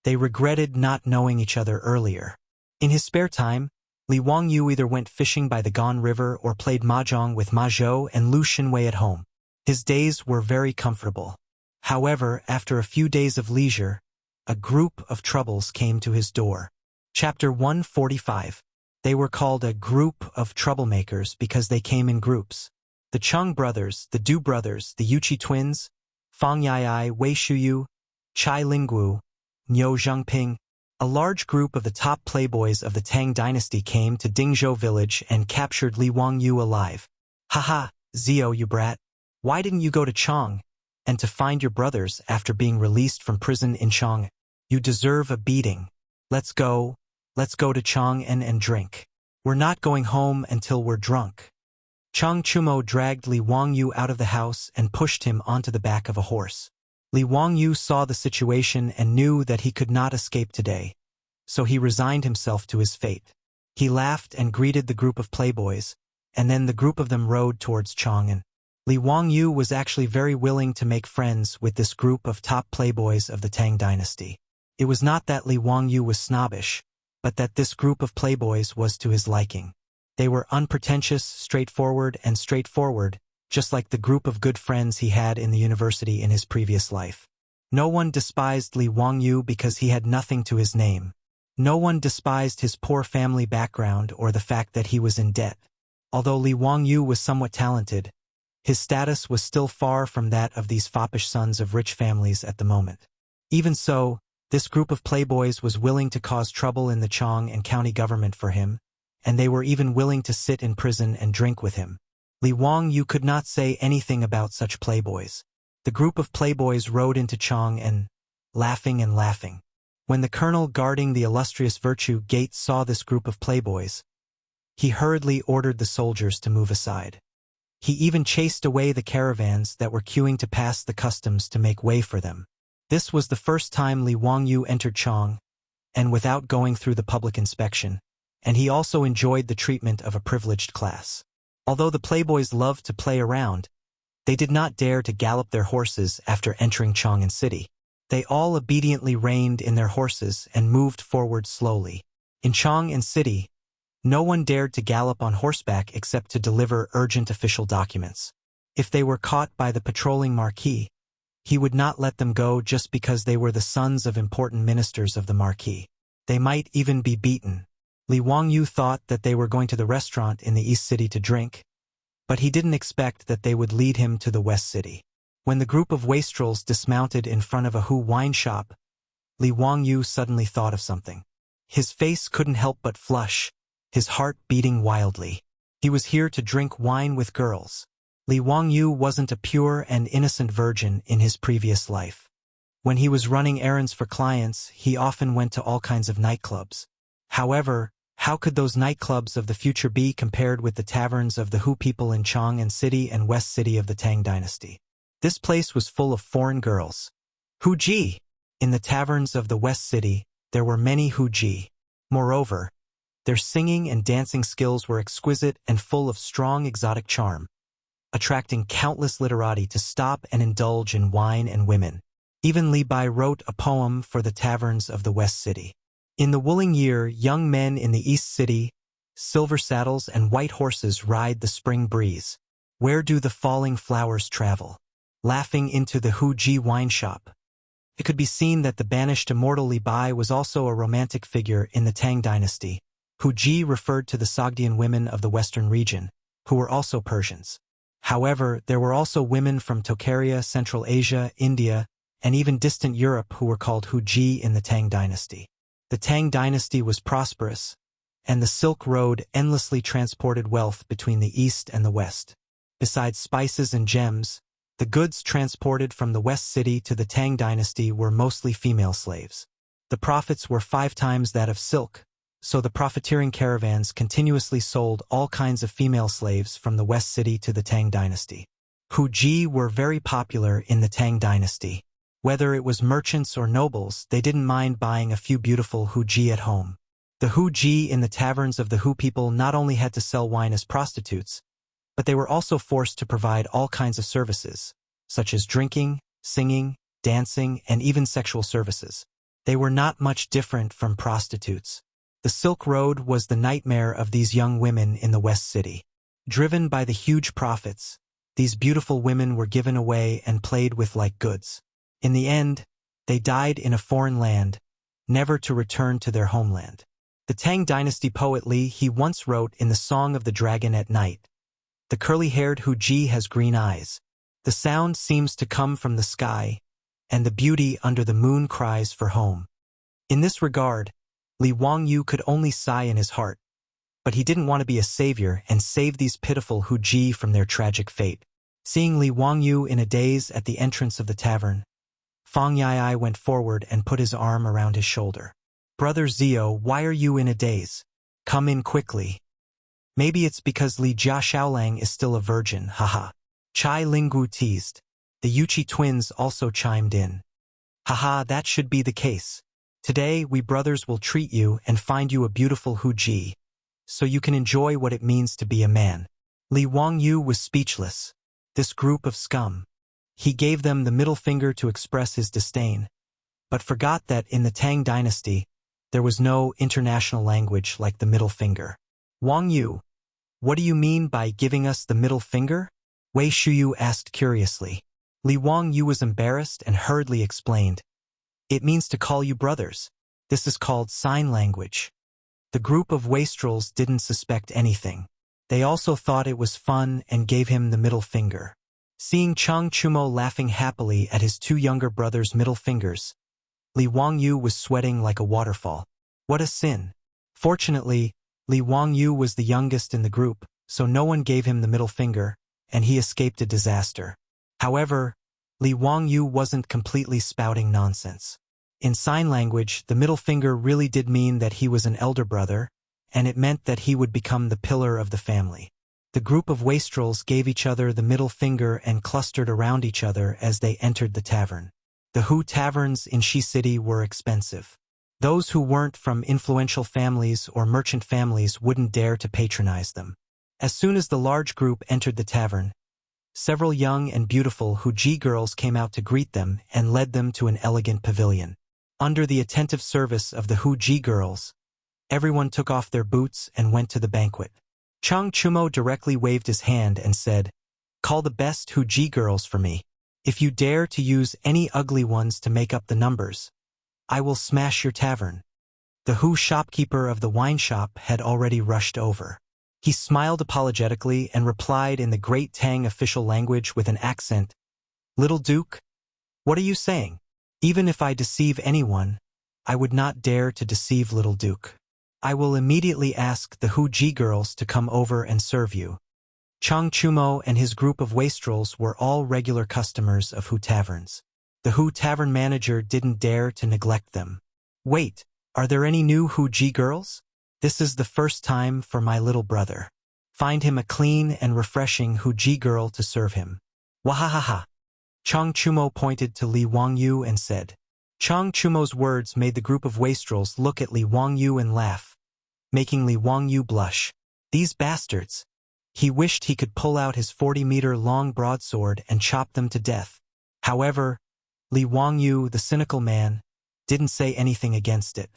They regretted not knowing each other earlier. In his spare time, Li Wangyu either went fishing by the Gan River or played mahjong with Ma Zhou and Lu Shenwei at home. His days were very comfortable. However, after a few days of leisure, a group of troubles came to his door. Chapter 145. They were called a group of troublemakers because they came in groups. The Cheng brothers, the Du brothers, the Yuqi twins, Fang Yai, Wei Shuyu, Chai Lingguo, Niu Zhengping, a large group of the top playboys of the Tang dynasty came to Dingzhou village and captured Li Wangyu alive. Haha, Zio, you brat. Why didn't you go to Chang and to find your brothers after being released from prison in Chang'an? You deserve a beating. Let's go to Chang'an and drink. We're not going home until we're drunk. Chang Chumo dragged Li Wangyu out of the house and pushed him onto the back of a horse. Li Wangyu saw the situation and knew that he could not escape today, so he resigned himself to his fate. He laughed and greeted the group of playboys, and then the group of them rode towards Chang'an. Li Wangyu was actually very willing to make friends with this group of top playboys of the Tang dynasty. It was not that Li Wangyu was snobbish, but that this group of playboys was to his liking. They were unpretentious, straightforward, just like the group of good friends he had in the university in his previous life. No one despised Li Wangyu because he had nothing to his name. No one despised his poor family background or the fact that he was in debt. Although Li Wangyu was somewhat talented, his status was still far from that of these foppish sons of rich families at the moment. Even so, this group of playboys was willing to cause trouble in the Chang and county government for him, and they were even willing to sit in prison and drink with him. Li Wangyu could not say anything about such playboys. The group of playboys rode into Chang'an, laughing and laughing. When the colonel guarding the illustrious virtue gate saw this group of playboys, he hurriedly ordered the soldiers to move aside. He even chased away the caravans that were queuing to pass the customs to make way for them. This was the first time Li Wangyu entered Chang, and without going through the public inspection, and he also enjoyed the treatment of a privileged class. Although the playboys loved to play around, they did not dare to gallop their horses after entering Chang'an City. They all obediently reined in their horses and moved forward slowly. In Chang'an City, no one dared to gallop on horseback except to deliver urgent official documents. If they were caught by the patrolling marquis, he would not let them go just because they were the sons of important ministers of the marquis. They might even be beaten. Li Wangyu thought that they were going to the restaurant in the East City to drink, but he didn't expect that they would lead him to the West City. When the group of wastrels dismounted in front of a Hu wine shop, Li Wangyu suddenly thought of something. His face couldn't help but flush, his heart beating wildly. He was here to drink wine with girls. Li Wangyu wasn't a pure and innocent virgin in his previous life. When he was running errands for clients, he often went to all kinds of nightclubs. However, how could those nightclubs of the future be compared with the taverns of the Hu people in Chang'an City and West City of the Tang dynasty? This place was full of foreign girls. Hu Ji! In the taverns of the West City, there were many Hu Ji. Moreover, their singing and dancing skills were exquisite and full of strong exotic charm, attracting countless literati to stop and indulge in wine and women. Even Li Bai wrote a poem for the taverns of the West City. In the Wuling year, young men in the East City, silver saddles and white horses ride the spring breeze. Where do the falling flowers travel? Laughing into the Hu Ji wine shop. It could be seen that the banished immortal Li Bai was also a romantic figure in the Tang dynasty. Hu Ji referred to the Sogdian women of the western region, who were also Persians. However, there were also women from Tokaria, Central Asia, India, and even distant Europe who were called Hu Ji in the Tang dynasty. The Tang dynasty was prosperous, and the Silk Road endlessly transported wealth between the East and the West. Besides spices and gems, the goods transported from the West City to the Tang dynasty were mostly female slaves. The profits were 5 times that of silk, so the profiteering caravans continuously sold all kinds of female slaves from the West City to the Tang dynasty. Hu Ji were very popular in the Tang dynasty. Whether it was merchants or nobles, they didn't mind buying a few beautiful Hu Ji at home. The Hu Ji in the taverns of the Hu people not only had to sell wine as prostitutes, but they were also forced to provide all kinds of services, such as drinking, singing, dancing, and even sexual services. They were not much different from prostitutes. The Silk Road was the nightmare of these young women in the West City. Driven by the huge profits, these beautiful women were given away and played with like goods. In the end, They died in a foreign land, never to return to their homeland. The Tang Dynasty poet Li He once wrote in the Song of the Dragon at night, "The curly-haired Hu Ji has green eyes. The sound seems to come from the sky, and the beauty under the moon cries for home." In this regard, Li Wangyu could only sigh in his heart, but he didn't want to be a savior and save these pitiful Hu Ji from their tragic fate. Seeing Li Wangyu in a daze at the entrance of the tavern, Fang Yai went forward and put his arm around his shoulder. "Brother Zio, why are you in a daze? Come in quickly." "Maybe it's because Li Jia Xiaolang is still a virgin, haha." Chai Linggu teased. The Yuchi twins also chimed in. "Haha, that should be the case. Today we brothers will treat you and find you a beautiful Hu Ji, so you can enjoy what it means to be a man." Li Wangyu was speechless. This group of scum. He gave them the middle finger to express his disdain, but forgot that in the Tang Dynasty, there was no international language like the middle finger. "Wangyu, what do you mean by giving us the middle finger?" Wei Shuyu asked curiously. Li Wangyu was embarrassed and hurriedly explained. "It means to call you brothers. This is called sign language." The group of wastrels didn't suspect anything. They also thought it was fun and gave him the middle finger. Seeing Chang Chumo laughing happily at his two younger brothers' middle fingers, Li Wangyu was sweating like a waterfall. What a sin. Fortunately, Li Wangyu was the youngest in the group, so no one gave him the middle finger, and he escaped a disaster. However, Li Wangyu wasn't completely spouting nonsense. In sign language, the middle finger really did mean that he was an elder brother, and it meant that he would become the pillar of the family. The group of wastrels gave each other the middle finger and clustered around each other as they entered the tavern. The Hu taverns in Shi City were expensive. Those who weren't from influential families or merchant families wouldn't dare to patronize them. As soon as the large group entered the tavern, several young and beautiful Hu Ji girls came out to greet them and led them to an elegant pavilion. Under the attentive service of the Hu Ji girls, everyone took off their boots and went to the banquet. Chang Chumo directly waved his hand and said, "Call the best Hu Ji girls for me. If you dare to use any ugly ones to make up the numbers, I will smash your tavern." The Hu shopkeeper of the wine shop had already rushed over. He smiled apologetically and replied in the Great Tang official language with an accent, "Little Duke, what are you saying? Even if I deceive anyone, I would not dare to deceive Little Duke. I will immediately ask the Hu Ji girls to come over and serve you." Chang Chumo and his group of wastrels were all regular customers of Hu taverns. The Hu tavern manager didn't dare to neglect them. "Wait, are there any new Hu Ji girls? This is the first time for my little brother. Find him a clean and refreshing Hu Ji girl to serve him." Wahahaha. Chang Chumo pointed to Li Wangyu and said. Chang Chumo's words made the group of wastrels look at Li Wangyu and laugh, making Li Wangyu blush. These bastards. He wished he could pull out his 40-meter-long broadsword and chop them to death. However, Li Wangyu, the cynical man, didn't say anything against it.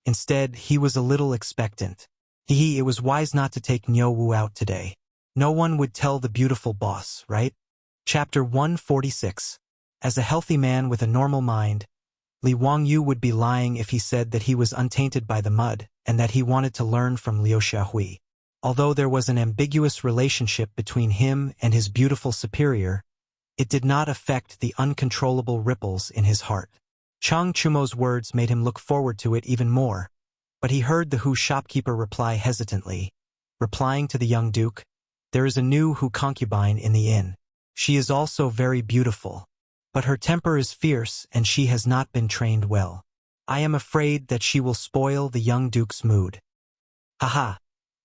Instead, he was a little expectant. It was wise not to take Niu Wu out today. No one would tell the beautiful boss, right? Chapter 146. As a healthy man with a normal mind, Li Wangyu would be lying if he said that he was untainted by the mud and that he wanted to learn from Liu Xiaohui. Although there was an ambiguous relationship between him and his beautiful superior, it did not affect the uncontrollable ripples in his heart. Chang Chumo's words made him look forward to it even more, but he heard the Hu shopkeeper reply hesitantly, replying to the young duke, "There is a new Hu concubine in the inn. She is also very beautiful, but her temper is fierce and she has not been trained well. I am afraid that she will spoil the young duke's mood." "Haha,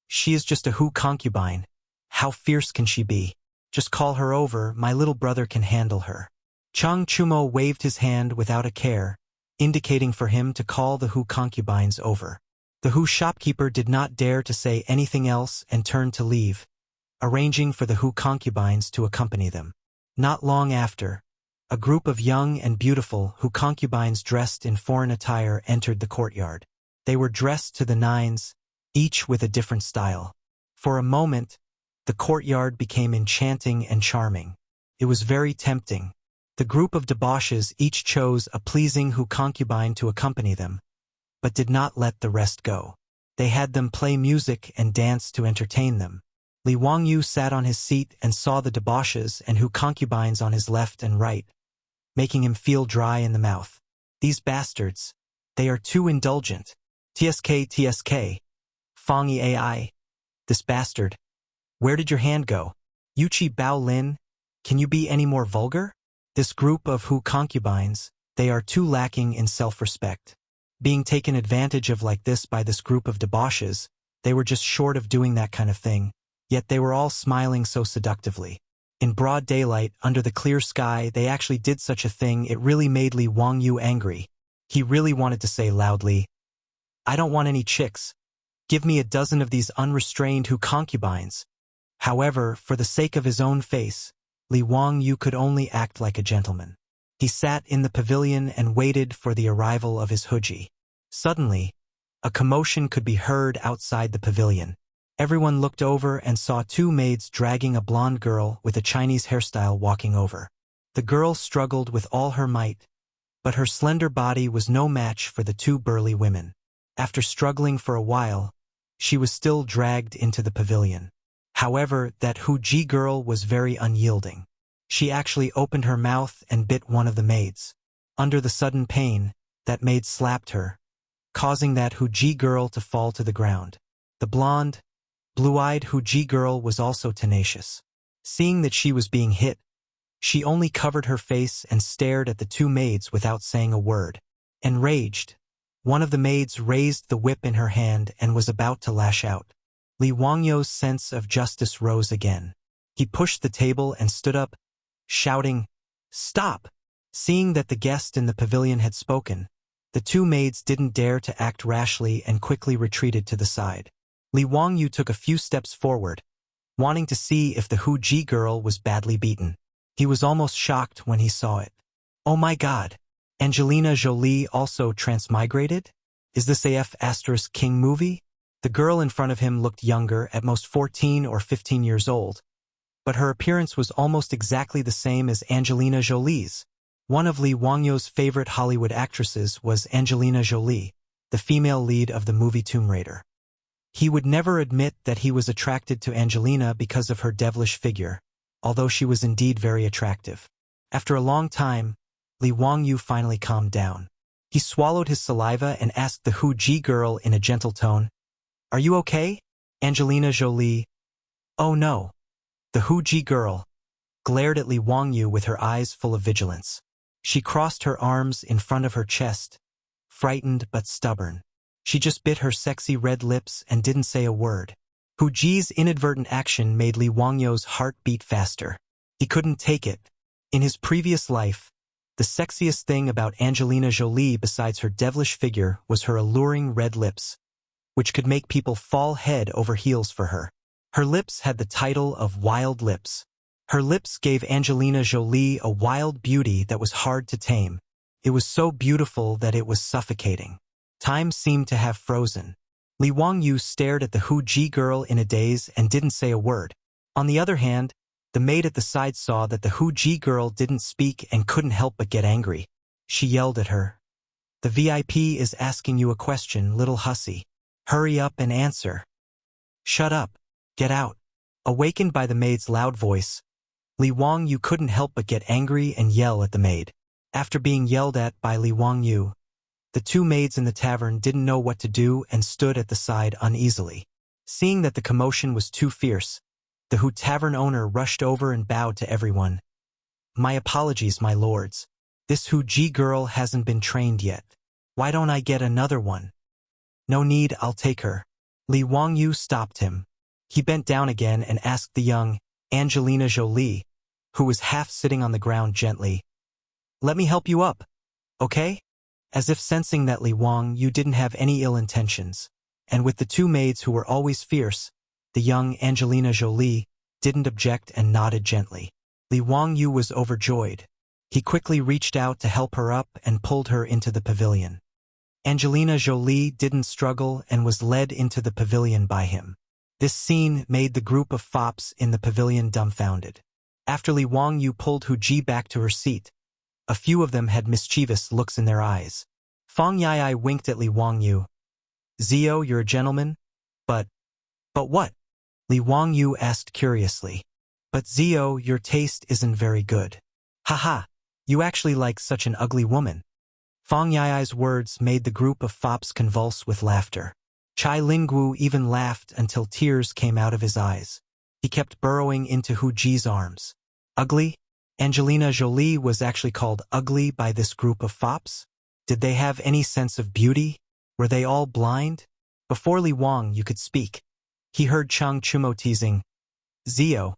she is just a Hu concubine. How fierce can she be? Just call her over, my little brother can handle her." Chang Chumo waved his hand without a care, indicating for him to call the Hu concubines over. The Hu shopkeeper did not dare to say anything else and turned to leave, arranging for the Hu concubines to accompany them. Not long after, a group of young and beautiful Hu concubines dressed in foreign attire entered the courtyard. They were dressed to the nines, each with a different style. For a moment, the courtyard became enchanting and charming. It was very tempting, The group of debauches each chose a pleasing concubine to accompany them, but did not let the rest go. They had them play music and dance to entertain them. Li Wangyu sat on his seat and saw the debauches and concubines on his left and right, making him feel dry in the mouth. These bastards, they are too indulgent. TSK, Fong Ai. This bastard. Where did your hand go? Yuchi Bao Lin, can you be any more vulgar? This group of concubines, they are too lacking in self-respect. Being taken advantage of like this by this group of debauches, they were just short of doing that kind of thing, yet they were all smiling so seductively. In broad daylight, under the clear sky, they actually did such a thing. It really made Li Wangyu angry. He really wanted to say loudly, I don't want any chicks. Give me a dozen of these unrestrained concubines. However, for the sake of his own face, Li Wangyu could only act like a gentleman. He sat in the pavilion and waited for the arrival of his huji. Suddenly, a commotion could be heard outside the pavilion. Everyone looked over and saw two maids dragging a blonde girl with a Chinese hairstyle walking over. The girl struggled with all her might, but her slender body was no match for the two burly women. After struggling for a while, she was still dragged into the pavilion. However, that huji girl was very unyielding. She actually opened her mouth and bit one of the maids. Under the sudden pain, that maid slapped her, causing that huji girl to fall to the ground. The blonde, blue-eyed huji girl was also tenacious. Seeing that she was being hit, she only covered her face and stared at the two maids without saying a word. Enraged, one of the maids raised the whip in her hand and was about to lash out. Li Wangyu's sense of justice rose again. He pushed the table and stood up, shouting, Stop! Seeing that the guest in the pavilion had spoken, the two maids didn't dare to act rashly and quickly retreated to the side. Li Wangyu took a few steps forward, wanting to see if the huji girl was badly beaten. He was almost shocked when he saw it. Oh my god! Angelina Jolie also transmigrated? Is this AF** King movie? The girl in front of him looked younger, at most 14 or 15 years old, but her appearance was almost exactly the same as Angelina Jolie's. One of Li Wangyu's favorite Hollywood actresses was Angelina Jolie, the female lead of the movie Tomb Raider. He would never admit that he was attracted to Angelina because of her devilish figure, although she was indeed very attractive. After a long time, Li Wangyu finally calmed down. He swallowed his saliva and asked the huji girl in a gentle tone, Are you okay? Angelina Jolie. Oh no. The huji girl glared at Li Wangyu with her eyes full of vigilance. She crossed her arms in front of her chest, frightened but stubborn. She just bit her sexy red lips and didn't say a word. Huji's inadvertent action made Li Wangyu's heart beat faster. He couldn't take it. In his previous life, the sexiest thing about Angelina Jolie besides her devilish figure was her alluring red lips, which could make people fall head over heels for her. Her lips had the title of Wild Lips. Her lips gave Angelina Jolie a wild beauty that was hard to tame. It was so beautiful that it was suffocating. Time seemed to have frozen. Li Wangyu stared at the huji girl in a daze and didn't say a word. On the other hand, the maid at the side saw that the huji girl didn't speak and couldn't help but get angry. She yelled at her. The VIP is asking you a question, little hussy. Hurry up and answer. Shut up. Get out. Awakened by the maid's loud voice, Li Wangyu couldn't help but get angry and yell at the maid. After being yelled at by Li Wangyu, the two maids in the tavern didn't know what to do and stood at the side uneasily. Seeing that the commotion was too fierce, the tavern owner rushed over and bowed to everyone. My apologies, my lords. This huji girl hasn't been trained yet. Why don't I get another one? No need, I'll take her. Li Wangyu stopped him. He bent down again and asked the young Angelina Jolie, who was half sitting on the ground gently, Let me help you up, okay? As if sensing that Li Wangyu didn't have any ill intentions, and with the two maids who were always fierce, the young Angelina Jolie didn't object and nodded gently. Li Wangyu was overjoyed. He quickly reached out to help her up and pulled her into the pavilion. Angelina Jolie didn't struggle and was led into the pavilion by him. This scene made the group of fops in the pavilion dumbfounded. After Li Wangyu pulled Huji back to her seat, A few of them had mischievous looks in their eyes. Fang Yai winked at Li Wangyu. Zio, you're a gentleman? But what? Li Wangyu asked curiously. But Zio, your taste isn't very good. Haha, you actually like such an ugly woman. Fang Yai's words made the group of fops convulse with laughter. Chai Lingguo even laughed until tears came out of his eyes. He kept burrowing into Hu Ji's arms. Ugly? Angelina Jolie was actually called ugly by this group of fops? Did they have any sense of beauty? Were they all blind? Before Li Wangyu could speak, he heard Chang Chumo teasing, Zio,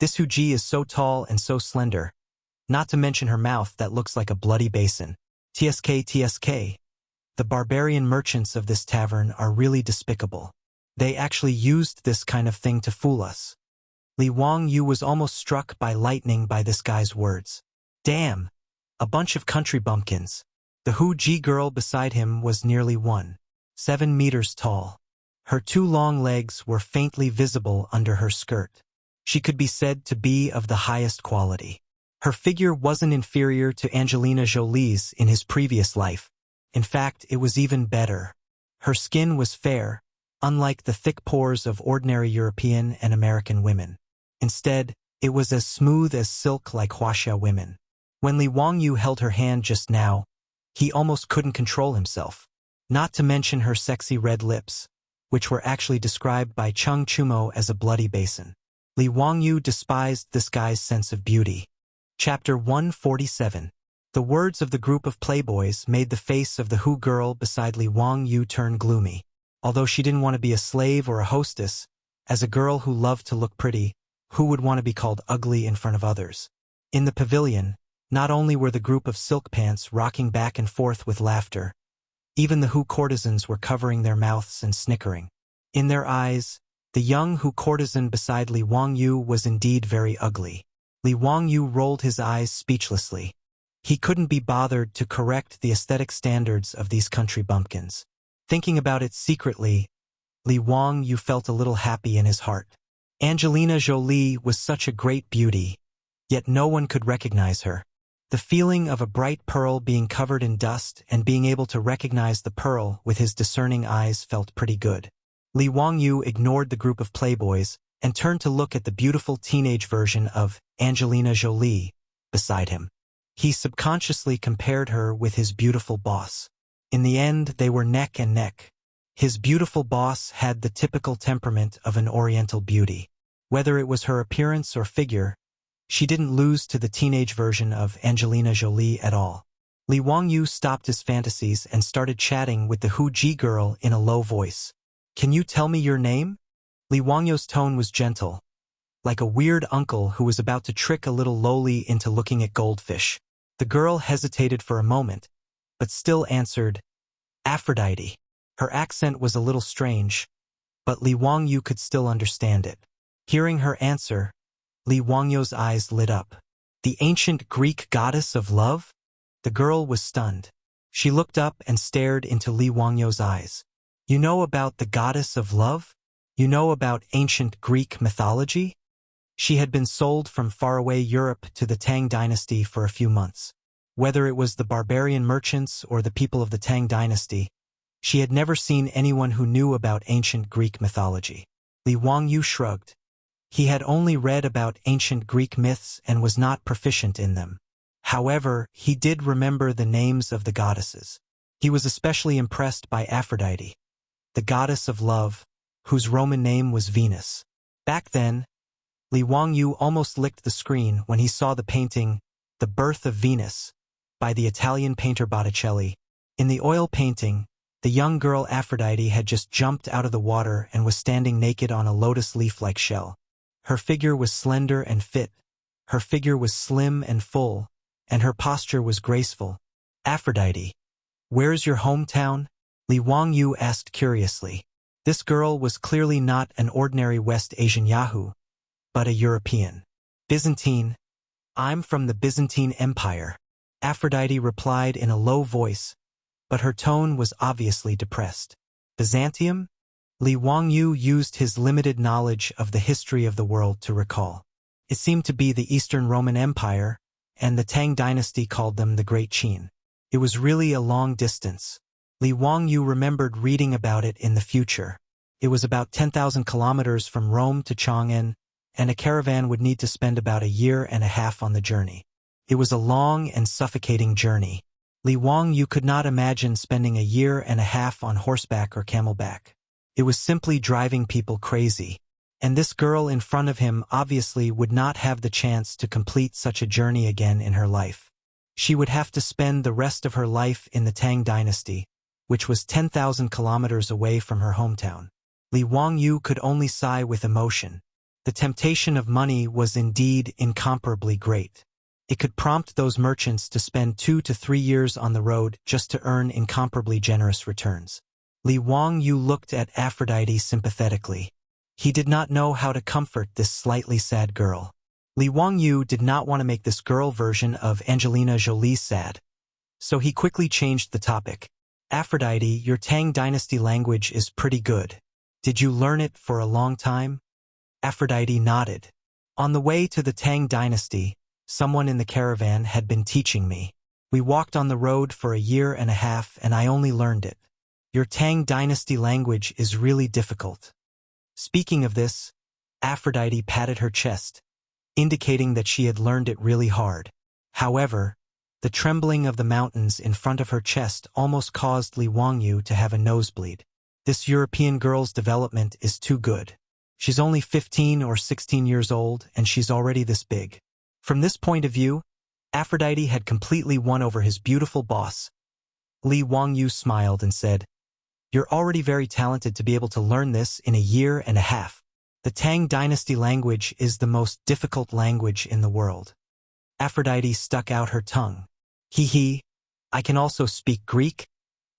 this Hu Ji is so tall and so slender, not to mention her mouth that looks like a bloody basin. TSK. The barbarian merchants of this tavern are really despicable. They actually used this kind of thing to fool us. Li Wangyu was almost struck by lightning by this guy's words. Damn! A bunch of country bumpkins. The Hu Ji girl beside him was nearly 7 meters tall. Her 2 long legs were faintly visible under her skirt. She could be said to be of the highest quality. Her figure wasn't inferior to Angelina Jolie's in his previous life. In fact, it was even better. Her skin was fair, unlike the thick pores of ordinary European and American women. Instead, it was as smooth as silk like Wuxia women. When Li Wangyu held her hand just now, he almost couldn't control himself. Not to mention her sexy red lips, which were actually described by Chang Chumo as a bloody basin. Li Wangyu despised this guy's sense of beauty. Chapter 147. The words of the group of playboys made the face of the Hu girl beside Li Wangyu turn gloomy. Although she didn't want to be a slave or a hostess, as a girl who loved to look pretty, who would want to be called ugly in front of others? In the pavilion, not only were the group of silk pants rocking back and forth with laughter, even the Hu courtesans were covering their mouths and snickering. In their eyes, the young Hu courtesan beside Li Wangyu was indeed very ugly. Li Wangyu rolled his eyes speechlessly. He couldn't be bothered to correct the aesthetic standards of these country bumpkins. Thinking about it secretly, Li Wangyu felt a little happy in his heart. Angelina Jolie was such a great beauty, yet no one could recognize her. The feeling of a bright pearl being covered in dust and being able to recognize the pearl with his discerning eyes felt pretty good. Li Wangyu ignored the group of playboys and turned to look at the beautiful teenage version of Angelina Jolie beside him. He subconsciously compared her with his beautiful boss. In the end, they were neck and neck. His beautiful boss had the typical temperament of an Oriental beauty. Whether it was her appearance or figure, she didn't lose to the teenage version of Angelina Jolie at all. Li Wangyu stopped his fantasies and started chatting with the Hu Ji girl in a low voice. Can you tell me your name? Li Wangyu's tone was gentle, like a weird uncle who was about to trick a little loli into looking at goldfish. The girl hesitated for a moment, but still answered, Aphrodite. Her accent was a little strange, but Li Wangyu could still understand it. Hearing her answer, Li Wangyu's eyes lit up. The ancient Greek goddess of love? The girl was stunned. She looked up and stared into Li Wangyu's eyes. You know about the goddess of love? You know about ancient Greek mythology? She had been sold from faraway Europe to the Tang dynasty for a few months. Whether it was the barbarian merchants or the people of the Tang dynasty, she had never seen anyone who knew about ancient Greek mythology. Li Wangyu shrugged. He had only read about ancient Greek myths and was not proficient in them. However, he did remember the names of the goddesses. He was especially impressed by Aphrodite, the goddess of love, whose Roman name was Venus. Back then, Li Wangyu almost licked the screen when he saw the painting, The Birth of Venus, by the Italian painter Botticelli. In the oil painting, the young girl Aphrodite had just jumped out of the water and was standing naked on a lotus leaf-like shell. Her figure was slender and fit, her figure was slim and full, and her posture was graceful. Aphrodite, where's your hometown? Li Wangyu asked curiously. This girl was clearly not an ordinary West Asian Yahoo, but a European. Byzantine. I'm from the Byzantine Empire, Aphrodite replied in a low voice, but her tone was obviously depressed. Byzantium? Li Wangyu used his limited knowledge of the history of the world to recall. It seemed to be the Eastern Roman Empire, and the Tang dynasty called them the Great Qin. It was really a long distance. Li Wangyu remembered reading about it in the future. It was about 10,000 kilometers from Rome to Chang'an, and a caravan would need to spend about a year and a half on the journey. It was a long and suffocating journey. Li Wangyu could not imagine spending a year and a half on horseback or camelback. It was simply driving people crazy. And this girl in front of him obviously would not have the chance to complete such a journey again in her life. She would have to spend the rest of her life in the Tang dynasty, which was 10,000 kilometers away from her hometown. Li Wangyu could only sigh with emotion. The temptation of money was indeed incomparably great. It could prompt those merchants to spend 2 to 3 years on the road just to earn incomparably generous returns. Li Wangyu looked at Aphrodite sympathetically. He did not know how to comfort this slightly sad girl. Li Wangyu did not want to make this girl version of Angelina Jolie sad. So he quickly changed the topic. Aphrodite, your Tang dynasty language is pretty good. Did you learn it for a long time? Aphrodite nodded. On the way to the Tang dynasty, someone in the caravan had been teaching me. We walked on the road for a year and a half and I only learned it. Your Tang dynasty language is really difficult. Speaking of this, Aphrodite patted her chest, indicating that she had learned it really hard. However, the trembling of the mountains in front of her chest almost caused Li Wangyu to have a nosebleed. This European girl's development is too good. She's only 15 or 16 years old and she's already this big. From this point of view, Aphrodite had completely won over his beautiful boss. Li Wangyu smiled and said, "You're already very talented to be able to learn this in a year and a half. The Tang dynasty language is the most difficult language in the world." Aphrodite stuck out her tongue. Hee, I can also speak Greek,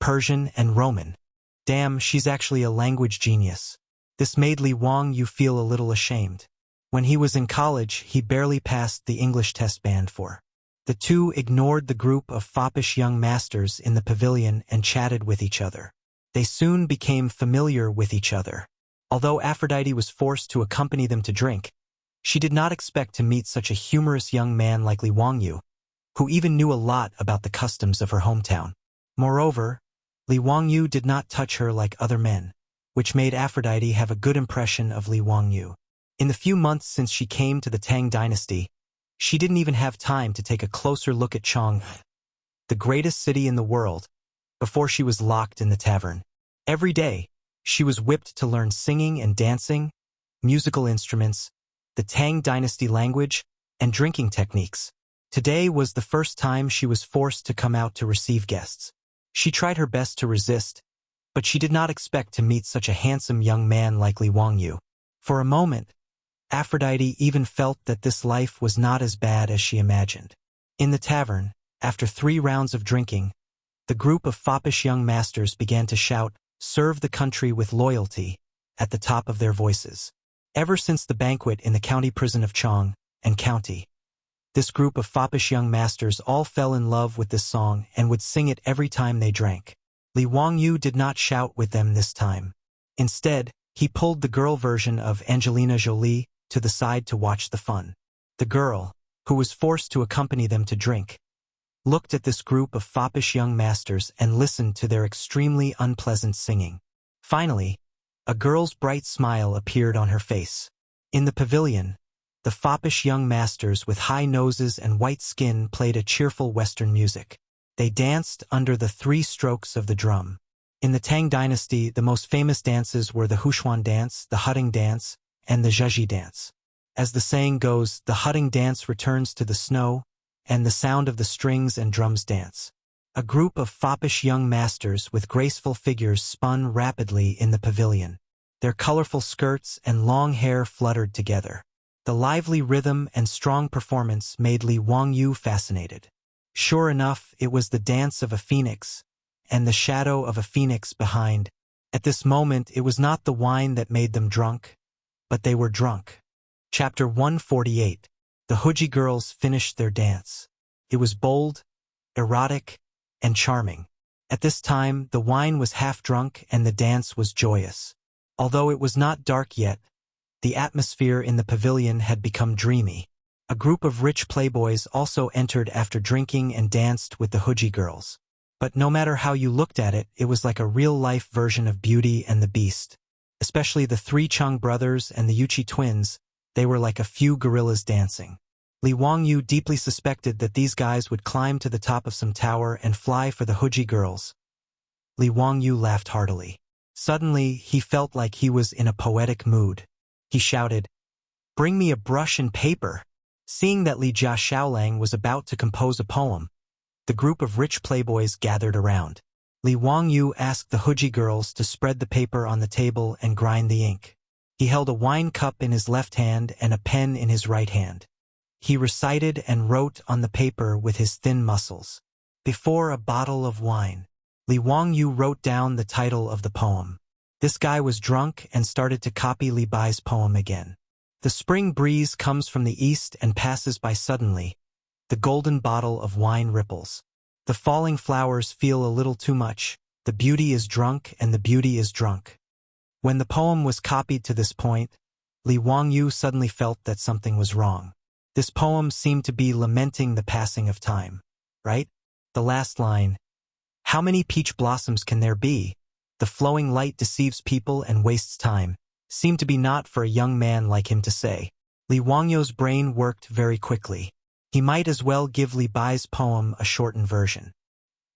Persian, and Roman. Damn, she's actually a language genius. This made Li Wangyu feel a little ashamed. When he was in college, he barely passed the English test band for. The two ignored the group of foppish young masters in the pavilion and chatted with each other. They soon became familiar with each other. Although Aphrodite was forced to accompany them to drink, she did not expect to meet such a humorous young man like Li Wangyu, who even knew a lot about the customs of her hometown. Moreover, Li Wangyu did not touch her like other men, which made Aphrodite have a good impression of Li Wangyu. In the few months since she came to the Tang dynasty, she didn't even have time to take a closer look at Chang'an, the greatest city in the world, before she was locked in the tavern. Every day, she was whipped to learn singing and dancing, musical instruments, the Tang dynasty language, and drinking techniques. Today was the first time she was forced to come out to receive guests. She tried her best to resist, but she did not expect to meet such a handsome young man like Li Wangyu. For a moment, Aphrodite even felt that this life was not as bad as she imagined. In the tavern, after 3 rounds of drinking, the group of foppish young masters began to shout, "Serve the country with loyalty," at the top of their voices. Ever since the banquet in the county prison of Chang'an and County, this group of foppish young masters all fell in love with this song and would sing it every time they drank. Li Wangyu did not shout with them this time. Instead, he pulled the girl version of Angelina Jolie to the side to watch the fun. The girl, who was forced to accompany them to drink, looked at this group of foppish young masters and listened to their extremely unpleasant singing. Finally, a girl's bright smile appeared on her face. In the pavilion, the foppish young masters with high noses and white skin played a cheerful Western music. They danced under the 3 strokes of the drum. In the Tang dynasty, the most famous dances were the Huchuan dance, the Hutting dance, and the Zhezhi dance. As the saying goes, the Hutting dance returns to the snow, and the sound of the strings and drums dance. A group of foppish young masters with graceful figures spun rapidly in the pavilion. Their colorful skirts and long hair fluttered together. The lively rhythm and strong performance made Li Wangyu fascinated. Sure enough, it was the dance of a phoenix, and the shadow of a phoenix behind. At this moment, it was not the wine that made them drunk, but they were drunk. Chapter 148. The Huji girls finished their dance. It was bold, erotic, and charming. At this time, the wine was half drunk and the dance was joyous. Although it was not dark yet, the atmosphere in the pavilion had become dreamy. A group of rich playboys also entered after drinking and danced with the Huji girls. But no matter how you looked at it, it was like a real-life version of Beauty and the Beast. Especially the three Chang brothers and the Yuchi twins, they were like a few gorillas dancing. Li Wangyu deeply suspected that these guys would climb to the top of some tower and fly for the Huji girls. Li Wangyu laughed heartily. Suddenly, he felt like he was in a poetic mood. He shouted, "Bring me a brush and paper." Seeing that Li Jia Shaolang was about to compose a poem, the group of rich playboys gathered around. Li Wangyu asked the Huji girls to spread the paper on the table and grind the ink. He held a wine cup in his left hand and a pen in his right hand. He recited and wrote on the paper with his thin muscles. Before a bottle of wine. Li Wangyu wrote down the title of the poem. This guy was drunk and started to copy Li Bai's poem again. The spring breeze comes from the east and passes by suddenly. The golden bottle of wine ripples. The falling flowers feel a little too much. The beauty is drunk and the beauty is drunk. When the poem was copied to this point, Li Wangyu suddenly felt that something was wrong. This poem seemed to be lamenting the passing of time. Right? The last line. How many peach blossoms can there be? The flowing light deceives people and wastes time. Seemed to be not for a young man like him to say. Li Wangyu's brain worked very quickly. He might as well give Li Bai's poem a shortened version.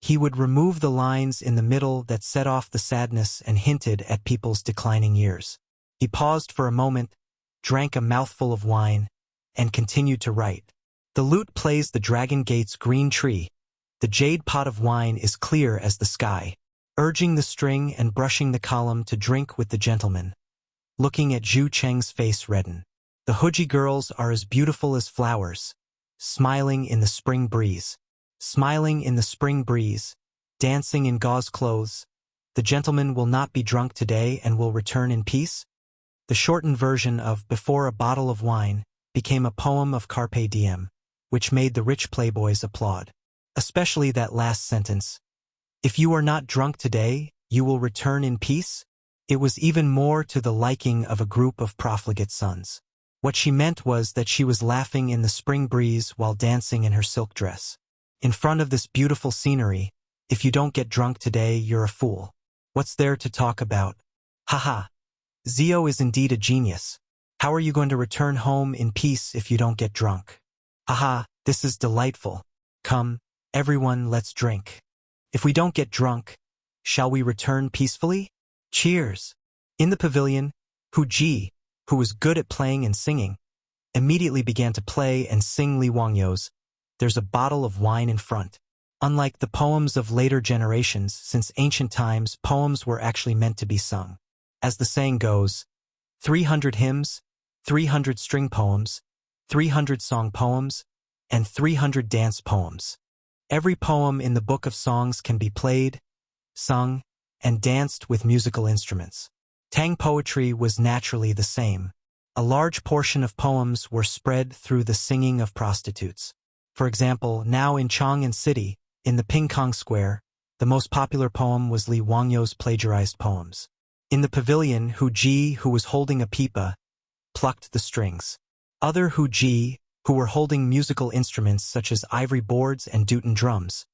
He would remove the lines in the middle that set off the sadness and hinted at people's declining years. He paused for a moment, drank a mouthful of wine, and continued to write. The lute plays the dragon gate's green tree. The jade pot of wine is clear as the sky. Urging the string and brushing the column to drink with the gentleman. Looking at Zhu Cheng's face redden. The Huji girls are as beautiful as flowers. Smiling in the spring breeze. Smiling in the spring breeze. Dancing in gauze clothes. The gentleman will not be drunk today and will return in peace. The shortened version of Before a Bottle of Wine became a poem of Carpe Diem, which made the rich playboys applaud. Especially that last sentence. If you are not drunk today, you will return in peace? It was even more to the liking of a group of profligate sons. What she meant was that she was laughing in the spring breeze while dancing in her silk dress. In front of this beautiful scenery, if you don't get drunk today, you're a fool. What's there to talk about? Haha. Zio is indeed a genius. How are you going to return home in peace if you don't get drunk? Haha, this is delightful. Come, everyone, let's drink. If we don't get drunk, shall we return peacefully? Cheers. In the pavilion, Hu Ji, who was good at playing and singing, immediately began to play and sing Li Wangyu's There's a Bottle of Wine in Front. Unlike the poems of later generations, since ancient times, poems were actually meant to be sung. As the saying goes, 300 hymns, 300 string poems, 300 song poems, and 300 dance poems. Every poem in the Book of Songs can be played, sung, and danced with musical instruments. Tang poetry was naturally the same. A large portion of poems were spread through the singing of prostitutes. For example, now in Chang'an City, in the Ping Kong Square, the most popular poem was Li Wangyu's plagiarized poems. In the pavilion, Hu Ji, who was holding a pipa, plucked the strings. Other Hu Ji, who were holding musical instruments such as ivory boards and Dutton drums,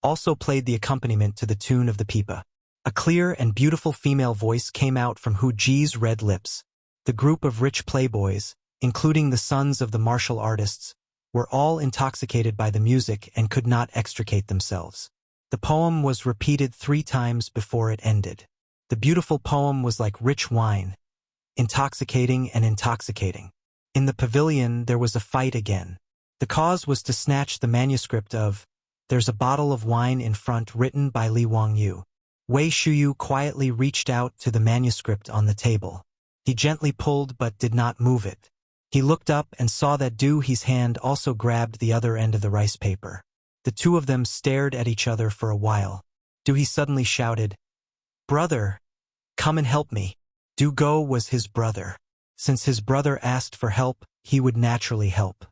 also played the accompaniment to the tune of the pipa. A clear and beautiful female voice came out from Hu Ji's red lips. The group of rich playboys, including the sons of the martial artists, were all intoxicated by the music and could not extricate themselves. The poem was repeated 3 times before it ended. The beautiful poem was like rich wine, intoxicating and intoxicating. In the pavilion, there was a fight again. The cause was to snatch the manuscript of There's a Bottle of Wine in Front written by Li Wangyu. Wei Shuyu quietly reached out to the manuscript on the table. He gently pulled but did not move it. He looked up and saw that Du He's hand also grabbed the other end of the rice paper. The two of them stared at each other for a while. Du He suddenly shouted, "Brother, come and help me." Du Go was his brother. Since his brother asked for help, he would naturally help.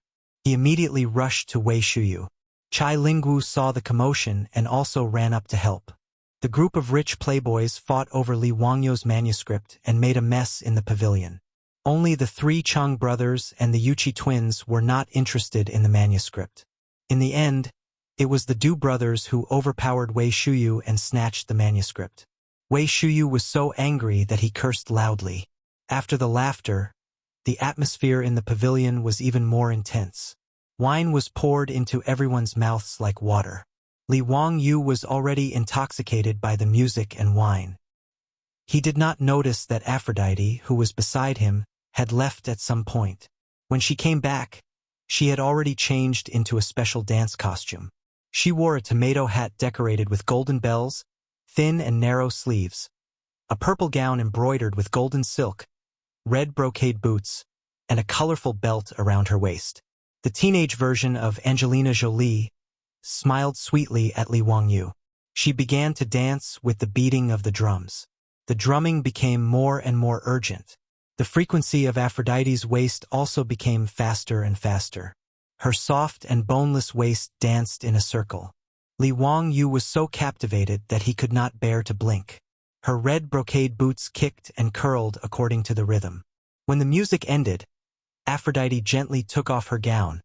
He immediately rushed to Wei Shuyu. Chai Lingwu saw the commotion and also ran up to help. The group of rich playboys fought over Li Wangyu's manuscript and made a mess in the pavilion. Only the three Chang brothers and the Yuchi twins were not interested in the manuscript. In the end, it was the Du brothers who overpowered Wei Shuyu and snatched the manuscript. Wei Shuyu was so angry that he cursed loudly. After the laughter, the atmosphere in the pavilion was even more intense. Wine was poured into everyone's mouths like water. Li Wangyu was already intoxicated by the music and wine. He did not notice that Aphrodite, who was beside him, had left at some point. When she came back, she had already changed into a special dance costume. She wore a tomato hat decorated with golden bells, thin and narrow sleeves, a purple gown embroidered with golden silk, red brocade boots, and a colorful belt around her waist. The teenage version of Angelina Jolie smiled sweetly at Li Wangyu. She began to dance with the beating of the drums. The drumming became more and more urgent. The frequency of Aphrodite's waist also became faster and faster. Her soft and boneless waist danced in a circle. Li Wangyu was so captivated that he could not bear to blink. Her red brocade boots kicked and curled according to the rhythm. When the music ended, Aphrodite gently took off her gown,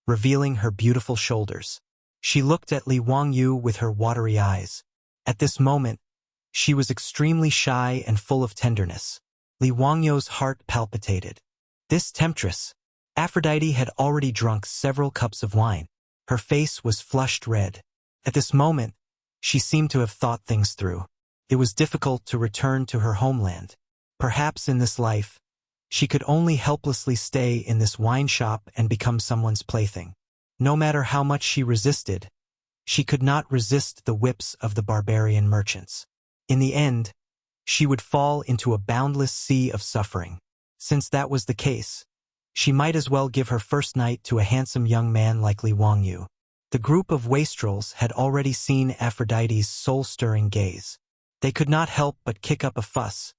revealing her beautiful shoulders. She looked at Li Wangyu with her watery eyes. At this moment, she was extremely shy and full of tenderness. Li Wangyu's heart palpitated. This temptress, Aphrodite, had already drunk several cups of wine. Her face was flushed red. At this moment, she seemed to have thought things through. It was difficult to return to her homeland. Perhaps in this life, she could only helplessly stay in this wine shop and become someone's plaything. No matter how much she resisted, she could not resist the whips of the barbarian merchants. In the end, she would fall into a boundless sea of suffering. Since that was the case, she might as well give her first night to a handsome young man like Li Wangyu. The group of wastrels had already seen Aphrodite's soul-stirring gaze. They could not help but kick up a fuss,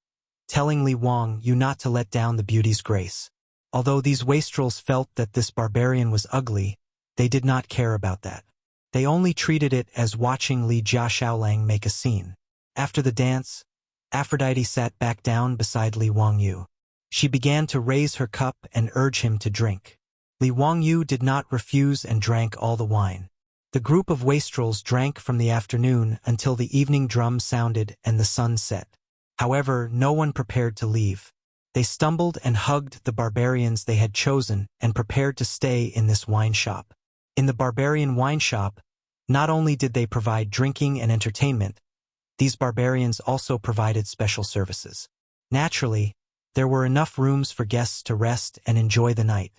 telling Li Wangyu not to let down the beauty's grace. Although these wastrels felt that this barbarian was ugly, they did not care about that. They only treated it as watching Li Jiaxiaolang make a scene. After the dance, Aphrodite sat back down beside Li Wangyu. She began to raise her cup and urge him to drink. Li Wangyu did not refuse and drank all the wine. The group of wastrels drank from the afternoon until the evening drum sounded and the sun set. However, no one prepared to leave. They stumbled and hugged the barbarians they had chosen and prepared to stay in this wine shop. In the barbarian wine shop, not only did they provide drinking and entertainment, these barbarians also provided special services. Naturally, there were enough rooms for guests to rest and enjoy the night.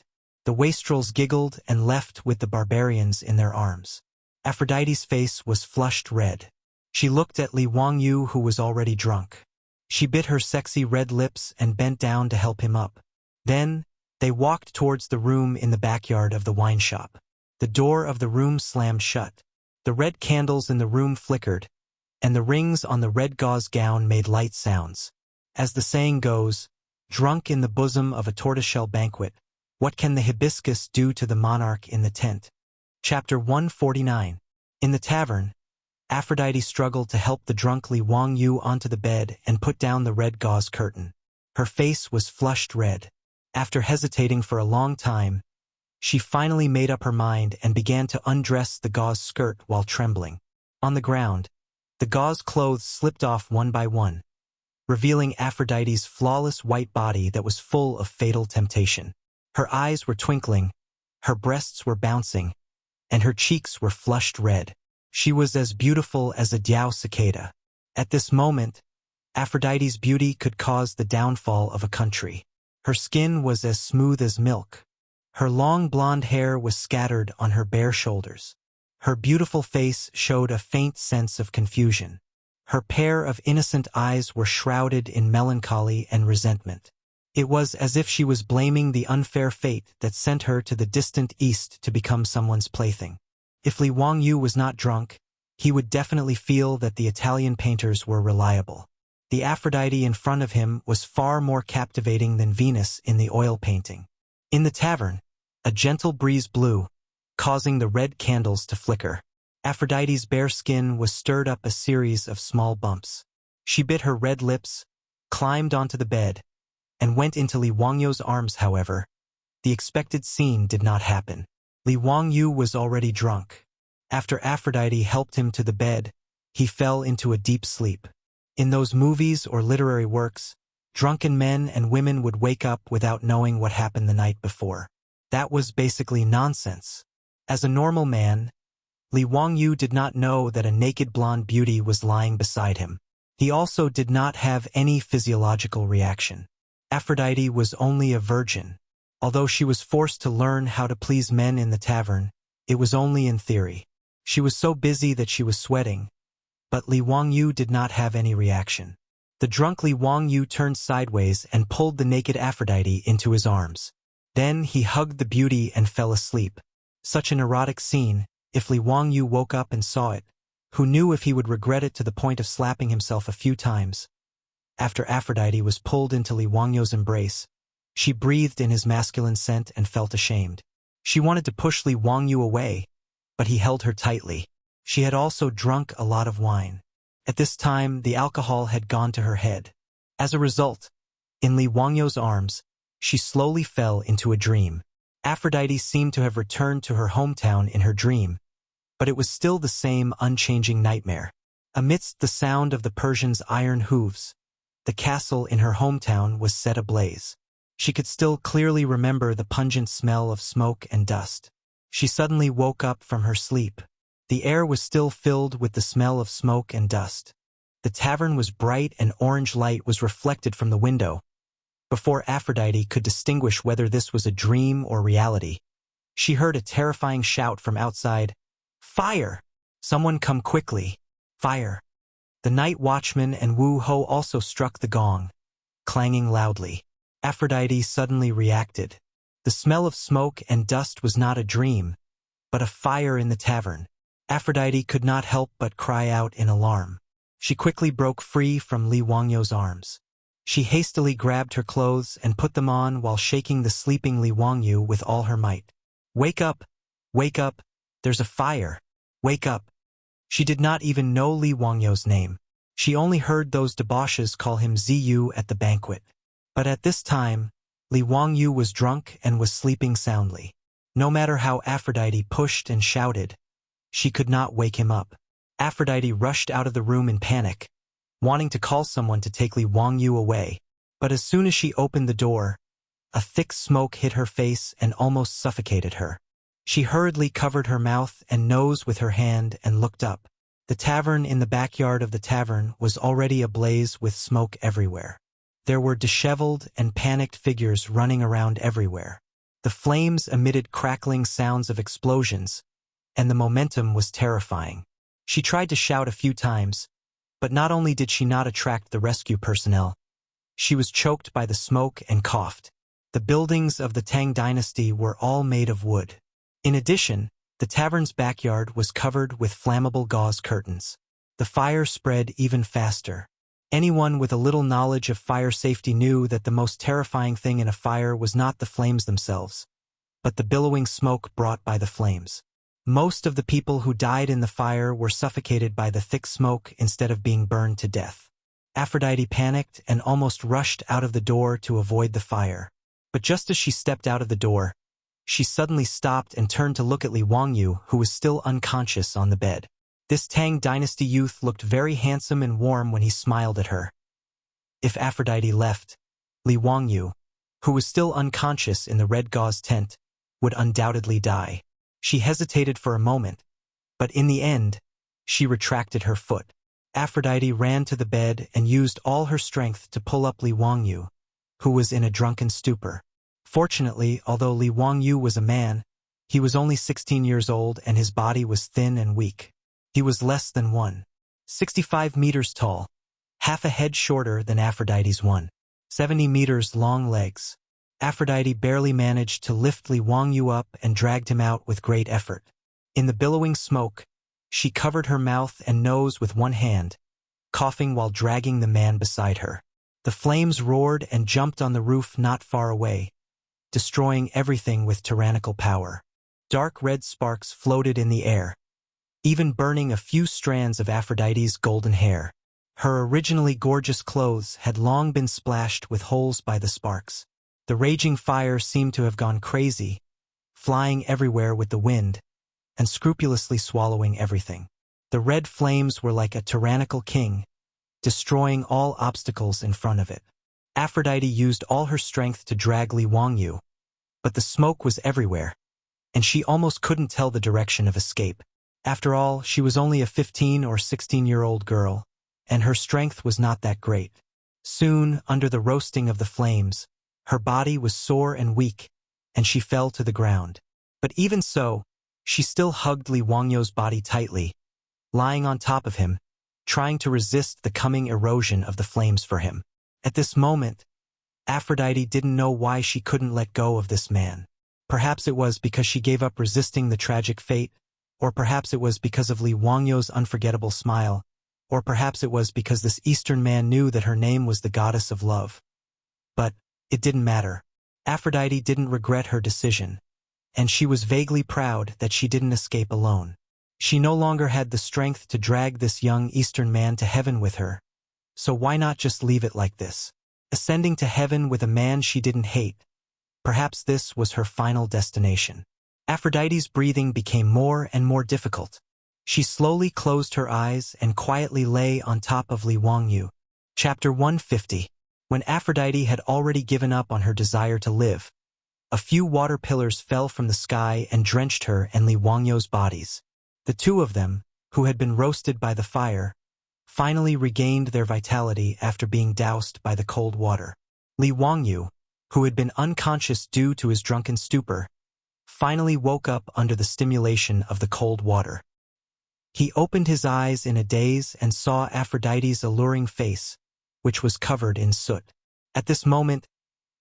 The wastrels giggled and left with the barbarians in their arms. Aphrodite's face was flushed red. She looked at Li Wangyu, who was already drunk. She bit her sexy red lips and bent down to help him up. Then, they walked towards the room in the backyard of the wine shop. The door of the room slammed shut. The red candles in the room flickered, and the rings on the red gauze gown made light sounds. As the saying goes, drunk in the bosom of a tortoiseshell banquet, what can the hibiscus do to the monarch in the tent? Chapter 149. In the tavern, Aphrodite struggled to help the drunk Li Wangyu onto the bed and put down the red gauze curtain. Her face was flushed red. After hesitating for a long time, she finally made up her mind and began to undress the gauze skirt while trembling. On the ground, the gauze clothes slipped off one by one, revealing Aphrodite's flawless white body that was full of fatal temptation. Her eyes were twinkling, her breasts were bouncing, and her cheeks were flushed red. She was as beautiful as a Diao cicada. At this moment, Aphrodite's beauty could cause the downfall of a country. Her skin was as smooth as milk. Her long blonde hair was scattered on her bare shoulders. Her beautiful face showed a faint sense of confusion. Her pair of innocent eyes were shrouded in melancholy and resentment. It was as if she was blaming the unfair fate that sent her to the distant east to become someone's plaything. If Li Wangyu was not drunk, he would definitely feel that the Italian painters were reliable. The Aphrodite in front of him was far more captivating than Venus in the oil painting. In the tavern, a gentle breeze blew, causing the red candles to flicker. Aphrodite's bare skin was stirred up a series of small bumps. She bit her red lips, climbed onto the bed, and went into Li Wangyu's arms. However, the expected scene did not happen. Li Wangyu was already drunk. After Aphrodite helped him to the bed, he fell into a deep sleep. In those movies or literary works, drunken men and women would wake up without knowing what happened the night before. That was basically nonsense. As a normal man, Li Wangyu did not know that a naked blonde beauty was lying beside him. He also did not have any physiological reaction. Aphrodite was only a virgin. Although she was forced to learn how to please men in the tavern, it was only in theory. She was so busy that she was sweating, but Li Wangyu did not have any reaction. The drunk Li Wangyu turned sideways and pulled the naked Aphrodite into his arms. Then he hugged the beauty and fell asleep. Such an erotic scene. If Li Wangyu woke up and saw it, who knew if he would regret it to the point of slapping himself a few times. After Aphrodite was pulled into Li Wangyu's embrace, she breathed in his masculine scent and felt ashamed. She wanted to push Li Wangyu away, but he held her tightly. She had also drunk a lot of wine. At this time, the alcohol had gone to her head. As a result, in Li Wangyu's arms, she slowly fell into a dream. Aphrodite seemed to have returned to her hometown in her dream, but it was still the same unchanging nightmare. Amidst the sound of the Persians' iron hooves, the castle in her hometown was set ablaze. She could still clearly remember the pungent smell of smoke and dust. She suddenly woke up from her sleep. The air was still filled with the smell of smoke and dust. The tavern was bright and orange light was reflected from the window. Before Aphrodite could distinguish whether this was a dream or reality, she heard a terrifying shout from outside. "Fire! Someone come quickly! Fire!" The night watchman and Wu Ho also struck the gong, clanging loudly. Aphrodite suddenly reacted. The smell of smoke and dust was not a dream, but a fire in the tavern. Aphrodite could not help but cry out in alarm. She quickly broke free from Li Wangyu's arms. She hastily grabbed her clothes and put them on while shaking the sleeping Li Wangyu with all her might. "Wake up! Wake up! There's a fire! Wake up!" She did not even know Li Wangyu's name. She only heard those debauches call him Ziyu at the banquet. But at this time, Li Wangyu was drunk and was sleeping soundly. No matter how Aphrodite pushed and shouted, she could not wake him up. Aphrodite rushed out of the room in panic, wanting to call someone to take Li Wangyu away. But as soon as she opened the door, a thick smoke hit her face and almost suffocated her. She hurriedly covered her mouth and nose with her hand and looked up. The tavern in the backyard of the tavern was already ablaze with smoke everywhere. There were disheveled and panicked figures running around everywhere. The flames emitted crackling sounds of explosions, and the momentum was terrifying. She tried to shout a few times, but not only did she not attract the rescue personnel, she was choked by the smoke and coughed. The buildings of the Tang dynasty were all made of wood. In addition, the tavern's backyard was covered with flammable gauze curtains. The fire spread even faster. Anyone with a little knowledge of fire safety knew that the most terrifying thing in a fire was not the flames themselves, but the billowing smoke brought by the flames. Most of the people who died in the fire were suffocated by the thick smoke instead of being burned to death. Aphrodite panicked and almost rushed out of the door to avoid the fire. But just as she stepped out of the door, she suddenly stopped and turned to look at Li Wangyu, who was still unconscious on the bed. This Tang dynasty youth looked very handsome and warm when he smiled at her. If Aphrodite left, Li Wangyu, who was still unconscious in the red gauze tent, would undoubtedly die. She hesitated for a moment, but in the end, she retracted her foot. Aphrodite ran to the bed and used all her strength to pull up Li Wangyu, who was in a drunken stupor. Fortunately, although Li Wangyu was a man, he was only 16 years old and his body was thin and weak. He was less than 1.65 meters tall, half a head shorter than Aphrodite's 1.70 meters long legs. Aphrodite barely managed to lift Li Wangyu up and dragged him out with great effort. In the billowing smoke, she covered her mouth and nose with one hand, coughing while dragging the man beside her. The flames roared and jumped on the roof not far away, destroying everything with tyrannical power. Dark red sparks floated in the air, even burning a few strands of Aphrodite's golden hair. Her originally gorgeous clothes had long been splashed with holes by the sparks. The raging fire seemed to have gone crazy, flying everywhere with the wind, and scrupulously swallowing everything. The red flames were like a tyrannical king, destroying all obstacles in front of it. Aphrodite used all her strength to drag Li Wangyu, but the smoke was everywhere, and she almost couldn't tell the direction of escape. After all, she was only a 15 or 16-year-old girl, and her strength was not that great. Soon, under the roasting of the flames, her body was sore and weak, and she fell to the ground. But even so, she still hugged Li Wangyu's body tightly, lying on top of him, trying to resist the coming erosion of the flames for him. At this moment, Aphrodite didn't know why she couldn't let go of this man. Perhaps it was because she gave up resisting the tragic fate, or perhaps it was because of Li Wangyu's unforgettable smile, or perhaps it was because this Eastern man knew that her name was the goddess of love. But it didn't matter. Aphrodite didn't regret her decision, and she was vaguely proud that she didn't escape alone. She no longer had the strength to drag this young Eastern man to heaven with her, so why not just leave it like this? Ascending to heaven with a man she didn't hate. Perhaps this was her final destination. Aphrodite's breathing became more and more difficult. She slowly closed her eyes and quietly lay on top of Li Wangyu. Chapter 150. When Aphrodite had already given up on her desire to live, a few water pillars fell from the sky and drenched her and Li Wangyu's bodies. The two of them, who had been roasted by the fire, finally regained their vitality after being doused by the cold water. Li Wangyu, who had been unconscious due to his drunken stupor, finally woke up under the stimulation of the cold water. He opened his eyes in a daze and saw Aphrodite's alluring face, which was covered in soot. At this moment,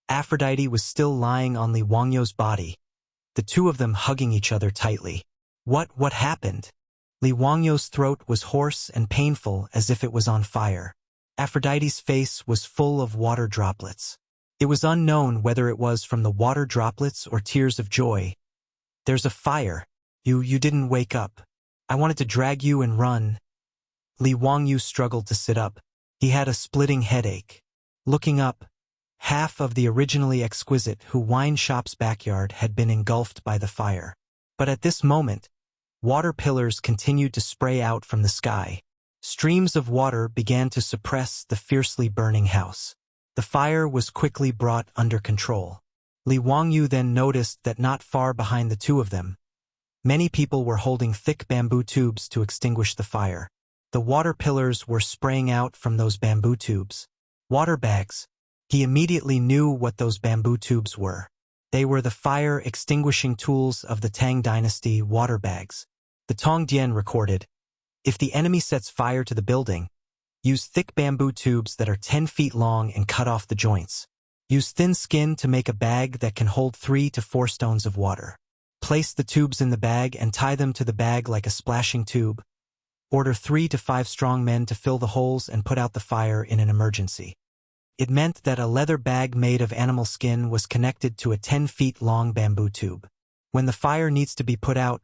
Aphrodite was still lying on Li Wangyu's body, the two of them hugging each other tightly. What happened? Li Wangyu's throat was hoarse and painful as if it was on fire. Aphrodite's face was full of water droplets. It was unknown whether it was from the water droplets or tears of joy. There's a fire. You didn't wake up. I wanted to drag you and run. Li Wangyu struggled to sit up. He had a splitting headache. Looking up, half of the originally exquisite Hu wine shop's backyard had been engulfed by the fire. But at this moment, water pillars continued to spray out from the sky. Streams of water began to suppress the fiercely burning house. The fire was quickly brought under control. Li Wangyu then noticed that not far behind the two of them, many people were holding thick bamboo tubes to extinguish the fire. The water pillars were spraying out from those bamboo tubes. Water bags. He immediately knew what those bamboo tubes were. They were the fire-extinguishing tools of the Tang Dynasty water bags. The Tongdian recorded, "If the enemy sets fire to the building, use thick bamboo tubes that are 10 feet long and cut off the joints. Use thin skin to make a bag that can hold 3 to 4 stones of water. Place the tubes in the bag and tie them to the bag like a splashing tube. Order 3 to 5 strong men to fill the holes and put out the fire in an emergency." It meant that a leather bag made of animal skin was connected to a 10 feet long bamboo tube. When the fire needs to be put out,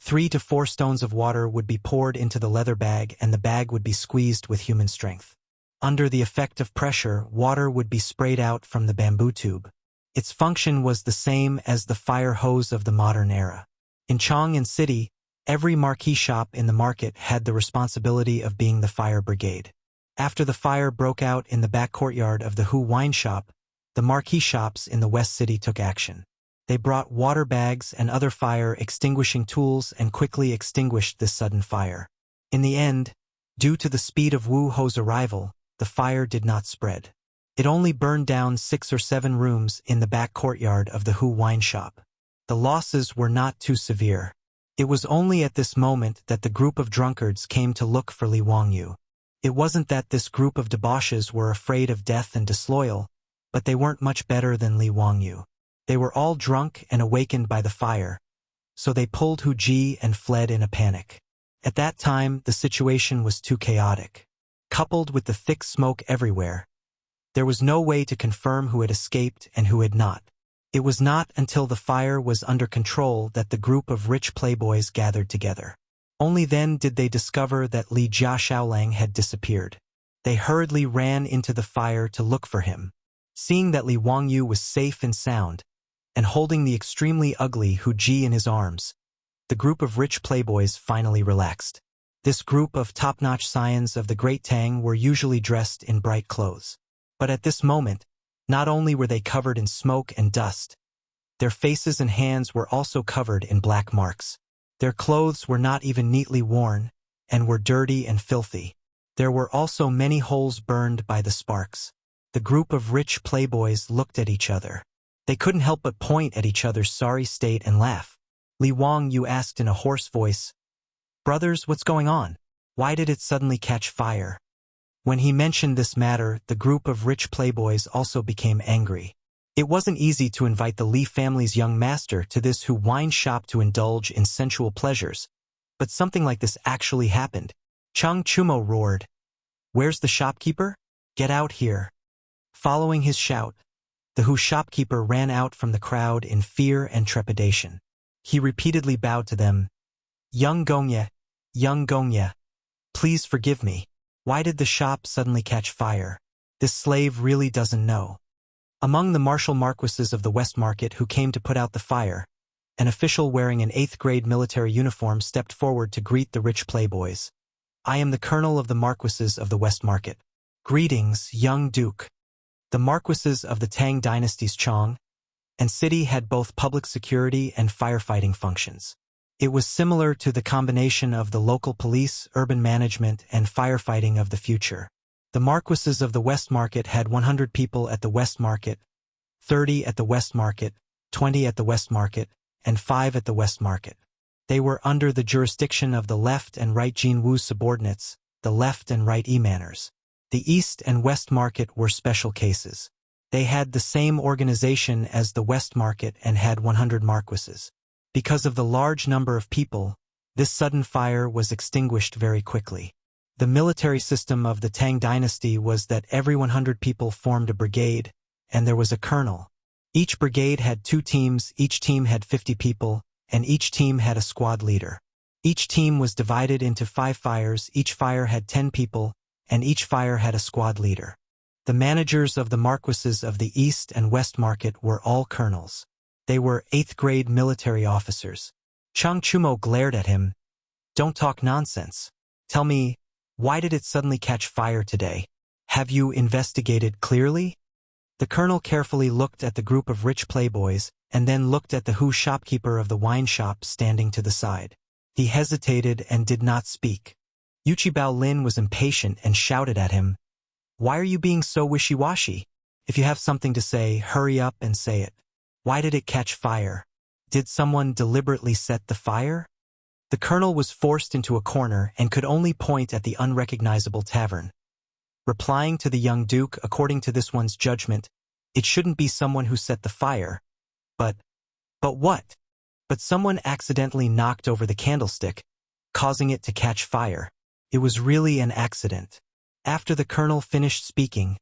3 to 4 stones of water would be poured into the leather bag and the bag would be squeezed with human strength. Under the effect of pressure, water would be sprayed out from the bamboo tube. Its function was the same as the fire hose of the modern era. In Chang'an City, every marquee shop in the market had the responsibility of being the fire brigade. After the fire broke out in the back courtyard of the Hu wine shop, the marquee shops in the West City took action. They brought water bags and other fire-extinguishing tools and quickly extinguished this sudden fire. In the end, due to the speed of Wu Ho's arrival, the fire did not spread. It only burned down 6 or 7 rooms in the back courtyard of the Hu wine shop. The losses were not too severe. It was only at this moment that the group of drunkards came to look for Li Wangyu. It wasn't that this group of debauches were afraid of death and disloyal, but they weren't much better than Li Wangyu. They were all drunk and awakened by the fire, so they pulled Hu Ji and fled in a panic. At that time, the situation was too chaotic. Coupled with the thick smoke everywhere, there was no way to confirm who had escaped and who had not. It was not until the fire was under control that the group of rich playboys gathered together. Only then did they discover that Li Jia Shaolang had disappeared. They hurriedly ran into the fire to look for him. Seeing that Li Wangyu was safe and sound, and holding the extremely ugly Hu Ji in his arms, the group of rich playboys finally relaxed. This group of top-notch scions of the Great Tang were usually dressed in bright clothes. But at this moment, not only were they covered in smoke and dust, their faces and hands were also covered in black marks. Their clothes were not even neatly worn, and were dirty and filthy. There were also many holes burned by the sparks. The group of rich playboys looked at each other. They couldn't help but point at each other's sorry state and laugh. Li Wangyu asked in a hoarse voice, "Brothers, what's going on? Why did it suddenly catch fire?" When he mentioned this matter, the group of rich playboys also became angry. It wasn't easy to invite the Li family's young master to this Hu wine shop to indulge in sensual pleasures, but something like this actually happened. Chang Chumo roared, "Where's the shopkeeper? Get out here." Following his shout, the Hu shopkeeper ran out from the crowd in fear and trepidation. He repeatedly bowed to them, Young Gongye, please forgive me. Why did the shop suddenly catch fire? This slave really doesn't know." Among the martial marquises of the West Market who came to put out the fire, an official wearing an 8th-grade military uniform stepped forward to greet the rich playboys. "I am the colonel of the marquises of the West Market. Greetings, young duke." The marquises of the Tang dynasty's Chang'an and city had both public security and firefighting functions. It was similar to the combination of the local police, urban management, and firefighting of the future. The marquises of the West Market had 100 people at the West Market, 30 at the West Market, 20 at the West Market, and 5 at the West Market. They were under the jurisdiction of the left and right Jinwu subordinates, the left and right E-manners. The East and West Market were special cases. They had the same organization as the West Market and had 100 marquises. Because of the large number of people, this sudden fire was extinguished very quickly. The military system of the Tang dynasty was that every 100 people formed a brigade, and there was a colonel. Each brigade had 2 teams, each team had 50 people, and each team had a squad leader. Each team was divided into 5 fires, each fire had 10 people, and each fire had a squad leader. The managers of the marquises of the East and West Market were all colonels. They were 8th-grade military officers. Chang Chumo glared at him. "Don't talk nonsense. Tell me, why did it suddenly catch fire today? Have you investigated clearly?" The colonel carefully looked at the group of rich playboys and then looked at the Hu shopkeeper of the wine shop standing to the side. He hesitated and did not speak. Yuchi Baolin was impatient and shouted at him, "Why are you being so wishy-washy? If you have something to say, hurry up and say it. Why did it catch fire? Did someone deliberately set the fire?" The colonel was forced into a corner and could only point at the unrecognizable tavern. Replying to the young duke, according to this one's judgment, it shouldn't be someone who set the fire. But what? But someone accidentally knocked over the candlestick, causing it to catch fire. It was really an accident. After the colonel finished speaking,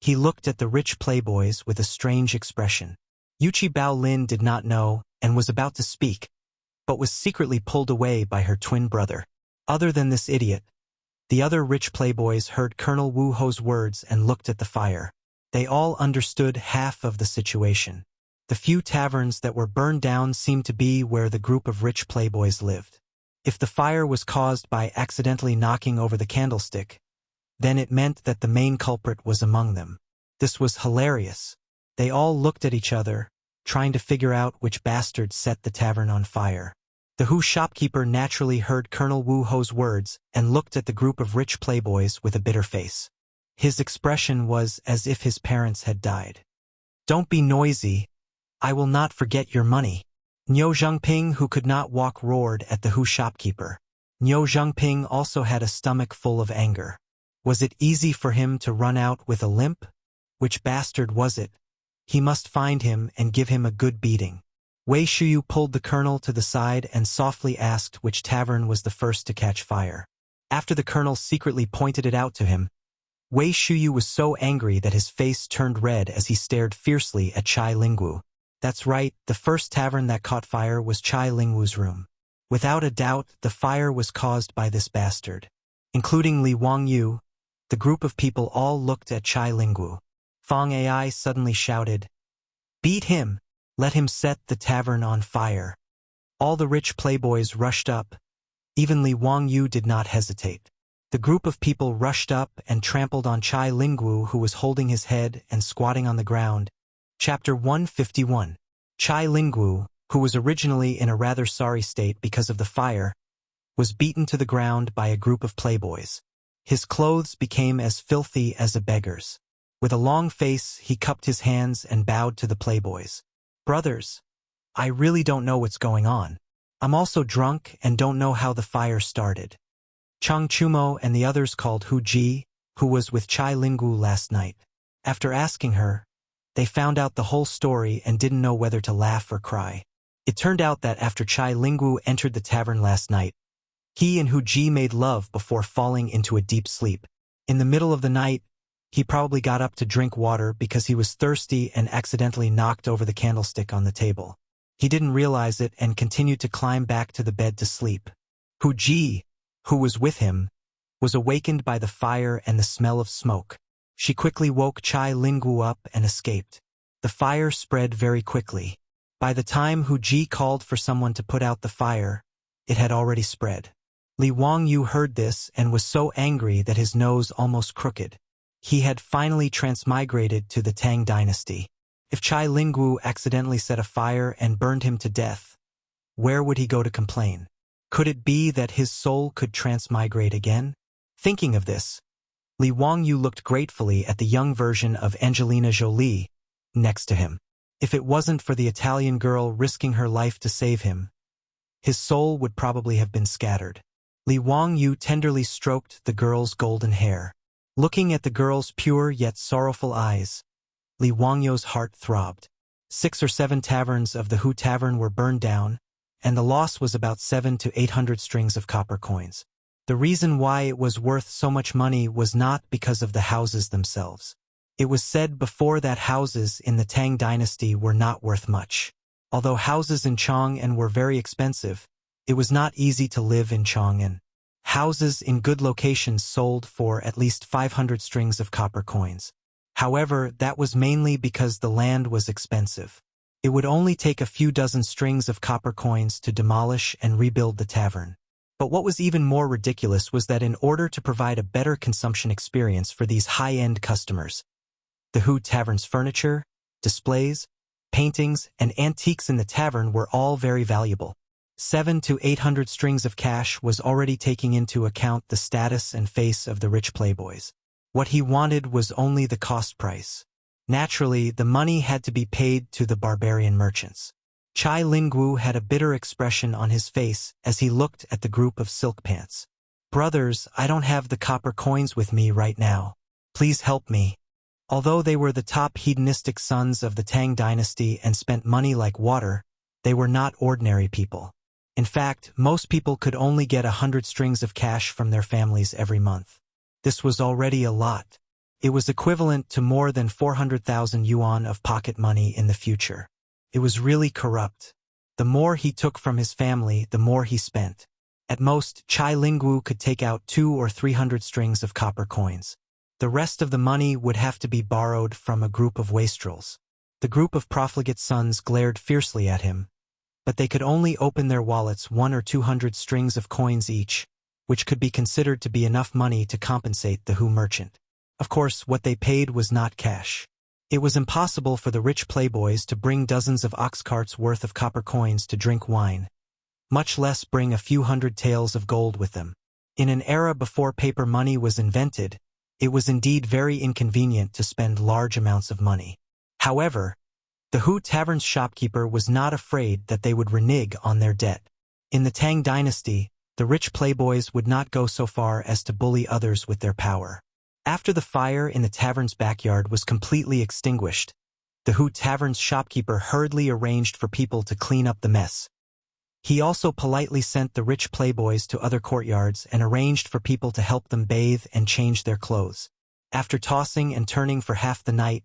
he looked at the rich playboys with a strange expression. Yuchi Baolin did not know and was about to speak, but was secretly pulled away by her twin brother. Other than this idiot, the other rich playboys heard Colonel Wu Ho's words and looked at the fire. They all understood half of the situation. The few taverns that were burned down seemed to be where the group of rich playboys lived. If the fire was caused by accidentally knocking over the candlestick, then it meant that the main culprit was among them. This was hilarious. They all looked at each other, trying to figure out which bastard set the tavern on fire. The Hu shopkeeper naturally heard Colonel Wu Ho's words and looked at the group of rich playboys with a bitter face. His expression was as if his parents had died. "Don't be noisy. I will not forget your money." Niu Zhengping, who could not walk, roared at the Hu shopkeeper. Niu Zhengping also had a stomach full of anger. Was it easy for him to run out with a limp? Which bastard was it? He must find him and give him a good beating. Wei Shuyu pulled the colonel to the side and softly asked which tavern was the first to catch fire. After the colonel secretly pointed it out to him, Wei Shuyu was so angry that his face turned red as he stared fiercely at Chai Lingwu. That's right, the first tavern that caught fire was Chai Lingwu's room. Without a doubt, the fire was caused by this bastard. Including Li Wangyu, The group of people all looked at Chai Lingwu. Fang Ai suddenly shouted, "Beat him! Let him set the tavern on fire!" All the rich playboys rushed up. Even Li Wangyu did not hesitate. The group of people rushed up and trampled on Chai Lingwu, who was holding his head and squatting on the ground. Chapter 151. Chai Lingwu, who was originally in a rather sorry state because of the fire, was beaten to the ground by a group of playboys. His clothes became as filthy as a beggar's. With a long face, he cupped his hands and bowed to the playboys. "Brothers, I really don't know what's going on. I'm also drunk and don't know how the fire started." Chang Chumo and the others called Hu Ji, who was with Chai Lingwu last night. After asking her, they found out the whole story and didn't know whether to laugh or cry. It turned out that after Chai Lingwu entered the tavern last night, he and Hu Ji made love before falling into a deep sleep. In the middle of the night, he probably got up to drink water because he was thirsty and accidentally knocked over the candlestick on the table. He didn't realize it and continued to climb back to the bed to sleep. Hu Ji, who was with him, was awakened by the fire and the smell of smoke. She quickly woke Chai Lingwu up and escaped. The fire spread very quickly. By the time Hu Ji called for someone to put out the fire, it had already spread. Li Wangyu heard this and was so angry that his nose almost crooked. He had finally transmigrated to the Tang dynasty. If Chai Lingwu accidentally set a fire and burned him to death, where would he go to complain? Could it be that his soul could transmigrate again? Thinking of this, Li Wangyu looked gratefully at the young version of Angelina Jolie next to him. If it wasn't for the Italian girl risking her life to save him, his soul would probably have been scattered. Li Wangyu tenderly stroked the girl's golden hair. Looking at the girl's pure yet sorrowful eyes, Li Wangyu's heart throbbed. 6 or 7 taverns of the Hu Tavern were burned down, and the loss was about 700 to 800 strings of copper coins. The reason why it was worth so much money was not because of the houses themselves. It was said before that houses in the Tang dynasty were not worth much. Although houses in Chang'an were very expensive, it was not easy to live in Chang'an. Houses in good locations sold for at least 500 strings of copper coins. However, that was mainly because the land was expensive. It would only take a few dozen strings of copper coins to demolish and rebuild the tavern. But what was even more ridiculous was that in order to provide a better consumption experience for these high-end customers, the Hu Tavern's furniture, displays, paintings, and antiques in the tavern were all very valuable. 700 to 800 strings of cash was already taking into account the status and face of the rich playboys. What he wanted was only the cost price. Naturally, the money had to be paid to the barbarian merchants. Chai Lingwu had a bitter expression on his face as he looked at the group of silk pants. "Brothers, I don't have the copper coins with me right now. Please help me." Although they were the top hedonistic sons of the Tang dynasty and spent money like water, they were not ordinary people. In fact, most people could only get 100 strings of cash from their families every month. This was already a lot. It was equivalent to more than 400,000 yuan of pocket money in the future. It was really corrupt. The more he took from his family, the more he spent. At most, Chai Lingwu could take out 200 or 300 strings of copper coins. The rest of the money would have to be borrowed from a group of wastrels. The group of profligate sons glared fiercely at him, but they could only open their wallets 100 or 200 strings of coins each, which could be considered to be enough money to compensate the Hu merchant. Of course, what they paid was not cash. It was impossible for the rich playboys to bring dozens of ox carts worth of copper coins to drink wine, much less bring a few hundred taels of gold with them. In an era before paper money was invented, it was indeed very inconvenient to spend large amounts of money. However, the Hu Tavern's shopkeeper was not afraid that they would renege on their debt. In the Tang dynasty, the rich playboys would not go so far as to bully others with their power. After the fire in the tavern's backyard was completely extinguished, the Hu Tavern's shopkeeper hurriedly arranged for people to clean up the mess. He also politely sent the rich playboys to other courtyards and arranged for people to help them bathe and change their clothes. After tossing and turning for half the night,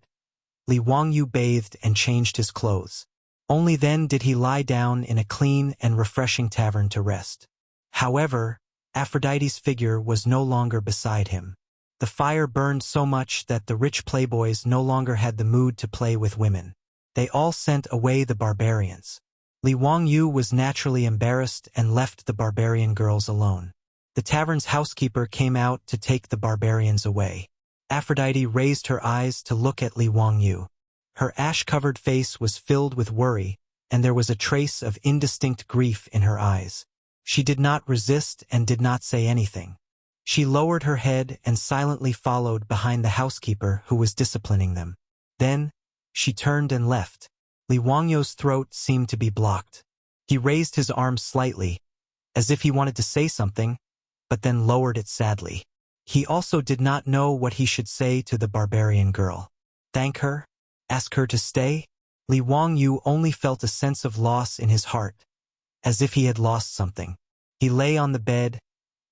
Li Wangyu bathed and changed his clothes. Only then did he lie down in a clean and refreshing tavern to rest. However, Aphrodite's figure was no longer beside him. The fire burned so much that the rich playboys no longer had the mood to play with women. They all sent away the barbarians. Li Wangyu was naturally embarrassed and left the barbarian girls alone. The tavern's housekeeper came out to take the barbarians away. Aphrodite raised her eyes to look at Li Wangyu. Her ash-covered face was filled with worry, and there was a trace of indistinct grief in her eyes. She did not resist and did not say anything. She lowered her head and silently followed behind the housekeeper who was disciplining them. Then, she turned and left. Li Wangyu's throat seemed to be blocked. He raised his arm slightly, as if he wanted to say something, but then lowered it sadly. He also did not know what he should say to the barbarian girl. Thank her? Ask her to stay? Li Wangyu only felt a sense of loss in his heart, as if he had lost something. He lay on the bed,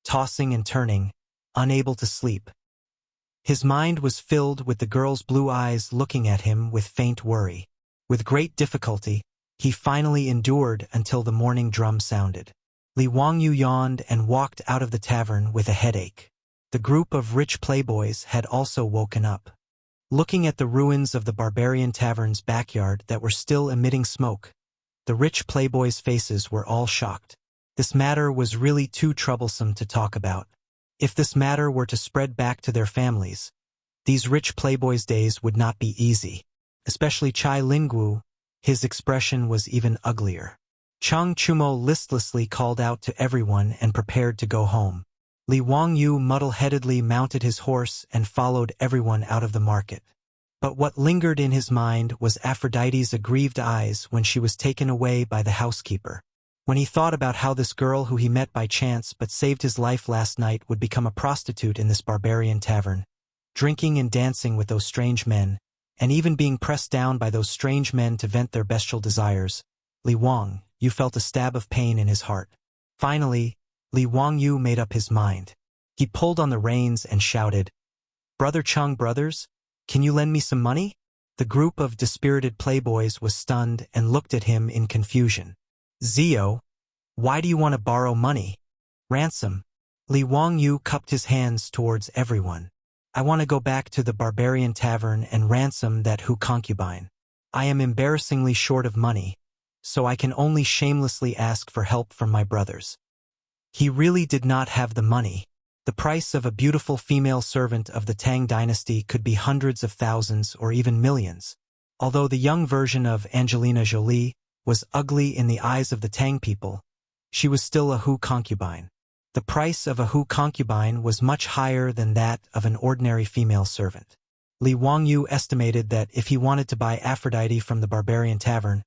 tossing and turning, unable to sleep. His mind was filled with the girl's blue eyes looking at him with faint worry. With great difficulty, he finally endured until the morning drum sounded. Li Wangyu yawned and walked out of the tavern with a headache. The group of rich playboys had also woken up. Looking at the ruins of the barbarian tavern's backyard that were still emitting smoke, the rich playboys' faces were all shocked. This matter was really too troublesome to talk about. If this matter were to spread back to their families, these rich playboys' days would not be easy. Especially Chai Lingwu, his expression was even uglier. Chang Chumo listlessly called out to everyone and prepared to go home. Li Wangyu muddle-headedly mounted his horse and followed everyone out of the market. But what lingered in his mind was Aphrodite's aggrieved eyes when she was taken away by the housekeeper. When he thought about how this girl who he met by chance but saved his life last night would become a prostitute in this barbarian tavern, drinking and dancing with those strange men, and even being pressed down by those strange men to vent their bestial desires, Li Wangyu felt a stab of pain in his heart. Finally, Li Wangyu made up his mind. He pulled on the reins and shouted, "Brother Chang brothers, can you lend me some money?" The group of dispirited playboys was stunned and looked at him in confusion. "Zio, why do you want to borrow money? Ransom." Li Wangyu cupped his hands towards everyone. "I want to go back to the barbarian tavern and ransom that Hu concubine. I am embarrassingly short of money, so I can only shamelessly ask for help from my brothers." He really did not have the money. The price of a beautiful female servant of the Tang dynasty could be hundreds of thousands or even millions. Although the young version of Angelina Jolie was ugly in the eyes of the Tang people, she was still a Hu concubine. The price of a Hu concubine was much higher than that of an ordinary female servant. Li Wangyu estimated that if he wanted to buy Aphrodite from the barbarian tavern,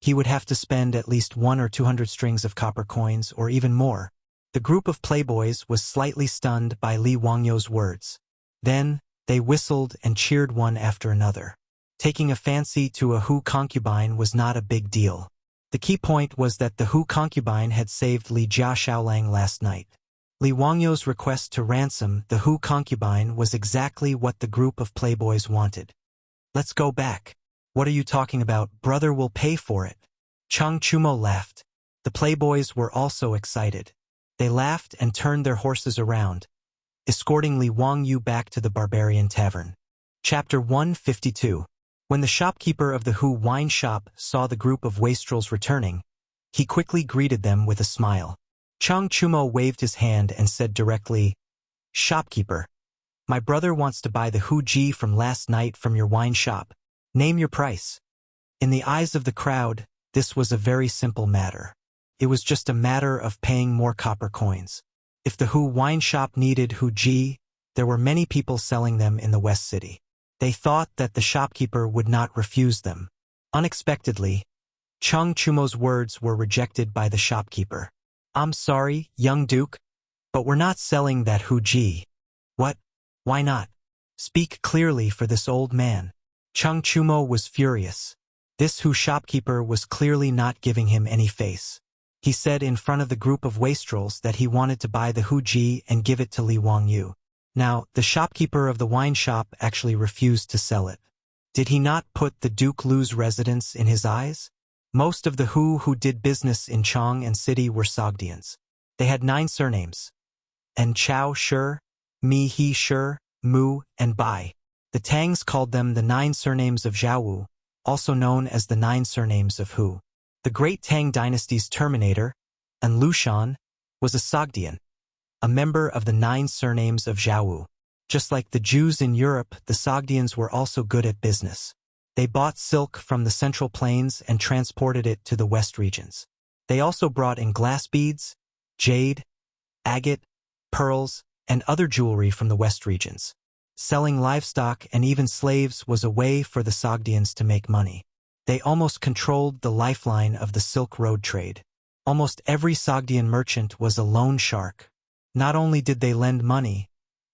he would have to spend at least 100 or 200 strings of copper coins or even more. The group of playboys was slightly stunned by Li Wangyu's words. Then, they whistled and cheered one after another. Taking a fancy to a Hu concubine was not a big deal. The key point was that the Hu concubine had saved Li Jia Shaolang last night. Li Wangyu's request to ransom the Hu concubine was exactly what the group of playboys wanted. "Let's go back." "What are you talking about? Brother will pay for it." Chang Chumo laughed. The playboys were also excited. They laughed and turned their horses around, escorting Li Wangyu back to the barbarian tavern. Chapter 152. When the shopkeeper of the Hu wine shop saw the group of wastrels returning, he quickly greeted them with a smile. Chang Chumo waved his hand and said directly, "Shopkeeper, my brother wants to buy the Hu Ji from last night from your wine shop. Name your price." In the eyes of the crowd, this was a very simple matter. It was just a matter of paying more copper coins. If the Hu wine shop needed Hu Ji, there were many people selling them in the West City. They thought that the shopkeeper would not refuse them. Unexpectedly, Chang Chumo's words were rejected by the shopkeeper. "I'm sorry, young duke, but we're not selling that Hu Ji." "What? Why not? Speak clearly for this old man." Chang Chumo was furious. This Hu shopkeeper was clearly not giving him any face. He said in front of the group of wastrels that he wanted to buy the Hu Ji and give it to Li Wangyu. Now, the shopkeeper of the wine shop actually refused to sell it. Did he not put the Duke Lu's residence in his eyes? Most of the who did business in Chang'an city were Sogdians. They had 9 surnames. And Chao Shi, Mi He Shi, Mu, and Bai. The Tangs called them the 9 surnames of Zhaowu, also known as the 9 surnames of Hu. The great Tang dynasty's terminator, An Lushan, was a Sogdian, a member of the 9 surnames of Zhaowu. Just like the Jews in Europe, the Sogdians were also good at business. They bought silk from the Central Plains and transported it to the West regions. They also brought in glass beads, jade, agate, pearls, and other jewelry from the West regions. Selling livestock and even slaves was a way for the Sogdians to make money. They almost controlled the lifeline of the Silk Road trade. Almost every Sogdian merchant was a loan shark. Not only did they lend money,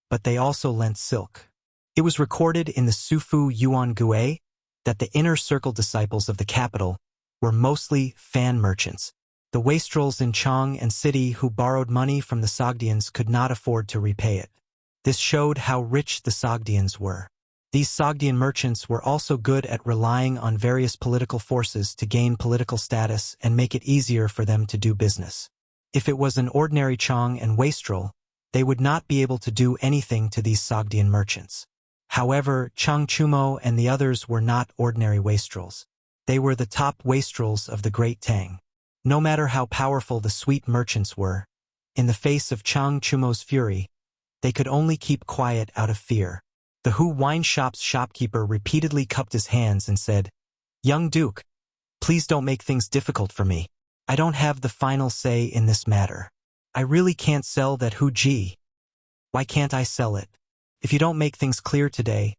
but they also lent silk. It was recorded in the Sufu Yuan Gue that the inner circle disciples of the capital were mostly fan merchants. The wastrels in Chang and city who borrowed money from the Sogdians could not afford to repay it. This showed how rich the Sogdians were. These Sogdian merchants were also good at relying on various political forces to gain political status and make it easier for them to do business. If it was an ordinary Chang and wastrel, they would not be able to do anything to these Sogdian merchants. However, Chang Chumo and the others were not ordinary wastrels. They were the top wastrels of the Great Tang. No matter how powerful the sweet merchants were, in the face of Chang Chumo's fury, they could only keep quiet out of fear. The Hu wine shop's shopkeeper repeatedly cupped his hands and said, "Young Duke, please don't make things difficult for me. I don't have the final say in this matter. I really can't sell that Hu Ji. Why can't I sell it? If you don't make things clear today,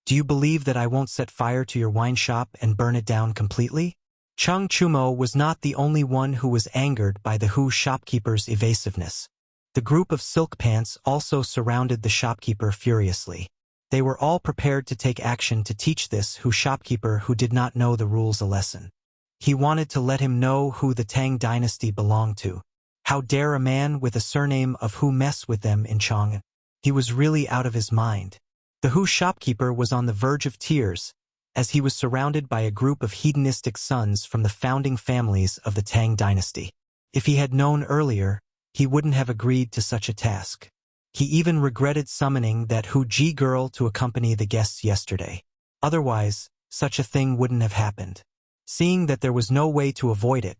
do you believe that I won't set fire to your wine shop and burn it down completely?" Chang Chumo was not the only one who was angered by the Hu shopkeeper's evasiveness. The group of silk pants also surrounded the shopkeeper furiously. They were all prepared to take action to teach this Hu shopkeeper who did not know the rules a lesson. He wanted to let him know who the Tang dynasty belonged to. How dare a man with a surname of Hu mess with them in Chang'an? He was really out of his mind. The Hu shopkeeper was on the verge of tears, as he was surrounded by a group of hedonistic sons from the founding families of the Tang dynasty. If he had known earlier, he wouldn't have agreed to such a task. He even regretted summoning that Hu Ji girl to accompany the guests yesterday. Otherwise, such a thing wouldn't have happened. Seeing that there was no way to avoid it,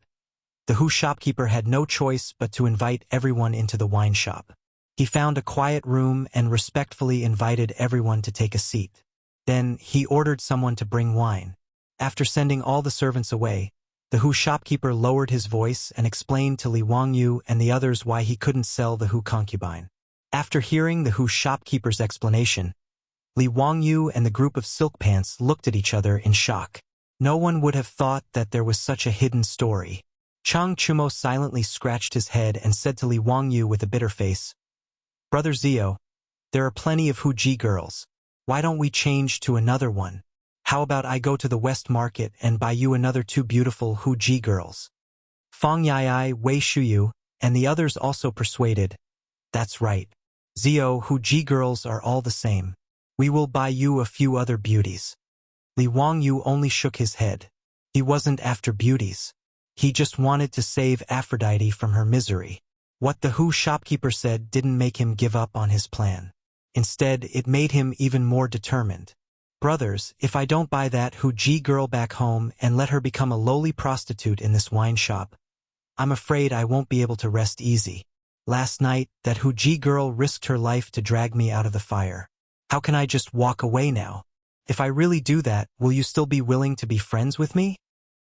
the Hu shopkeeper had no choice but to invite everyone into the wine shop. He found a quiet room and respectfully invited everyone to take a seat. Then, he ordered someone to bring wine. After sending all the servants away, the Hu shopkeeper lowered his voice and explained to Li Wangyu and the others why he couldn't sell the Hu concubine. After hearing the Hu shopkeeper's explanation, Li Wangyu and the group of silk pants looked at each other in shock. No one would have thought that there was such a hidden story. Chang Chumo silently scratched his head and said to Li Wangyu with a bitter face, "Brother Zio, there are plenty of Hu Ji girls. Why don't we change to another one? How about I go to the West Market and buy you another 2 beautiful Hu Ji girls?" Fang Yai, Wei Shuyu, and the others also persuaded, "That's right. Zio, Hu Ji girls are all the same. We will buy you a few other beauties." Li Wangyu only shook his head. He wasn't after beauties. He just wanted to save Aphrodite from her misery. What the Hu shopkeeper said didn't make him give up on his plan. Instead, it made him even more determined. "Brothers, if I don't buy that Hu Ji girl back home and let her become a lowly prostitute in this wine shop, I'm afraid I won't be able to rest easy. Last night, that Hu Ji girl risked her life to drag me out of the fire. How can I just walk away now? If I really do that, will you still be willing to be friends with me?"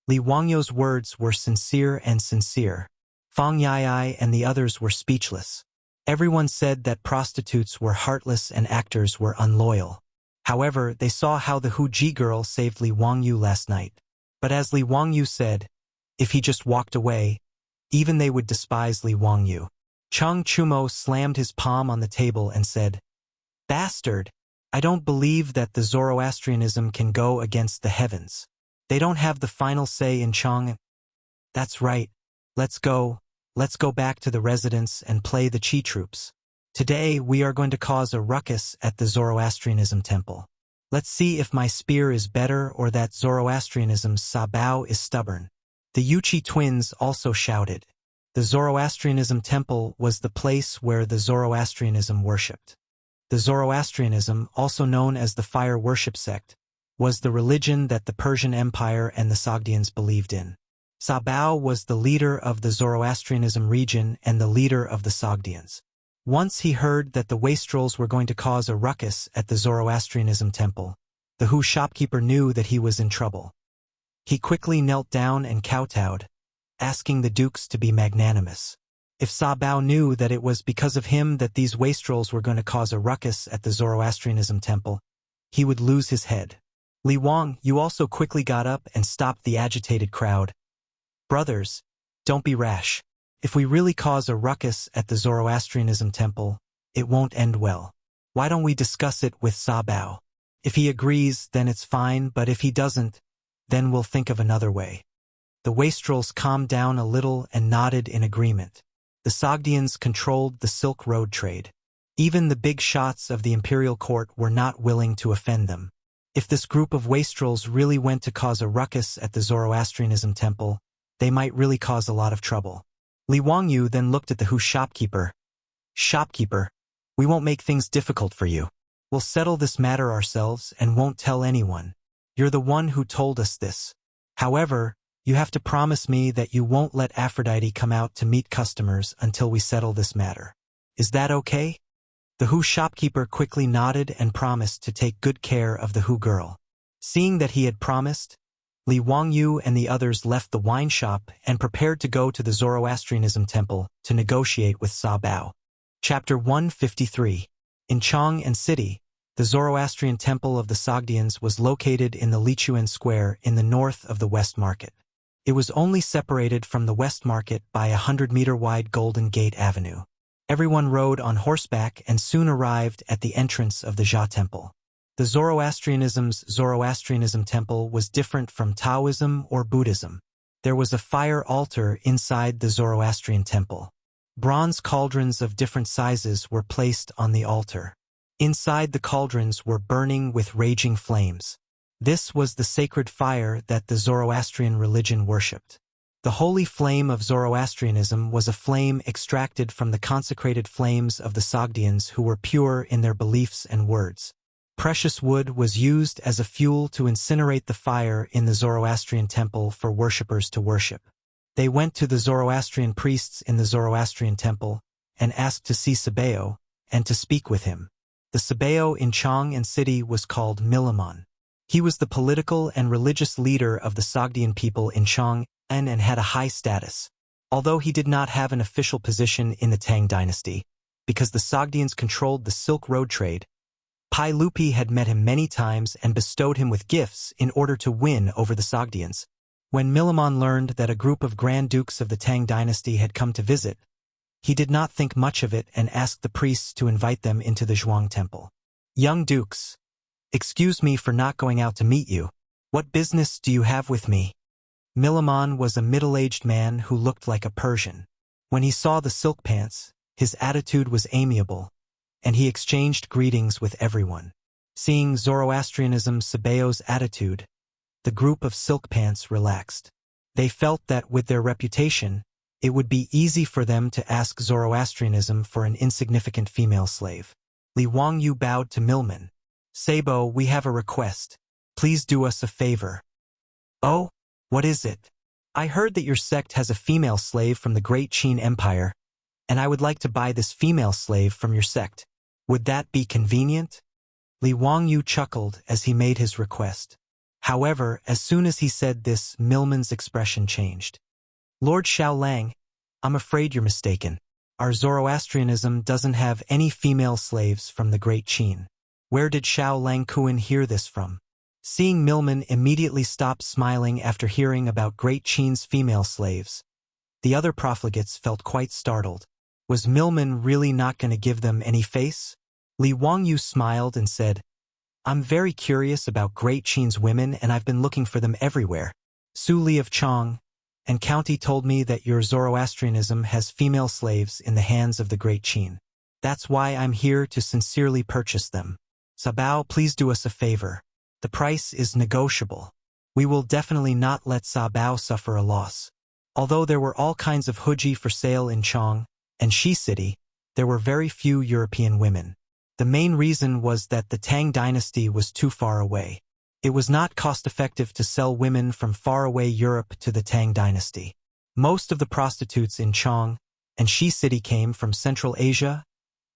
Li Wangyu's words were sincere and sincere. Fang Yai and the others were speechless. Everyone said that prostitutes were heartless and actors were unloyal. However, they saw how the Hu Ji girl saved Li Wangyu last night. But as Li Wangyu said, if he just walked away, even they would despise Li Wangyu. Chang Chumo slammed his palm on the table and said, "Bastard! I don't believe that the Zoroastrianism can go against the heavens. They don't have the final say in Chang'an. That's right. Let's go back to the residence and play the Qi troops. Today we are going to cause a ruckus at the Zoroastrianism temple. Let's see if my spear is better or that Zoroastrianism's sabao is stubborn." The Yuchi twins also shouted. The Zoroastrianism temple was the place where the Zoroastrianism worshipped. The Zoroastrianism, also known as the fire worship sect, was the religion that the Persian Empire and the Sogdians believed in. Sabao was the leader of the Zoroastrianism region and the leader of the Sogdians. Once he heard that the wastrels were going to cause a ruckus at the Zoroastrianism temple, the Hu shopkeeper knew that he was in trouble. He quickly knelt down and kowtowed, asking the dukes to be magnanimous. If Sabao knew that it was because of him that these wastrels were going to cause a ruckus at the Zoroastrianism temple, he would lose his head. Li Wang, you also quickly got up and stopped the agitated crowd. Brothers, don't be rash. If we really cause a ruckus at the Zoroastrianism temple, it won't end well. Why don't we discuss it with Sabao? If he agrees, then it's fine, but if he doesn't, then we'll think of another way. The wastrels calmed down a little and nodded in agreement. The Sogdians controlled the Silk Road trade. Even the big shots of the imperial court were not willing to offend them. If this group of wastrels really went to cause a ruckus at the Zoroastrianism temple, they might really cause a lot of trouble. Li Wangyu then looked at the Hu shopkeeper. Shopkeeper, we won't make things difficult for you. We'll settle this matter ourselves and won't tell anyone. You're the one who told us this. However, you have to promise me that you won't let Aphrodite come out to meet customers until we settle this matter. Is that okay? The Hu shopkeeper quickly nodded and promised to take good care of the Hu girl. Seeing that he had promised, Li Wangyu and the others left the wine shop and prepared to go to the Zoroastrianism temple to negotiate with Sabao. Chapter 153. In Chang'an City, the Zoroastrian temple of the Sogdians was located in the Lichuan Square in the north of the West Market. It was only separated from the West Market by a 100-meter-wide Golden Gate Avenue. Everyone rode on horseback and soon arrived at the entrance of the Jia Temple. The Zoroastrianism's Zoroastrianism temple was different from Taoism or Buddhism. There was a fire altar inside the Zoroastrian temple. Bronze cauldrons of different sizes were placed on the altar. Inside the cauldrons were burning with raging flames. This was the sacred fire that the Zoroastrian religion worshipped. The holy flame of Zoroastrianism was a flame extracted from the consecrated flames of the Sogdians who were pure in their beliefs and words. Precious wood was used as a fuel to incinerate the fire in the Zoroastrian temple for worshippers to worship. They went to the Zoroastrian priests in the Zoroastrian temple and asked to see Sabao and to speak with him. The Sabao in Chang'an City was called Milamon. He was the political and religious leader of the Sogdian people in Chang'an and had a high status. Although he did not have an official position in the Tang dynasty, because the Sogdians controlled the Silk Road trade, Pai Lupi had met him many times and bestowed him with gifts in order to win over the Sogdians. When Milamon learned that a group of Grand Dukes of the Tang dynasty had come to visit, he did not think much of it and asked the priests to invite them into the Zhuang temple. Young dukes, excuse me for not going out to meet you. What business do you have with me? Milamon was a middle-aged man who looked like a Persian. When he saw the silk pants, his attitude was amiable, and he exchanged greetings with everyone. Seeing Zoroastrianism's Sabao's attitude, the group of silk pants relaxed. They felt that with their reputation, it would be easy for them to ask Zoroastrianism for an insignificant female slave. Li Wangyu bowed to Milman. Sabo, we have a request. Please do us a favor. Oh, what is it? I heard that your sect has a female slave from the Great Qin Empire, and I would like to buy this female slave from your sect. Would that be convenient? Li Wangyu chuckled as he made his request. However, as soon as he said this, Milman's expression changed. Lord Xiaolang, I'm afraid you're mistaken. Our Zoroastrianism doesn't have any female slaves from the Great Qin. Where did Xiaolang Kuan hear this from? Seeing Milman immediately stop smiling after hearing about Great Qin's female slaves, the other profligates felt quite startled. Was Milman really not going to give them any face? Li Wangyu smiled and said, I'm very curious about Great Qin's women and I've been looking for them everywhere. Su Li of Chang and County told me that your Zoroastrianism has female slaves in the hands of the Great Qin. That's why I'm here to sincerely purchase them. Sabao, please do us a favor. The price is negotiable. We will definitely not let Sabao suffer a loss. Although there were all kinds of huji for sale in Chang and Shi City, there were very few European women. The main reason was that the Tang dynasty was too far away. It was not cost-effective to sell women from faraway Europe to the Tang dynasty. Most of the prostitutes in Chang and Shi City came from Central Asia,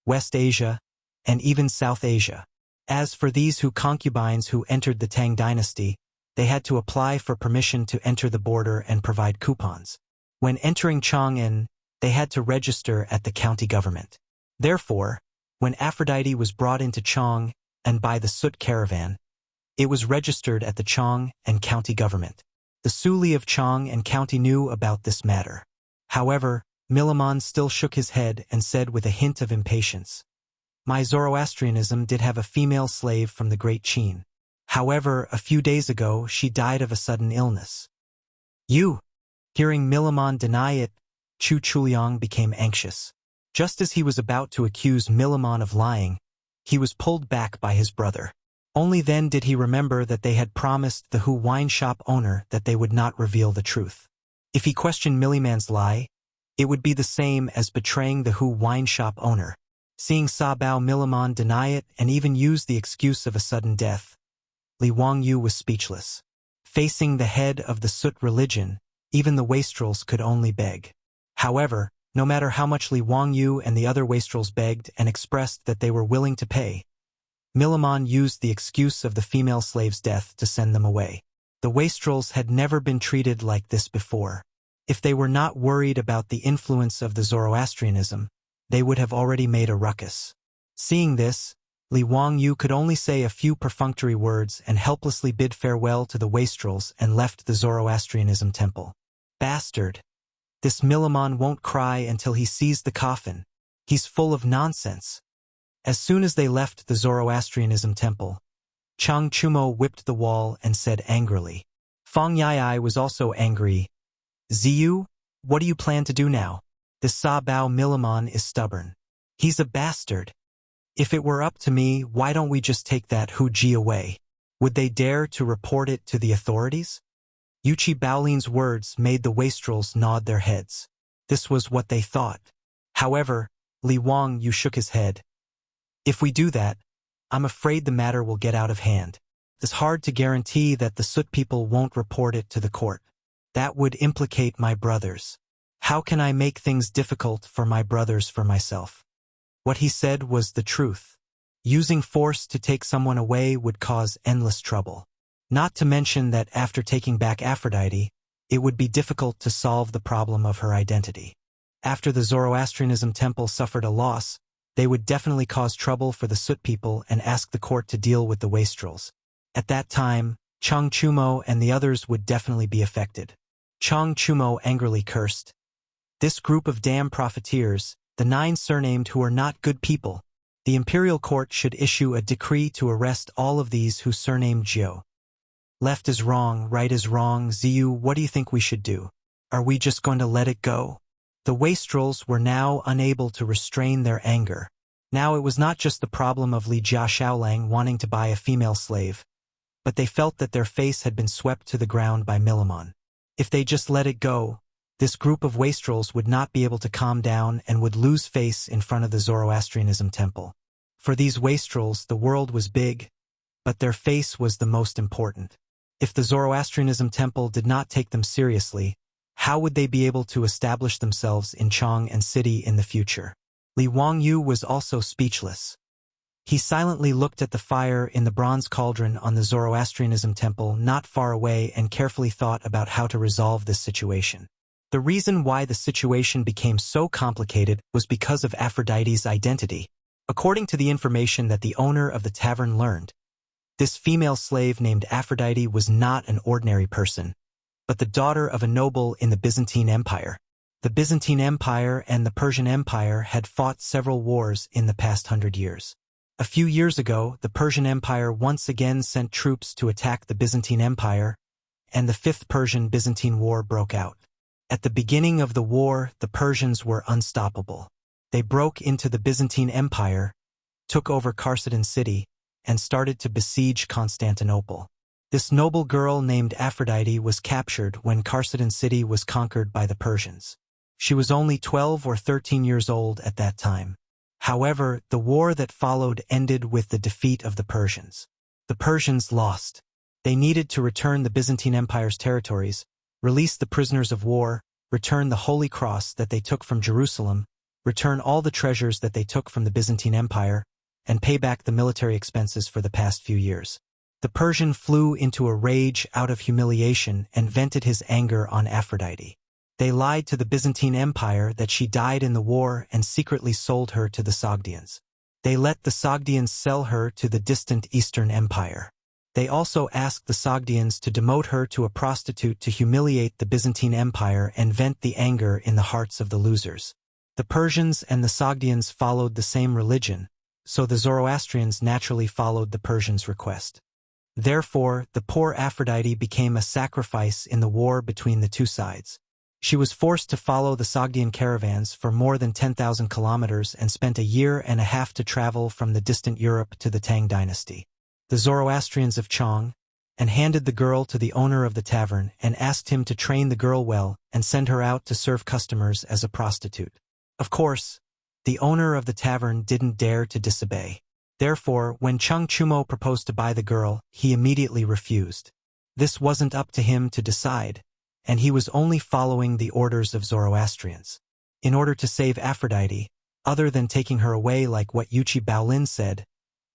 West Asia, and even South Asia. As for these concubines who entered the Tang dynasty, they had to apply for permission to enter the border and provide coupons. When entering Chang'an, they had to register at the county government. Therefore, when Aphrodite was brought into Chang and by the Sut caravan, it was registered at the Chang and county government. The Suli of Chang and county knew about this matter. However, Milamon still shook his head and said with a hint of impatience, "My Zoroastrianism did have a female slave from the Great Qin. However, a few days ago she died of a sudden illness." "You?" Hearing Milamon deny it, Chu Chuliang became anxious. Just as he was about to accuse Milamon of lying, he was pulled back by his brother. Only then did he remember that they had promised the Hu wine shop owner that they would not reveal the truth. If he questioned Milliman's lie, it would be the same as betraying the Hu wine shop owner. Seeing Sa Bao Milamon deny it and even use the excuse of a sudden death, Li Wangyu was speechless. Facing the head of the Sut religion, even the wastrels could only beg. However, no matter how much Li Wangyu and the other wastrels begged and expressed that they were willing to pay, Milamon used the excuse of the female slave's death to send them away. The wastrels had never been treated like this before. If they were not worried about the influence of the Zoroastrianism, they would have already made a ruckus. Seeing this, Li Wangyu could only say a few perfunctory words and helplessly bid farewell to the wastrels and left the Zoroastrianism temple. Bastard! This Milamon won't cry until he sees the coffin. He's full of nonsense. As soon as they left the Zoroastrianism temple, Chang Chumo whipped the wall and said angrily. Fang Yai was also angry. "Ziyu, what do you plan to do now? This Sa Bao Milamon is stubborn. He's a bastard. If it were up to me, why don't we just take that Hu Ji away? Would they dare to report it to the authorities?" Yuchi Baolin's words made the wastrels nod their heads. This was what they thought. However, Li Wangyu shook his head. "If we do that, I'm afraid the matter will get out of hand. It's hard to guarantee that the Sut people won't report it to the court. That would implicate my brothers. How can I make things difficult for my brothers for myself?" What he said was the truth. Using force to take someone away would cause endless trouble. Not to mention that after taking back Aphrodite, it would be difficult to solve the problem of her identity. After the Zoroastrianism temple suffered a loss, they would definitely cause trouble for the Sut people and ask the court to deal with the wastrels. At that time, Chang Chumo and the others would definitely be affected. Chang Chumo angrily cursed. "This group of damn profiteers, the 9 surnamed who are not good people. The imperial court should issue a decree to arrest all of these who surnamed Jiu. Left is wrong, right is wrong. Ziyu, what do you think we should do? Are we just going to let it go?" The wastrels were now unable to restrain their anger. Now it was not just the problem of Li Jia Shaolang wanting to buy a female slave, but they felt that their face had been swept to the ground by Milamon. If they just let it go, this group of wastrels would not be able to calm down and would lose face in front of the Zoroastrianism temple. For these wastrels, the world was big, but their face was the most important. If the Zoroastrianism temple did not take them seriously, how would they be able to establish themselves in Chang'an City in the future? Li Wangyu was also speechless. He silently looked at the fire in the bronze cauldron on the Zoroastrianism temple not far away and carefully thought about how to resolve this situation. The reason why the situation became so complicated was because of Aphrodite's identity. According to the information that the owner of the tavern learned, this female slave named Aphrodite was not an ordinary person, but the daughter of a noble in the Byzantine Empire. The Byzantine Empire and the Persian Empire had fought several wars in the past 100 years. A few years ago, the Persian Empire once again sent troops to attack the Byzantine Empire, and the Fifth Persian-Byzantine War broke out. At the beginning of the war, the Persians were unstoppable. They broke into the Byzantine Empire, took over Kharsadan city, and started to besiege Constantinople. This noble girl named Aphrodite was captured when Kharsadan city was conquered by the Persians. She was only 12 or 13 years old at that time. However, the war that followed ended with the defeat of the Persians. The Persians lost. They needed to return the Byzantine Empire's territories, release the prisoners of war, return the Holy Cross that they took from Jerusalem, return all the treasures that they took from the Byzantine Empire, and pay back the military expenses for the past few years. The Persian flew into a rage out of humiliation and vented his anger on Aphrodite. They lied to the Byzantine Empire that she died in the war and secretly sold her to the Sogdians. They let the Sogdians sell her to the distant Eastern Empire. They also asked the Sogdians to demote her to a prostitute to humiliate the Byzantine Empire and vent the anger in the hearts of the losers. The Persians and the Sogdians followed the same religion, so the Zoroastrians naturally followed the Persians' request. Therefore, the poor Aphrodite became a sacrifice in the war between the two sides. She was forced to follow the Sogdian caravans for more than 10,000 kilometers and spent a year and a half to travel from the distant Europe to the Tang dynasty. The Zoroastrians of Chang'an and handed the girl to the owner of the tavern and asked him to train the girl well and send her out to serve customers as a prostitute. Of course, the owner of the tavern didn't dare to disobey. Therefore, when Chang'an proposed to buy the girl, he immediately refused. This wasn't up to him to decide, and he was only following the orders of Zoroastrians. In order to save Aphrodite, other than taking her away like what Yuchi Baolin said,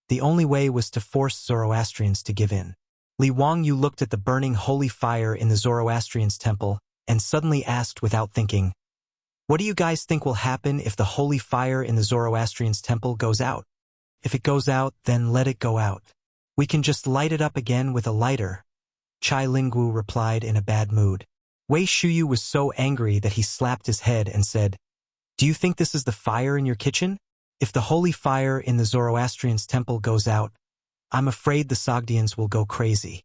the only way was to force Zoroastrians to give in. Li Wangyu looked at the burning holy fire in the Zoroastrians' temple and suddenly asked without thinking, "What do you guys think will happen if the holy fire in the Zoroastrians' temple goes out? If it goes out, then let it go out. We can just light it up again with a lighter." Chai Linggu replied in a bad mood. Wei Shuyu was so angry that he slapped his head and said, "Do you think this is the fire in your kitchen? If the holy fire in the Zoroastrians' temple goes out, I'm afraid the Sogdians will go crazy."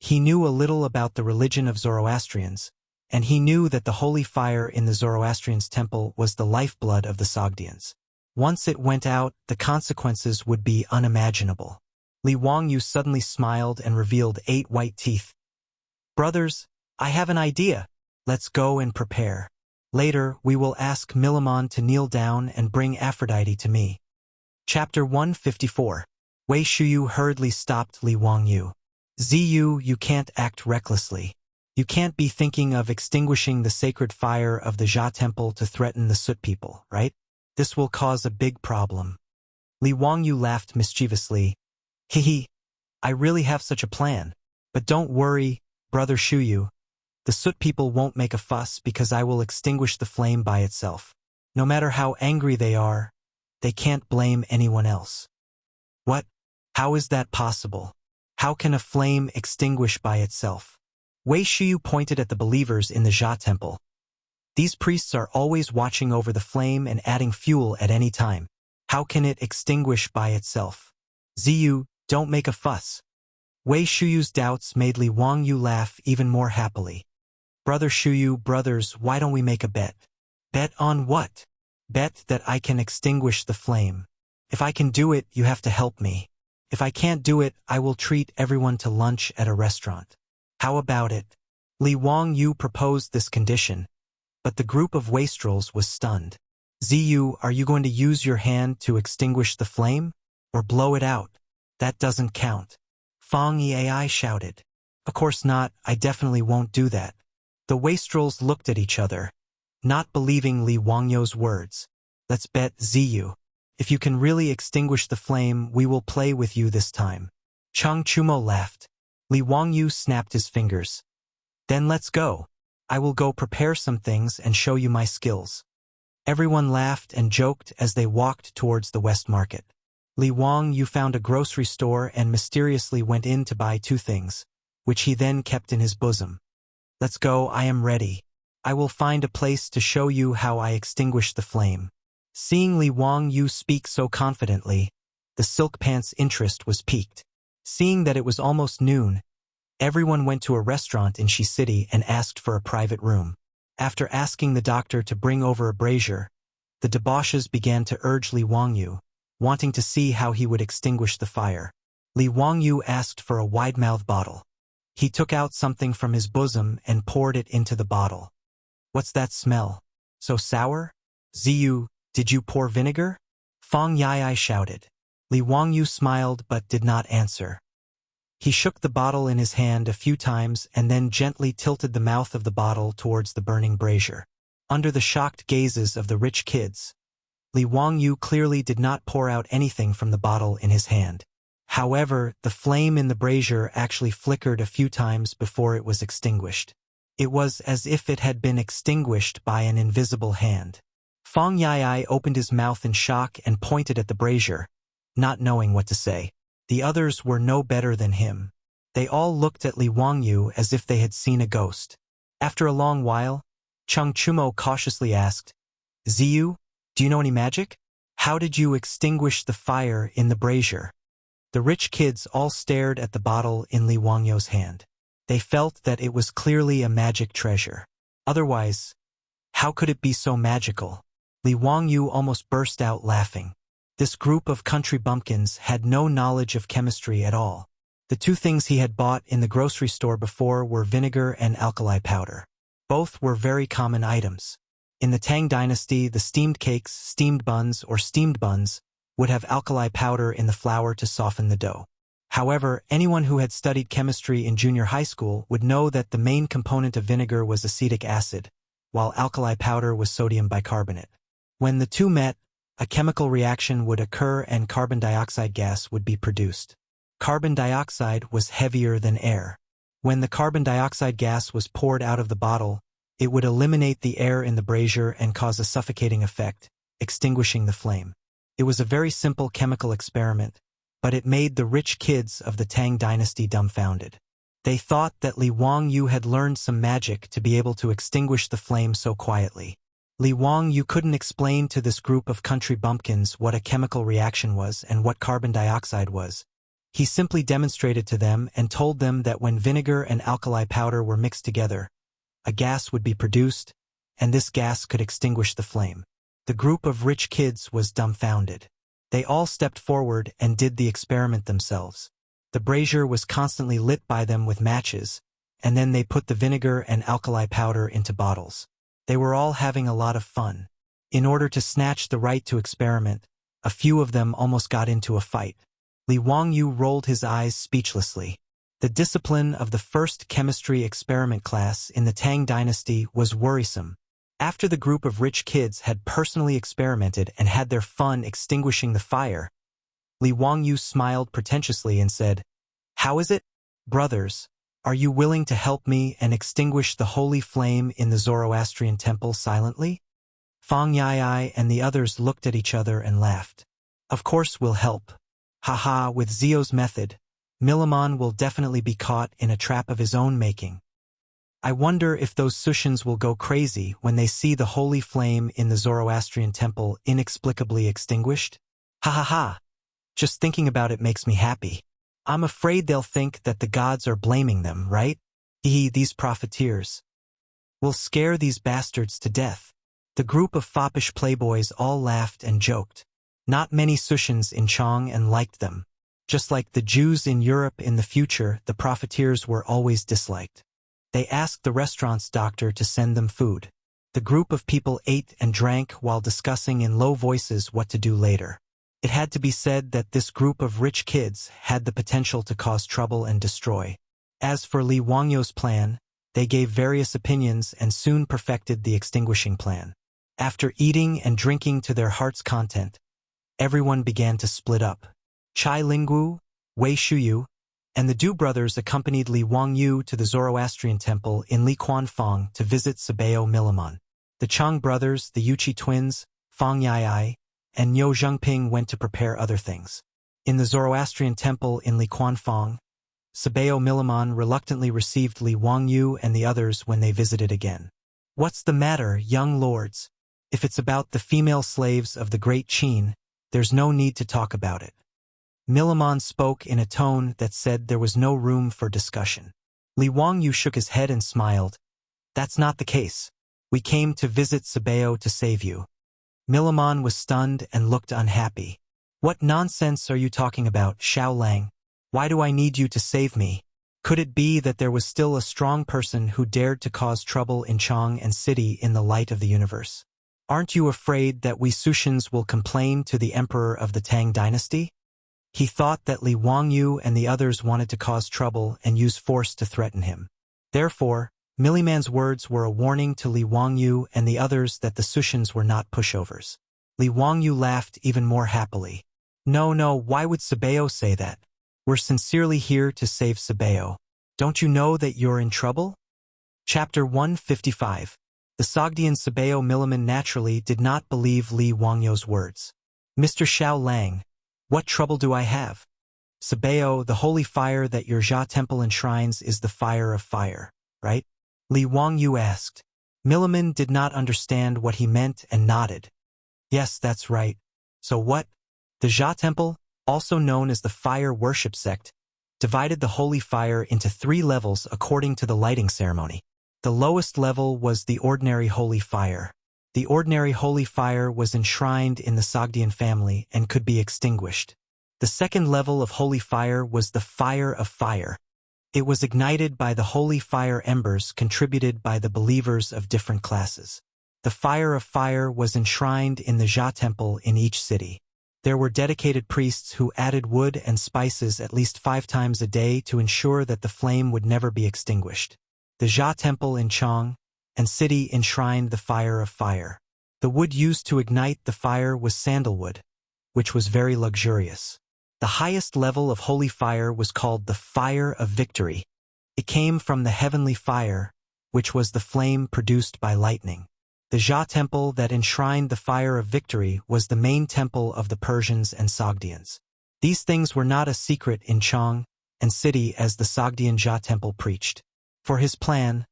He knew a little about the religion of Zoroastrians, and he knew that the holy fire in the Zoroastrians' temple was the lifeblood of the Sogdians. Once it went out, the consequences would be unimaginable. Li Wangyu suddenly smiled and revealed 8 white teeth. "Brothers, I have an idea. Let's go and prepare. Later, we will ask Milamon to kneel down and bring Aphrodite to me." Chapter 154. Wei Shuyu hurriedly stopped Li Wangyu. "Ziyu, you can't act recklessly. You can't be thinking of extinguishing the sacred fire of the Jia temple to threaten the Sut people, right? This will cause a big problem." Li Wangyu laughed mischievously. "Hehe, I really have such a plan. But don't worry, Brother Shuyu. The Sut people won't make a fuss because I will extinguish the flame by itself. No matter how angry they are, they can't blame anyone else." "What? How is that possible? How can a flame extinguish by itself?" Wei Shuyu pointed at the believers in the Jia temple. "These priests are always watching over the flame and adding fuel at any time. How can it extinguish by itself? Ziyu, don't make a fuss." Wei Shuyu's doubts made Li Wangyu laugh even more happily. "Brother Shuyu, brothers, why don't we make a bet?" "Bet on what?" "Bet that I can extinguish the flame. If I can do it, you have to help me. If I can't do it, I will treat everyone to lunch at a restaurant. How about it?" Li Wangyu proposed this condition, but the group of wastrels was stunned. "Ziyu, are you going to use your hand to extinguish the flame? Or blow it out? That doesn't count." Fang Yiai shouted. "Of course not, I definitely won't do that." The wastrels looked at each other, not believing Li Wangyu's words. "Let's bet, Ziyu. If you can really extinguish the flame, we will play with you this time." Chang'an laughed. Li Wangyu snapped his fingers. "Then let's go. I will go prepare some things and show you my skills." Everyone laughed and joked as they walked towards the West Market. Li Wangyu found a grocery store and mysteriously went in to buy 2 things, which he then kept in his bosom. "Let's go, I am ready. I will find a place to show you how I extinguish the flame." Seeing Li Wangyu speak so confidently, the silk pants' interest was piqued. Seeing that it was almost noon, everyone went to a restaurant in Shi City and asked for a private room. After asking the doctor to bring over a brazier, the debauches began to urge Li Wangyu, wanting to see how he would extinguish the fire. Li Wangyu asked for a wide-mouthed bottle. He took out something from his bosom and poured it into the bottle. "What's that smell? So sour? Ziyu, did you pour vinegar?" Fang Yai shouted. Li Wangyu smiled but did not answer. He shook the bottle in his hand a few times and then gently tilted the mouth of the bottle towards the burning brazier. Under the shocked gazes of the rich kids, Li Wangyu clearly did not pour out anything from the bottle in his hand. However, the flame in the brazier actually flickered a few times before it was extinguished. It was as if it had been extinguished by an invisible hand. Fang Yai opened his mouth in shock and pointed at the brazier, not knowing what to say. The others were no better than him. They all looked at Li Wangyu as if they had seen a ghost. After a long while, Cheng Chumo cautiously asked, "Ziyu, do you know any magic? How did you extinguish the fire in the brazier?" The rich kids all stared at the bottle in Li Wangyu's hand. They felt that it was clearly a magic treasure. Otherwise, how could it be so magical? Li Wangyu almost burst out laughing. This group of country bumpkins had no knowledge of chemistry at all. The two things he had bought in the grocery store before were vinegar and alkali powder. Both were very common items. In the Tang dynasty, the steamed cakes, steamed buns, or steamed buns would have alkali powder in the flour to soften the dough. However, anyone who had studied chemistry in junior high school would know that the main component of vinegar was acetic acid, while alkali powder was sodium bicarbonate. When the two met, a chemical reaction would occur and carbon dioxide gas would be produced. Carbon dioxide was heavier than air. When the carbon dioxide gas was poured out of the bottle, it would eliminate the air in the brazier and cause a suffocating effect, extinguishing the flame. It was a very simple chemical experiment, but it made the rich kids of the Tang dynasty dumbfounded. They thought that Li Wangyu had learned some magic to be able to extinguish the flame so quietly. Li Wangyu couldn't explain to this group of country bumpkins what a chemical reaction was and what carbon dioxide was. He simply demonstrated to them and told them that when vinegar and alkali powder were mixed together, a gas would be produced, and this gas could extinguish the flame. The group of rich kids was dumbfounded. They all stepped forward and did the experiment themselves. The brazier was constantly lit by them with matches, and then they put the vinegar and alkali powder into bottles. They were all having a lot of fun. In order to snatch the right to experiment, a few of them almost got into a fight. Li Wangyu rolled his eyes speechlessly. The discipline of the first chemistry experiment class in the Tang dynasty was worrisome. After the group of rich kids had personally experimented and had their fun extinguishing the fire, Li Wangyu smiled pretentiously and said, "How is it, brothers? Are you willing to help me and extinguish the holy flame in the Zoroastrian temple silently?" Fang Yai and the others looked at each other and laughed. "Of course we'll help. Haha, with Zio's method, Milamon will definitely be caught in a trap of his own making. I wonder if those Sushans will go crazy when they see the holy flame in the Zoroastrian temple inexplicably extinguished. Ha ha ha. Just thinking about it makes me happy. I'm afraid they'll think that the gods are blaming them, right? These profiteers. We'll scare these bastards to death." The group of foppish playboys all laughed and joked. Not many Sushans in Chang'an liked them. Just like the Jews in Europe in the future, the profiteers were always disliked. They asked the restaurant's doctor to send them food. The group of people ate and drank while discussing in low voices what to do later. It had to be said that this group of rich kids had the potential to cause trouble and destroy. As for Li Wangyu's plan, they gave various opinions and soon perfected the extinguishing plan. After eating and drinking to their heart's content, everyone began to split up. Chai Linggu, Wei Shuyu, and the Du brothers accompanied Li Wangyu to the Zoroastrian temple in Liquanfang to visit Sabeo Milamon. The Chang brothers, the Yuchi twins, Fang Yai, and Niu Zhengping went to prepare other things. In the Zoroastrian temple in Liquanfang, Sabeo Milamon reluctantly received Li Wangyu and the others when they visited again. "What's the matter, young lords? If it's about the female slaves of the great Qin, there's no need to talk about it." Milamon spoke in a tone that said there was no room for discussion. Li Wangyu shook his head and smiled. "That's not the case. We came to visit Sabeo to save you." Milamon was stunned and looked unhappy. "What nonsense are you talking about, Xiao Lang? Why do I need you to save me? Could it be that there was still a strong person who dared to cause trouble in Chang'an City in the light of the universe? Aren't you afraid that we Sushans will complain to the emperor of the Tang dynasty? He thought that Li Wangyu and the others wanted to cause trouble and use force to threaten him. Therefore, Milliman's words were a warning to Li Wangyu and the others that the Sushans were not pushovers. Li Wangyu laughed even more happily. No, why would Sabeo say that? We're sincerely here to save Sabeo. Don't you know that you're in trouble? Chapter 155. The Sogdian Sabeo Milliman naturally did not believe Li Wangyu's words. Mr. Xiao Lang, what trouble do I have? Sabeo, the holy fire that your Jia temple enshrines is the fire of fire, right? Li Wangyu asked. Milliman did not understand what he meant and nodded. Yes, that's right. So what? The Jia temple, also known as the fire worship sect, divided the holy fire into 3 levels according to the lighting ceremony. The lowest level was the ordinary holy fire. The ordinary holy fire was enshrined in the Sogdian family and could be extinguished. The second level of holy fire was the fire of fire. It was ignited by the holy fire embers contributed by the believers of different classes. The fire of fire was enshrined in the Jia temple in each city. There were dedicated priests who added wood and spices at least 5 times a day to ensure that the flame would never be extinguished. The Jia temple in Chang'an and city enshrined the fire of fire. The wood used to ignite the fire was sandalwood, which was very luxurious. The highest level of holy fire was called the fire of victory. It came from the heavenly fire, which was the flame produced by lightning. The Jia temple that enshrined the fire of victory was the main temple of the Persians and Sogdians. These things were not a secret in Chang'an and city as the Sogdian Jia temple preached. For his plan,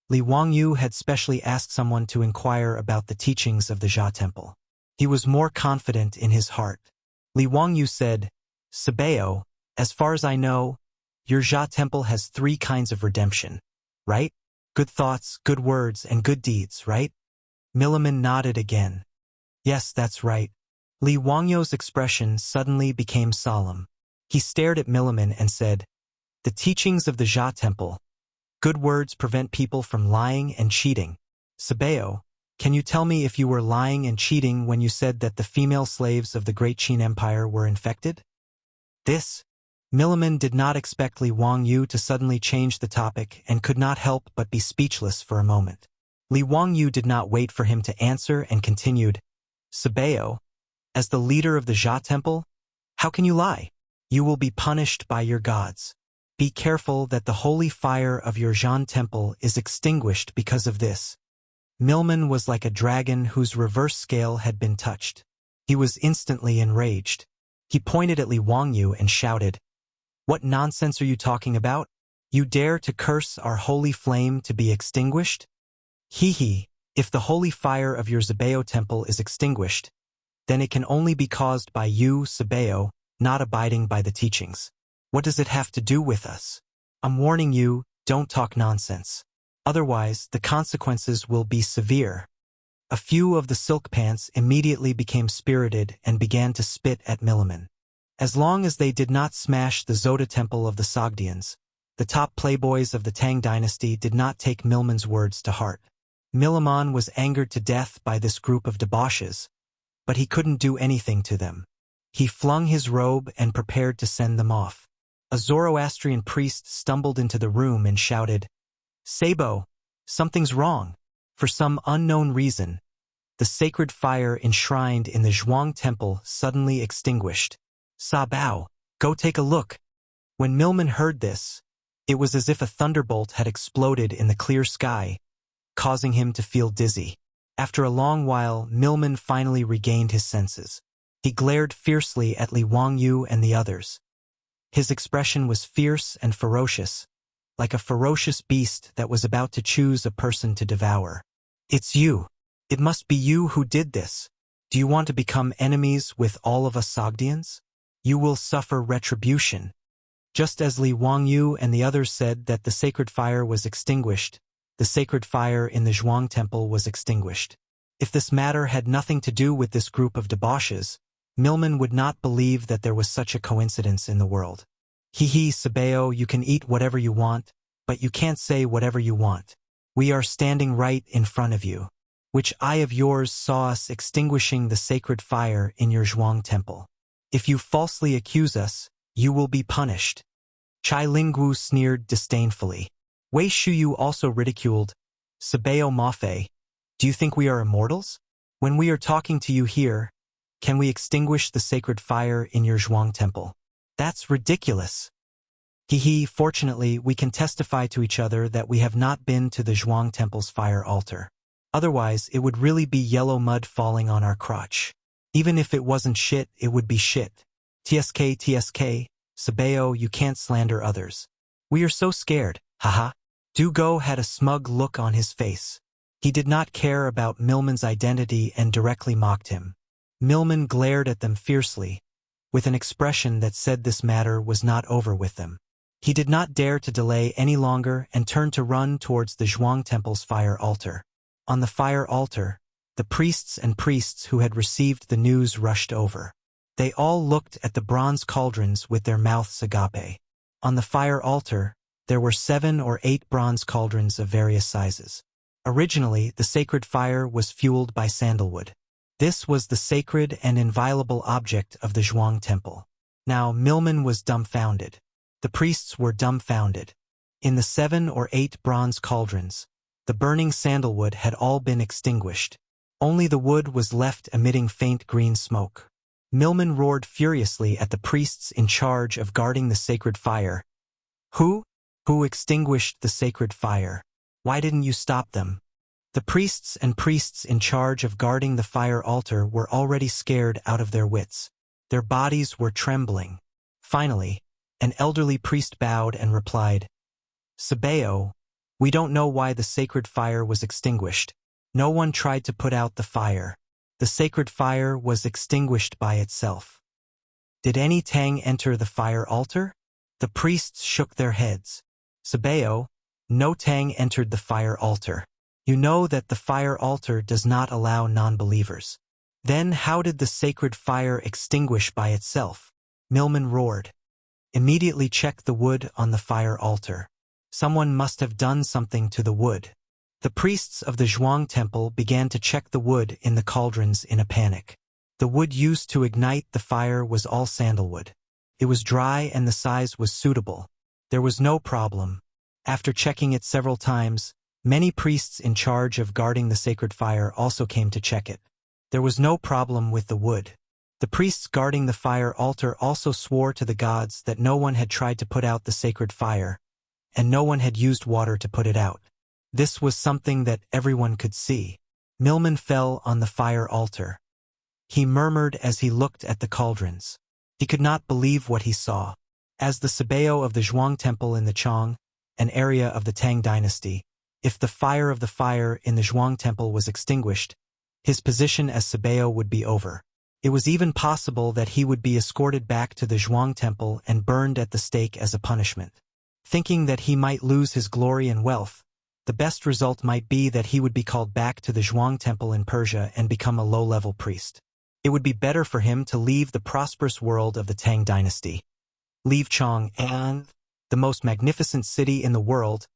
Li Wangyu had specially asked someone to inquire about the teachings of the Jia temple. He was more confident in his heart. Li Wangyu said, Sabeo, as far as I know, your Jia temple has 3 kinds of redemption, right? Good thoughts, good words, and good deeds, right? Milliman nodded again. Yes, that's right. Li Wangyu's expression suddenly became solemn. He stared at Milliman and said, The teachings of the Jia temple. Good words prevent people from lying and cheating. Sabeo, can you tell me if you were lying and cheating when you said that the female slaves of the Great Qin Empire were infected? Milliman did not expect Li Wangyu to suddenly change the topic and could not help but be speechless for a moment. Li Wangyu did not wait for him to answer and continued, Sabeo, as the leader of the Jia temple, how can you lie? You will be punished by your gods. Be careful that the holy fire of your Zhan temple is extinguished because of this. Milliman was like a dragon whose reverse scale had been touched. He was instantly enraged. He pointed at Li Wangyu and shouted, What nonsense are you talking about? You dare to curse our holy flame to be extinguished? If the holy fire of your Sabeo temple is extinguished, then it can only be caused by you, Sabeo, not abiding by the teachings. What does it have to do with us? I'm warning you, don't talk nonsense. Otherwise, the consequences will be severe. A few of the silk pants immediately became spirited and began to spit at Milliman. As long as they did not smash the Zoda temple of the Sogdians, the top playboys of the Tang dynasty did not take Milliman's words to heart. Milliman was angered to death by this group of debauches, but he couldn't do anything to them. He flung his robe and prepared to send them off. A Zoroastrian priest stumbled into the room and shouted, Sabo, something's wrong. For some unknown reason, the sacred fire enshrined in the Zhuang temple suddenly extinguished. Sabao, go take a look. When Milliman heard this, it was as if a thunderbolt had exploded in the clear sky, causing him to feel dizzy. After a long while, Milliman finally regained his senses. He glared fiercely at Li Wangyu and the others. His expression was fierce and ferocious, like a ferocious beast that was about to choose a person to devour. It's you. It must be you who did this. Do you want to become enemies with all of us Sogdians? You will suffer retribution. Just as Li Wangyu and the others said that the sacred fire was extinguished, the sacred fire in the Zhuang temple was extinguished. If this matter had nothing to do with this group of debauches, Milliman would not believe that there was such a coincidence in the world. Sabeo, you can eat whatever you want, but you can't say whatever you want. We are standing right in front of you. Which eye of yours saw us extinguishing the sacred fire in your Zhuang temple? If you falsely accuse us, you will be punished. Chai Lingwu sneered disdainfully. Wei Shuyu also ridiculed. Sabeo Mafe, do you think we are immortals? When we are talking to you here, can we extinguish the sacred fire in your Zhuang temple? That's ridiculous. Hehe, fortunately, we can testify to each other that we have not been to the Zhuang temple's fire altar. Otherwise, it would really be yellow mud falling on our crotch. Even if it wasn't shit, it would be shit. TSK, Sabeo, you can't slander others. We are so scared, haha. Dugo had a smug look on his face. He did not care about Milman's identity and directly mocked him. Milman glared at them fiercely, with an expression that said this matter was not over with them. He did not dare to delay any longer and turned to run towards the Zhuang temple's fire altar. On the fire altar, the priests and priests who had received the news rushed over. They all looked at the bronze cauldrons with their mouths agape. On the fire altar, there were 7 or 8 bronze cauldrons of various sizes. Originally, the sacred fire was fueled by sandalwood. This was the sacred and inviolable object of the Zhuang temple. Now, Milman was dumbfounded. The priests were dumbfounded. In the 7 or 8 bronze cauldrons, the burning sandalwood had all been extinguished. Only the wood was left emitting faint green smoke. Milman roared furiously at the priests in charge of guarding the sacred fire. Who extinguished the sacred fire? Why didn't you stop them? The priests and priests in charge of guarding the fire altar were already scared out of their wits. Their bodies were trembling. Finally, an elderly priest bowed and replied, Sabeo, we don't know why the sacred fire was extinguished. No one tried to put out the fire. The sacred fire was extinguished by itself. Did any Tang enter the fire altar? The priests shook their heads. Sabeo, no Tang entered the fire altar. You know that the fire altar does not allow non-believers. Then how did the sacred fire extinguish by itself? Milman roared. Immediately check the wood on the fire altar. Someone must have done something to the wood. The priests of the Zhuang temple began to check the wood in the cauldrons in a panic. The wood used to ignite the fire was all sandalwood. It was dry and the size was suitable. There was no problem. After checking it several times, many priests in charge of guarding the sacred fire also came to check it. There was no problem with the wood. The priests guarding the fire altar also swore to the gods that no one had tried to put out the sacred fire, and no one had used water to put it out. This was something that everyone could see. Milman fell on the fire altar. He murmured as he looked at the cauldrons. He could not believe what he saw. As the Sabeo of the Zhuang temple in the Chang, an area of the Tang dynasty, if the fire of the fire in the Zhuang temple was extinguished, his position as Sabeo would be over. It was even possible that he would be escorted back to the Zhuang temple and burned at the stake as a punishment. Thinking that he might lose his glory and wealth, the best result might be that he would be called back to the Zhuang temple in Persia and become a low-level priest. It would be better for him to leave the prosperous world of the Tang dynasty, leave Chang'an, the most magnificent city in the world,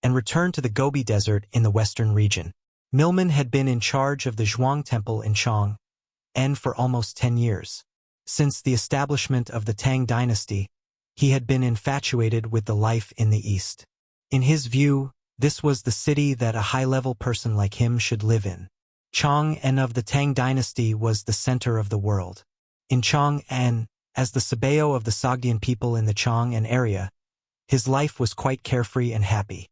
and return to the Gobi Desert in the western region. Milman had been in charge of the Zhuang temple in Chang'an for almost 10 years. Since the establishment of the Tang dynasty, he had been infatuated with the life in the East. In his view, this was the city that a high-level person like him should live in. Chang'an of the Tang dynasty was the center of the world. In Chang'an, as the Sabeo of the Sogdian people in the Chang'an area, his life was quite carefree and happy.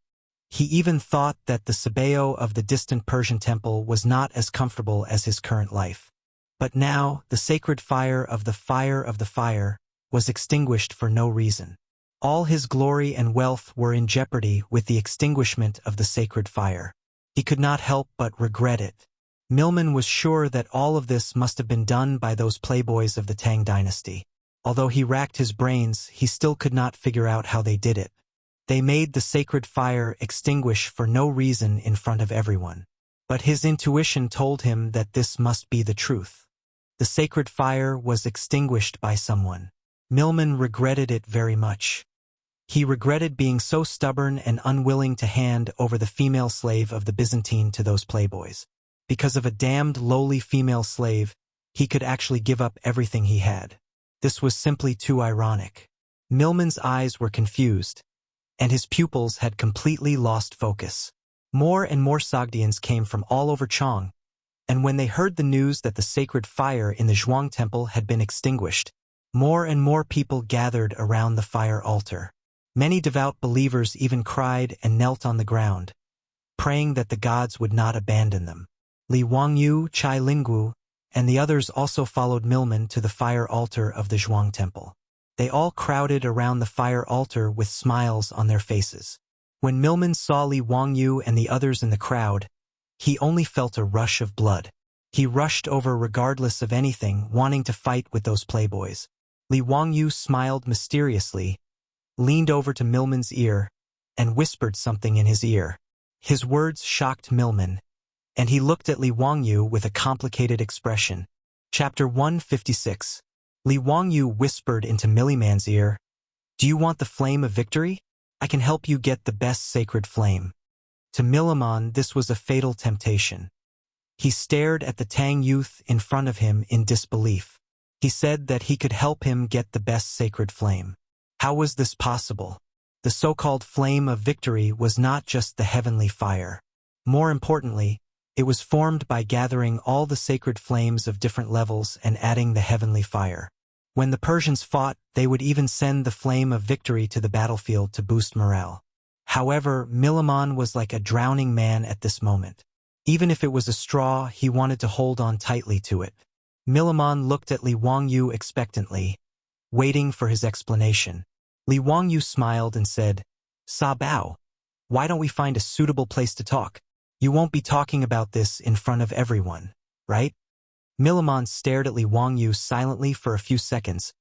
He even thought that the Sabeo of the distant Persian temple was not as comfortable as his current life. But now, the sacred fire of the fire was extinguished for no reason. All his glory and wealth were in jeopardy with the extinguishment of the sacred fire. He could not help but regret it. Milman was sure that all of this must have been done by those playboys of the Tang dynasty. Although he racked his brains, he still could not figure out how they did it. They made the sacred fire extinguish for no reason in front of everyone. But his intuition told him that this must be the truth. The sacred fire was extinguished by someone. Milman regretted it very much. He regretted being so stubborn and unwilling to hand over the female slave of the Byzantine to those playboys. Because of a damned lowly female slave, he could actually give up everything he had. This was simply too ironic. Milman's eyes were confused, and his pupils had completely lost focus. More and more Sogdians came from all over Chang, and when they heard the news that the sacred fire in the Zhuang temple had been extinguished, more and more people gathered around the fire altar. Many devout believers even cried and knelt on the ground, praying that the gods would not abandon them. Li Wangyu, Chai Linggu, and the others also followed Milman to the fire altar of the Zhuang temple. They all crowded around the fire altar with smiles on their faces. When Milman saw Li Wangyu and the others in the crowd, he only felt a rush of blood. He rushed over regardless of anything, wanting to fight with those playboys. Li Wangyu smiled mysteriously, leaned over to Milman's ear, and whispered something in his ear. His words shocked Milman, and he looked at Li Wangyu with a complicated expression. Chapter 156. Li Wangyu whispered into Milliman's ear, "Do you want the flame of victory? I can help you get the best sacred flame." To Milliman, this was a fatal temptation. He stared at the Tang youth in front of him in disbelief. He said that he could help him get the best sacred flame. How was this possible? The so-called flame of victory was not just the heavenly fire. More importantly, it was formed by gathering all the sacred flames of different levels and adding the heavenly fire. When the Persians fought, they would even send the flame of victory to the battlefield to boost morale. However, Milliman was like a drowning man at this moment. Even if it was a straw, he wanted to hold on tightly to it. Milliman looked at Li Wangyu expectantly, waiting for his explanation. Li Wangyu smiled and said, "Sa Bao, why don't we find a suitable place to talk? You won't be talking about this in front of everyone, right?" Milliman stared at Li Wangyu silently for a few seconds,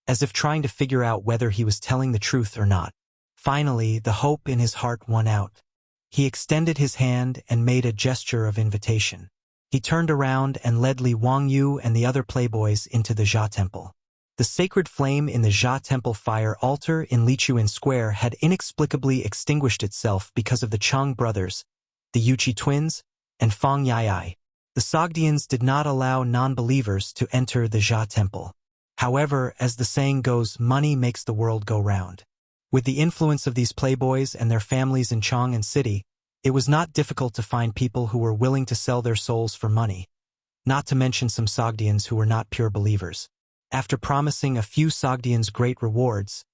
as if trying to figure out whether he was telling the truth or not. Finally, the hope in his heart won out. He extended his hand and made a gesture of invitation. He turned around and led Li Wangyu and the other playboys into the Jia temple. The sacred flame in the Jia temple fire altar in Lichuan Square had inexplicably extinguished itself because of the Chang brothers, the Yuqi twins, and Fang Yai. The Sogdians did not allow non-believers to enter the Jia temple. However, as the saying goes, money makes the world go round. With the influence of these playboys and their families in Chang'an City, it was not difficult to find people who were willing to sell their souls for money, not to mention some Sogdians who were not pure believers. After promising a few Sogdians great rewards,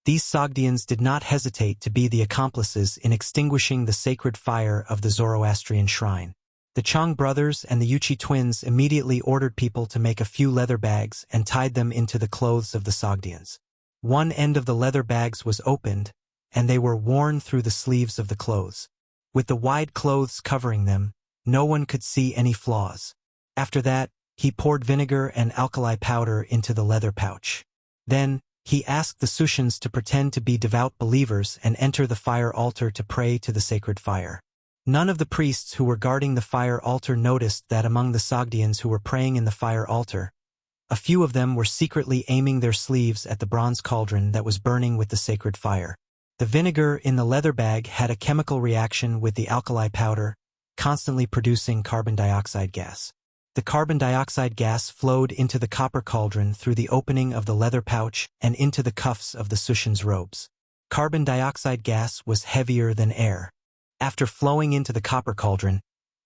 these Sogdians did not hesitate to be the accomplices in extinguishing the sacred fire of the Zoroastrian shrine. The Chang brothers and the Yuqi twins immediately ordered people to make a few leather bags and tied them into the clothes of the Sogdians. One end of the leather bags was opened, and they were worn through the sleeves of the clothes. With the wide clothes covering them, no one could see any flaws. After that, he poured vinegar and alkali powder into the leather pouch. Then, he asked the Sushans to pretend to be devout believers and enter the fire altar to pray to the sacred fire. None of the priests who were guarding the fire altar noticed that among the Sogdians who were praying in the fire altar, a few of them were secretly aiming their sleeves at the bronze cauldron that was burning with the sacred fire. The vinegar in the leather bag had a chemical reaction with the alkali powder, constantly producing carbon dioxide gas. The carbon dioxide gas flowed into the copper cauldron through the opening of the leather pouch and into the cuffs of the Sushans' robes. Carbon dioxide gas was heavier than air. After flowing into the copper cauldron,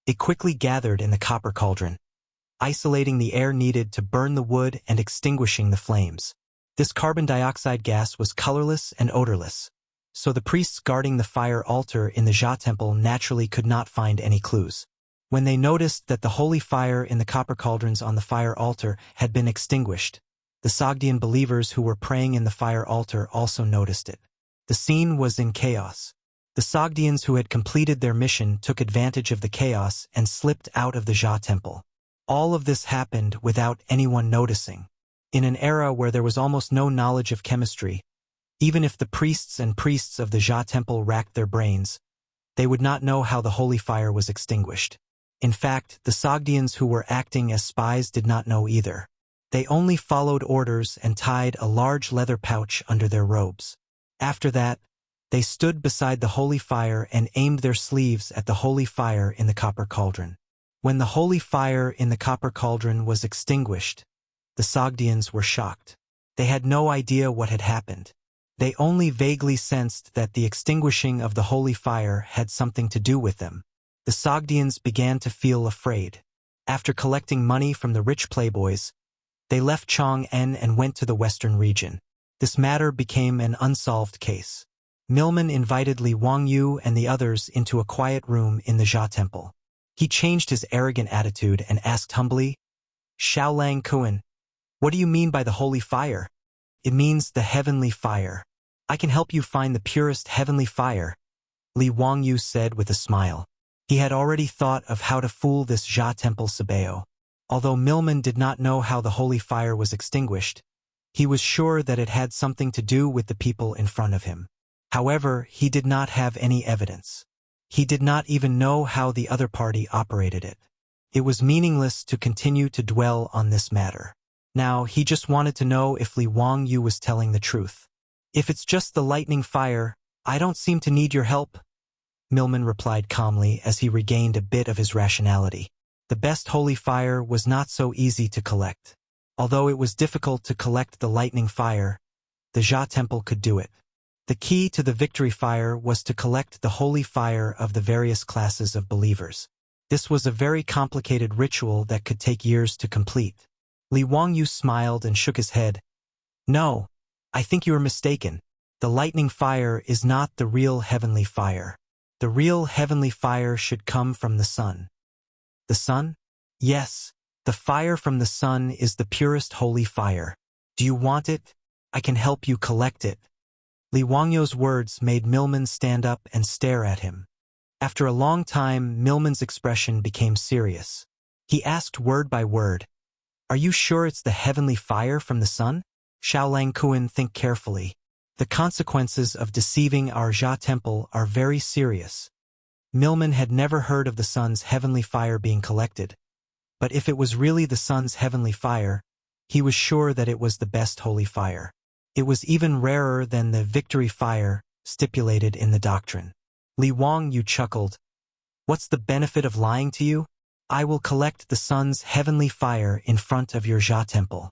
it quickly gathered in the copper cauldron, isolating the air needed to burn the wood and extinguishing the flames. This carbon dioxide gas was colorless and odorless, so the priests guarding the fire altar in the Jia temple naturally could not find any clues. When they noticed that the holy fire in the copper cauldrons on the fire altar had been extinguished, the Sogdian believers who were praying in the fire altar also noticed it. The scene was in chaos. The Sogdians who had completed their mission took advantage of the chaos and slipped out of the Jia temple. All of this happened without anyone noticing. In an era where there was almost no knowledge of chemistry, even if the priests of the Jia temple racked their brains, they would not know how the holy fire was extinguished. In fact, the Sogdians who were acting as spies did not know either. They only followed orders and tied a large leather pouch under their robes. After that, they stood beside the holy fire and aimed their sleeves at the holy fire in the copper cauldron. When the holy fire in the copper cauldron was extinguished, the Sogdians were shocked. They had no idea what had happened. They only vaguely sensed that the extinguishing of the holy fire had something to do with them. The Sogdians began to feel afraid. After collecting money from the rich playboys, they left Chang'an and went to the western region. This matter became an unsolved case. Milman invited Li Wangyu and the others into a quiet room in the Jia temple. He changed his arrogant attitude and asked humbly, "Shaolang Kuan, what do you mean by the holy fire?" "It means the heavenly fire. I can help you find the purest heavenly fire," Li Wangyu said with a smile. He had already thought of how to fool this Jia temple Sabeo. Although Milman did not know how the holy fire was extinguished, he was sure that it had something to do with the people in front of him. However, he did not have any evidence. He did not even know how the other party operated it. It was meaningless to continue to dwell on this matter. Now, he just wanted to know if Li Wangyu was telling the truth. "If it's just the lightning fire, I don't seem to need your help," Milman replied calmly as he regained a bit of his rationality. The best holy fire was not so easy to collect. Although it was difficult to collect the lightning fire, the Jia temple could do it. The key to the victory fire was to collect the holy fire of the various classes of believers. This was a very complicated ritual that could take years to complete. Li Wangyu smiled and shook his head. "No, I think you are mistaken. The lightning fire is not the real heavenly fire. The real heavenly fire should come from the sun." "The sun?" "Yes, the fire from the sun is the purest holy fire. Do you want it? I can help you collect it." Li Wangyu's words made Milman stand up and stare at him. After a long time, Milman's expression became serious. He asked word by word, "Are you sure it's the heavenly fire from the sun?" Shaolang Kuan, think carefully. The consequences of deceiving our Jia temple are very serious. Milman had never heard of the sun's heavenly fire being collected, but if it was really the sun's heavenly fire, he was sure that it was the best holy fire. It was even rarer than the victory fire stipulated in the doctrine. Li Wangyu chuckled. "What's the benefit of lying to you? I will collect the sun's heavenly fire in front of your Jia temple."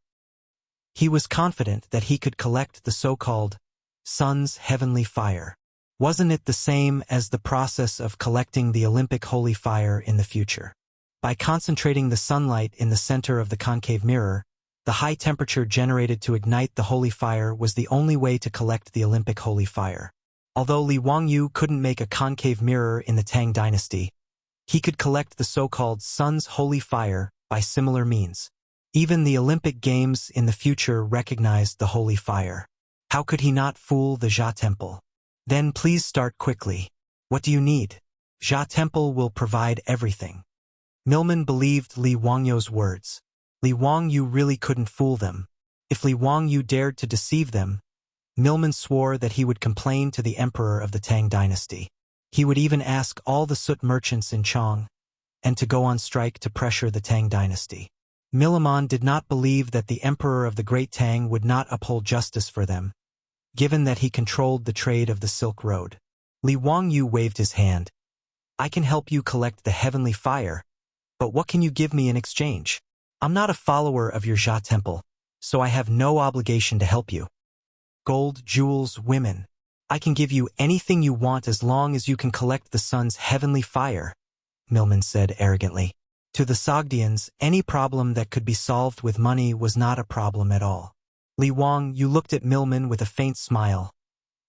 He was confident that he could collect the so-called sun's heavenly fire. Wasn't it the same as the process of collecting the Olympic holy fire in the future? By concentrating the sunlight in the center of the concave mirror, the high temperature generated to ignite the holy fire was the only way to collect the Olympic holy fire. Although Li Wangyu couldn't make a concave mirror in the Tang dynasty, he could collect the so-called sun's holy fire by similar means. Even the Olympic Games in the future recognized the holy fire. How could he not fool the Jia temple? "Then please start quickly. What do you need? Jia temple will provide everything." Milman believed Li Wangyu's words. Li Wangyu really couldn't fool them. If Li Wangyu dared to deceive them, Milman swore that he would complain to the emperor of the Tang dynasty. He would even ask all the soot merchants in Chang and to go on strike to pressure the Tang dynasty. Milman did not believe that the emperor of the Great Tang would not uphold justice for them, given that he controlled the trade of the Silk Road. Li Wangyu waved his hand. "I can help you collect the heavenly fire, but what can you give me in exchange? I'm not a follower of your Jia temple, so I have no obligation to help you. Gold, jewels, women. I can give you anything you want as long as you can collect the sun's heavenly fire," Milman said arrogantly. To the Sogdians, any problem that could be solved with money was not a problem at all. Li Wangyu looked at Milman with a faint smile.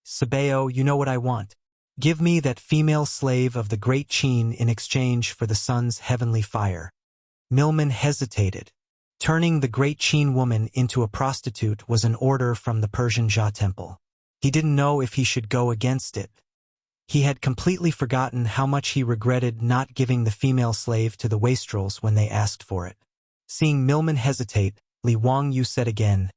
"Sabeo, you know what I want. Give me that female slave of the Great Qin in exchange for the sun's heavenly fire." Milman hesitated. Turning the Great Qin woman into a prostitute was an order from the Persian Jia temple. He didn't know if he should go against it. He had completely forgotten how much he regretted not giving the female slave to the wastrels when they asked for it. Seeing Milman hesitate, Li Wangyu said again,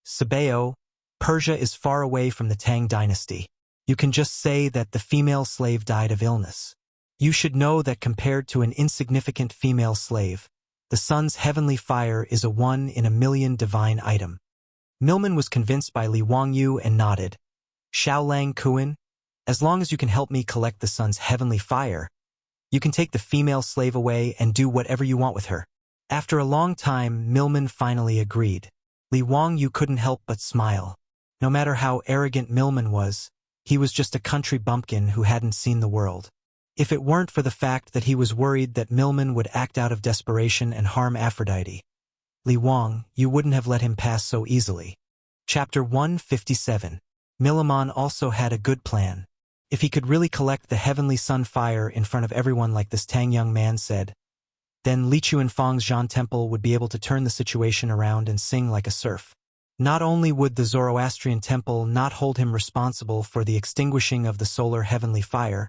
"Sabeo, Persia is far away from the Tang dynasty. You can just say that the female slave died of illness. You should know that compared to an insignificant female slave, the sun's heavenly fire is a 1 in a million divine item." Milman was convinced by Li Wangyu and nodded. "Shaolang Kuan, as long as you can help me collect the sun's heavenly fire, You can take the female slave away and do whatever you want with her. After a long time, Milman finally agreed. Li Wangyu couldn't help but smile. No matter how arrogant Milman was, he was just a country bumpkin who hadn't seen the world. If it weren't for the fact that he was worried that Milman would act out of desperation and harm Aphrodite, Li Wang, you wouldn't have let him pass so easily. Chapter 157. Milman also had a good plan. If he could really collect the heavenly sun fire in front of everyone like this Tang young man said, then Li Chuanfang's Zhan Temple would be able to turn the situation around and sing like a surf. Not only would the Zoroastrian temple not hold him responsible for the extinguishing of the solar heavenly fire,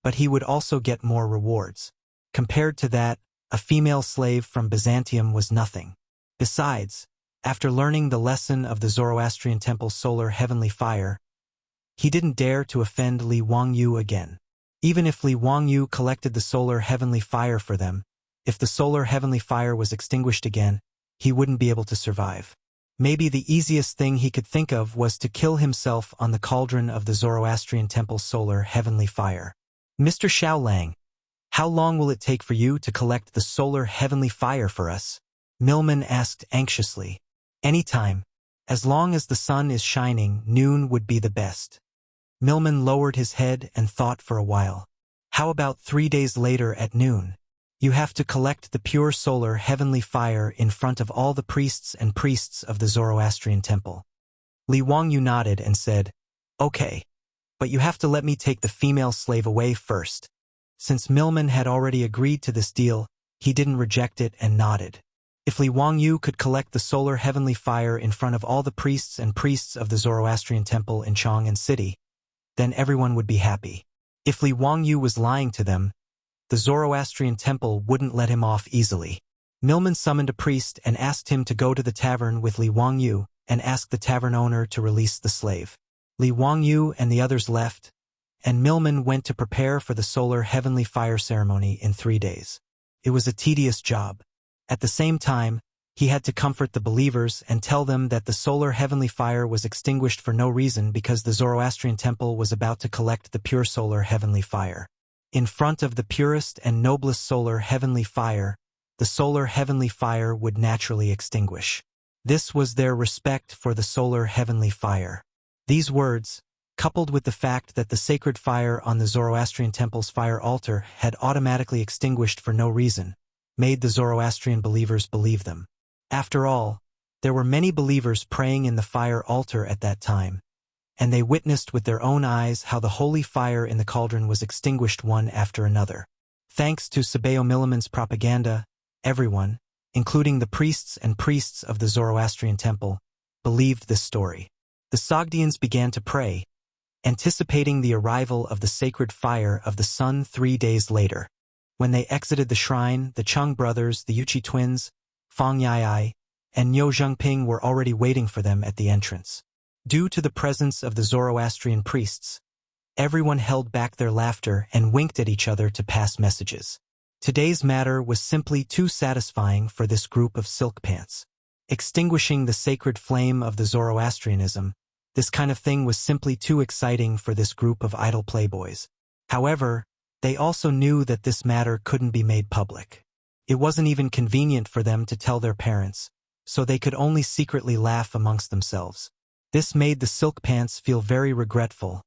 but he would also get more rewards. Compared to that, a female slave from Byzantium was nothing. Besides, after learning the lesson of the Zoroastrian temple's solar heavenly fire, he didn't dare to offend Li Wangyu again. Even if Li Wangyu collected the solar heavenly fire for them, if the solar heavenly fire was extinguished again, he wouldn't be able to survive. Maybe the easiest thing he could think of was to kill himself on the cauldron of the Zoroastrian temple's solar heavenly fire. Mr. Xiaolang, how long will it take for you to collect the solar heavenly fire for us? Milman asked anxiously. Any time. As long as the sun is shining, noon would be the best. Milman lowered his head and thought for a while. How about 3 days later at noon? You have to collect the pure solar heavenly fire in front of all the priests and priests of the Zoroastrian temple. Li Wangyu nodded and said, Okay, but you have to let me take the female slave away first. Since Milman had already agreed to this deal, he didn't reject it and nodded. If Li Wangyu could collect the solar heavenly fire in front of all the priests and priests of the Zoroastrian temple in Chang'an city, then everyone would be happy. If Li Wangyu was lying to them, the Zoroastrian temple wouldn't let him off easily. Milman summoned a priest and asked him to go to the tavern with Li Wangyu and ask the tavern owner to release the slave. Li Wangyu and the others left, and Milman went to prepare for the solar heavenly fire ceremony in 3 days. It was a tedious job. At the same time, he had to comfort the believers and tell them that the solar heavenly fire was extinguished for no reason because the Zoroastrian temple was about to collect the pure solar heavenly fire. In front of the purest and noblest solar heavenly fire, the solar heavenly fire would naturally extinguish. This was their respect for the solar heavenly fire. These words, coupled with the fact that the sacred fire on the Zoroastrian temple's fire altar had automatically extinguished for no reason, made the Zoroastrian believers believe them. After all, there were many believers praying in the fire altar at that time, and they witnessed with their own eyes how the holy fire in the cauldron was extinguished one after another. Thanks to Sabeo Milliman's propaganda, everyone, including the priests and priests of the Zoroastrian temple, believed this story. The Sogdians began to pray, anticipating the arrival of the sacred fire of the sun 3 days later. When they exited the shrine, the Cheng brothers, the Yuchi twins, Fang Yai, and Niu Zhengping were already waiting for them at the entrance. Due to the presence of the Zoroastrian priests, everyone held back their laughter and winked at each other to pass messages. Today's matter was simply too satisfying for this group of silk pants. Extinguishing the sacred flame of the Zoroastrianism, this kind of thing was simply too exciting for this group of idle playboys. However, they also knew that this matter couldn't be made public. It wasn't even convenient for them to tell their parents, so they could only secretly laugh amongst themselves. This made the silk pants feel very regretful,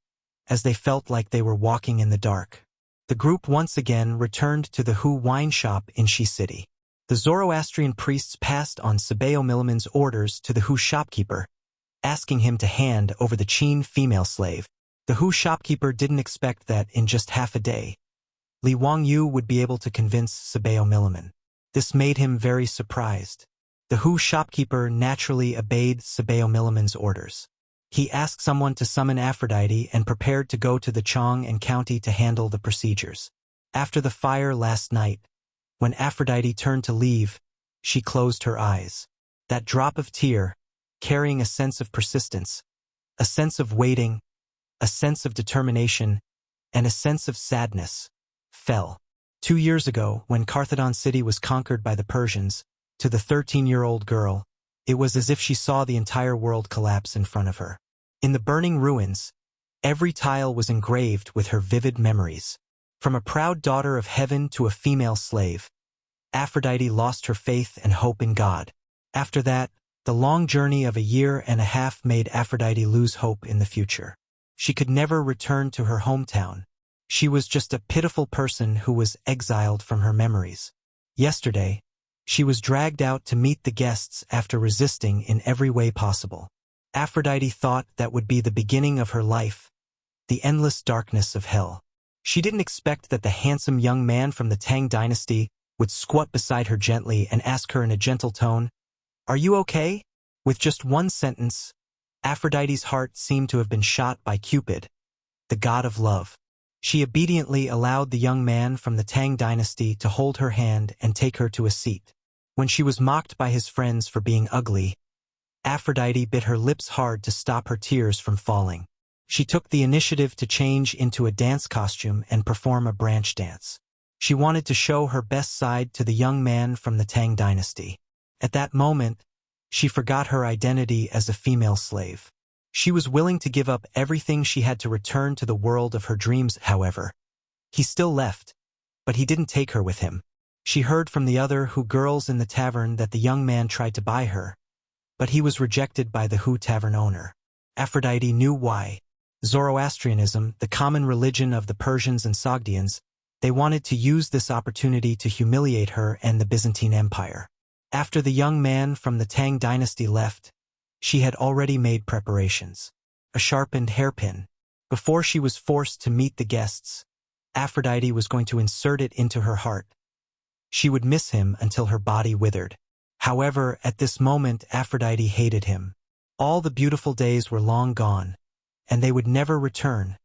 as they felt like they were walking in the dark. The group once again returned to the Hu wine shop in Shi City. The Zoroastrian priests passed on Sabeo Milliman's orders to the Hu shopkeeper, asking him to hand over the Qin female slave. The Hu shopkeeper didn't expect that in just half a day, Li Wangyu would be able to convince Sabeo Milliman. This made him very surprised. The Hu shopkeeper naturally obeyed Sabeo Milliman's orders. He asked someone to summon Aphrodite and prepared to go to the Chang'an county to handle the procedures. After the fire last night, when Aphrodite turned to leave, she closed her eyes. That drop of tear, carrying a sense of persistence, a sense of waiting, a sense of determination, and a sense of sadness, fell. 2 years ago, when Carthagena city was conquered by the Persians, to the 13-year-old girl, it was as if she saw the entire world collapse in front of her. In the burning ruins, every tile was engraved with her vivid memories. From a proud daughter of heaven to a female slave, Aphrodite lost her faith and hope in God. After that, the long journey of a year and a half made Aphrodite lose hope in the future. She could never return to her hometown. She was just a pitiful person who was exiled from her memories. Yesterday, she was dragged out to meet the guests after resisting in every way possible. Aphrodite thought that would be the beginning of her life, the endless darkness of hell. She didn't expect that the handsome young man from the Tang dynasty would squat beside her gently and ask her in a gentle tone, "Are you okay?" With just one sentence, Aphrodite's heart seemed to have been shot by Cupid, the god of love. She obediently allowed the young man from the Tang dynasty to hold her hand and take her to a seat. When she was mocked by his friends for being ugly, Aphrodite bit her lips hard to stop her tears from falling. She took the initiative to change into a dance costume and perform a branch dance. She wanted to show her best side to the young man from the Tang dynasty. At that moment, she forgot her identity as a female slave. She was willing to give up everything she had to return to the world of her dreams, however. He still left, but he didn't take her with him. She heard from the other Hu girls in the tavern that the young man tried to buy her, but he was rejected by the Hu tavern owner. Aphrodite knew why. Zoroastrianism, the common religion of the Persians and Sogdians, they wanted to use this opportunity to humiliate her and the Byzantine Empire. After the young man from the Tang dynasty left, she had already made preparations. A sharpened hairpin. Before she was forced to meet the guests, Aphrodite was going to insert it into her heart. She would miss him until her body withered. However, at this moment Aphrodite hated him. All the beautiful days were long gone, and they would never return.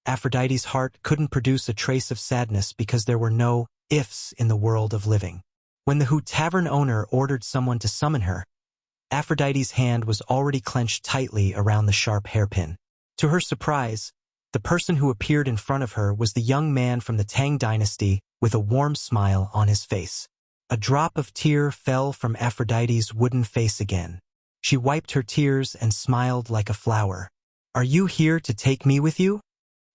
Aphrodite's heart couldn't produce a trace of sadness because there were no ifs in the world of living. When the Hu tavern owner ordered someone to summon her, Aphrodite's hand was already clenched tightly around the sharp hairpin. To her surprise, the person who appeared in front of her was the young man from the Tang dynasty with a warm smile on his face. A drop of tear fell from Aphrodite's wooden face again. She wiped her tears and smiled like a flower. "Are you here to take me with you?"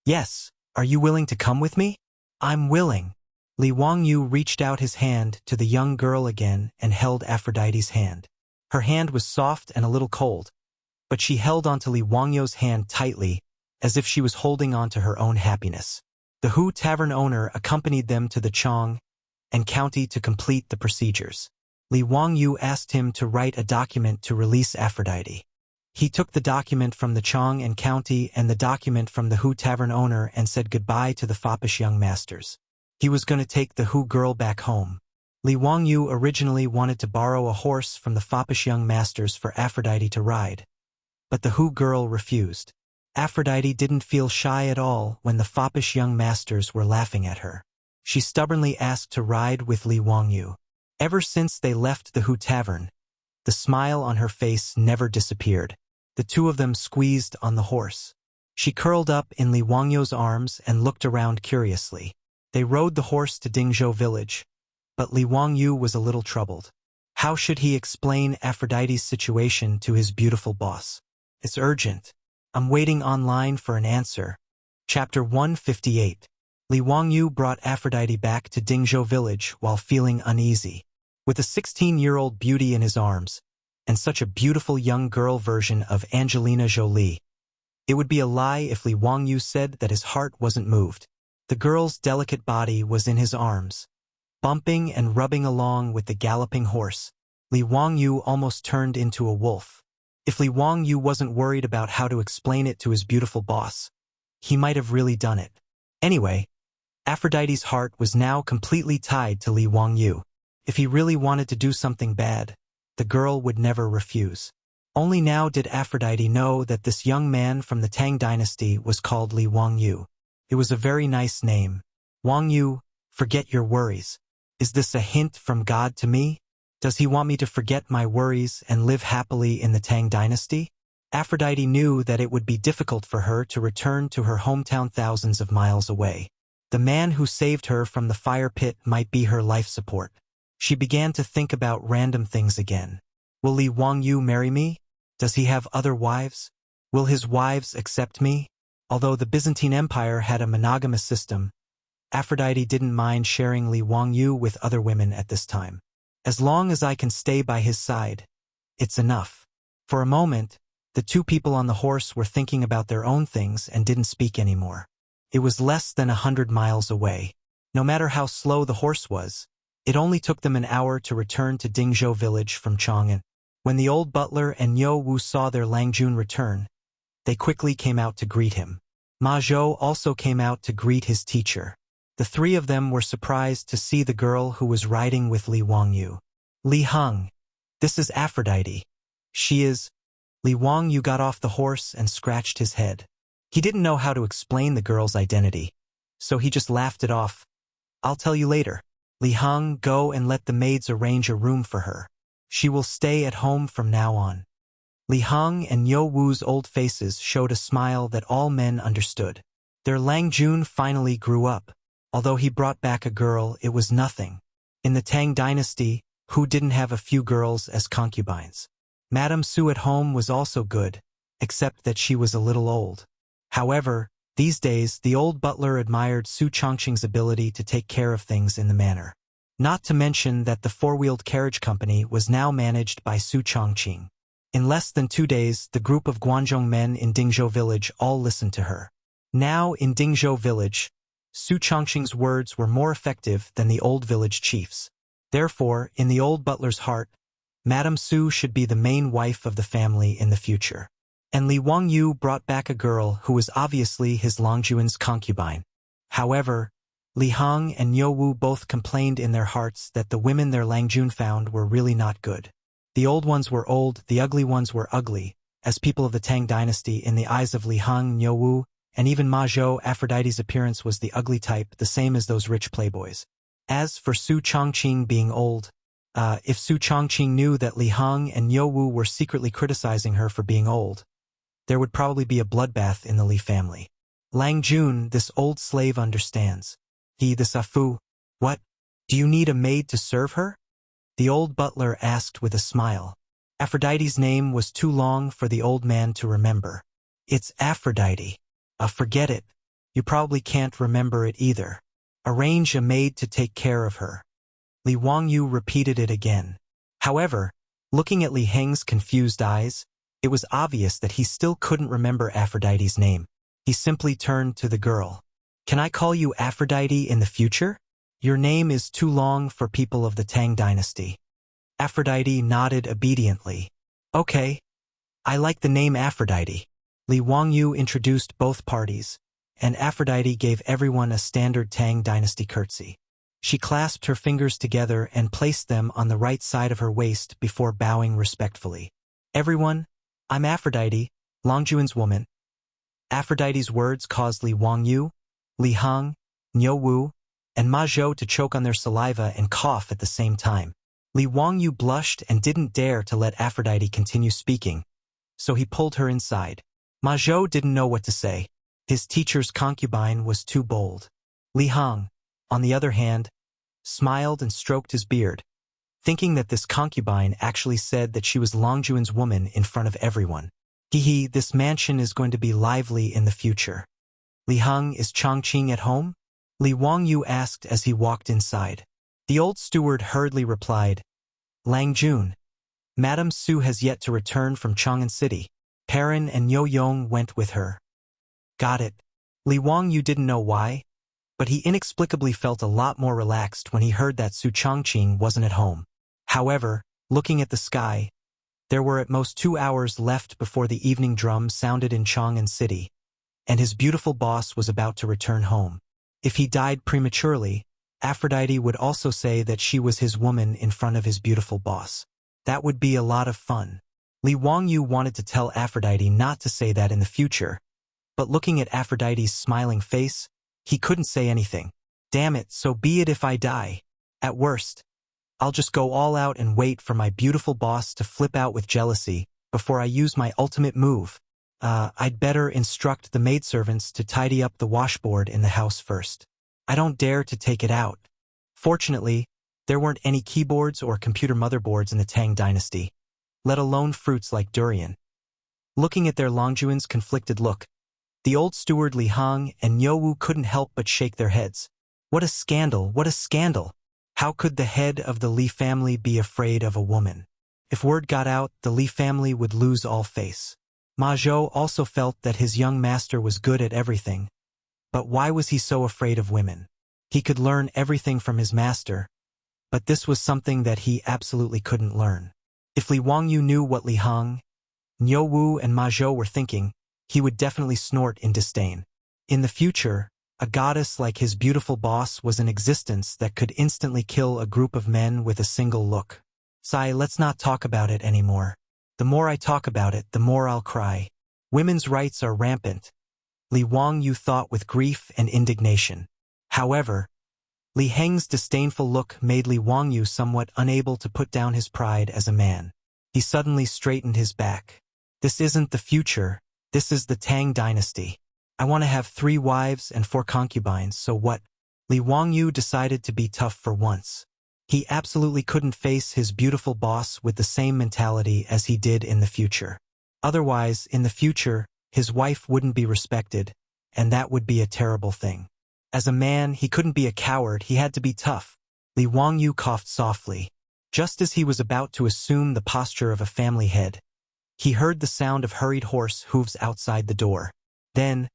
"Yes. Are you willing to come with me?" "I'm willing." Li Wangyu reached out his hand to the young girl again and held Aphrodite's hand. Her hand was soft and a little cold, but she held onto Li Wangyu's hand tightly, as if she was holding on to her own happiness. The Hu tavern owner accompanied them to the Chang'an county to complete the procedures. Li Wangyu asked him to write a document to release Aphrodite. He took the document from the Chang'an county and the document from the Hu tavern owner and said goodbye to the foppish young masters. He was going to take the Hu girl back home. Li Wangyu originally wanted to borrow a horse from the foppish young masters for Aphrodite to ride, but the Hu girl refused. Aphrodite didn't feel shy at all when the foppish young masters were laughing at her. She stubbornly asked to ride with Li Wangyu. Ever since they left the Hu tavern, the smile on her face never disappeared. The two of them squeezed on the horse. She curled up in Li Wangyu's arms and looked around curiously. They rode the horse to Dingzhou village, but Li Wangyu was a little troubled. How should he explain Aphrodite's situation to his beautiful boss? "It's urgent. I'm waiting online for an answer." Chapter 158. Li Wangyu brought Aphrodite back to Dingzhou village while feeling uneasy. With a 16-year-old beauty in his arms, and such a beautiful young girl version of Angelina Jolie, it would be a lie if Li Wangyu said that his heart wasn't moved. The girl's delicate body was in his arms, bumping and rubbing along with the galloping horse. Li Wangyu almost turned into a wolf. If Li Wangyu wasn't worried about how to explain it to his beautiful boss, he might have really done it. Anyway, Aphrodite's heart was now completely tied to Li Wangyu. If he really wanted to do something bad, the girl would never refuse. Only now did Aphrodite know that this young man from the Tang dynasty was called Li Wangyu. It was a very nice name. Wangyu, forget your worries. Is this a hint from God to me? Does he want me to forget my worries and live happily in the Tang dynasty? Aphrodite knew that it would be difficult for her to return to her hometown thousands of miles away. The man who saved her from the fire pit might be her life support. She began to think about random things again. Will Li Wangyu marry me? Does he have other wives? Will his wives accept me? Although the Byzantine Empire had a monogamous system, Aphrodite didn't mind sharing Li Wangyu with other women at this time. As long as I can stay by his side, it's enough. For a moment, the two people on the horse were thinking about their own things and didn't speak anymore. It was less than 100 miles away. No matter how slow the horse was, it only took them an hour to return to Dingzhou village from Chang'an. When the old butler and Niu Wu saw their Langjun return, they quickly came out to greet him. Ma Zhou also came out to greet his teacher. The three of them were surprised to see the girl who was riding with Li Wangyu. Li Heng, this is Aphrodite. She is. Li Wangyu got off the horse and scratched his head. He didn't know how to explain the girl's identity, so he just laughed it off. I'll tell you later. Li Heng, go and let the maids arrange a room for her. She will stay at home from now on. Li Heng and Niu Wu's old faces showed a smile that all men understood. Their Langjun finally grew up. Although he brought back a girl, it was nothing. In the Tang dynasty, who didn't have a few girls as concubines? Madame Su at home was also good, except that she was a little old. However, these days the old butler admired Su Chongqing's ability to take care of things in the manor. Not to mention that the four-wheeled carriage company was now managed by Su Chongqing. In less than 2 days, the group of Guanzhong men in Dingzhou village all listened to her. Now in Dingzhou village, Su Chongqing's words were more effective than the old village chiefs. Therefore, in the old butler's heart, Madame Su should be the main wife of the family in the future. And Li Wangyu brought back a girl who was obviously his Longjuan's concubine. However, Li Heng and Niu Wu both complained in their hearts that the women their Langjun found were really not good. The old ones were old, the ugly ones were ugly, as people of the Tang dynasty in the eyes of Li Heng, Niu Wu, and even Ma Zhou. Aphrodite's appearance was the ugly type, the same as those rich playboys. As for Su Chongqing being old, if Su Chongqing knew that Li Heng and Niu Wu were secretly criticizing her for being old, there would probably be a bloodbath in the Li family. Langjun, this old slave, understands. He, the Safu. What? Do you need a maid to serve her? The old butler asked with a smile. Aphrodite's name was too long for the old man to remember. It's Aphrodite. Forget it. You probably can't remember it either. Arrange a maid to take care of her. Li Wangyu repeated it again. However, looking at Li Heng's confused eyes, it was obvious that he still couldn't remember Aphrodite's name. He simply turned to the girl. Can I call you Aphrodite in the future? Your name is too long for people of the Tang dynasty. Aphrodite nodded obediently. Okay. I like the name Aphrodite. Li Wangyu introduced both parties, and Aphrodite gave everyone a standard Tang dynasty curtsy. She clasped her fingers together and placed them on the right side of her waist before bowing respectfully. Everyone, I'm Aphrodite, Longjuan's woman. Aphrodite's words caused Li Wangyu, Li Heng, Niu Wu, and Ma Zhou to choke on their saliva and cough at the same time. Li Wangyu blushed and didn't dare to let Aphrodite continue speaking, so he pulled her inside. Ma Zhou didn't know what to say. His teacher's concubine was too bold. Li Heng, on the other hand, smiled and stroked his beard, thinking that this concubine actually said that she was Longjuan's woman in front of everyone. Hee, this mansion is going to be lively in the future. Li Heng, is Chongqing at home? Li Wangyu asked as he walked inside. The old steward hurriedly replied, Langjun, Madame Su has yet to return from Chang'an City. Perrin and Niu Yong went with her. Got it. Li Wangyu didn't know why, but he inexplicably felt a lot more relaxed when he heard that Su Chongqing wasn't at home. However, looking at the sky, there were at most 2 hours left before the evening drum sounded in Chang'an City, and his beautiful boss was about to return home. If he died prematurely, Aphrodite would also say that she was his woman in front of his beautiful boss. That would be a lot of fun. Li Wangyu wanted to tell Aphrodite not to say that in the future, but looking at Aphrodite's smiling face, he couldn't say anything. Damn it, so be it if I die. At worst, I'll just go all out and wait for my beautiful boss to flip out with jealousy before I use my ultimate move. I'd better instruct the maidservants to tidy up the washboard in the house first. I don't dare to take it out. Fortunately, there weren't any keyboards or computer motherboards in the Tang dynasty, let alone fruits like durian. Looking at their Longjuan's conflicted look, the old steward Li Heng and Niu Wu couldn't help but shake their heads. What a scandal, what a scandal! How could the head of the Li family be afraid of a woman? If word got out, the Li family would lose all face. Ma Zhou also felt that his young master was good at everything. But why was he so afraid of women? He could learn everything from his master, but this was something that he absolutely couldn't learn. If Li Wangyu knew what Li Heng, Niu Wu and Ma Zhou were thinking, he would definitely snort in disdain. In the future, a goddess like his beautiful boss was in existence that could instantly kill a group of men with a single look. Sai, let's not talk about it anymore. The more I talk about it, the more I'll cry. Women's rights are rampant, Li Wangyu thought with grief and indignation. However, Li Heng's disdainful look made Li Wangyu somewhat unable to put down his pride as a man. He suddenly straightened his back. This isn't the future, this is the Tang dynasty. I want to have 3 wives and 4 concubines, so what? Li Wangyu decided to be tough for once. He absolutely couldn't face his beautiful boss with the same mentality as he did in the future. Otherwise, in the future, his wife wouldn't be respected, and that would be a terrible thing. As a man, he couldn't be a coward, he had to be tough. Li Wangyu coughed softly. Just as he was about to assume the posture of a family head, he heard the sound of hurried horse hooves outside the door. Then,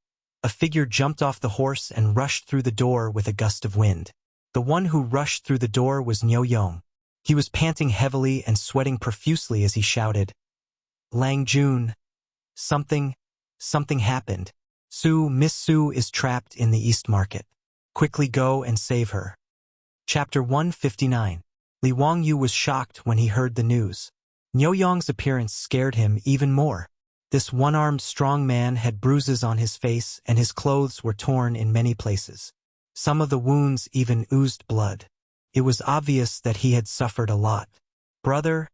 a figure jumped off the horse and rushed through the door with a gust of wind. The one who rushed through the door was Niu Yong. He was panting heavily and sweating profusely as he shouted, "Lang Jun! Something happened. Miss Su is trapped in the East Market. Quickly go and save her." Chapter 159. Li Wangyu was shocked when he heard the news. Niu Yong's appearance scared him even more. This one-armed strong man had bruises on his face and his clothes were torn in many places. Some of the wounds even oozed blood. It was obvious that he had suffered a lot. "Brother,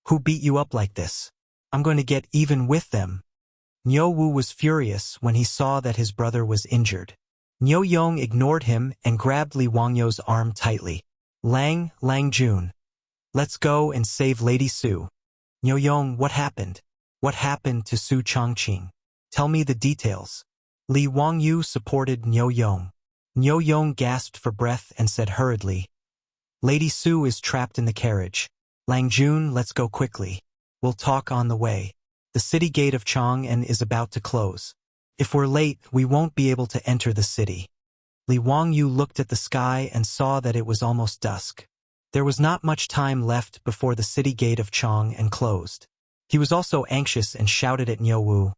who beat you up like this? I'm going to get even with them." Niu Wu was furious when he saw that his brother was injured. Niu Yong ignored him and grabbed Li Wangyu's arm tightly. Lang Jun. Let's go and save Lady Su." "Niu Yong, what happened? What happened to Su Changqing? Tell me the details." Li Wangyu supported Niu Yong. Niu Yong gasped for breath and said hurriedly, "Lady Su is trapped in the carriage. Lang Jun, let's go quickly. We'll talk on the way. The city gate of Chang'an is about to close. If we're late, we won't be able to enter the city." Li Wangyu looked at the sky and saw that it was almost dusk. There was not much time left before the city gate of Chang'an closed. He was also anxious and shouted at Niu Wu,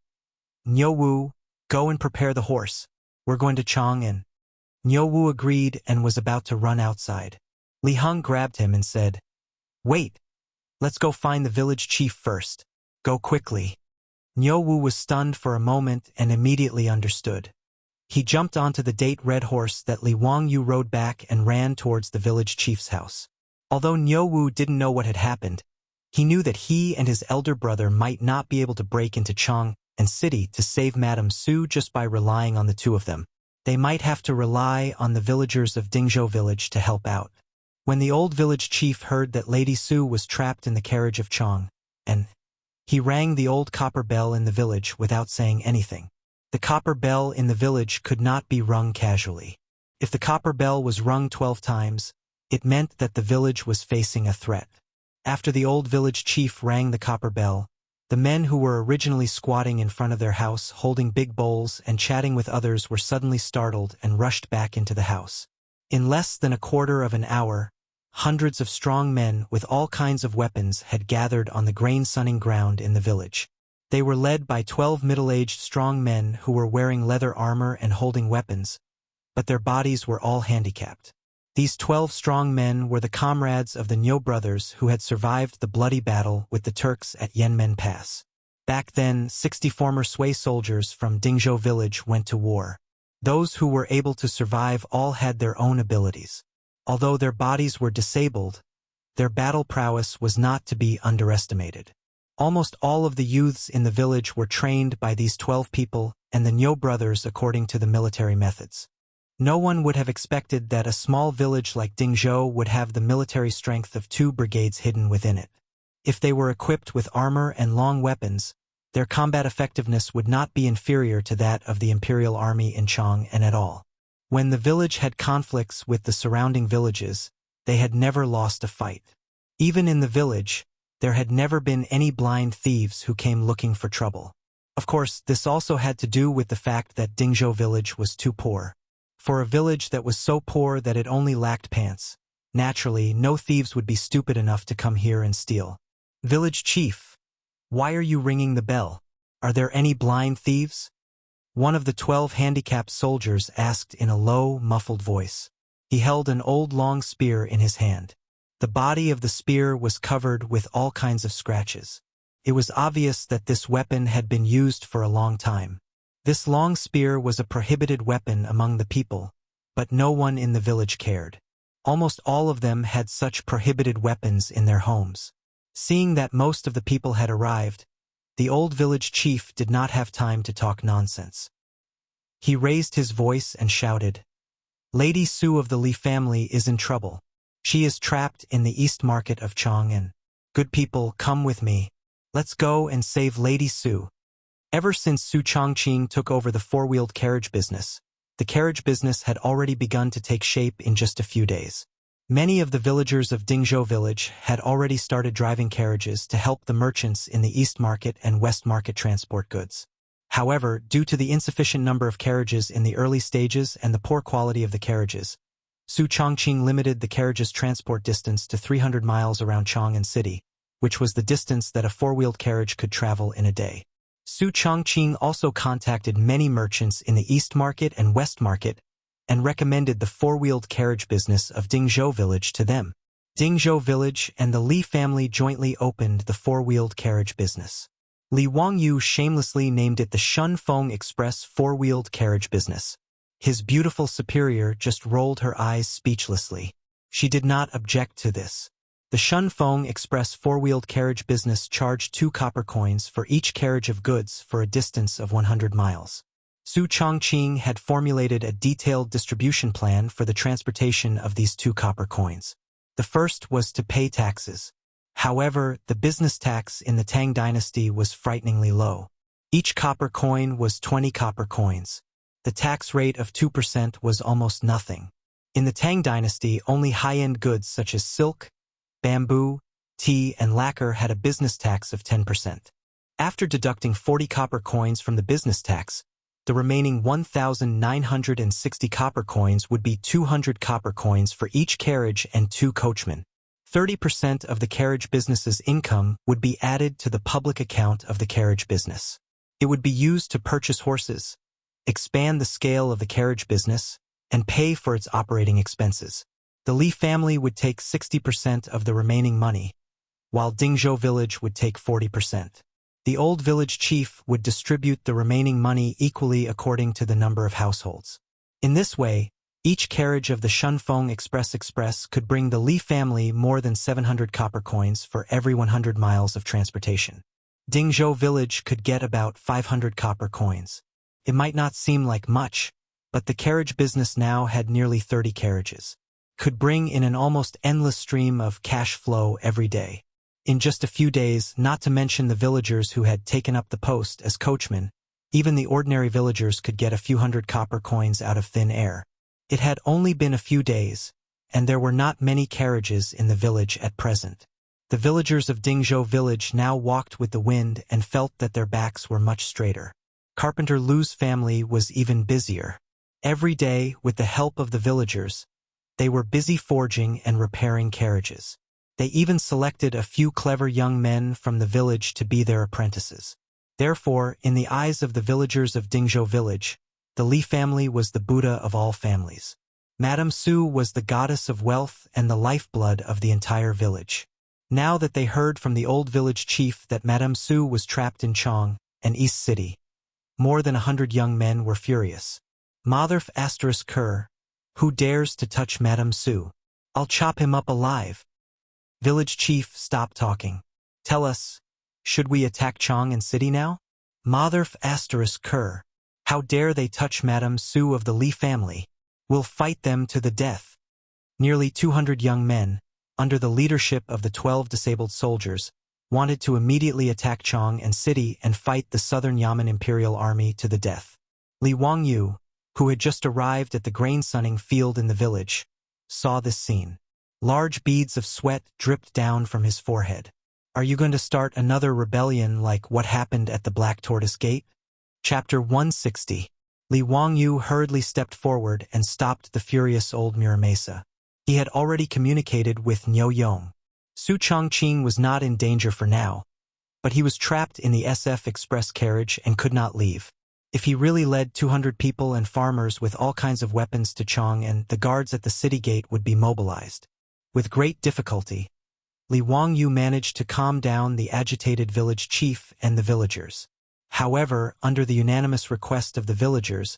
"Niu Wu, go and prepare the horse. We're going to Chang'an." Niu Wu agreed and was about to run outside. Li Heng grabbed him and said, "Wait, let's go find the village chief first. Go quickly." Niu Wu was stunned for a moment and immediately understood. He jumped onto the date-red horse that Li Wangyu rode back and ran towards the village chief's house. Although Niu Wu didn't know what had happened, he knew that he and his elder brother might not be able to break into Chang'an City to save Madame Su just by relying on the two of them. They might have to rely on the villagers of Dingzhou village to help out. When the old village chief heard that Lady Su was trapped in the carriage of Chang'an, he rang the old copper bell in the village without saying anything. The copper bell in the village could not be rung casually. If the copper bell was rung 12 times, it meant that the village was facing a threat. After the old village chief rang the copper bell, the men who were originally squatting in front of their house holding big bowls and chatting with others were suddenly startled and rushed back into the house. In less than a quarter of an hour, hundreds of strong men with all kinds of weapons had gathered on the grain-sunning ground in the village. They were led by 12 middle-aged strong men who were wearing leather armor and holding weapons, but their bodies were all handicapped. These 12 strong men were the comrades of the Niu brothers who had survived the bloody battle with the Turks at Yanmen Pass. Back then, 60 former Sui soldiers from Dingzhou village went to war. Those who were able to survive all had their own abilities. Although their bodies were disabled, their battle prowess was not to be underestimated. Almost all of the youths in the village were trained by these 12 people and the Niu brothers according to the military methods. No one would have expected that a small village like Dingzhou would have the military strength of 2 brigades hidden within it. If they were equipped with armor and long weapons, their combat effectiveness would not be inferior to that of the Imperial Army in Chang'an at all. When the village had conflicts with the surrounding villages, they had never lost a fight. Even in the village, there had never been any blind thieves who came looking for trouble. Of course, this also had to do with the fact that Dingzhou village was too poor. For a village that was so poor that it only lacked pants, naturally, no thieves would be stupid enough to come here and steal. Village chief, why are you ringing the bell? Are there any blind thieves? One of the 12 handicapped soldiers asked in a low, muffled voice. He held an old long spear in his hand. The body of the spear was covered with all kinds of scratches. It was obvious that this weapon had been used for a long time. This long spear was a prohibited weapon among the people, but no one in the village cared. Almost all of them had such prohibited weapons in their homes. Seeing that most of the people had arrived, the old village chief did not have time to talk nonsense. He raised his voice and shouted, "Lady Su of the Li family is in trouble. She is trapped in the East Market of Chang'an. Good people, come with me. Let's go and save Lady Su." Ever since Su Changqing took over the four-wheeled carriage business, the carriage business had already begun to take shape in just a few days. Many of the villagers of Dingzhou village had already started driving carriages to help the merchants in the East Market and West Market transport goods. However, due to the insufficient number of carriages in the early stages and the poor quality of the carriages, Su Changqing limited the carriage's transport distance to 300 miles around Chang'an City, which was the distance that a four-wheeled carriage could travel in a day. Su Changqing also contacted many merchants in the East Market and West Market and recommended the four-wheeled carriage business of Dingzhou village to them. Dingzhou village and the Li family jointly opened the four-wheeled carriage business. Li Wangyu shamelessly named it the Shunfeng Express four-wheeled carriage business. His beautiful superior just rolled her eyes speechlessly. She did not object to this. The Shunfeng Express four-wheeled carriage business charged 2 copper coins for each carriage of goods for a distance of 100 miles. Su Changqing had formulated a detailed distribution plan for the transportation of these 2 copper coins. The first was to pay taxes. However, the business tax in the Tang dynasty was frighteningly low. Each copper coin was 20 copper coins. The tax rate of 2% was almost nothing. In the Tang dynasty, only high-end goods such as silk, bamboo, tea, and lacquer had a business tax of 10%. After deducting 40 copper coins from the business tax, the remaining 1,960 copper coins would be 200 copper coins for each carriage and 2 coachmen. 30% of the carriage business's income would be added to the public account of the carriage business. It would be used to purchase horses, expand the scale of the carriage business, and pay for its operating expenses. The Li family would take 60% of the remaining money, while Dingzhou village would take 40%. The old village chief would distribute the remaining money equally according to the number of households. In this way, each carriage of the Shunfeng Express could bring the Li family more than 700 copper coins for every 100 miles of transportation. Dingzhou village could get about 500 copper coins. It might not seem like much, but the carriage business now had nearly 30 carriages. Could bring in an almost endless stream of cash flow every day. In just a few days, not to mention the villagers who had taken up the post as coachmen, even the ordinary villagers could get a few hundred copper coins out of thin air. It had only been a few days, and there were not many carriages in the village at present. The villagers of Dingzhou village now walked with the wind and felt that their backs were much straighter. Carpenter Lu's family was even busier. Every day, with the help of the villagers, they were busy forging and repairing carriages. They even selected a few clever young men from the village to be their apprentices. Therefore, in the eyes of the villagers of Dingzhou village, the Li family was the Buddha of all families. Madame Su was the goddess of wealth and the lifeblood of the entire village. Now that they heard from the old village chief that Madame Su was trapped in Chang, an East city, more than 100 young men were furious. Motherf ****, who dares to touch Madame Su? I'll chop him up alive. Village chief, stop talking. Tell us, should we attack Chang'an City now? Motherf ****, how dare they touch Madame Su of the Li family? We'll fight them to the death. Nearly 200 young men, under the leadership of the 12 disabled soldiers, wanted to immediately attack Chang'an City and fight the Southern Yamen Imperial Army to the death. Li Wangyu, who had just arrived at the grain-sunning field in the village, saw this scene. Large beads of sweat dripped down from his forehead. Are you going to start another rebellion like what happened at the Black Tortoise Gate? Chapter 160. Li Wangyu hurriedly stepped forward and stopped the furious old Muramasa. He had already communicated with Niu Yong. Su Changqing was not in danger for now, but he was trapped in the SF express carriage and could not leave. If he really led 200 people and farmers with all kinds of weapons to Chang'an, the guards at the city gate would be mobilized. With great difficulty, Li Wangyu managed to calm down the agitated village chief and the villagers. However, under the unanimous request of the villagers,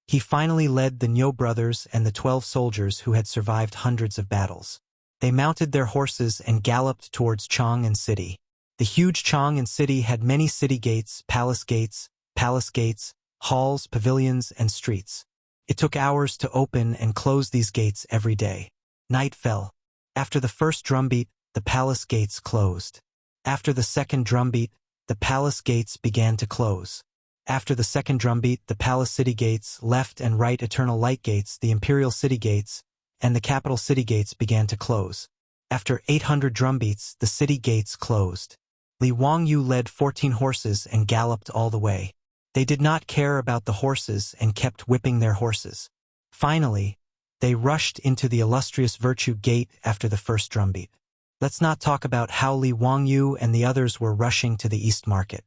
he finally led the Niu brothers and the 12 soldiers who had survived hundreds of battles. They mounted their horses and galloped towards Chang'an City. The huge Chang'an City had many city gates, palace gates, halls, pavilions, and streets. It took hours to open and close these gates every day. Night fell. After the first drumbeat, the palace gates closed. After the second drumbeat, the palace gates began to close. After the second drumbeat, the palace city gates, left and right eternal light gates, the imperial city gates, and the capital city gates began to close. After 800 drumbeats, the city gates closed. Li Wangyu led 14 horses and galloped all the way. They did not care about the horses and kept whipping their horses. Finally, they rushed into the illustrious Virtue Gate after the first drumbeat. Let's not talk about how Li Wangyu and the others were rushing to the East Market.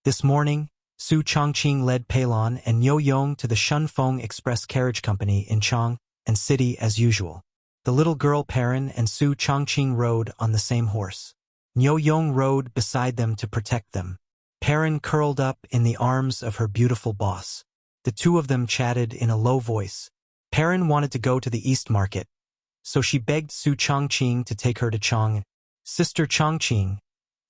This morning, Su Changqing led Peilon and Niu Yong to the Shunfeng Express Carriage Company in Chang'an City as usual. The little girl Perrin and Su Changqing rode on the same horse. Niu Yong rode beside them to protect them. Perrin curled up in the arms of her beautiful boss. The two of them chatted in a low voice. Perrin wanted to go to the East Market, so she begged Su Changqing to take her to Chang'an. Sister Changqing,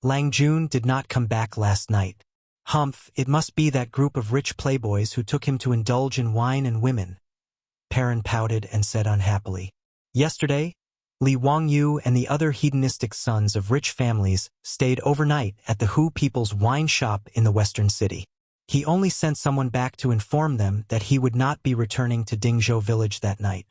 Lang Jun did not come back last night. Humph, it must be that group of rich playboys who took him to indulge in wine and women. Perrin pouted and said unhappily. Yesterday, Li Wangyu and the other hedonistic sons of rich families stayed overnight at the Hu People's wine shop in the western city. He only sent someone back to inform them that he would not be returning to Dingzhou village that night.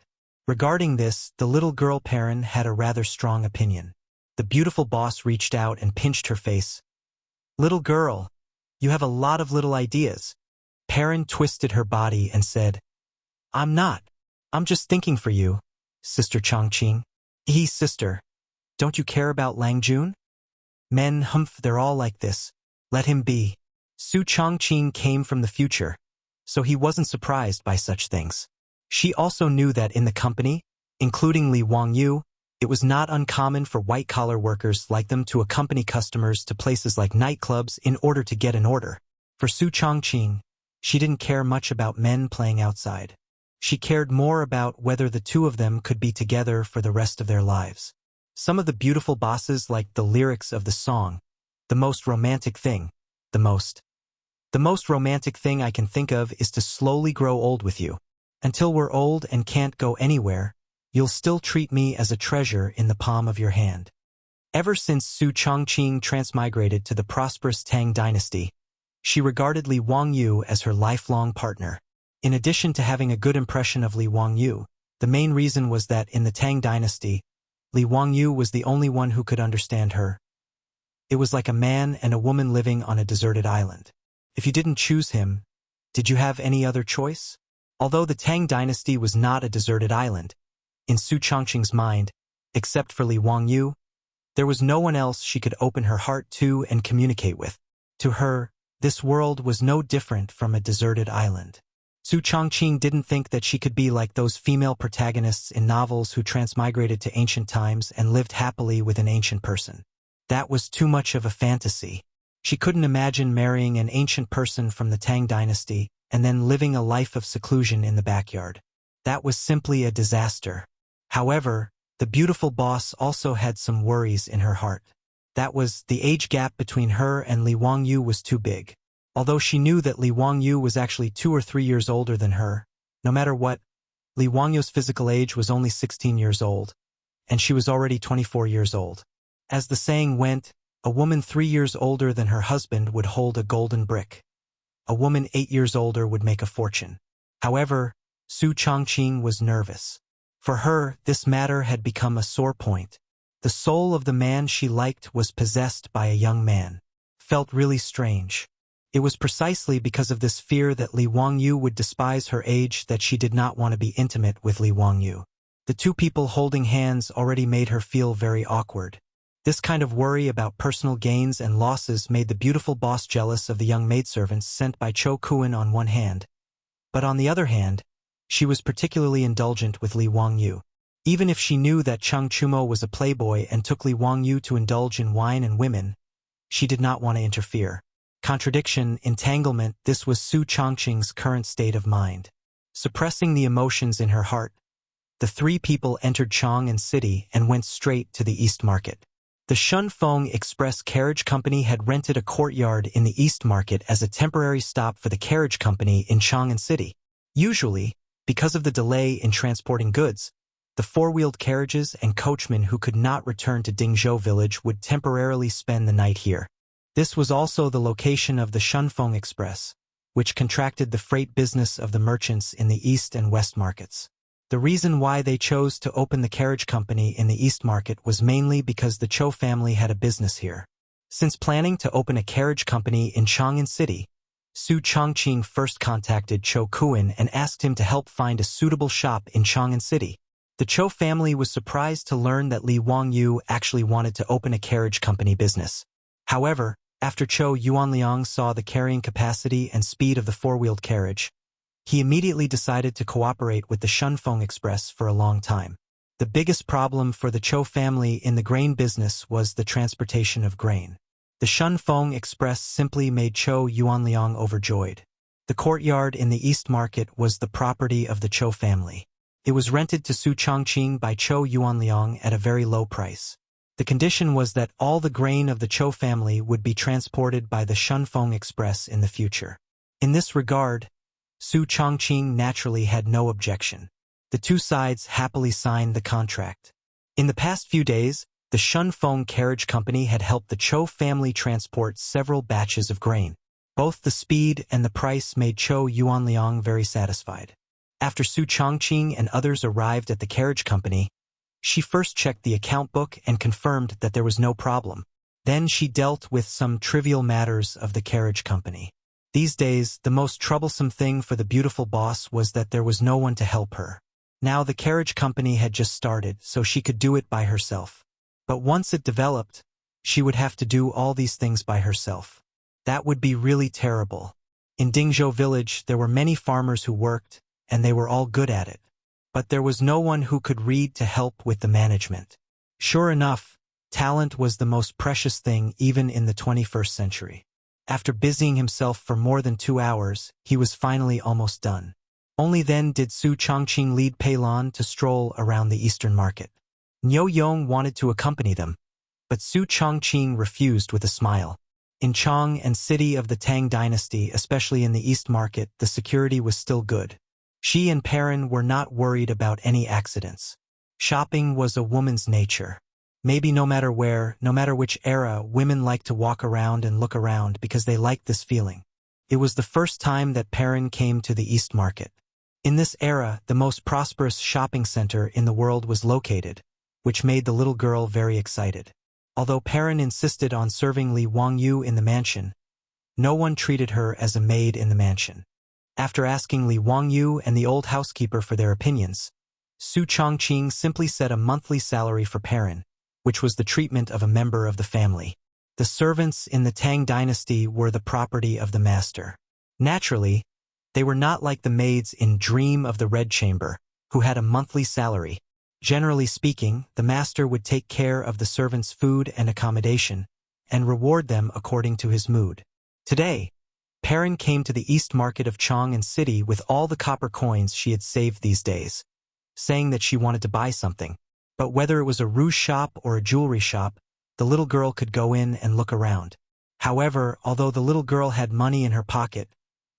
Regarding this, the little girl Perrin had a rather strong opinion. The beautiful boss reached out and pinched her face. Little girl, you have a lot of little ideas. Perrin twisted her body and said, I'm just thinking for you, Sister Changqing. Sister, don't you care about Lang Jun? Men, humph, they're all like this. Let him be. Su Changqing came from the future, so he wasn't surprised by such things. She also knew that in the company, including Li Wangyu, it was not uncommon for white-collar workers like them to accompany customers to places like nightclubs in order to get an order. For Su Changqing, she didn't care much about men playing outside. She cared more about whether the two of them could be together for the rest of their lives. Some of the beautiful bosses liked the lyrics of the song, the most romantic thing I can think of is to slowly grow old with you. Until we're old and can't go anywhere, you'll still treat me as a treasure in the palm of your hand. Ever since Su Changqing transmigrated to the prosperous Tang dynasty, she regarded Li Wangyu as her lifelong partner. In addition to having a good impression of Li Wangyu, the main reason was that in the Tang dynasty, Li Wangyu was the only one who could understand her. It was like a man and a woman living on a deserted island. If you didn't choose him, did you have any other choice? Although the Tang dynasty was not a deserted island, in Su Changqing's mind, except for Li Wangyu, there was no one else she could open her heart to and communicate with. To her, this world was no different from a deserted island. Su Changqing didn't think that she could be like those female protagonists in novels who transmigrated to ancient times and lived happily with an ancient person. That was too much of a fantasy. She couldn't imagine marrying an ancient person from the Tang dynasty and then living a life of seclusion in the backyard. That was simply a disaster. However, the beautiful boss also had some worries in her heart. That was, the age gap between her and Li Wangyu was too big. Although she knew that Li Wangyu was actually 2 or 3 years older than her, no matter what, Li Wangyu's physical age was only 16 years old, and she was already 24 years old. As the saying went, a woman 3 years older than her husband would hold a golden brick. A woman 8 years older would make a fortune. However, Su Changqing was nervous. For her, this matter had become a sore point. The soul of the man she liked was possessed by a young man. Felt really strange. It was precisely because of this fear that Li Wangyu would despise her age that she did not want to be intimate with Li Wangyu. The two people holding hands already made her feel very awkward. This kind of worry about personal gains and losses made the beautiful boss jealous of the young maidservants sent by Cho Kuan on one hand. But on the other hand, she was particularly indulgent with Li Wangyu. Even if she knew that Chang Chumo was a playboy and took Li Wangyu to indulge in wine and women, she did not want to interfere. Contradiction, entanglement, this was Su Changqing's current state of mind. Suppressing the emotions in her heart, the three people entered Chang'an City and went straight to the East Market. The Shunfeng Express Carriage Company had rented a courtyard in the East Market as a temporary stop for the carriage company in Chang'an City. Usually, because of the delay in transporting goods, the four-wheeled carriages and coachmen who could not return to Dingzhou village would temporarily spend the night here. This was also the location of the Shunfeng Express, which contracted the freight business of the merchants in the East and West markets. The reason why they chose to open the carriage company in the East Market was mainly because the Cho family had a business here. Since planning to open a carriage company in Chang'an City, Su Changqing first contacted Cho Kuan and asked him to help find a suitable shop in Chang'an City. The Cho family was surprised to learn that Li Wangyu actually wanted to open a carriage company business. However, after Cho Yuanliang saw the carrying capacity and speed of the four-wheeled carriage, he immediately decided to cooperate with the Shunfeng Express for a long time. The biggest problem for the Cho family in the grain business was the transportation of grain. The Shunfeng Express simply made Cho Yuanliang overjoyed. The courtyard in the East Market was the property of the Cho family. It was rented to Su Changqing by Cho Yuanliang at a very low price. The condition was that all the grain of the Cho family would be transported by the Shunfeng Express in the future. In this regard, Su Changqing naturally had no objection. The two sides happily signed the contract. In the past few days, the Shunfeng Carriage Company had helped the Cho family transport several batches of grain. Both the speed and the price made Cho Yuanliang very satisfied. After Su Changqing and others arrived at the carriage company, she first checked the account book and confirmed that there was no problem. Then she dealt with some trivial matters of the carriage company. These days, the most troublesome thing for the beautiful boss was that there was no one to help her. Now the carriage company had just started, so she could do it by herself. But once it developed, she would have to do all these things by herself. That would be really terrible. In Dingzhou village, there were many farmers who worked, and they were all good at it. But there was no one who could read to help with the management. Sure enough, talent was the most precious thing even in the 21st century. After busying himself for more than 2 hours, he was finally almost done. Only then did Su Changqing lead Pei Lan to stroll around the Eastern Market. Niu Yong wanted to accompany them, but Su Changqing refused with a smile. In Chang'an City of the Tang dynasty, especially in the East Market, the security was still good. She and Perrin were not worried about any accidents. Shopping was a woman's nature. Maybe no matter where, no matter which era, women like to walk around and look around because they liked this feeling. It was the first time that Perrin came to the East Market. In this era, the most prosperous shopping center in the world was located, which made the little girl very excited. Although Perrin insisted on serving Li Wangyu in the mansion, no one treated her as a maid in the mansion. After asking Li Wangyu and the old housekeeper for their opinions, Su Changqing simply set a monthly salary for Perrin, which was the treatment of a member of the family. The servants in the Tang dynasty were the property of the master. Naturally, they were not like the maids in Dream of the Red Chamber, who had a monthly salary. Generally speaking, the master would take care of the servants' food and accommodation, and reward them according to his mood. Today, Perrin came to the East Market of Chang'an City with all the copper coins she had saved these days, saying that she wanted to buy something. But whether it was a rouge shop or a jewelry shop, the little girl could go in and look around. However, although the little girl had money in her pocket,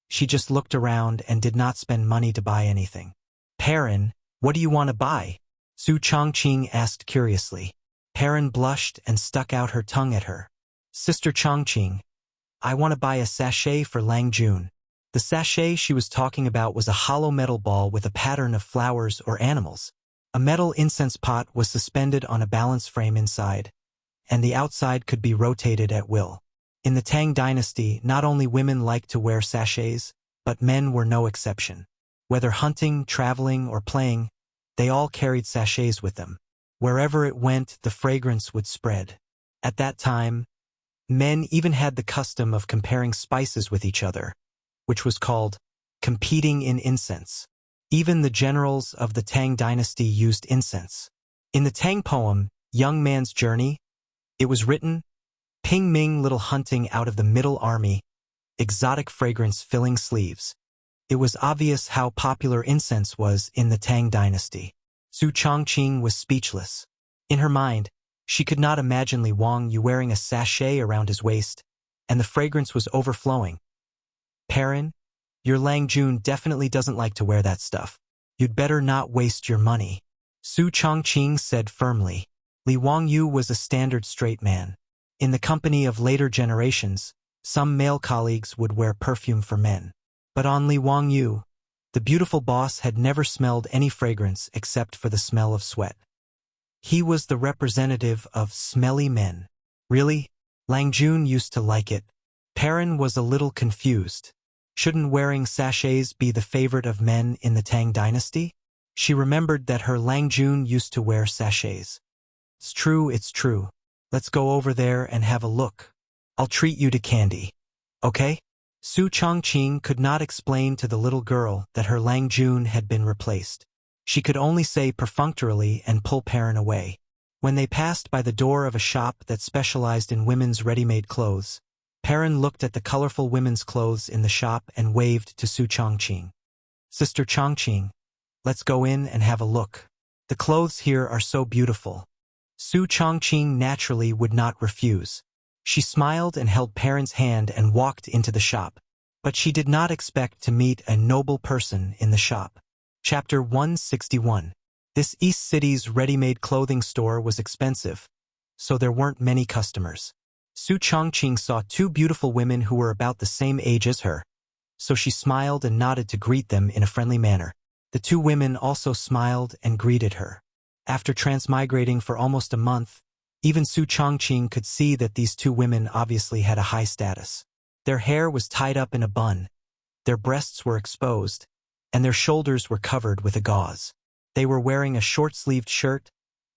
she just looked around and did not spend money to buy anything. Perrin, what do you want to buy? Su Changqing asked curiously. Perrin blushed and stuck out her tongue at her. Sister Changqing, I want to buy a sachet for Lang Jun. The sachet she was talking about was a hollow metal ball with a pattern of flowers or animals. A metal incense pot was suspended on a balance frame inside, and the outside could be rotated at will. In the Tang dynasty, not only women liked to wear sachets, but men were no exception. Whether hunting, traveling, or playing, they all carried sachets with them. Wherever it went, the fragrance would spread. At that time, men even had the custom of comparing spices with each other, which was called competing in incense. Even the generals of the Tang dynasty used incense. In the Tang poem, Young Man's Journey, it was written, Ping Ming little hunting out of the middle army, exotic fragrance filling sleeves. It was obvious how popular incense was in the Tang dynasty. Su Changqing was speechless. In her mind, she could not imagine Li Wangyu wearing a sachet around his waist, and the fragrance was overflowing. Perrin, your Lang Jun definitely doesn't like to wear that stuff. You'd better not waste your money. Su Changqing said firmly. Li Wangyu was a standard straight man. In the company of later generations, some male colleagues would wear perfume for men. But on Li Wangyu, the beautiful boss had never smelled any fragrance except for the smell of sweat. He was the representative of smelly men. Really? Lang Jun used to like it. Perrin was a little confused. Shouldn't wearing sachets be the favorite of men in the Tang dynasty? She remembered that her Lang Jun used to wear sachets. It's true. Let's go over there and have a look. I'll treat you to candy. Okay? Su Changqing could not explain to the little girl that her Lang Jun had been replaced. She could only say perfunctorily and pull Perrin away. When they passed by the door of a shop that specialized in women's ready-made clothes, Perrin looked at the colorful women's clothes in the shop and waved to Su Changqing. Sister Changqing, let's go in and have a look. The clothes here are so beautiful. Su Changqing naturally would not refuse. She smiled and held Perrin's hand and walked into the shop. But she did not expect to meet a noble person in the shop. Chapter 161. This East City's ready-made clothing store was expensive, so there weren't many customers. Su Changqing saw two beautiful women who were about the same age as her, so she smiled and nodded to greet them in a friendly manner. The two women also smiled and greeted her. After transmigrating for almost a month, even Su Changqing could see that these two women obviously had a high status. Their hair was tied up in a bun, their breasts were exposed, and their shoulders were covered with a gauze. They were wearing a short-sleeved shirt,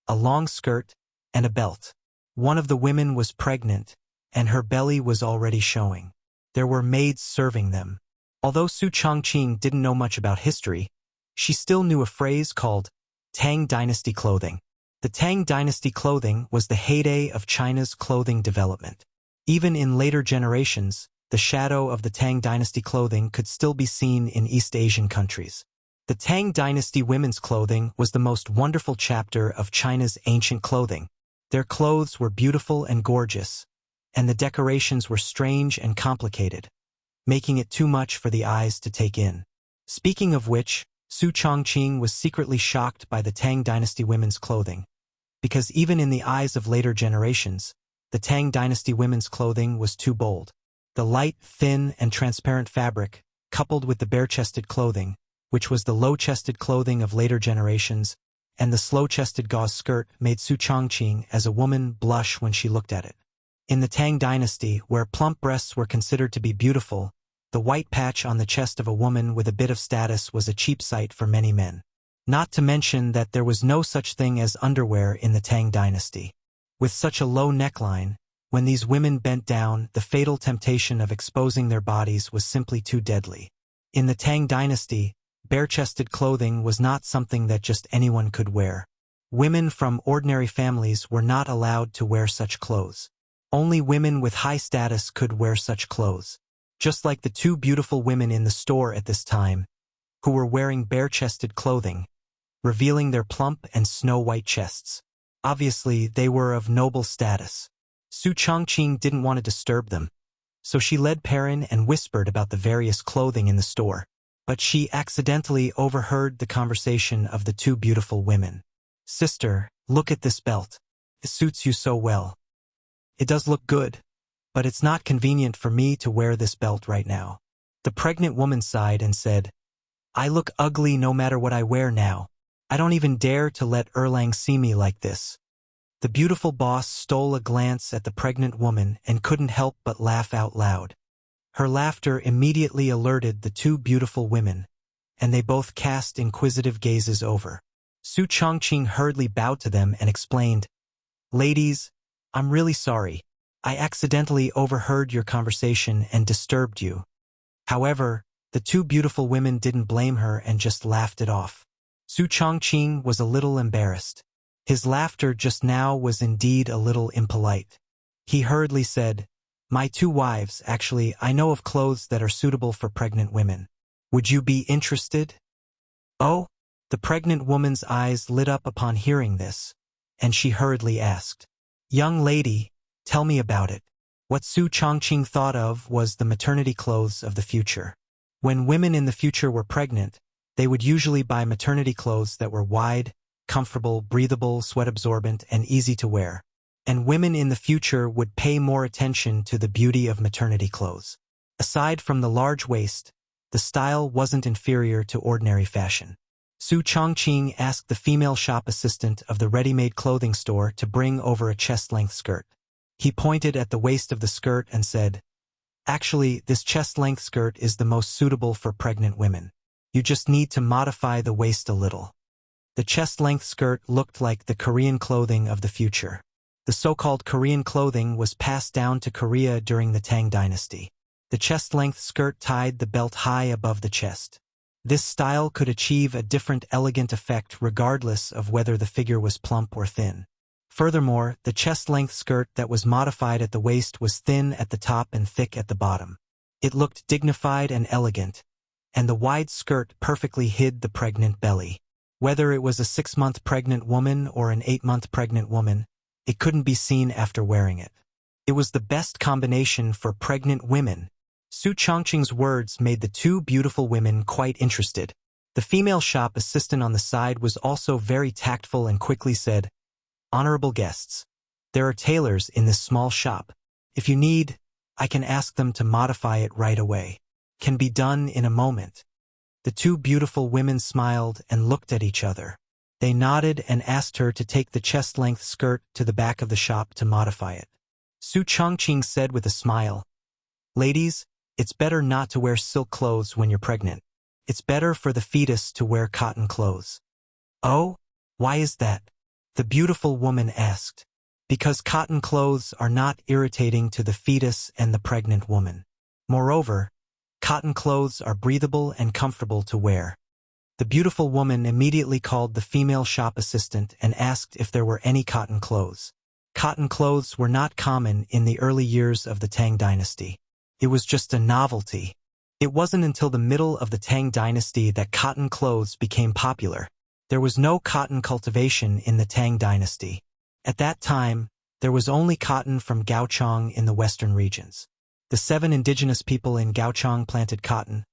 a long skirt, and a belt. One of the women was pregnant, and her belly was already showing. There were maids serving them. Although Su Changqing didn't know much about history, she still knew a phrase called Tang Dynasty clothing. The Tang Dynasty clothing was the heyday of China's clothing development. Even in later generations, the shadow of the Tang Dynasty clothing could still be seen in East Asian countries. The Tang Dynasty women's clothing was the most wonderful chapter of China's ancient clothing. Their clothes were beautiful and gorgeous, and the decorations were strange and complicated, making it too much for the eyes to take in. Speaking of which, Su Changqing was secretly shocked by the Tang Dynasty women's clothing, because even in the eyes of later generations, the Tang Dynasty women's clothing was too bold. The light, thin, and transparent fabric, coupled with the bare-chested clothing, which was the low-chested clothing of later generations, and the slow-chested gauze skirt made Su Changqing as a woman blush when she looked at it. In the Tang Dynasty, where plump breasts were considered to be beautiful, the white patch on the chest of a woman with a bit of status was a cheap sight for many men. Not to mention that there was no such thing as underwear in the Tang Dynasty. With such a low neckline, when these women bent down, the fatal temptation of exposing their bodies was simply too deadly. In the Tang Dynasty, bare-chested clothing was not something that just anyone could wear. Women from ordinary families were not allowed to wear such clothes. Only women with high status could wear such clothes. Just like the two beautiful women in the store at this time, who were wearing bare-chested clothing, revealing their plump and snow-white chests. Obviously, they were of noble status. Su Changqing didn't want to disturb them, so she led Perrin and whispered about the various clothing in the store. But she accidentally overheard the conversation of the two beautiful women. Sister, look at this belt. It suits you so well. It does look good, but it's not convenient for me to wear this belt right now. The pregnant woman sighed and said, I look ugly no matter what I wear now. I don't even dare to let Erlang see me like this. The beautiful boss stole a glance at the pregnant woman and couldn't help but laugh out loud. Her laughter immediately alerted the two beautiful women, and they both cast inquisitive gazes over. Su Changqing hurriedly bowed to them and explained, Ladies, I'm really sorry. I accidentally overheard your conversation and disturbed you. However, the two beautiful women didn't blame her and just laughed it off. Su Changqing was a little embarrassed. His laughter just now was indeed a little impolite. He hurriedly said, My two wives, actually, I know of clothes that are suitable for pregnant women. Would you be interested? Oh? The pregnant woman's eyes lit up upon hearing this, and she hurriedly asked, Young lady, tell me about it. What Su Changqing thought of was the maternity clothes of the future. When women in the future were pregnant, they would usually buy maternity clothes that were wide, comfortable, breathable, sweat-absorbent, and easy to wear. And women in the future would pay more attention to the beauty of maternity clothes. Aside from the large waist, the style wasn't inferior to ordinary fashion. Su Changqing asked the female shop assistant of the ready-made clothing store to bring over a chest-length skirt. He pointed at the waist of the skirt and said, Actually, this chest-length skirt is the most suitable for pregnant women. You just need to modify the waist a little. The chest-length skirt looked like the Korean clothing of the future. The so-called Korean clothing was passed down to Korea during the Tang Dynasty. The chest-length skirt tied the belt high above the chest. This style could achieve a different elegant effect regardless of whether the figure was plump or thin. Furthermore, the chest-length skirt that was modified at the waist was thin at the top and thick at the bottom. It looked dignified and elegant, and the wide skirt perfectly hid the pregnant belly. Whether it was a 6-month pregnant woman or an 8-month pregnant woman, it couldn't be seen after wearing it. It was the best combination for pregnant women. Su Changqing's words made the two beautiful women quite interested. The female shop assistant on the side was also very tactful and quickly said, Honorable guests, there are tailors in this small shop. If you need, I can ask them to modify it right away. Can be done in a moment. The two beautiful women smiled and looked at each other. They nodded and asked her to take the chest-length skirt to the back of the shop to modify it. Su Changqing said with a smile, Ladies, it's better not to wear silk clothes when you're pregnant. It's better for the fetus to wear cotton clothes. Oh? Why is that? The beautiful woman asked. Because cotton clothes are not irritating to the fetus and the pregnant woman. Moreover, cotton clothes are breathable and comfortable to wear. The beautiful woman immediately called the female shop assistant and asked if there were any cotton clothes. Cotton clothes were not common in the early years of the Tang Dynasty. It was just a novelty. It wasn't until the middle of the Tang Dynasty that cotton clothes became popular. There was no cotton cultivation in the Tang Dynasty. At that time, there was only cotton from Gaochang in the western regions. The 7 indigenous people in Gaochang planted cotton,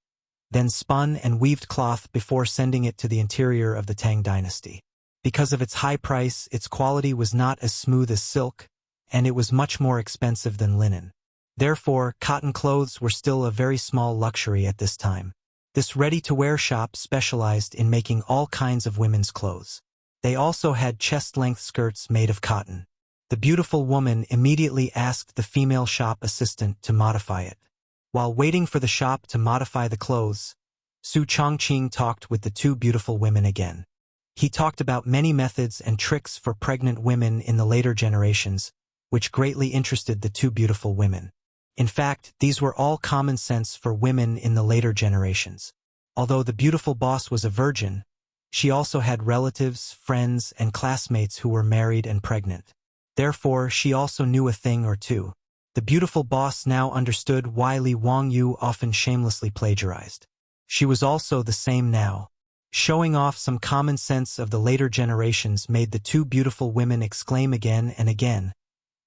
then spun and weaved cloth before sending it to the interior of the Tang Dynasty. Because of its high price, its quality was not as smooth as silk, and it was much more expensive than linen. Therefore, cotton clothes were still a very small luxury at this time. This ready-to-wear shop specialized in making all kinds of women's clothes. They also had chest-length skirts made of cotton. The beautiful woman immediately asked the female shop assistant to modify it. While waiting for the shop to modify the clothes, Su Changqing talked with the two beautiful women again. He talked about many methods and tricks for pregnant women in the later generations, which greatly interested the two beautiful women. In fact, these were all common sense for women in the later generations. Although the beautiful boss was a virgin, she also had relatives, friends, and classmates who were married and pregnant. Therefore, she also knew a thing or two. The beautiful boss now understood why Li Wangyu often shamelessly plagiarized. She was also the same now. Showing off some common sense of the later generations made the two beautiful women exclaim again and again,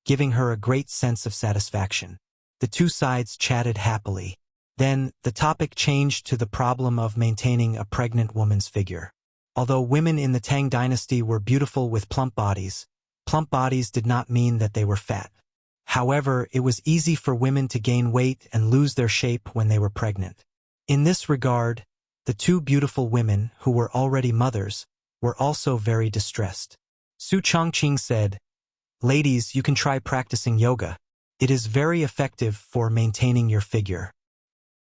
giving her a great sense of satisfaction. The two sides chatted happily. Then, the topic changed to the problem of maintaining a pregnant woman's figure. Although women in the Tang Dynasty were beautiful with plump bodies did not mean that they were fat. However, it was easy for women to gain weight and lose their shape when they were pregnant. In this regard, the two beautiful women, who were already mothers, were also very distressed. Su Changqing said, "Ladies, you can try practicing yoga. It is very effective for maintaining your figure."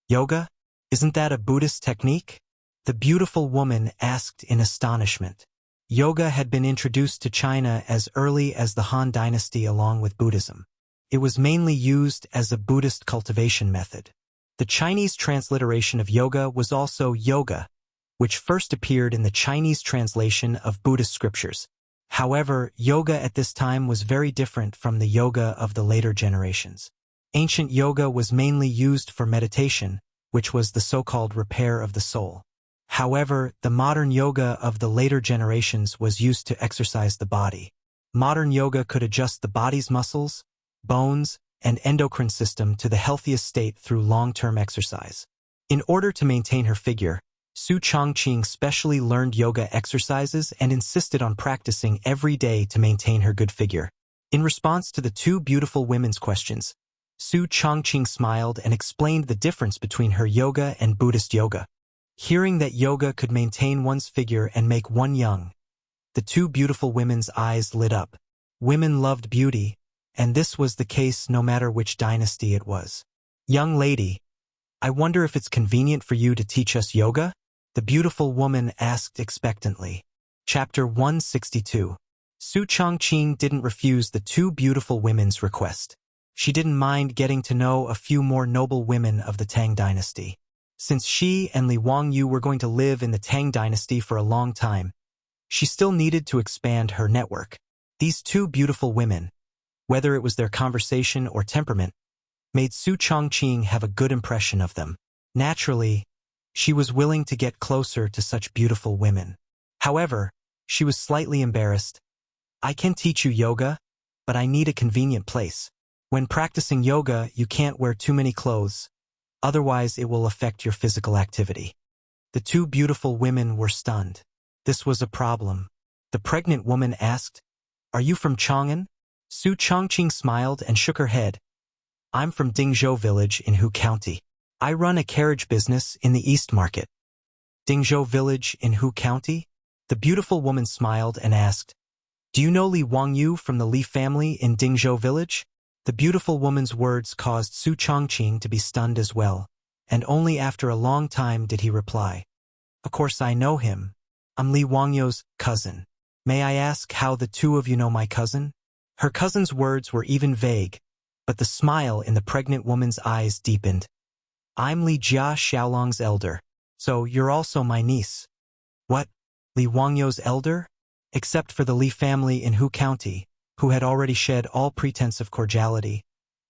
"Yoga? Isn't that a Buddhist technique?" the beautiful woman asked in astonishment. Yoga had been introduced to China as early as the Han Dynasty along with Buddhism. It was mainly used as a Buddhist cultivation method. The Chinese transliteration of yoga was also yoga, which first appeared in the Chinese translation of Buddhist scriptures. However, yoga at this time was very different from the yoga of the later generations. Ancient yoga was mainly used for meditation, which was the so-called repair of the soul. However, the modern yoga of the later generations was used to exercise the body. Modern yoga could adjust the body's muscles, bones, and endocrine system to the healthiest state through long-term exercise. In order to maintain her figure, Su Changqing specially learned yoga exercises and insisted on practicing every day to maintain her good figure. In response to the two beautiful women's questions, Su Changqing smiled and explained the difference between her yoga and Buddhist yoga. Hearing that yoga could maintain one's figure and make one young, the two beautiful women's eyes lit up. Women loved beauty, and this was the case no matter which dynasty it was. "Young lady, I wonder if it's convenient for you to teach us yoga?" the beautiful woman asked expectantly. Chapter 162. Su Changqing didn't refuse the two beautiful women's request. She didn't mind getting to know a few more noble women of the Tang dynasty. Since she and Li Wangyu were going to live in the Tang dynasty for a long time, she still needed to expand her network. These two beautiful women, whether it was their conversation or temperament, made Su Changqing have a good impression of them. Naturally, she was willing to get closer to such beautiful women. However, she was slightly embarrassed. "I can teach you yoga, but I need a convenient place. When practicing yoga, you can't wear too many clothes. Otherwise, it will affect your physical activity." The two beautiful women were stunned. This was a problem. The pregnant woman asked, "Are you from Chang'an?" Su Changqing smiled and shook her head. "I'm from Dingzhou village in Hu County. I run a carriage business in the East Market." "Dingzhou village in Hu County?" The beautiful woman smiled and asked, "Do you know Li Wangyu from the Li family in Dingzhou village?" The beautiful woman's words caused Su Changqing to be stunned as well, and only after a long time did he reply, "Of course I know him. I'm Li Wangyu's cousin. May I ask how the two of you know my cousin?" Her cousin's words were even vague, but the smile in the pregnant woman's eyes deepened. "I'm Li Jia Xiaolong's elder, so you're also my niece." "What? Li Wangyu's elder?" Except for the Li family in Hu County, who had already shed all pretense of cordiality,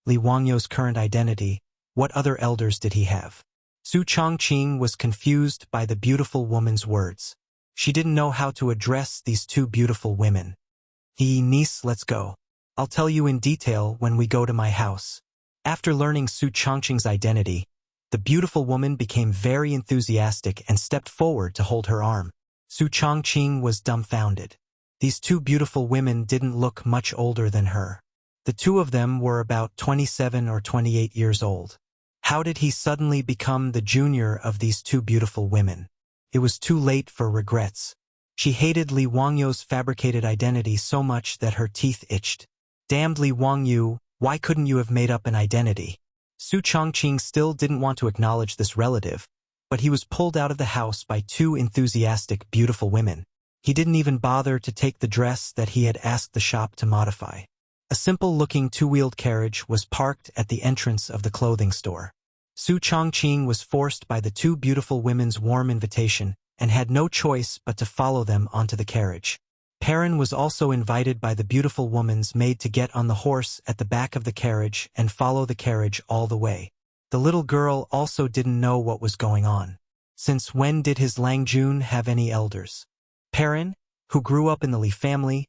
Li Wangyu's current identity, what other elders did he have? Su Changqing was confused by the beautiful woman's words. She didn't know how to address these two beautiful women. Niece, let's go. I'll tell you in detail when we go to my house." After learning Su Changqing's identity, the beautiful woman became very enthusiastic and stepped forward to hold her arm. Su Changqing was dumbfounded. These two beautiful women didn't look much older than her. The two of them were about 27 or 28 years old. How did he suddenly become the junior of these two beautiful women? It was too late for regrets. She hated Li Wangyu's fabricated identity so much that her teeth itched. "Damned Li Wangyu, why couldn't you have made up an identity?" Su Changqing still didn't want to acknowledge this relative, but he was pulled out of the house by two enthusiastic, beautiful women. He didn't even bother to take the dress that he had asked the shop to modify. A simple-looking two-wheeled carriage was parked at the entrance of the clothing store. Su Changqing was forced by the two beautiful women's warm invitation and had no choice but to follow them onto the carriage. Perrin was also invited by the beautiful woman's maid to get on the horse at the back of the carriage and follow the carriage all the way. The little girl also didn't know what was going on. Since when did his Langjun have any elders? Perrin, who grew up in the Li family,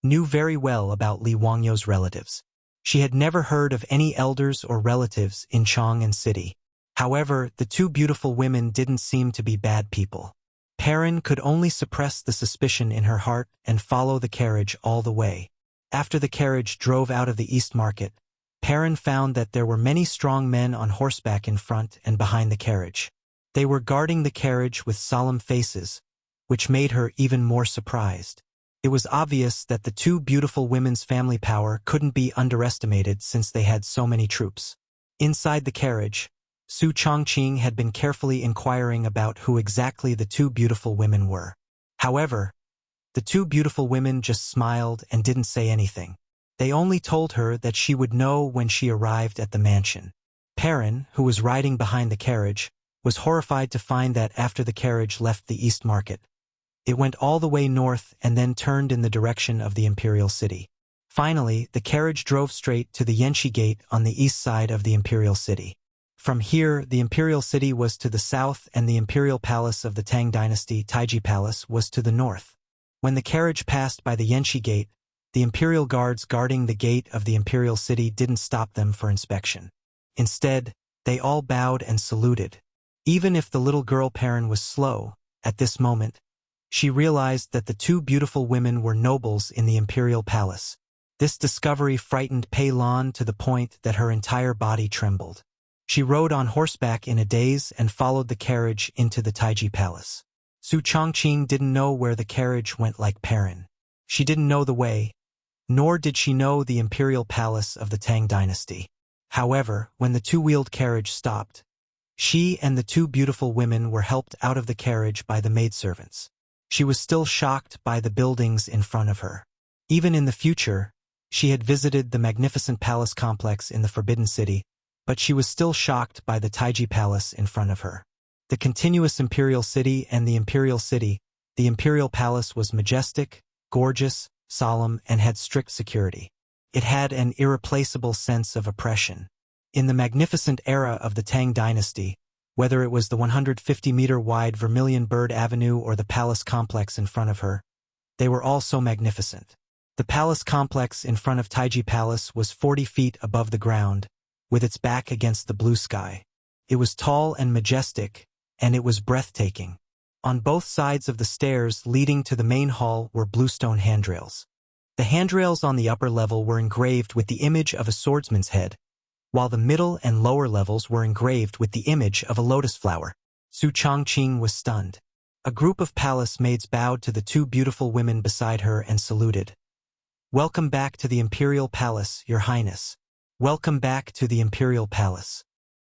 knew very well about Li Wangyu's relatives. She had never heard of any elders or relatives in Chang'an City. However, the two beautiful women didn't seem to be bad people. Perrin could only suppress the suspicion in her heart and follow the carriage all the way. After the carriage drove out of the East Market, Perrin found that there were many strong men on horseback in front and behind the carriage. They were guarding the carriage with solemn faces, which made her even more surprised. It was obvious that the two beautiful women's family power couldn't be underestimated since they had so many troops. Inside the carriage, Su Changqing had been carefully inquiring about who exactly the two beautiful women were. However, the two beautiful women just smiled and didn't say anything. They only told her that she would know when she arrived at the mansion. Perrin, who was riding behind the carriage, was horrified to find that after the carriage left the East Market, it went all the way north and then turned in the direction of the imperial city. Finally, the carriage drove straight to the Yanxi Gate on the east side of the imperial city. From here, the imperial city was to the south and the imperial palace of the Tang dynasty, Taiji Palace, was to the north. When the carriage passed by the Yanxi Gate, the imperial guards guarding the gate of the imperial city didn't stop them for inspection. Instead, they all bowed and saluted. Even if the little girl Perrin was slow, at this moment, she realized that the two beautiful women were nobles in the imperial palace. This discovery frightened Pei Lan to the point that her entire body trembled. She rode on horseback in a daze and followed the carriage into the Taiji Palace. Su Changqing didn't know where the carriage went like Perrin. She didn't know the way, nor did she know the imperial palace of the Tang dynasty. However, when the two-wheeled carriage stopped, she and the two beautiful women were helped out of the carriage by the maidservants. She was still shocked by the buildings in front of her. Even in the future, she had visited the magnificent palace complex in the Forbidden City, but she was still shocked by the Taiji Palace in front of her. The continuous imperial city and the imperial palace was majestic, gorgeous, solemn, and had strict security. It had an irreplaceable sense of oppression. In the magnificent era of the Tang dynasty, whether it was the 150-meter-wide Vermilion Bird Avenue or the palace complex in front of her, they were all so magnificent. The palace complex in front of Taiji Palace was 40 feet above the ground, with its back against the blue sky. It was tall and majestic, and it was breathtaking. On both sides of the stairs leading to the main hall were bluestone handrails. The handrails on the upper level were engraved with the image of a swordsman's head, while the middle and lower levels were engraved with the image of a lotus flower. Su Changqing was stunned. A group of palace maids bowed to the two beautiful women beside her and saluted. "Welcome back to the imperial palace, Your Highness. Welcome back to the imperial palace."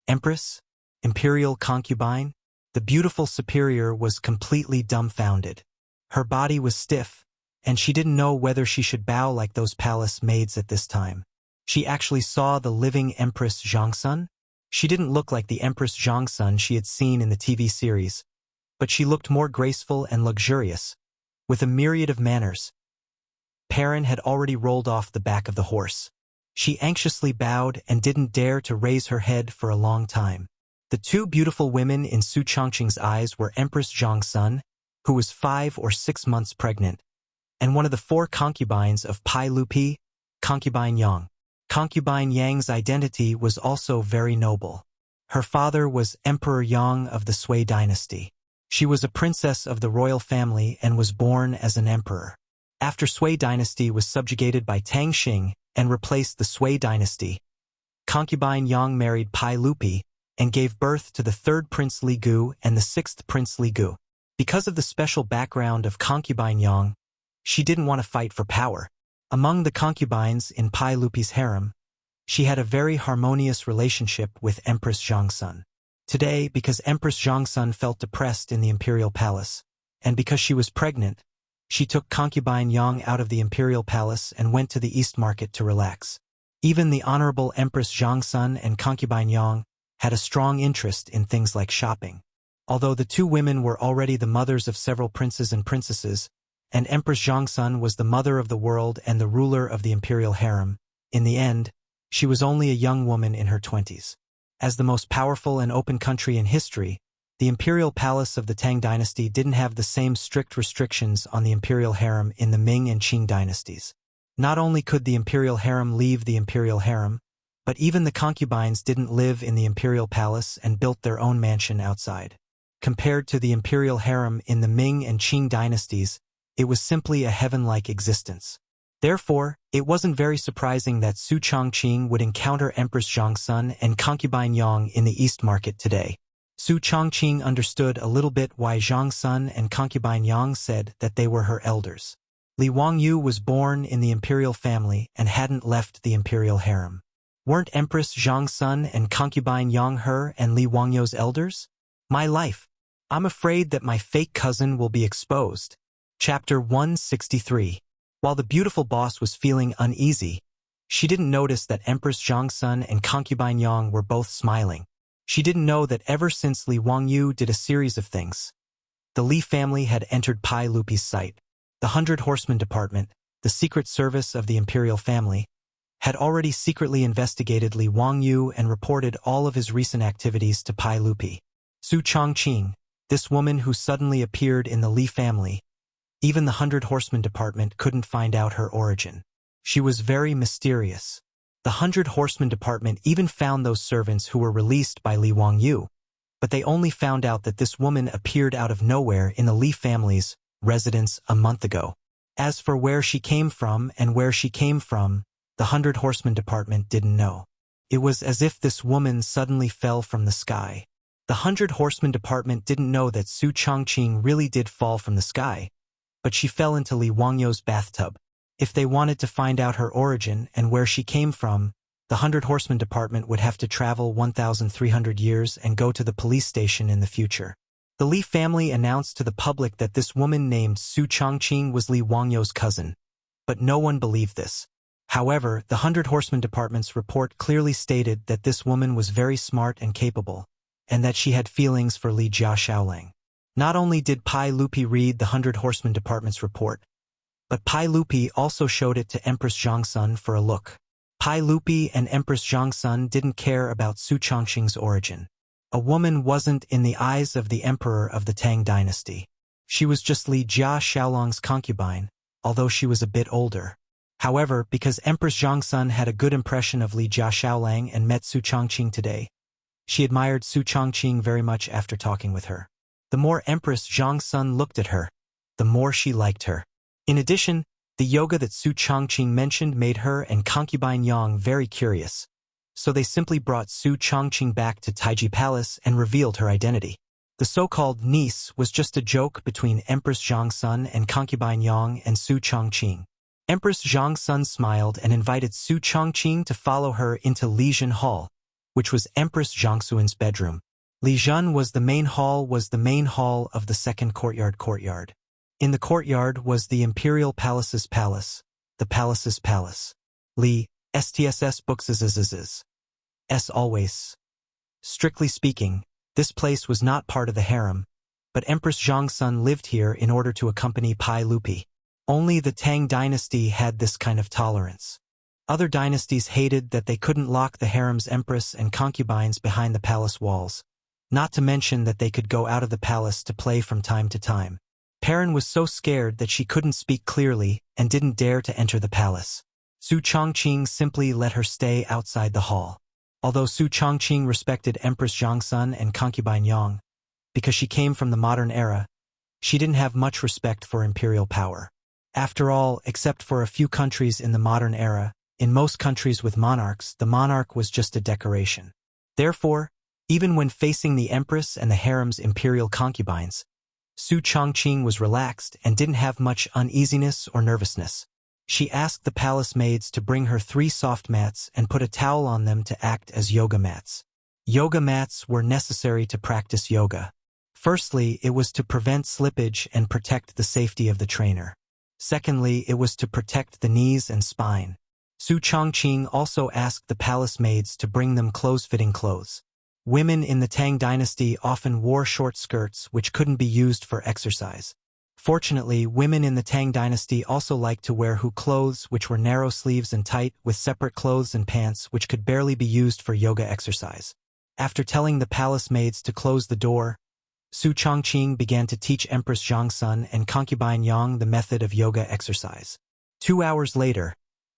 Empress? Imperial concubine? The beautiful superior was completely dumbfounded. Her body was stiff, and she didn't know whether she should bow like those palace maids at this time. She actually saw the living Empress Zhongsun. She didn't look like the Empress Zhongsun she had seen in the TV series, but she looked more graceful and luxurious, with a myriad of manners. Perrin had already rolled off the back of the horse. She anxiously bowed and didn't dare to raise her head for a long time. The two beautiful women in Su Changqing's eyes were Empress Zhongsun, who was 5 or 6 months pregnant, and one of the 4 concubines of Pai Lupi, Concubine Yang. Concubine Yang's identity was also very noble. Her father was Emperor Yang of the Sui dynasty. She was a princess of the royal family and was born as an emperor. After Sui dynasty was subjugated by Tang Xing and replaced the Sui dynasty, Concubine Yang married Pai Lupi and gave birth to the 3rd Prince Li Gu and the 6th Prince Li Gu. Because of the special background of Concubine Yang, she didn't want to fight for power. Among the concubines in Pai Lupi's harem, she had a very harmonious relationship with Empress Zhongsun. Today, because Empress Zhongsun felt depressed in the imperial palace, and because she was pregnant, she took Concubine Yang out of the imperial palace and went to the East Market to relax. Even the Honorable Empress Zhongsun and Concubine Yang had a strong interest in things like shopping. Although the two women were already the mothers of several princes and princesses, and Empress Zhongsun was the mother of the world and the ruler of the imperial harem, in the end, she was only a young woman in her 20s. As the most powerful and open country in history, the imperial palace of the Tang dynasty didn't have the same strict restrictions on the imperial harem in the Ming and Qing dynasties. Not only could the imperial harem leave the imperial harem, but even the concubines didn't live in the imperial palace and built their own mansion outside. Compared to the imperial harem in the Ming and Qing dynasties, it was simply a heaven-like existence. Therefore, it wasn't very surprising that Su Changqing would encounter Empress Zhongsun and Concubine Yang in the East Market today. Su Changqing understood a little bit why Zhang Sun and concubine Yang said that they were her elders. Li Wangyu was born in the imperial family and hadn't left the imperial harem. Weren't Empress Zhang Sun and concubine Yang her and Li Wangyu's elders? My life. I'm afraid that my fake cousin will be exposed. Chapter 163. While the beautiful boss was feeling uneasy, she didn't notice that Empress Zhang Sun and concubine Yang were both smiling. She didn't know that ever since Li Wangyu did a series of things. The Li family had entered Pai Lupi's sight. The 100 Horsemen Department, the secret service of the imperial family, had already secretly investigated Li Wangyu and reported all of his recent activities to Pai Lupi. Su Changqing, this woman who suddenly appeared in the Li family, even the 100 Horsemen Department couldn't find out her origin. She was very mysterious. The 100 Horsemen Department even found those servants who were released by Li Wangyu, but they only found out that this woman appeared out of nowhere in the Li family's residence a month ago. As for where she came from, the 100 Horsemen Department didn't know. It was as if this woman suddenly fell from the sky. The 100 Horsemen Department didn't know that Su Changqing really did fall from the sky, but she fell into Li Wangyu's bathtub. If they wanted to find out her origin and where she came from, the 100 Horsemen Department would have to travel 1,300 years and go to the police station in the future. The Li family announced to the public that this woman named Su Changqing was Li Wangyu's cousin, but no one believed this. However, the 100 Horsemen Department's report clearly stated that this woman was very smart and capable, and that she had feelings for Li Jia Shaolang. Not only did Pai Lupi read the 100 Horsemen Department's report, but Pai Lupi also showed it to Empress Zhang Sun for a look. Pai Lupi and Empress Zhang Sun didn't care about Su Changqing's origin. A woman wasn't in the eyes of the emperor of the Tang dynasty. She was just Li Jia Shaolang's concubine, although she was a bit older. However, because Empress Zhang Sun had a good impression of Li Jia Shaolang and met Su Changqing today, she admired Su Changqing very much after talking with her. The more Empress Zhang Sun looked at her, the more she liked her. In addition, the yoga that Su Changqing mentioned made her and concubine Yang very curious, so they simply brought Su Changqing back to Taiji Palace and revealed her identity. The so-called niece was just a joke between Empress Zhang Sun and concubine Yang and Su Changqing. Empress Zhang Sun smiled and invited Su Changqing to follow her into Lijun Hall, which was Empress Zhangxuan's bedroom. Lijun was the main hall of the second courtyard. In the courtyard was the imperial palace's palace, the palace's palace. Li, STSS books S always. Strictly speaking, this place was not part of the harem, but Empress Zhang Sun lived here in order to accompany Pai Lupi. Only the Tang dynasty had this kind of tolerance. Other dynasties hated that they couldn't lock the harem's empress and concubines behind the palace walls, not to mention that they could go out of the palace to play from time to time. Perrin was so scared that she couldn't speak clearly and didn't dare to enter the palace. Su Changqing simply let her stay outside the hall. Although Su Changqing respected Empress Zhang Sun and concubine Yang, because she came from the modern era, she didn't have much respect for imperial power. After all, except for a few countries in the modern era, in most countries with monarchs, the monarch was just a decoration. Therefore, even when facing the empress and the harem's imperial concubines, Su Changqing was relaxed and didn't have much uneasiness or nervousness. She asked the palace maids to bring her 3 soft mats and put a towel on them to act as yoga mats. Yoga mats were necessary to practice yoga. Firstly, it was to prevent slippage and protect the safety of the trainer. Secondly, it was to protect the knees and spine. Su Changqing also asked the palace maids to bring them close-fitting clothes. Women in the Tang dynasty often wore short skirts which couldn't be used for exercise. Fortunately, women in the Tang dynasty also liked to wear hu clothes which were narrow sleeves and tight, with separate clothes and pants which could barely be used for yoga exercise. After telling the palace maids to close the door, Su Changqing began to teach Empress Zhang Sun and concubine Yang the method of yoga exercise. 2 hours later,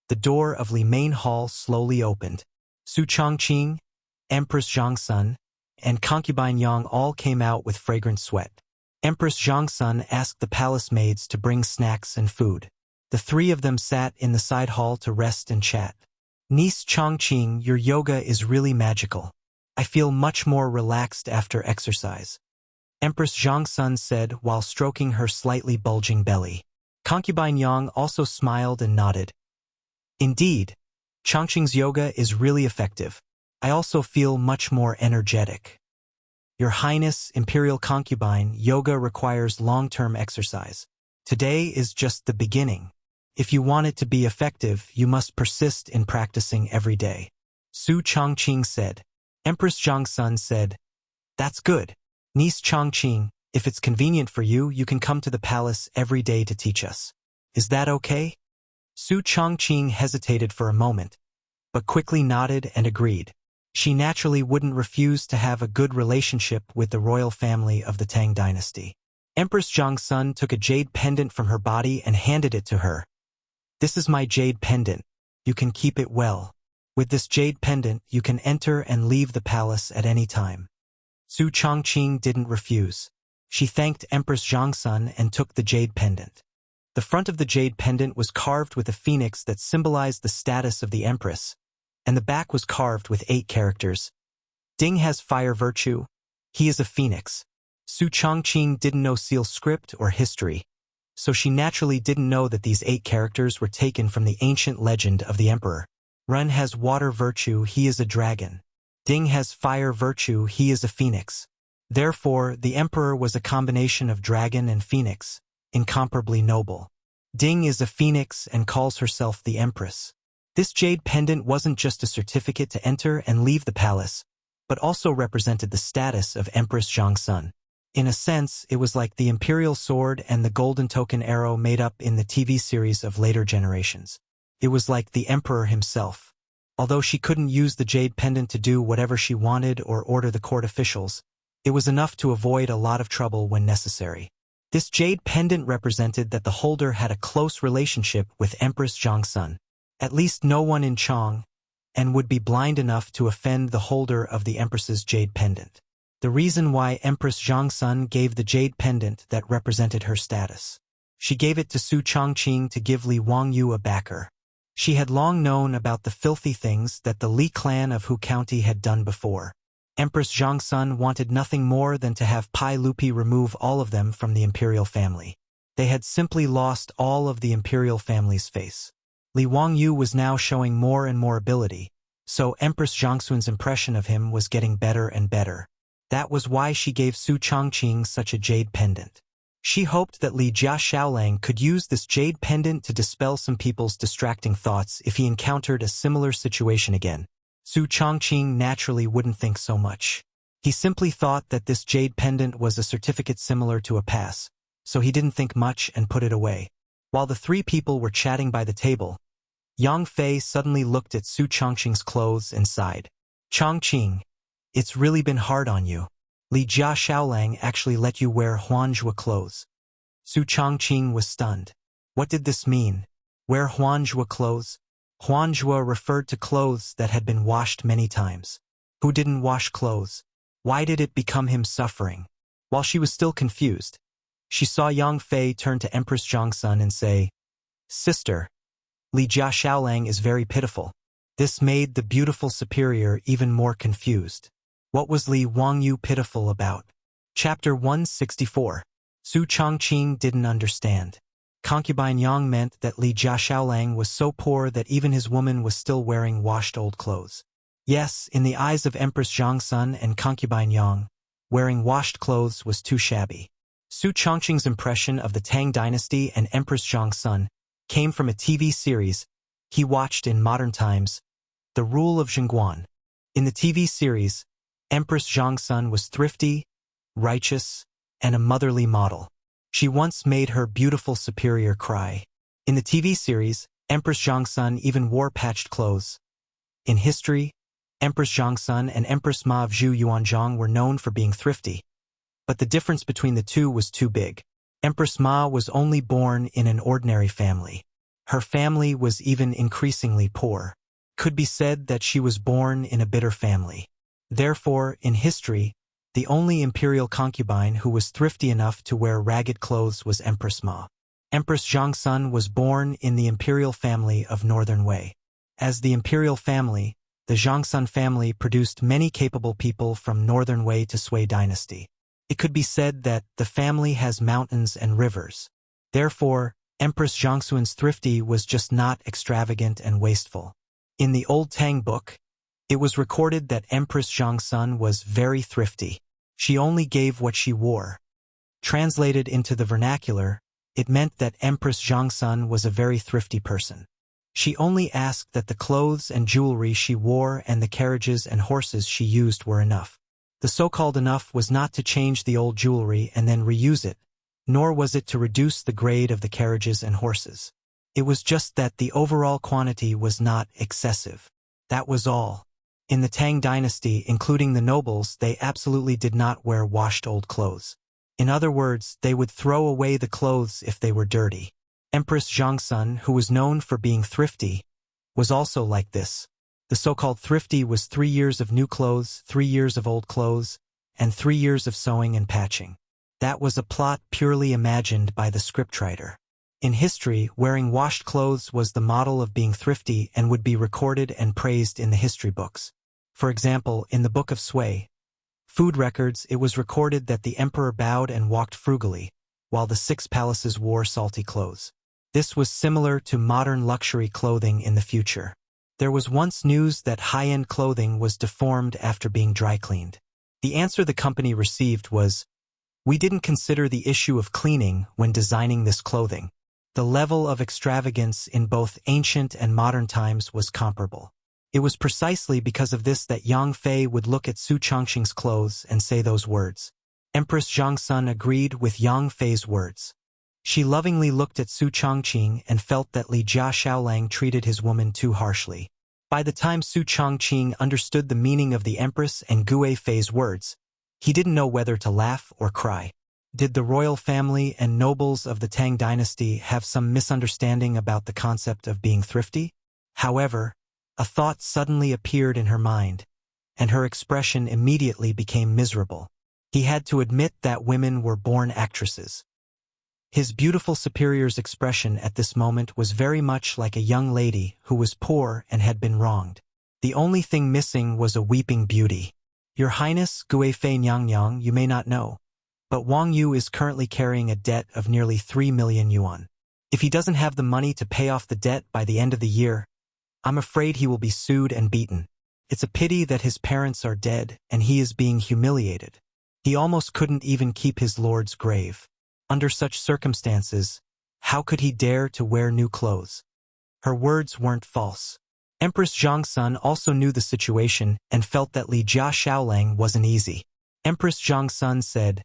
the door of Li Main Hall slowly opened. Su Changqing, Empress Zhang Sun, and concubine Yang all came out with fragrant sweat. Empress Zhang Sun asked the palace maids to bring snacks and food. The 3 of them sat in the side hall to rest and chat. Niece Changqing, your yoga is really magical. I feel much more relaxed after exercise. Empress Zhongsun said while stroking her slightly bulging belly. Concubine Yang also smiled and nodded. Indeed, Changqing's yoga is really effective. I also feel much more energetic. Your Highness, Imperial Concubine, yoga requires long-term exercise. Today is just the beginning. If you want it to be effective, you must persist in practicing every day. Su Changqing said. Empress Zhongsun said, That's good. Niece Changqing, if it's convenient for you, you can come to the palace every day to teach us. Is that okay? Su Changqing hesitated for a moment, but quickly nodded and agreed. She naturally wouldn't refuse to have a good relationship with the royal family of the Tang dynasty. Empress Zhongsun took a jade pendant from her body and handed it to her. This is my jade pendant. You can keep it well. With this jade pendant, you can enter and leave the palace at any time. Su Changqing didn't refuse. She thanked Empress Zhongsun and took the jade pendant. The front of the jade pendant was carved with a phoenix that symbolized the status of the empress, and the back was carved with 8 characters. Ding has fire virtue. He is a phoenix. Su Changqing didn't know seal script or history, so she naturally didn't know that these 8 characters were taken from the ancient legend of the emperor. Ren has water virtue, he is a dragon. Ding has fire virtue, he is a phoenix. Therefore, the emperor was a combination of dragon and phoenix, incomparably noble. Ding is a phoenix and calls herself the empress. This jade pendant wasn't just a certificate to enter and leave the palace, but also represented the status of Empress Zhongsun. In a sense, it was like the imperial sword and the golden token arrow made up in the TV series of later generations. It was like the emperor himself. Although she couldn't use the jade pendant to do whatever she wanted or order the court officials, it was enough to avoid a lot of trouble when necessary. This jade pendant represented that the holder had a close relationship with Empress Zhongsun. At least no one in Chang'an would be blind enough to offend the holder of the empress's jade pendant. The reason why Empress Zhongsun gave the jade pendant that represented her status. She gave it to Su Changqing to give Li Wangyu a backer. She had long known about the filthy things that the Li clan of Hu County had done before. Empress Zhongsun wanted nothing more than to have Pai Lupi remove all of them from the imperial family. They had simply lost all of the imperial family's face. Li Wangyu was now showing more and more ability, so Empress Zhongsun's impression of him was getting better and better. That was why she gave Su Changqing such a jade pendant. She hoped that Li Jia Xiaolang could use this jade pendant to dispel some people's distracting thoughts if he encountered a similar situation again. Su Changqing naturally wouldn't think so much. He simply thought that this jade pendant was a certificate similar to a pass, so he didn't think much and put it away. While the 3 people were chatting by the table, Yang Fei suddenly looked at Su Changqing's clothes and sighed. Changqing, it's really been hard on you. Li Jia Xiaolang actually let you wear Huanzhua clothes. Su Changqing was stunned. What did this mean? Wear Huanzhua clothes? Huanzhua referred to clothes that had been washed many times. Who didn't wash clothes? Why did it become him suffering? While she was still confused, she saw Yang Fei turn to Empress Zhongsun and say, Sister, Li Jia Xiaolang is very pitiful. This made the beautiful superior even more confused. What was Li Wangyu pitiful about? Chapter 164. Su Changqing didn't understand. Concubine Yang meant that Li Jia Xiaolang was so poor that even his woman was still wearing washed old clothes. Yes, in the eyes of Empress Zhongsun and Concubine Yang, wearing washed clothes was too shabby. Su Changqing's impression of the Tang dynasty and Empress Zhongsun came from a TV series he watched in modern times, The Rule of Chang'an. In the TV series, Empress Zhongsun was thrifty, righteous, and a motherly model. She once made her beautiful superior cry. In the TV series, Empress Zhongsun even wore patched clothes. In history, Empress Zhongsun and Empress Ma of Zhu Yuanzhong were known for being thrifty. But the difference between the two was too big. Empress Ma was only born in an ordinary family. Her family was even increasingly poor. Could be said that she was born in a bitter family. Therefore, in history, the only imperial concubine who was thrifty enough to wear ragged clothes was Empress Ma. Empress Zhongsun was born in the imperial family of Northern Wei. As the imperial family, the Zhangsun family produced many capable people from northern Wei to Sui dynasty. It could be said that the family has mountains and rivers. Therefore, Empress Zhangsun's thrifty was just not extravagant and wasteful. In the old Tang book, it was recorded that Empress Zhangsun was very thrifty. She only gave what she wore. Translated into the vernacular, it meant that Empress Zhangsun was a very thrifty person. She only asked that the clothes and jewelry she wore and the carriages and horses she used were enough. The so-called enough was not to change the old jewelry and then reuse it, nor was it to reduce the grade of the carriages and horses. It was just that the overall quantity was not excessive. That was all. In the Tang dynasty, including the nobles, they absolutely did not wear washed old clothes. In other words, they would throw away the clothes if they were dirty. Empress Zhangsun, who was known for being thrifty, was also like this. The so-called thrifty was 3 years of new clothes, 3 years of old clothes, and 3 years of sewing and patching. That was a plot purely imagined by the scriptwriter. In history, wearing washed clothes was the model of being thrifty and would be recorded and praised in the history books. For example, in the Book of Sui food records, it was recorded that the emperor bowed and walked frugally, while the 6 palaces wore salty clothes. This was similar to modern luxury clothing in the future. There was once news that high-end clothing was deformed after being dry cleaned. The answer the company received was, "We didn't consider the issue of cleaning when designing this clothing." The level of extravagance in both ancient and modern times was comparable. It was precisely because of this that Yang Fei would look at Su Chongqing's clothes and say those words. Empress Zhangsun agreed with Yang Fei's words. She lovingly looked at Su Chongqing and felt that Li Jia Shaolang treated his woman too harshly. By the time Su Chongqing understood the meaning of the Empress and Gue Fei's words, he didn't know whether to laugh or cry. Did the royal family and nobles of the Tang dynasty have some misunderstanding about the concept of being thrifty? However, a thought suddenly appeared in her mind, and her expression immediately became miserable. He had to admit that women were born actresses. His beautiful superior's expression at this moment was very much like a young lady who was poor and had been wronged. The only thing missing was a weeping beauty. "Your Highness, Gue Fei Nyang, you may not know, but Wang Yu is currently carrying a debt of nearly 3 million yuan. If he doesn't have the money to pay off the debt by the end of the year, I'm afraid he will be sued and beaten. It's a pity that his parents are dead and he is being humiliated. He almost couldn't even keep his lord's grave. Under such circumstances, how could he dare to wear new clothes?" Her words weren't false. Empress Zhangsun also knew the situation and felt that Li Jia Shaolang wasn't easy. Empress Zhangsun said,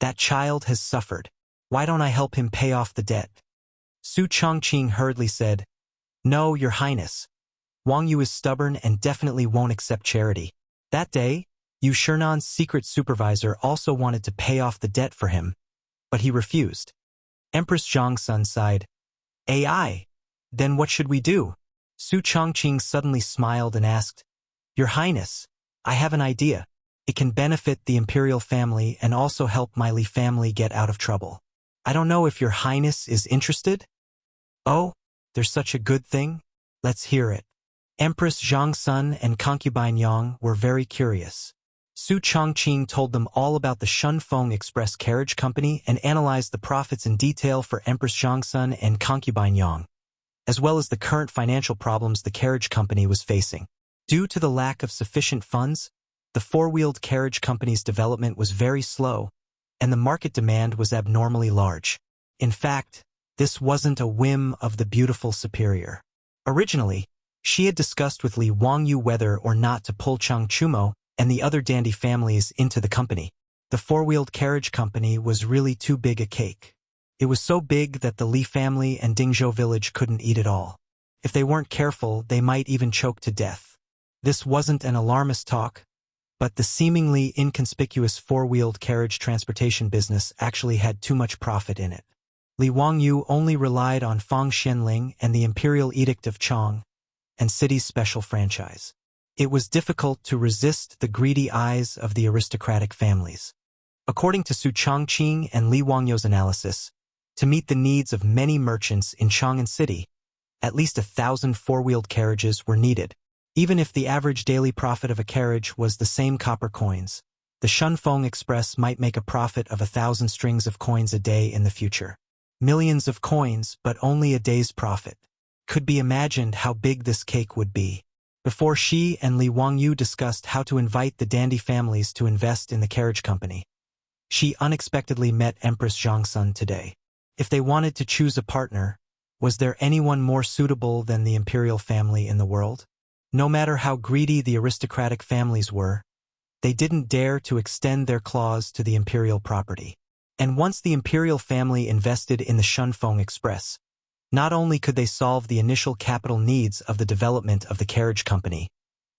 "That child has suffered. Why don't I help him pay off the debt?" Su Chongqing hurriedly said, "No, Your Highness. Wang Yu is stubborn and definitely won't accept charity. That day, Yu Shernan's secret supervisor also wanted to pay off the debt for him, but he refused." Empress Zhangsun sighed. "AI, then what should we do?" Su Chongqing suddenly smiled and asked, "Your Highness, I have an idea. It can benefit the imperial family and also help my Li family get out of trouble. I don't know if Your Highness is interested?" "Oh, there's such a good thing? Let's hear it." Empress Zhangsun and concubine Yang were very curious. Su Chongqing told them all about the Shunfeng Express Carriage Company and analyzed the profits in detail for Empress Zhangsun and concubine Yang, as well as the current financial problems the carriage company was facing. Due to the lack of sufficient funds, the four-wheeled carriage company's development was very slow, and the market demand was abnormally large. In fact, this wasn't a whim of the beautiful superior. Originally, she had discussed with Li Wangyu whether or not to pull Chang Chumo and the other dandy families into the company. The four-wheeled carriage company was really too big a cake. It was so big that the Li family and Dingzhou village couldn't eat it all. If they weren't careful, they might even choke to death. This wasn't an alarmist talk, but the seemingly inconspicuous four-wheeled carriage transportation business actually had too much profit in it. Li Wangyu only relied on Fang Xianling and the Imperial Edict of Chang, and city's special franchise. It was difficult to resist the greedy eyes of the aristocratic families. According to Su Chongqing and Li Wangyu's analysis, to meet the needs of many merchants in Chang'an City, at least 1,000 four-wheeled carriages were needed. Even if the average daily profit of a carriage was the same copper coins, the Shunfeng Express might make a profit of 1,000 strings of coins a day in the future. Millions of coins, but only a day's profit. Could be imagined how big this cake would be. Before she and Li Wangyu discussed how to invite the dandy families to invest in the carriage company, she unexpectedly met Empress Zhongsun today. If they wanted to choose a partner, was there anyone more suitable than the imperial family in the world? No matter how greedy the aristocratic families were, they didn't dare to extend their claws to the imperial property. And once the imperial family invested in the Shunfeng Express, not only could they solve the initial capital needs of the development of the carriage company,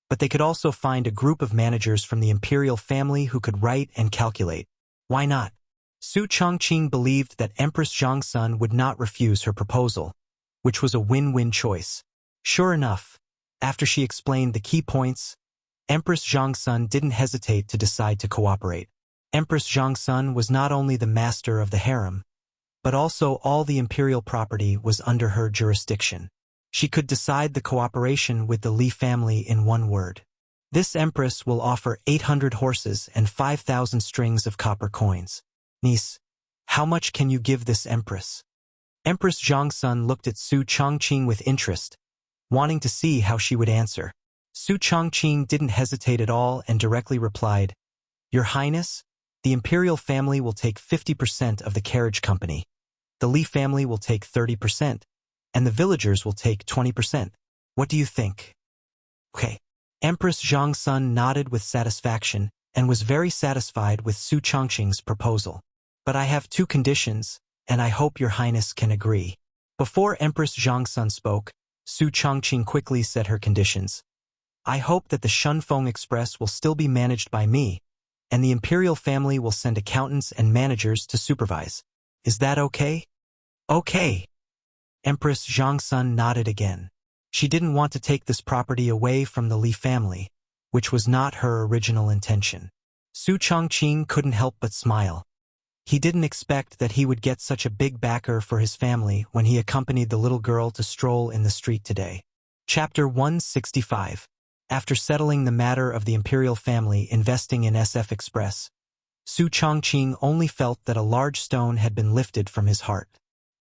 but they could also find a group of managers from the imperial family who could write and calculate. Why not? Su Chongqing believed that Empress Zhongsun would not refuse her proposal, which was a win-win choice. Sure enough, after she explained the key points, Empress Zhongsun didn't hesitate to decide to cooperate. Empress Zhongsun was not only the master of the harem, but also all the imperial property was under her jurisdiction. She could decide the cooperation with the Li family in one word. This empress will offer 800 horses and 5,000 strings of copper coins. Niece, how much can you give this empress? Empress Zhongsun looked at Su Chongqing with interest, wanting to see how she would answer. Su Chongqing didn't hesitate at all and directly replied, Your Highness, the imperial family will take 50% of the carriage company. The Li family will take 30%, and the villagers will take 20%. What do you think? Okay. Empress Zhongsun nodded with satisfaction and was very satisfied with Su Chongqing's proposal. But I have two conditions, and I hope your highness can agree. Before Empress Zhongsun spoke, Su Chongqing quickly said her conditions. I hope that the Shunfeng Express will still be managed by me, and the imperial family will send accountants and managers to supervise. Is that okay? Okay. Empress Zhongsun nodded again. She didn't want to take this property away from the Li family, which was not her original intention. Su Chongqing couldn't help but smile. He didn't expect that he would get such a big backer for his family when he accompanied the little girl to stroll in the street today. Chapter 165. After settling the matter of the imperial family investing in SF Express, Su Chongqing only felt that a large stone had been lifted from his heart.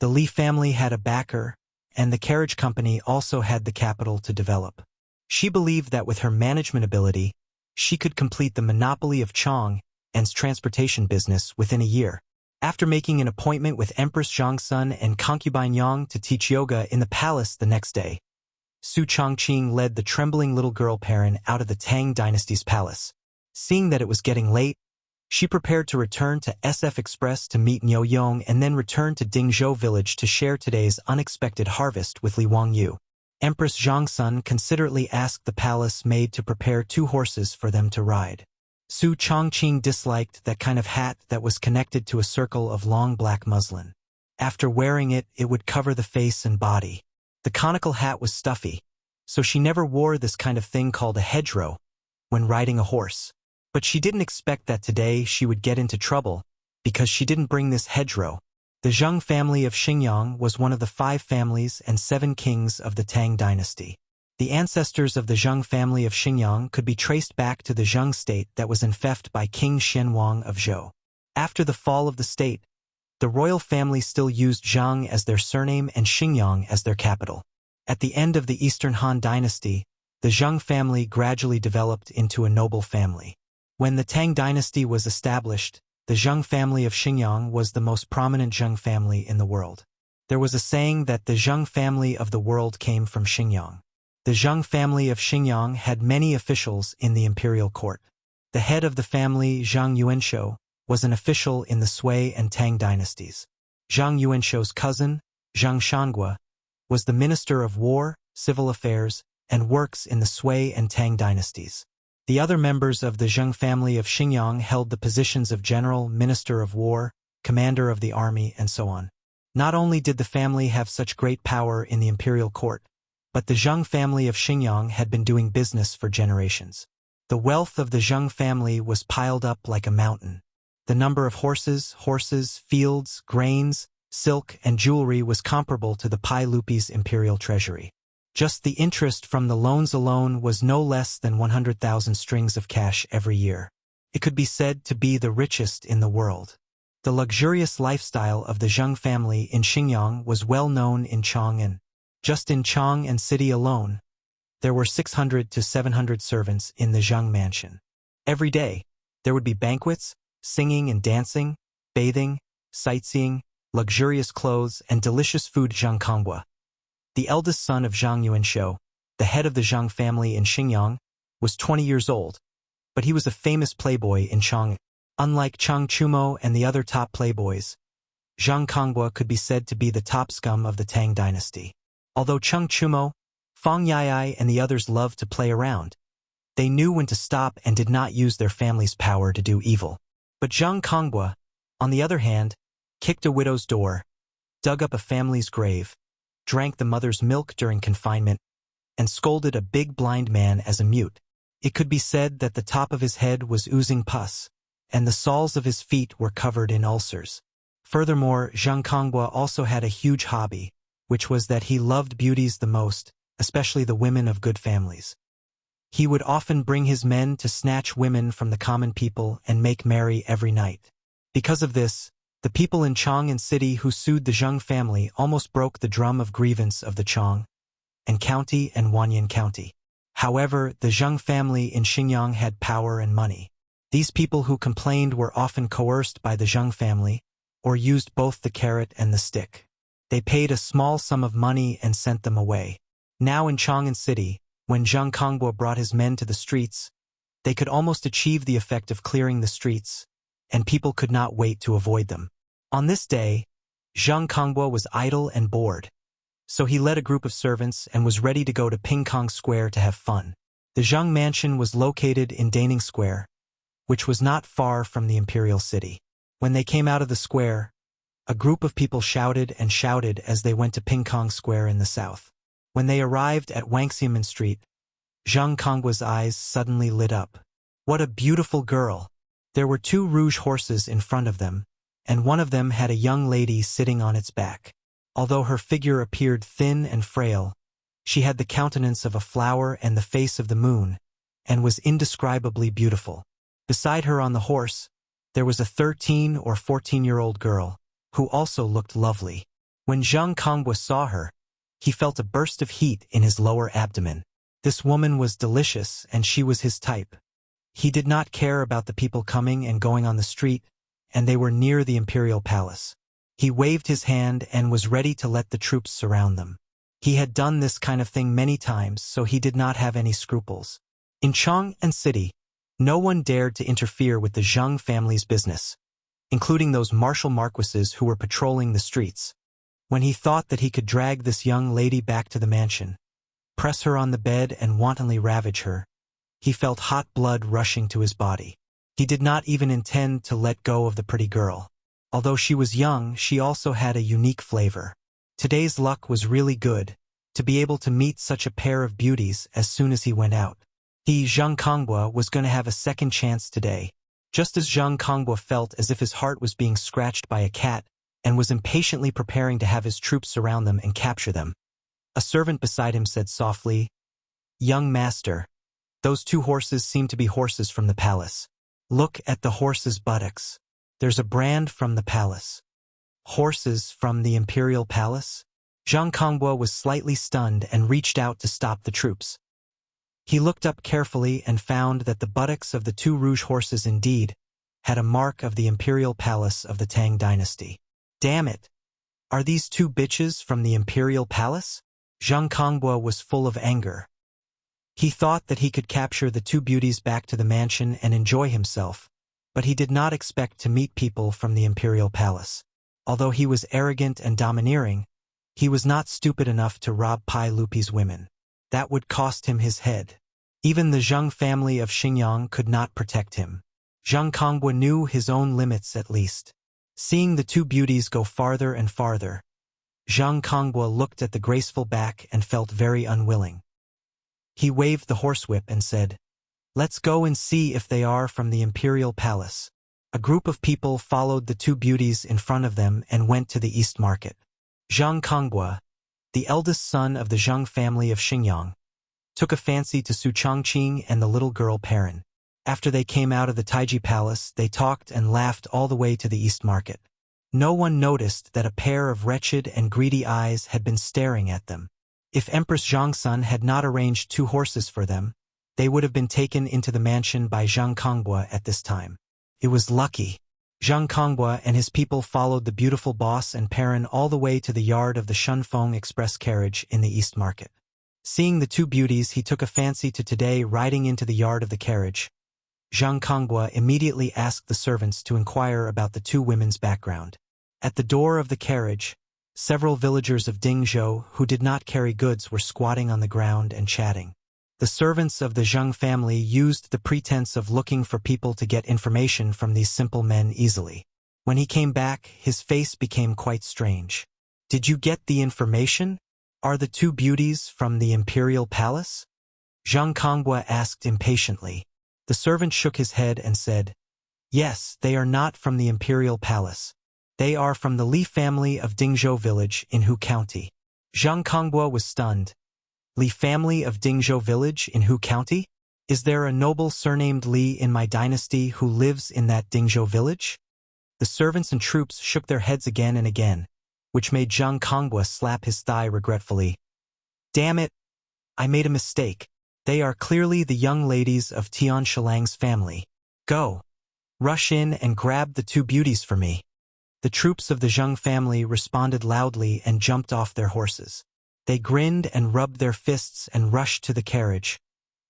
The Li family had a backer, and the carriage company also had the capital to develop. She believed that with her management ability, she could complete the monopoly of Chang'an's transportation business within a year. After making an appointment with Empress Zhongsun and concubine Yang to teach yoga in the palace the next day, Su Chongqing led the trembling little girl Perrin out of the Tang dynasty's palace. Seeing that it was getting late, she prepared to return to SF Express to meet Niu Yong and then return to Dingzhou village to share today's unexpected harvest with Li Wangyu. Empress Zhongsun considerately asked the palace maid to prepare 2 horses for them to ride. Su Chongqing disliked that kind of hat that was connected to a circle of long black muslin. After wearing it, it would cover the face and body. The conical hat was stuffy, so she never wore this kind of thing called a hedgerow when riding a horse. But she didn't expect that today she would get into trouble because she didn't bring this hedgerow. The Zheng family of Xingyang was one of the 5 families and 7 kings of the Tang dynasty. The ancestors of the Zheng family of Xingyang could be traced back to the Zheng state that was infected by King Xianwang of Zhou. After the fall of the state, the royal family still used Zheng as their surname and Xingyang as their capital. At the end of the Eastern Han dynasty, the Zheng family gradually developed into a noble family. When the Tang dynasty was established, the Zheng family of Xingyang was the most prominent Zheng family in the world. There was a saying that the Zheng family of the world came from Xingyang. The Zheng family of Xingyang had many officials in the imperial court. The head of the family, Zhang Yuanshou, was an official in the Sui and Tang dynasties. Zhang Yuanshou's cousin, Zhang Shangua, was the minister of war, civil affairs, and works in the Sui and Tang dynasties. The other members of the Zheng family of Xingyang held the positions of general, minister of war, commander of the army, and so on. Not only did the family have such great power in the imperial court, but the Zheng family of Xingyang had been doing business for generations. The wealth of the Zheng family was piled up like a mountain. The number of horses, fields, grains, silk, and jewelry was comparable to the Pai Lupi's imperial treasury. Just the interest from the loans alone was no less than 100,000 strings of cash every year. It could be said to be the richest in the world. The luxurious lifestyle of the Zheng family in Xinjiang was well known in Chang'an. Just in Chang'an city alone, there were 600 to 700 servants in the Zheng mansion. Every day, there would be banquets, singing and dancing, bathing, sightseeing, luxurious clothes, and delicious food. Zheng Konghua, the eldest son of Zhang Yuanshou, the head of the Zheng family in Xinjiang, was 20 years old, but he was a famous playboy in Chang'an. Unlike Chang Chumo and the other top playboys, Zheng Konghua could be said to be the top scum of the Tang dynasty. Although Chang Chumo, Fang Yai and the others loved to play around, they knew when to stop and did not use their family's power to do evil. But Zheng Konghua, on the other hand, kicked a widow's door, dug up a family's grave, drank the mother's milk during confinement, and scolded a big blind man as a mute. It could be said that the top of his head was oozing pus, and the soles of his feet were covered in ulcers. Furthermore, Zheng Konghua also had a huge hobby, which was that he loved beauties the most, especially the women of good families. He would often bring his men to snatch women from the common people and make merry every night. Because of this, the people in Chang'an city who sued the Zheng family almost broke the drum of grievance of the Chang'an County and Wanyan County. However, the Zheng family in Xinjiang had power and money. These people who complained were often coerced by the Zheng family, or used both the carrot and the stick. They paid a small sum of money and sent them away. Now in Chang'an city, when Zheng Konghua brought his men to the streets, they could almost achieve the effect of clearing the streets, and people could not wait to avoid them. On this day, Zheng Konghua was idle and bored, so he led a group of servants and was ready to go to Pingkong Square to have fun. The Zheng mansion was located in Daning Square, which was not far from the imperial city. When they came out of the square, a group of people shouted and shouted as they went to Pingkong Square in the south. When they arrived at Wangxiamen Street, Zheng Konghua's eyes suddenly lit up. What a beautiful girl! There were 2 rouge horses in front of them, and one of them had a young lady sitting on its back. Although her figure appeared thin and frail, she had the countenance of a flower and the face of the moon, and was indescribably beautiful. Beside her on the horse, there was a 13 or 14-year-old girl, who also looked lovely. When Zheng Konghua saw her, he felt a burst of heat in his lower abdomen. This woman was delicious and she was his type. He did not care about the people coming and going on the street, and they were near the imperial palace. He waved his hand and was ready to let the troops surround them. He had done this kind of thing many times, so he did not have any scruples. In Chang'an city, no one dared to interfere with the Zheng family's business, including those martial marquises who were patrolling the streets. When he thought that he could drag this young lady back to the mansion, press her on the bed and wantonly ravage her, he felt hot blood rushing to his body. He did not even intend to let go of the pretty girl. Although she was young, she also had a unique flavor. Today's luck was really good, to be able to meet such a pair of beauties as soon as he went out. He, Zheng Konghua, was going to have a second chance today. Just as Zheng Konghua felt as if his heart was being scratched by a cat, and was impatiently preparing to have his troops surround them and capture them, a servant beside him said softly, "Young master, those 2 horses seem to be horses from the palace. Look at the horses' buttocks. There's a brand from the palace." Horses from the imperial palace? Zheng Konghua was slightly stunned and reached out to stop the troops. He looked up carefully and found that the buttocks of the 2 rouge horses indeed had a mark of the imperial palace of the Tang dynasty. Damn it! Are these 2 bitches from the imperial palace? Zheng Konghua was full of anger. He thought that he could capture the 2 beauties back to the mansion and enjoy himself, but he did not expect to meet people from the imperial palace. Although he was arrogant and domineering, he was not stupid enough to rob Pai Lupi's women. That would cost him his head. Even the Zheng family of Xinjiang could not protect him. Zheng Konghua knew his own limits at least. Seeing the 2 beauties go farther and farther, Zheng Konghua looked at the graceful back and felt very unwilling. He waved the horsewhip and said, "Let's go and see if they are from the imperial palace." A group of people followed the 2 beauties in front of them and went to the East Market. Zheng Konghua, the eldest son of the Zheng family of Xingyang, took a fancy to Su Changqing and the little girl Perrin. After they came out of the Taiji Palace, they talked and laughed all the way to the East Market. No one noticed that a pair of wretched and greedy eyes had been staring at them. If Empress Zhangsun had not arranged 2 horses for them, they would have been taken into the mansion by Zhang Kongbua at this time. It was lucky. Zhang Kongbua and his people followed the beautiful boss and Perrin all the way to the yard of the Shunfeng Express carriage in the East Market. Seeing the 2 beauties, he took a fancy to today riding into the yard of the carriage. Zhang Kongbua immediately asked the servants to inquire about the 2 women's background. At the door of the carriage, several villagers of Dingzhou who did not carry goods were squatting on the ground and chatting. The servants of the Zheng family used the pretense of looking for people to get information from these simple men easily. When he came back, his face became quite strange. "Did you get the information? Are the 2 beauties from the imperial palace?" Zhang Kongbua asked impatiently. The servant shook his head and said, "Yes, they are not from the imperial palace. They are from the Li family of Dingzhou village in Hu County." Zhang Kongbua was stunned. "Li family of Dingzhou village in Hu County? Is there a noble surnamed Li in my dynasty who lives in that Dingzhou village?" The servants and troops shook their heads again and again, which made Zhang Kongbua slap his thigh regretfully. "Damn it! I made a mistake. They are clearly the young ladies of Tian Shilang's family. Go! Rush in and grab the 2 beauties for me." The troops of the Zheng family responded loudly and jumped off their horses. They grinned and rubbed their fists and rushed to the carriage,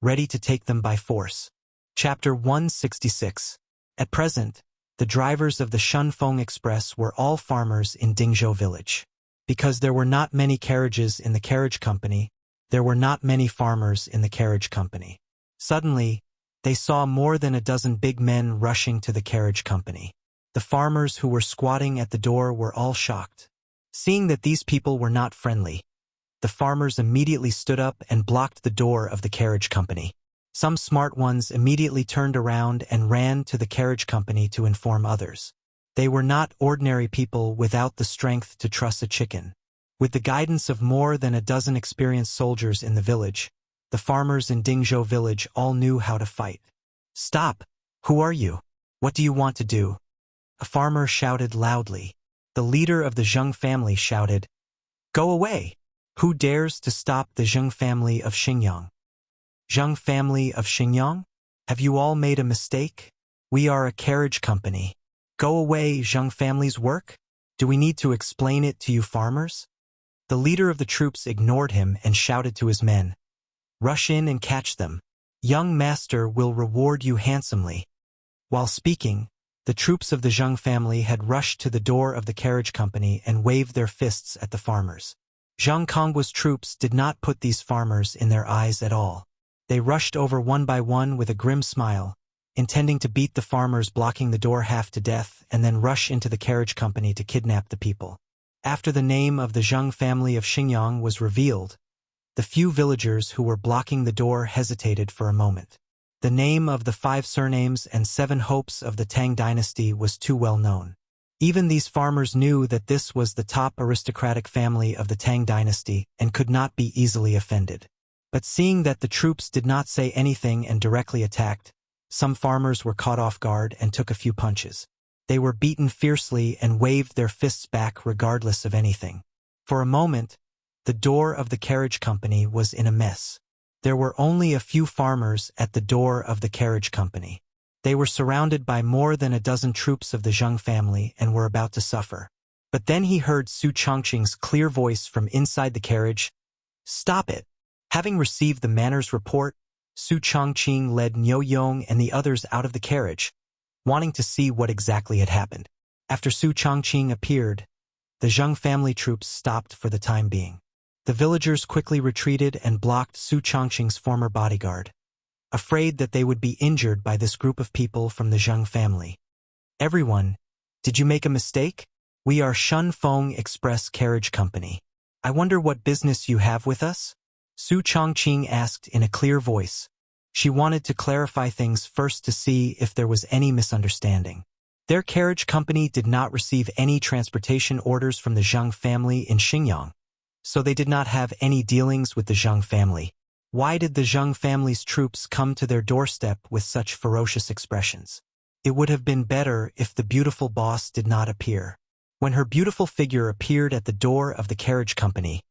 ready to take them by force. Chapter 166. At present, the drivers of the Shunfeng Express were all farmers in Dingzhou village. Because there were not many carriages in the carriage company, there were not many farmers in the carriage company. Suddenly, they saw more than a dozen big men rushing to the carriage company. The farmers who were squatting at the door were all shocked. Seeing that these people were not friendly, the farmers immediately stood up and blocked the door of the carriage company. Some smart ones immediately turned around and ran to the carriage company to inform others. They were not ordinary people without the strength to truss a chicken. With the guidance of more than a dozen experienced soldiers in the village, the farmers in Dingzhou village all knew how to fight. "Stop! Who are you? What do you want to do?" A farmer shouted loudly. The leader of the Zheng family shouted, "Go away! Who dares to stop the Zheng family of Xingyang?" "Zheng family of Xingyang? Have you all made a mistake? We are a carriage company. Go away, Zheng family's work? Do we need to explain it to you farmers?" The leader of the troops ignored him and shouted to his men, "Rush in and catch them. Young master will reward you handsomely." While speaking, the troops of the Zheng family had rushed to the door of the carriage company and waved their fists at the farmers. Zhang Konggua's troops did not put these farmers in their eyes at all. They rushed over one by one with a grim smile, intending to beat the farmers blocking the door half to death and then rush into the carriage company to kidnap the people. After the name of the Zheng family of Xingyang was revealed, the few villagers who were blocking the door hesitated for a moment. The name of the 5 surnames and 7 hopes of the Tang dynasty was too well known. Even these farmers knew that this was the top aristocratic family of the Tang dynasty and could not be easily offended. But seeing that the troops did not say anything and directly attacked, some farmers were caught off guard and took a few punches. They were beaten fiercely and waved their fists back regardless of anything. For a moment, the door of the carriage company was in a mess. There were only a few farmers at the door of the carriage company. They were surrounded by more than a dozen troops of the Zheng family and were about to suffer. But then he heard Su Changqing's clear voice from inside the carriage, "Stop it!" Having received the manners report, Su Changqing led Niu Yong and the others out of the carriage, wanting to see what exactly had happened. After Su Changqing appeared, the Zheng family troops stopped for the time being. The villagers quickly retreated and blocked Su Changqing's former bodyguard, afraid that they would be injured by this group of people from the Zheng family. "Everyone, did you make a mistake? We are Shunfeng Express Carriage Company. I wonder what business you have with us?" Su Changqing asked in a clear voice. She wanted to clarify things first to see if there was any misunderstanding. Their carriage company did not receive any transportation orders from the Zheng family in Xingyang, so they did not have any dealings with the Zheng family. Why did the Zheng family's troops come to their doorstep with such ferocious expressions? It would have been better if the beautiful boss did not appear. When her beautiful figure appeared at the door of the carriage company,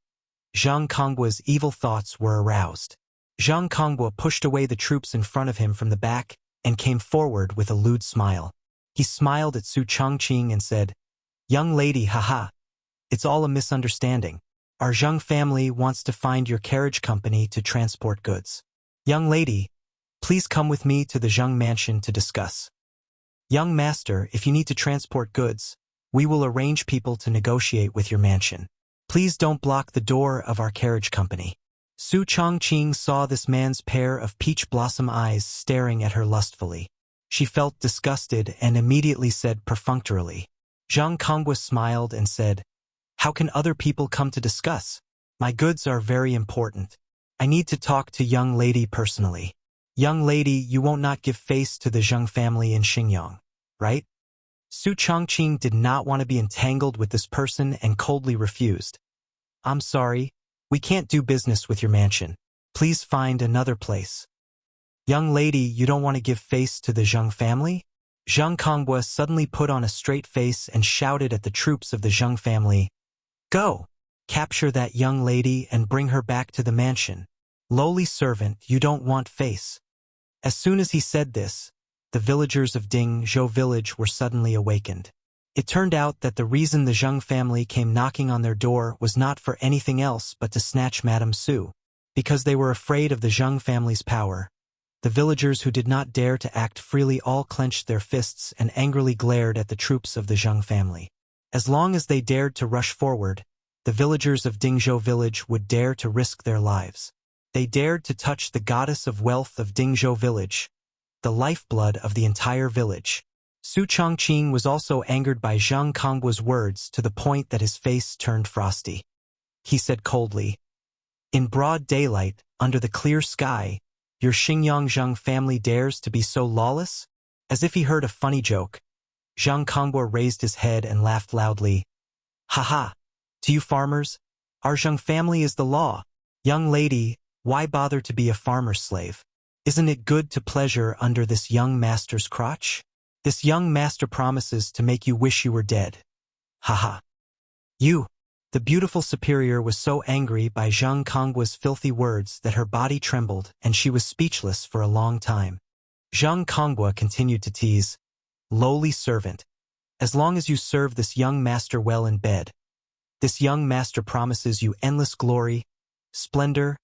Zhang Konggua's evil thoughts were aroused. Zhang Konghua pushed away the troops in front of him from the back and came forward with a lewd smile. He smiled at Su Chongqing and said, "Young lady, haha. It's all a misunderstanding. Our Zheng family wants to find your carriage company to transport goods. Young lady, please come with me to the Zheng mansion to discuss. Young master, if you need to transport goods, we will arrange people to negotiate with your mansion. Please don't block the door of our carriage company." Su Chongqing saw this man's pair of peach blossom eyes staring at her lustfully. She felt disgusted and immediately said perfunctorily. Zhang Konghua smiled and said, "How can other people come to discuss? My goods are very important. I need to talk to young lady personally. Young lady, you won't not give face to the Zheng family in Xingyang, right?" Su Chongqing did not want to be entangled with this person and coldly refused. "I'm sorry. We can't do business with your mansion. Please find another place." "Young lady, you don't want to give face to the Zheng family?" Zhang Konghua suddenly put on a straight face and shouted at the troops of the Zheng family, "Go! Capture that young lady and bring her back to the mansion. Lowly servant, you don't want face." As soon as he said this, the villagers of Dingzhou village were suddenly awakened. It turned out that the reason the Zheng family came knocking on their door was not for anything else but to snatch Madame Su. Because they were afraid of the Zheng family's power, the villagers who did not dare to act freely all clenched their fists and angrily glared at the troops of the Zheng family. As long as they dared to rush forward, the villagers of Dingzhou village would dare to risk their lives. They dared to touch the goddess of wealth of Dingzhou village, the lifeblood of the entire village. Su Chongqing was also angered by Zhang Konggua's words to the point that his face turned frosty. He said coldly, "In broad daylight, under the clear sky, your Xingyang Zheng family dares to be so lawless?" As if he heard a funny joke, Zhang Konghua raised his head and laughed loudly. "Ha! To you farmers, our Zheng family is the law. Young lady, why bother to be a farmer's slave? Isn't it good to pleasure under this young master's crotch? This young master promises to make you wish you were dead. Haha." You! The beautiful superior was so angry by Zhang Konggua's filthy words that her body trembled and she was speechless for a long time. Zhang Konghua continued to tease, "Lowly servant, as long as you serve this young master well in bed, this young master promises you endless glory, splendor,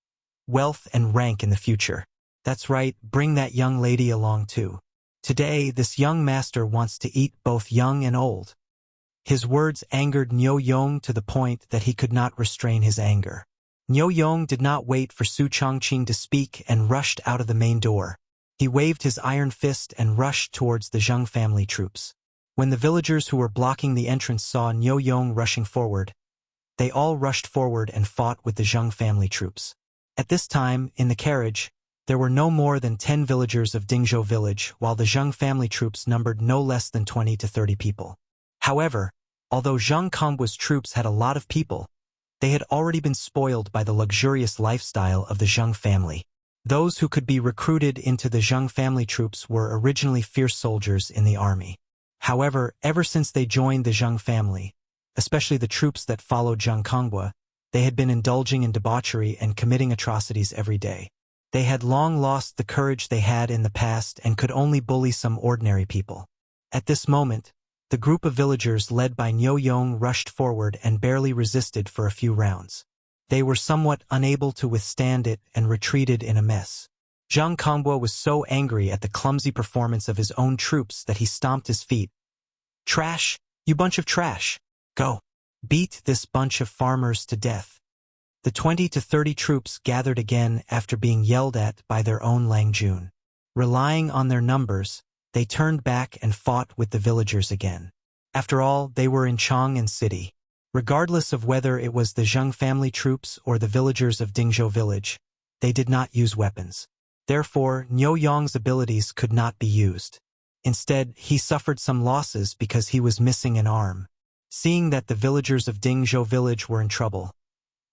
wealth and rank in the future. That's right, bring that young lady along too. Today, this young master wants to eat both young and old." His words angered Niu Yong to the point that he could not restrain his anger. Niu Yong did not wait for Su Chongqing to speak and rushed out of the main door. He waved his iron fist and rushed towards the Zheng family troops. When the villagers who were blocking the entrance saw Niu Yong rushing forward, they all rushed forward and fought with the Zheng family troops. At this time, in the carriage, there were no more than 10 villagers of Dingzhou village, while the Zheng family troops numbered no less than 20 to 30 people. However, although Zhang Konggua's troops had a lot of people, they had already been spoiled by the luxurious lifestyle of the Zheng family. Those who could be recruited into the Zheng family troops were originally fierce soldiers in the army. However, ever since they joined the Zheng family, especially the troops that followed Zhang Konghua, they had been indulging in debauchery and committing atrocities every day. They had long lost the courage they had in the past and could only bully some ordinary people. At this moment, the group of villagers led by Niu Yong rushed forward and barely resisted for a few rounds. They were somewhat unable to withstand it and retreated in a mess. Zhang Konghua was so angry at the clumsy performance of his own troops that he stomped his feet. "Trash, you bunch of trash! Go! Beat this bunch of farmers to death." The 20 to 30 troops gathered again after being yelled at by their own Lang Jun. Relying on their numbers, they turned back and fought with the villagers again. After all, they were in Chang'an city. Regardless of whether it was the Zheng family troops or the villagers of Dingzhou village, they did not use weapons. Therefore, Niu Yong's abilities could not be used. Instead, he suffered some losses because he was missing an arm. Seeing that the villagers of Dingzhou village were in trouble,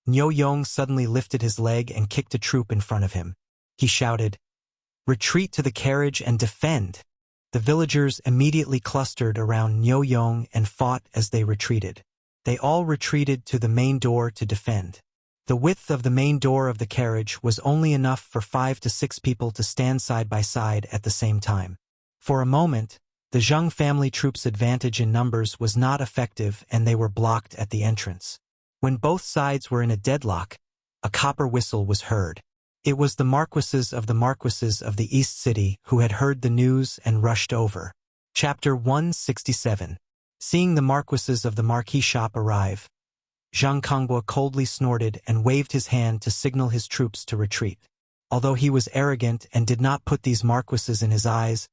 Niu Yong suddenly lifted his leg and kicked a troop in front of him. He shouted, "Retreat to the carriage and defend!" The villagers immediately clustered around Niu Yong and fought as they retreated. They all retreated to the main door to defend. The width of the main door of the carriage was only enough for 5 to 6 people to stand side by side at the same time. For a moment, the Zheng family troops' advantage in numbers was not effective and they were blocked at the entrance. When both sides were in a deadlock, a copper whistle was heard. It was the marquises of the East City who had heard the news and rushed over. Chapter 167. Seeing the marquises of the marquis shop arrive, Zhang Kongbua coldly snorted and waved his hand to signal his troops to retreat. Although he was arrogant and did not put these marquises in his eyes,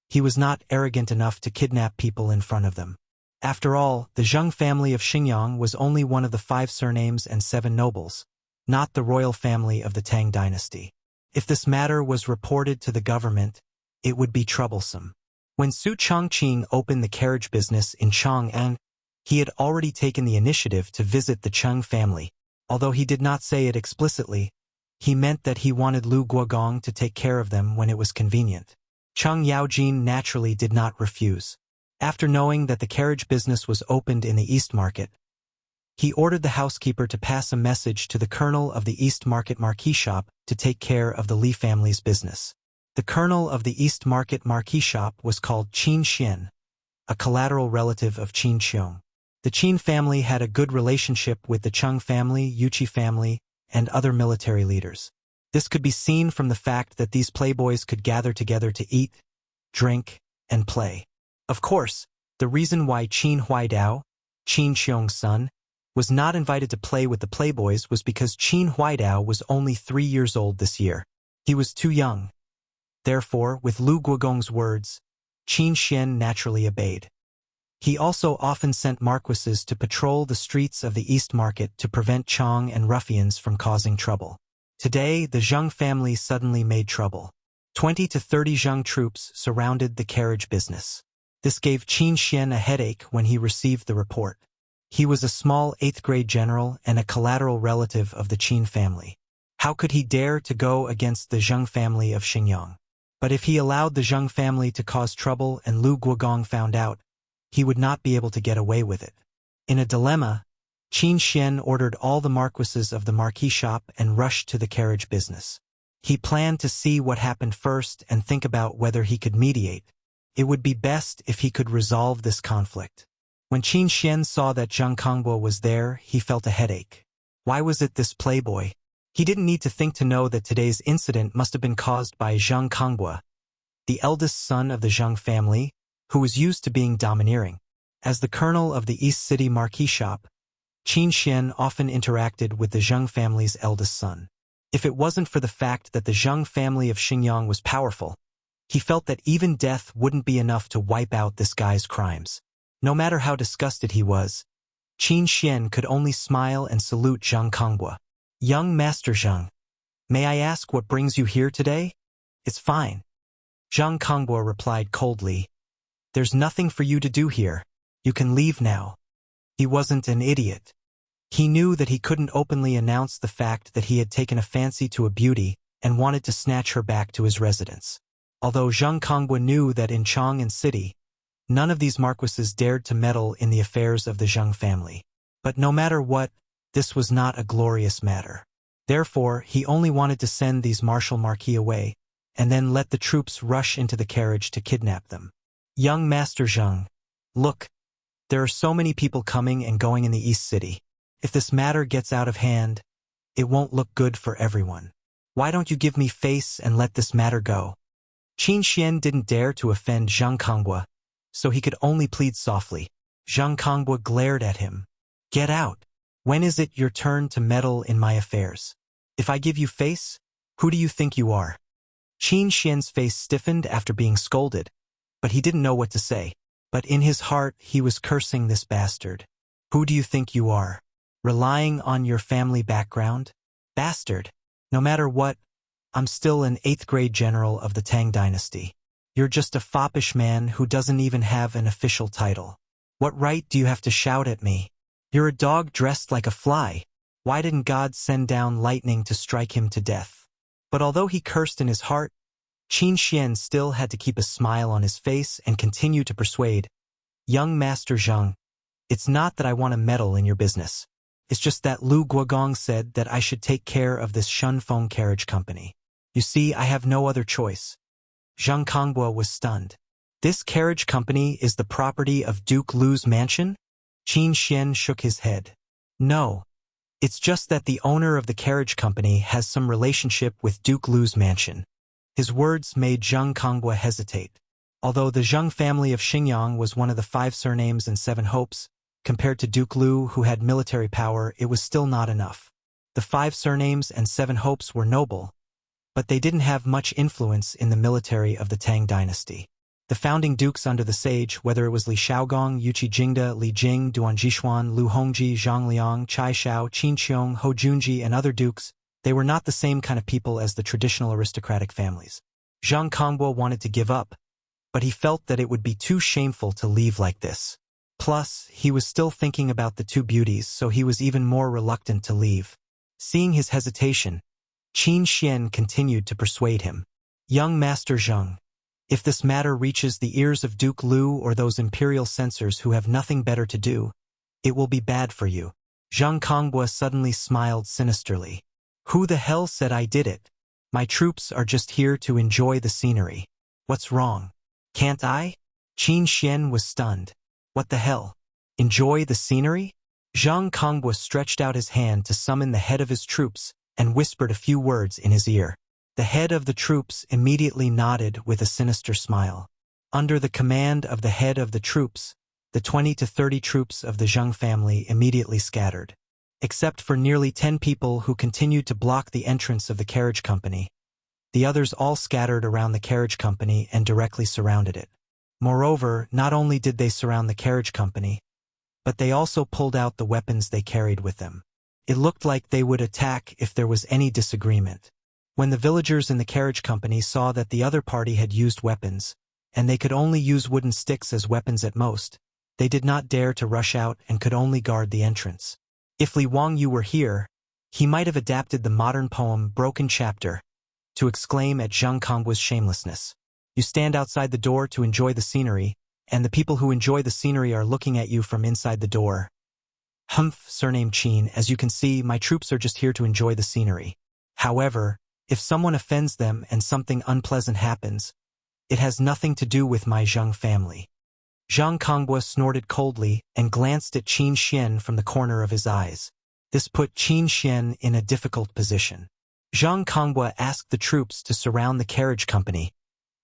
he was not arrogant enough to kidnap people in front of them. After all, the Zheng family of Xingyang was only one of the 5 surnames and 7 nobles, not the royal family of the Tang dynasty. If this matter was reported to the government, it would be troublesome. When Su Chongqing opened the carriage business in Chang'an, he had already taken the initiative to visit the Cheng family. Although he did not say it explicitly, he meant that he wanted Lu Guogong to take care of them when it was convenient. Cheng Yaojin naturally did not refuse. After knowing that the carriage business was opened in the East Market, he ordered the housekeeper to pass a message to the colonel of the East Market marquis shop to take care of the Li family's business. The colonel of the East Market marquis shop was called Qin Xian, a collateral relative of Qin Xiong. The Qin family had a good relationship with the Cheng family, Yuqi family, and other military leaders. This could be seen from the fact that these playboys could gather together to eat, drink, and play. Of course, the reason why Qin Huaidao, Qin Xiong's son, was not invited to play with the playboys was because Qin Huaidao was only 3 years old this year. He was too young. Therefore, with Lu Guogong's words, Qin Xian naturally obeyed. He also often sent marquises to patrol the streets of the East Market to prevent Chong and ruffians from causing trouble. Today, the Zheng family suddenly made trouble. 20 to 30 Zheng troops surrounded the carriage business. This gave Qin Xian a headache when he received the report. He was a small 8th-grade general and a collateral relative of the Qin family. How could he dare to go against the Zheng family of Xingyang? But if he allowed the Zheng family to cause trouble and Lu Guogong found out, he would not be able to get away with it. In a dilemma, Qin Xian ordered all the marquises of the marquis shop and rushed to the carriage business. He planned to see what happened first and think about whether he could mediate. It would be best if he could resolve this conflict. When Qin Xian saw that Zhang Kongbua was there, he felt a headache. Why was it this playboy? He didn't need to think to know that today's incident must have been caused by Zhang Kongbua, the eldest son of the Zheng family, who was used to being domineering. As the colonel of the East City marquis shop, Qin Xian often interacted with the Zheng family's eldest son. If it wasn't for the fact that the Zheng family of Xingyang was powerful, he felt that even death wouldn't be enough to wipe out this guy's crimes. No matter how disgusted he was, Qin Xian could only smile and salute Zhang Kongbua. "Young Master Zhang, may I ask what brings you here today?" "It's fine," Zhang Kongbua replied coldly. "There's nothing for you to do here. You can leave now." He wasn't an idiot. He knew that he couldn't openly announce the fact that he had taken a fancy to a beauty and wanted to snatch her back to his residence. Although Zhang Kongbua knew that in Chang'an City, none of these marquises dared to meddle in the affairs of the Zheng family. But no matter what, this was not a glorious matter. Therefore, he only wanted to send these martial marquis away, and then let the troops rush into the carriage to kidnap them. "Young Master Zheng, look, there are so many people coming and going in the East City. If this matter gets out of hand, it won't look good for everyone. Why don't you give me face and let this matter go?" Qin Xian didn't dare to offend Zhang Kongbua, so he could only plead softly. Zhang Kongbua glared at him. "Get out. When is it your turn to meddle in my affairs? If I give you face, who do you think you are?" Qin Xian's face stiffened after being scolded, but he didn't know what to say. But in his heart, he was cursing this bastard. "Who do you think you are? Relying on your family background? Bastard. No matter what, I'm still an 8th-grade general of the Tang dynasty. You're just a foppish man who doesn't even have an official title. What right do you have to shout at me? You're a dog dressed like a fly. Why didn't God send down lightning to strike him to death? But although he cursed in his heart, Qin Xian still had to keep a smile on his face and continue to persuade, "Young Master Zheng, it's not that I want to meddle in your business. It's just that Lu Guogong said that I should take care of this Shunfeng carriage company. You see, I have no other choice." Zheng Kongbo was stunned. "This carriage company is the property of Duke Lu's mansion?" Qin Xian shook his head. "No. It's just that the owner of the carriage company has some relationship with Duke Lu's mansion." His words made Zheng Kongbo hesitate. Although the Zheng family of Xingyang was one of the 5 surnames and 7 hopes, compared to Duke Lu, who had military power, it was still not enough. The 5 surnames and 7 hopes were noble, but they didn't have much influence in the military of the Tang dynasty. The founding dukes under the sage, whether it was Li Shaogong, Yuqi Jingde, Li Jing, Duan Jishuan, Lu Hongji, Zhang Liang, Chai Shao, Qin Qiong, Ho Junji, and other dukes, they were not the same kind of people as the traditional aristocratic families. Zheng Kongbo wanted to give up, but he felt that it would be too shameful to leave like this. Plus, he was still thinking about the 2 beauties, so he was even more reluctant to leave. Seeing his hesitation, Qin Xian continued to persuade him. "Young Master Zheng, if this matter reaches the ears of Duke Lu or those imperial censors who have nothing better to do, it will be bad for you." Zheng Kongbo suddenly smiled sinisterly. "Who the hell said I did it? My troops are just here to enjoy the scenery. What's wrong? Can't I?" Qin Xian was stunned. "What the hell? Enjoy the scenery?" Zheng Kongbo stretched out his hand to summon the head of his troops and whispered a few words in his ear. The head of the troops immediately nodded with a sinister smile. Under the command of the head of the troops, the 20 to 30 troops of the Zheng family immediately scattered. Except for nearly 10 people who continued to block the entrance of the carriage company, the others all scattered around the carriage company and directly surrounded it. Moreover, not only did they surround the carriage company, but they also pulled out the weapons they carried with them. It looked like they would attack if there was any disagreement. When the villagers in the carriage company saw that the other party had used weapons, and they could only use wooden sticks as weapons at most, they did not dare to rush out and could only guard the entrance. If Li Wangyu were here, he might have adapted the modern poem Broken Chapter to exclaim at Zheng Kongbo's shamelessness. "You stand outside the door to enjoy the scenery, and the people who enjoy the scenery are looking at you from inside the door. Humph, surname Qin, as you can see, my troops are just here to enjoy the scenery. However, if someone offends them and something unpleasant happens, it has nothing to do with my Zheng family." Zheng Kongbo snorted coldly and glanced at Qin Xian from the corner of his eyes. This put Qin Xian in a difficult position. Zheng Kongbo asked the troops to surround the carriage company,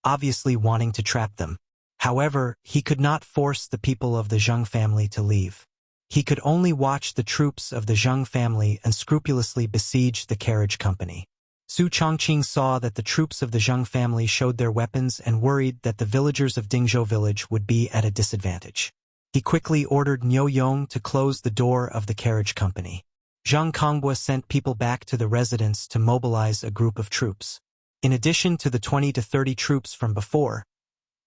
obviously wanting to trap them. However, he could not force the people of the Zheng family to leave. He could only watch the troops of the Zheng family unscrupulously besiege the carriage company. Su Chongqing saw that the troops of the Zheng family showed their weapons and worried that the villagers of Dingzhou village would be at a disadvantage. He quickly ordered Niu Yong to close the door of the carriage company. Zheng Kongbo sent people back to the residence to mobilize a group of troops. In addition to the 20 to 30 troops from before,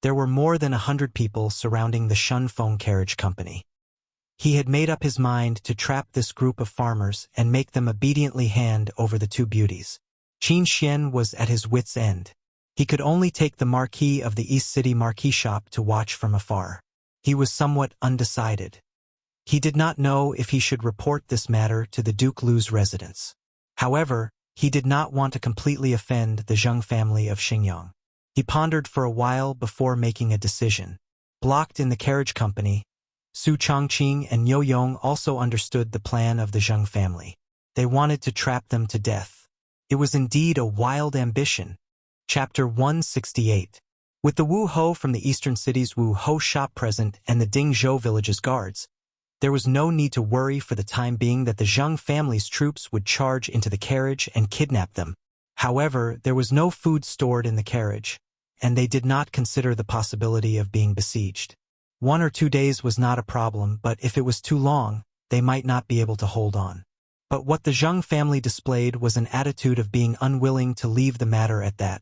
there were more than 100 people surrounding the Shunfeng carriage company. He had made up his mind to trap this group of farmers and make them obediently hand over the 2 beauties. Qin Xian was at his wit's end. He could only take the marquis of the East City marquis shop to watch from afar. He was somewhat undecided. He did not know if he should report this matter to the Duke Lu's residence. However, he did not want to completely offend the Zheng family of Xingyang. He pondered for a while before making a decision. Blocked in the carriage company, Su Chongqing and Niu Yong also understood the plan of the Zheng family. They wanted to trap them to death. It was indeed a wild ambition. Chapter 168. With the Wu Ho from the eastern city's Wu Ho shop present and the Dingzhou village's guards, there was no need to worry for the time being that the Zheng family's troops would charge into the carriage and kidnap them. However, there was no food stored in the carriage, and they did not consider the possibility of being besieged. 1 or 2 days was not a problem, but if it was too long, they might not be able to hold on. But what the Zheng family displayed was an attitude of being unwilling to leave the matter at that,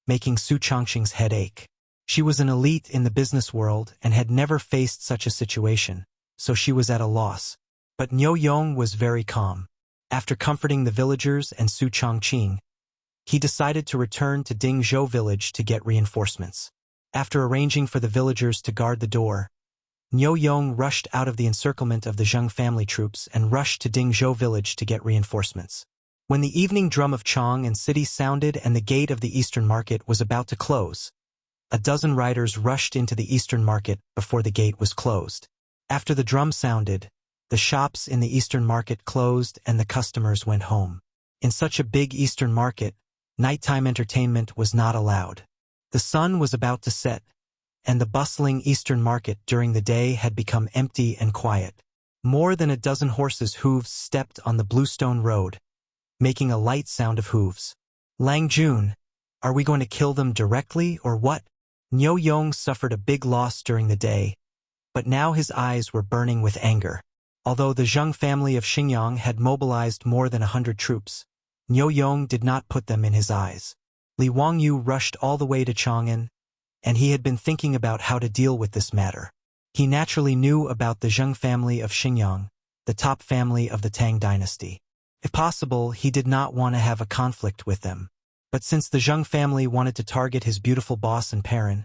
making Su Chongqing's head ache. She was an elite in the business world and had never faced such a situation, so she was at a loss. But Niu Yong was very calm. After comforting the villagers and Su Changqing, he decided to return to Dingzhou village to get reinforcements. After arranging for the villagers to guard the door, Niu Yong rushed out of the encirclement of the Zheng family troops and rushed to Dingzhou village to get reinforcements. When the evening drum of Chang'an city sounded and the gate of the eastern market was about to close, a dozen riders rushed into the eastern market before the gate was closed. After the drum sounded, the shops in the eastern market closed and the customers went home. In such a big eastern market, nighttime entertainment was not allowed. The sun was about to set, and the bustling eastern market during the day had become empty and quiet. More than a dozen horses' hooves stepped on the bluestone road, making a light sound of hooves. Lang Jun, are we going to kill them directly or what? Niu Yong suffered a big loss during the day, but now his eyes were burning with anger. Although the Zheng family of Xingyang had mobilized more than 100 troops, Niu Yong did not put them in his eyes. Li Wangyu rushed all the way to Chang'an, and he had been thinking about how to deal with this matter. He naturally knew about the Zheng family of Xingyang, the top family of the Tang dynasty. If possible, he did not want to have a conflict with them. But since the Zheng family wanted to target his beautiful boss and parent,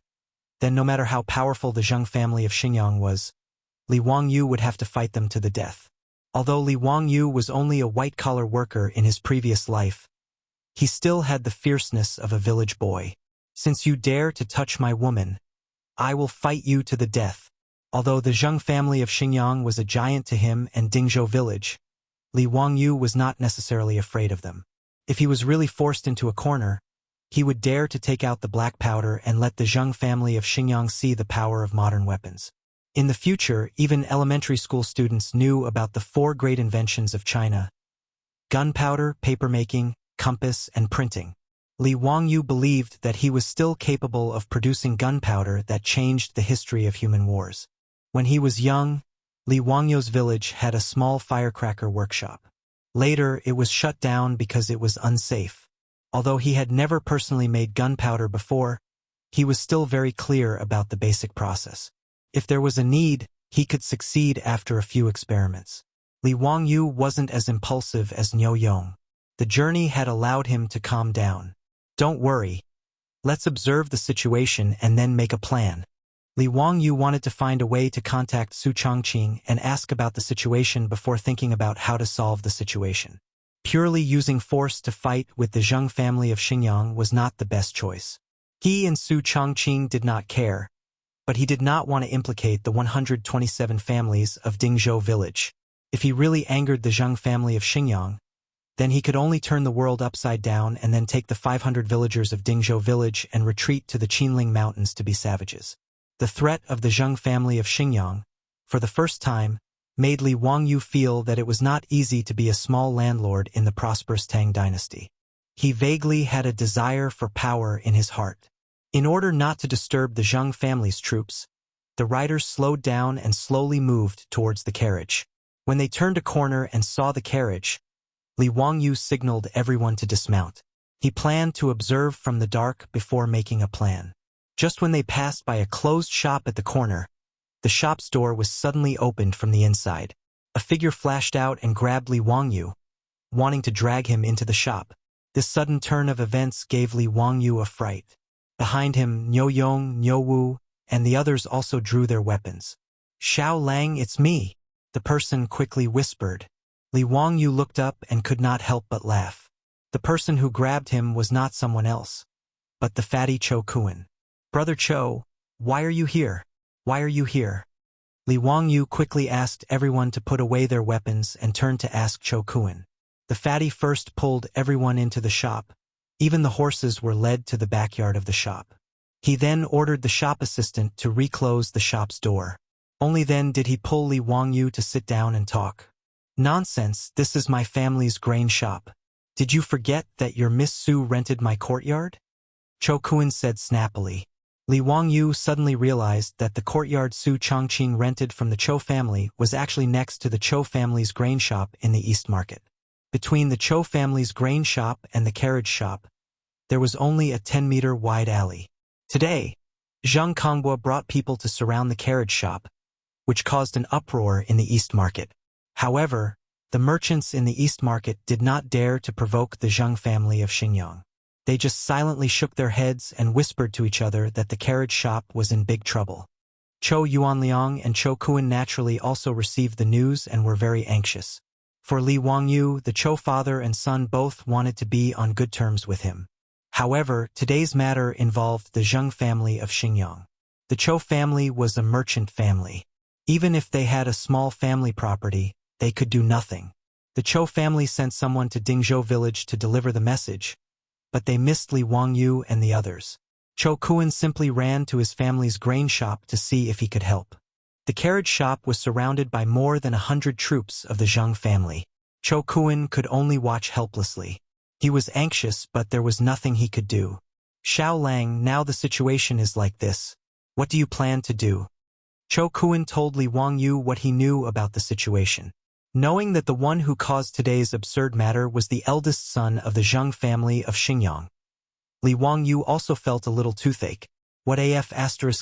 then no matter how powerful the Zheng family of Xingyang was, Li Wangyu would have to fight them to the death. Although Li Wangyu was only a white-collar worker in his previous life, he still had the fierceness of a village boy. Since you dare to touch my woman, I will fight you to the death. Although the Zheng family of Xingyang was a giant to him and Dingzhou village, Li Wangyu was not necessarily afraid of them. If he was really forced into a corner, he would dare to take out the black powder and let the Zheng family of Xingyang see the power of modern weapons. In the future, even elementary school students knew about the 4 great inventions of China: gunpowder, papermaking, compass, and printing. Li Wangyu believed that he was still capable of producing gunpowder that changed the history of human wars. When he was young, Li Wangyu's village had a small firecracker workshop. Later, it was shut down because it was unsafe. Although he had never personally made gunpowder before, he was still very clear about the basic process. If there was a need, he could succeed after a few experiments. Li Wangyu wasn't as impulsive as Niu Yong. The journey had allowed him to calm down. Don't worry. Let's observe the situation and then make a plan. Li Wangyu wanted to find a way to contact Su Changqing and ask about the situation before thinking about how to solve the situation. Purely using force to fight with the Zheng family of Xingyang was not the best choice. He and Su Changqing did not care, but he did not want to implicate the 127 families of Dingzhou village. If he really angered the Zheng family of Xingyang, then he could only turn the world upside down and then take the 500 villagers of Dingzhou village and retreat to the Qinling mountains to be savages. The threat of the Zheng family of Xingyang, for the first time, made Li Wangyu feel that it was not easy to be a small landlord in the prosperous Tang dynasty. He vaguely had a desire for power in his heart. In order not to disturb the Zheng family's troops, the riders slowed down and slowly moved towards the carriage. When they turned a corner and saw the carriage, Li Wangyu signaled everyone to dismount. He planned to observe from the dark before making a plan. Just when they passed by a closed shop at the corner, the shop's door was suddenly opened from the inside. A figure flashed out and grabbed Li Wangyu, wanting to drag him into the shop. This sudden turn of events gave Li Wangyu a fright. Behind him, Niu Yong, Niu Wu, and the others also drew their weapons. "Xiao Lang, it's me," the person quickly whispered. Li Wangyu looked up and could not help but laugh. The person who grabbed him was not someone else, but the fatty Cho Kuan. "Brother Cho, why are you here? Why are you here?" Li Wangyu quickly asked everyone to put away their weapons and turned to ask Cho Kuan. The fatty first pulled everyone into the shop. Even the horses were led to the backyard of the shop. He then ordered the shop assistant to reclose the shop's door. Only then did he pull Li Wangyu to sit down and talk. "Nonsense, this is my family's grain shop. Did you forget that your Miss Su rented my courtyard?" Cho Kuan said snappily. Li Wangyu suddenly realized that the courtyard Su Changqing rented from the Cho family was actually next to the Cho family's grain shop in the East Market. Between the Cho family's grain shop and the carriage shop, there was only a 10-meter wide alley. Today, Zheng Kongbua brought people to surround the carriage shop, which caused an uproar in the East Market. However, The merchants in the East Market did not dare to provoke the Zheng family of Xingyang. They just silently shook their heads and whispered to each other that the carriage shop was in big trouble. Chou Yuanliang and Chou Kuan naturally also received the news and were very anxious. For Li Wangyu, the Chou father and son both wanted to be on good terms with him. However, today's matter involved the Zheng family of Xingyang. The Chou family was a merchant family. Even if they had a small family property, they could do nothing. The Chou family sent someone to Dingzhou village to deliver the message, but they missed Li Wangyu and the others. Chou Kuan simply ran to his family's grain shop to see if he could help. The carriage shop was surrounded by more than 100 troops of the Zheng family. Chou Kuan could only watch helplessly. He was anxious, but there was nothing he could do. Xiao Lang, now the situation is like this. What do you plan to do? Chou Kuan told Li Wangyu what he knew about the situation. Knowing that the one who caused today's absurd matter was the eldest son of the Zheng family of Xingyang, Li Wangyu also felt a little toothache. What af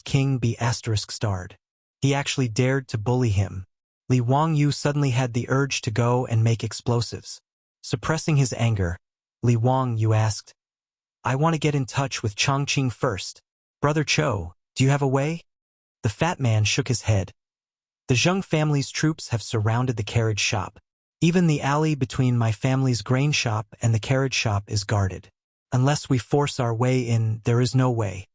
*king be *starred? He actually dared to bully him. Li Wangyu suddenly had the urge to go and make explosives. Suppressing his anger, Li Wangyu asked, I want to get in touch with Chongqing first. Brother Chou, do you have a way? The fat man shook his head. The Zheng family's troops have surrounded the carriage shop. Even the alley between my family's grain shop and the carriage shop is guarded. Unless we force our way in, there is no way.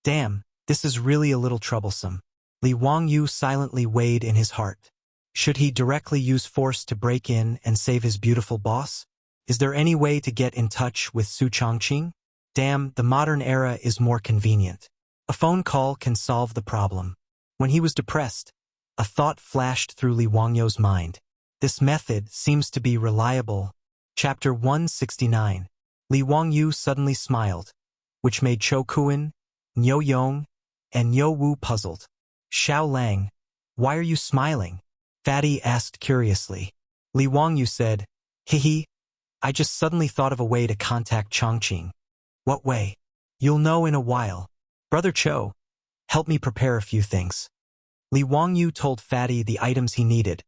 Damn, this is really a little troublesome. Li Wangyu silently weighed in his heart. Should he directly use force to break in and save his beautiful boss? Is there any way to get in touch with Su Chongqing? Damn, the modern era is more convenient. A phone call can solve the problem. When he was depressed, a thought flashed through Li Wangyu's mind. This method seems to be reliable. Chapter 169. Li Wangyu suddenly smiled, which made Chou Kuan, Niu Yong, and Niu Wu puzzled. Xiao Lang, why are you smiling? Fatty asked curiously. Li Wangyu said, Hee, I just suddenly thought of a way to contact Chongqing. What way? You'll know in a while. Brother Chou, help me prepare a few things. Li Wangyu told Fatty the items he needed,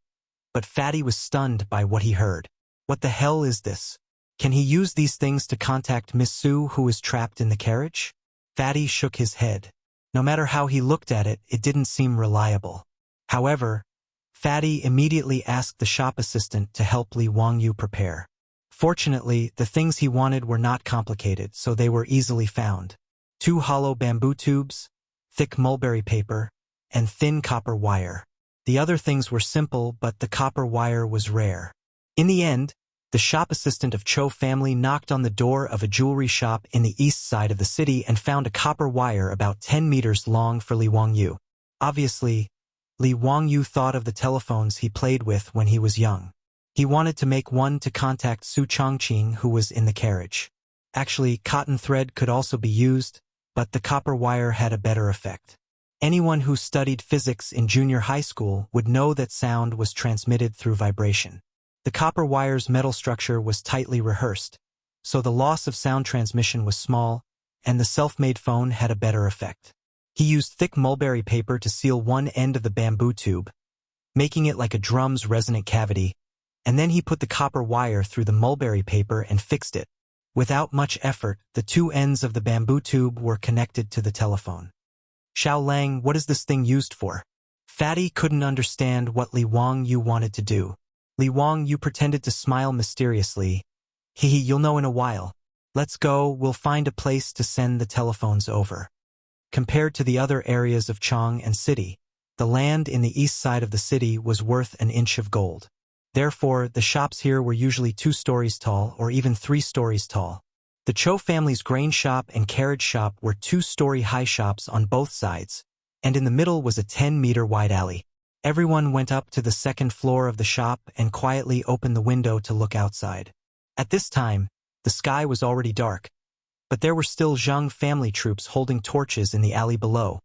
but Fatty was stunned by what he heard. What the hell is this? Can he use these things to contact Miss Su, who is trapped in the carriage? Fatty shook his head. No matter how he looked at it, it didn't seem reliable. However, Fatty immediately asked the shop assistant to help Li Wangyu prepare. Fortunately, the things he wanted were not complicated, so they were easily found. 2 hollow bamboo tubes, thick mulberry paper, and thin copper wire. The other things were simple, but the copper wire was rare. In the end, the shop assistant of Chou family knocked on the door of a jewelry shop in the east side of the city and found a copper wire about 10 meters long for Li Wangyu. Obviously, Li Wangyu thought of the telephones he played with when he was young. He wanted to make one to contact Su Chongqing, who was in the carriage. Actually, cotton thread could also be used, but the copper wire had a better effect. Anyone who studied physics in junior high school would know that sound was transmitted through vibration. The copper wire's metal structure was tightly rehearsed, so the loss of sound transmission was small, and the self-made phone had a better effect. He used thick mulberry paper to seal one end of the bamboo tube, making it like a drum's resonant cavity, and then he put the copper wire through the mulberry paper and fixed it. Without much effort, the 2 ends of the bamboo tube were connected to the telephone. Xiao Lang, what is this thing used for? Fatty couldn't understand what Li Wangyu wanted to do. Li Wangyu pretended to smile mysteriously. Hee, you'll know in a while. Let's go, we'll find a place to send the telephones over. Compared to the other areas of Chang'an city, the land in the east side of the city was worth an inch of gold. Therefore, the shops here were usually 2 stories tall or even 3 stories tall. The Chou family's grain shop and carriage shop were 2-story high shops on both sides, and in the middle was a 10-meter wide alley. Everyone went up to the 2nd floor of the shop and quietly opened the window to look outside. At this time, the sky was already dark, but there were still Zheng family troops holding torches in the alley below,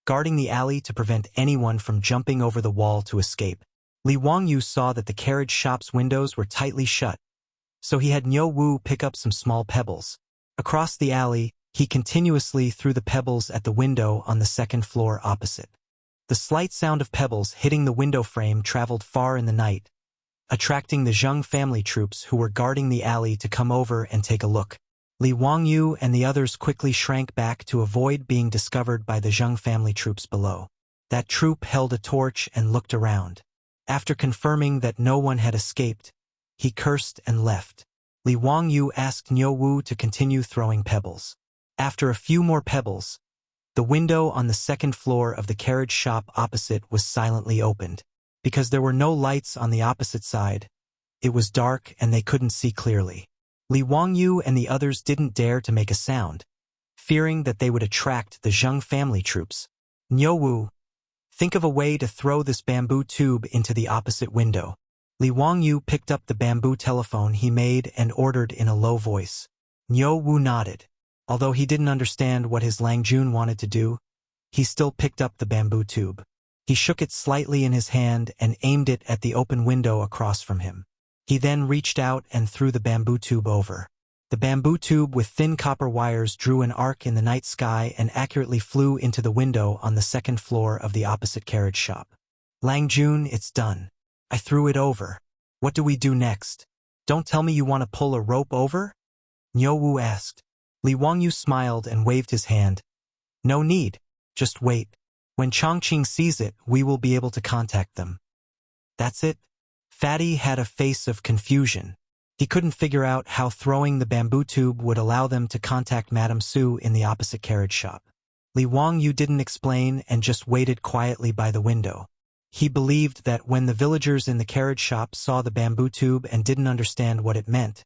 guarding the alley to prevent anyone from jumping over the wall to escape. Li Wangyu saw that the carriage shop's windows were tightly shut, so he had Niu Wu pick up some small pebbles. Across the alley, he continuously threw the pebbles at the window on the 2nd floor opposite. The slight sound of pebbles hitting the window frame traveled far in the night. attracting the Zheng family troops who were guarding the alley to come over and take a look. Li Wangyu and the others quickly shrank back to avoid being discovered by the Zheng family troops below. That troop held a torch and looked around. After confirming that no one had escaped, he cursed and left. Li Wangyu asked Niu Wu to continue throwing pebbles. After a few more pebbles, the window on the second floor of the carriage shop opposite was silently opened. Because there were no lights on the opposite side, it was dark and they couldn't see clearly. Li Wangyu and the others didn't dare to make a sound, fearing that they would attract the Zheng family troops. Niu Wu, think of a way to throw this bamboo tube into the opposite window. Li Wangyu picked up the bamboo telephone he made and ordered in a low voice. Niu Wu nodded. Although he didn't understand what his Langjun wanted to do, he still picked up the bamboo tube. He shook it slightly in his hand and aimed it at the open window across from him. He then reached out and threw the bamboo tube over. The bamboo tube with thin copper wires drew an arc in the night sky and accurately flew into the window on the second floor of the opposite carriage shop. Langjun, it's done. I threw it over. What do we do next? Don't tell me you want to pull a rope over? Niu Wu asked. Li Wangyu smiled and waved his hand. No need. Just wait. When Chongqing sees it, we will be able to contact them. That's it? Fatty had a face of confusion. He couldn't figure out how throwing the bamboo tube would allow them to contact Madame Su in the opposite carriage shop. Li Wangyu didn't explain and just waited quietly by the window. He believed that when the villagers in the carriage shop saw the bamboo tube and didn't understand what it meant,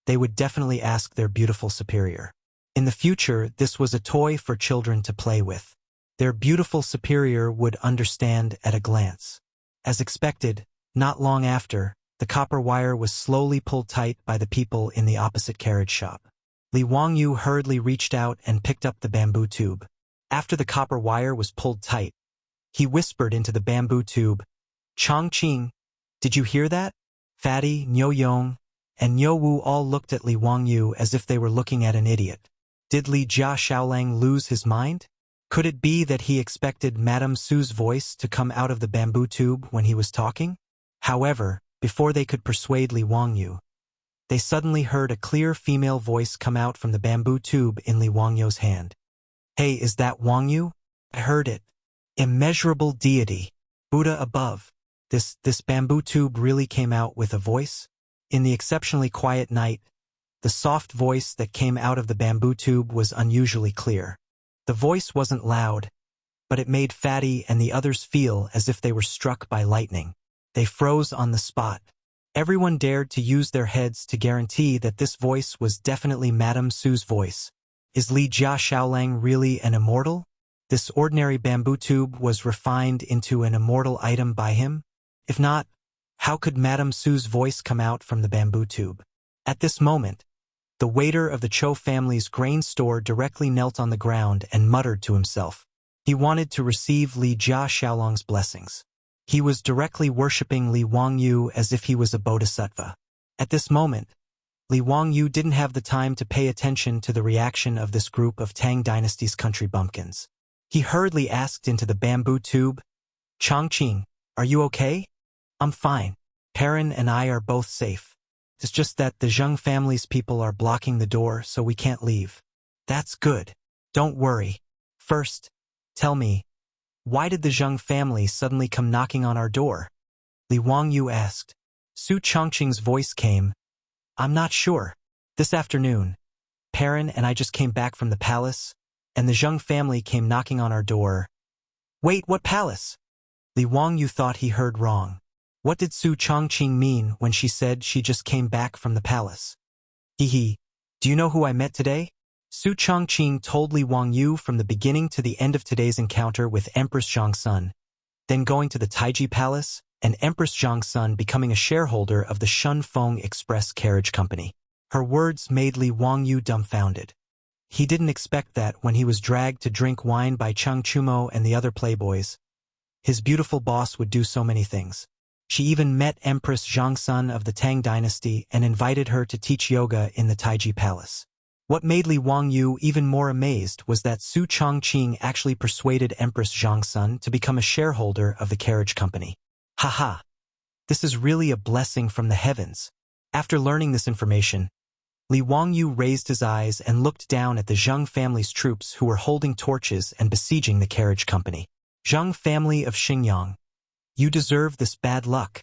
they would definitely ask their beautiful superior. In the future, this was a toy for children to play with. Their beautiful superior would understand at a glance. As expected, not long after, the copper wire was slowly pulled tight by the people in the opposite carriage shop. Li Wangyu hurriedly reached out and picked up the bamboo tube. After the copper wire was pulled tight, he whispered into the bamboo tube, Chongqing, did you hear that? Fatty, Niu Yong, and Niu Wu all looked at Li Wangyu as if they were looking at an idiot. Did Li Jia Shaolang lose his mind? Could it be that he expected Madame Su's voice to come out of the bamboo tube when he was talking? However, before they could persuade Li Wangyu, they suddenly heard a clear female voice come out from the bamboo tube in Li Wangyu's hand. Hey, is that Wangyu? I heard it. Immeasurable deity. Buddha above. This bamboo tube really came out with a voice? In the exceptionally quiet night, the soft voice that came out of the bamboo tube was unusually clear. The voice wasn't loud, but it made Fatty and the others feel as if they were struck by lightning. They froze on the spot. Everyone dared to use their heads to guarantee that this voice was definitely Madame Su's voice. Is Li Jia Shaolang really an immortal? This ordinary bamboo tube was refined into an immortal item by him? If not, how could Madame Su's voice come out from the bamboo tube? At this moment, the waiter of the Cho family's grain store directly knelt on the ground and muttered to himself. He wanted to receive Li Jia Shaolang's blessings. He was directly worshipping Li Wangyu as if he was a bodhisattva. At this moment, Li Wangyu didn't have the time to pay attention to the reaction of this group of Tang Dynasty's country bumpkins. He hurriedly asked into the bamboo tube, Chongqing, are you okay? I'm fine. Perrin and I are both safe. It's just that the Zheng family's people are blocking the door, so we can't leave. That's good. Don't worry. First, tell me, why did the Zheng family suddenly come knocking on our door? Li Wangyu asked. Su Chongqing's voice came. I'm not sure. This afternoon, Perrin and I just came back from the palace, and the Zheng family came knocking on our door. Wait, what palace? Li Wangyu thought he heard wrong. What did Su Chongqing mean when she said she just came back from the palace? Hee. Do you know who I met today? Su Chongqing told Li Wangyu from the beginning to the end of today's encounter with Empress Zhongsun, then going to the Taiji Palace, and Empress Zhongsun becoming a shareholder of the Shunfeng Express Carriage Company. Her words made Li Wangyu dumbfounded. He didn't expect that when he was dragged to drink wine by Cheng Chumo and the other playboys, his beautiful boss would do so many things. She even met Empress Zhongsun of the Tang Dynasty and invited her to teach yoga in the Taiji Palace. What made Li Wangyu even more amazed was that Su Chongqing actually persuaded Empress Zhongsun to become a shareholder of the carriage company. Haha. This is really a blessing from the heavens. After learning this information, Li Wangyu raised his eyes and looked down at the Zheng family's troops who were holding torches and besieging the carriage company. Zheng family of Xingyang, you deserve this bad luck.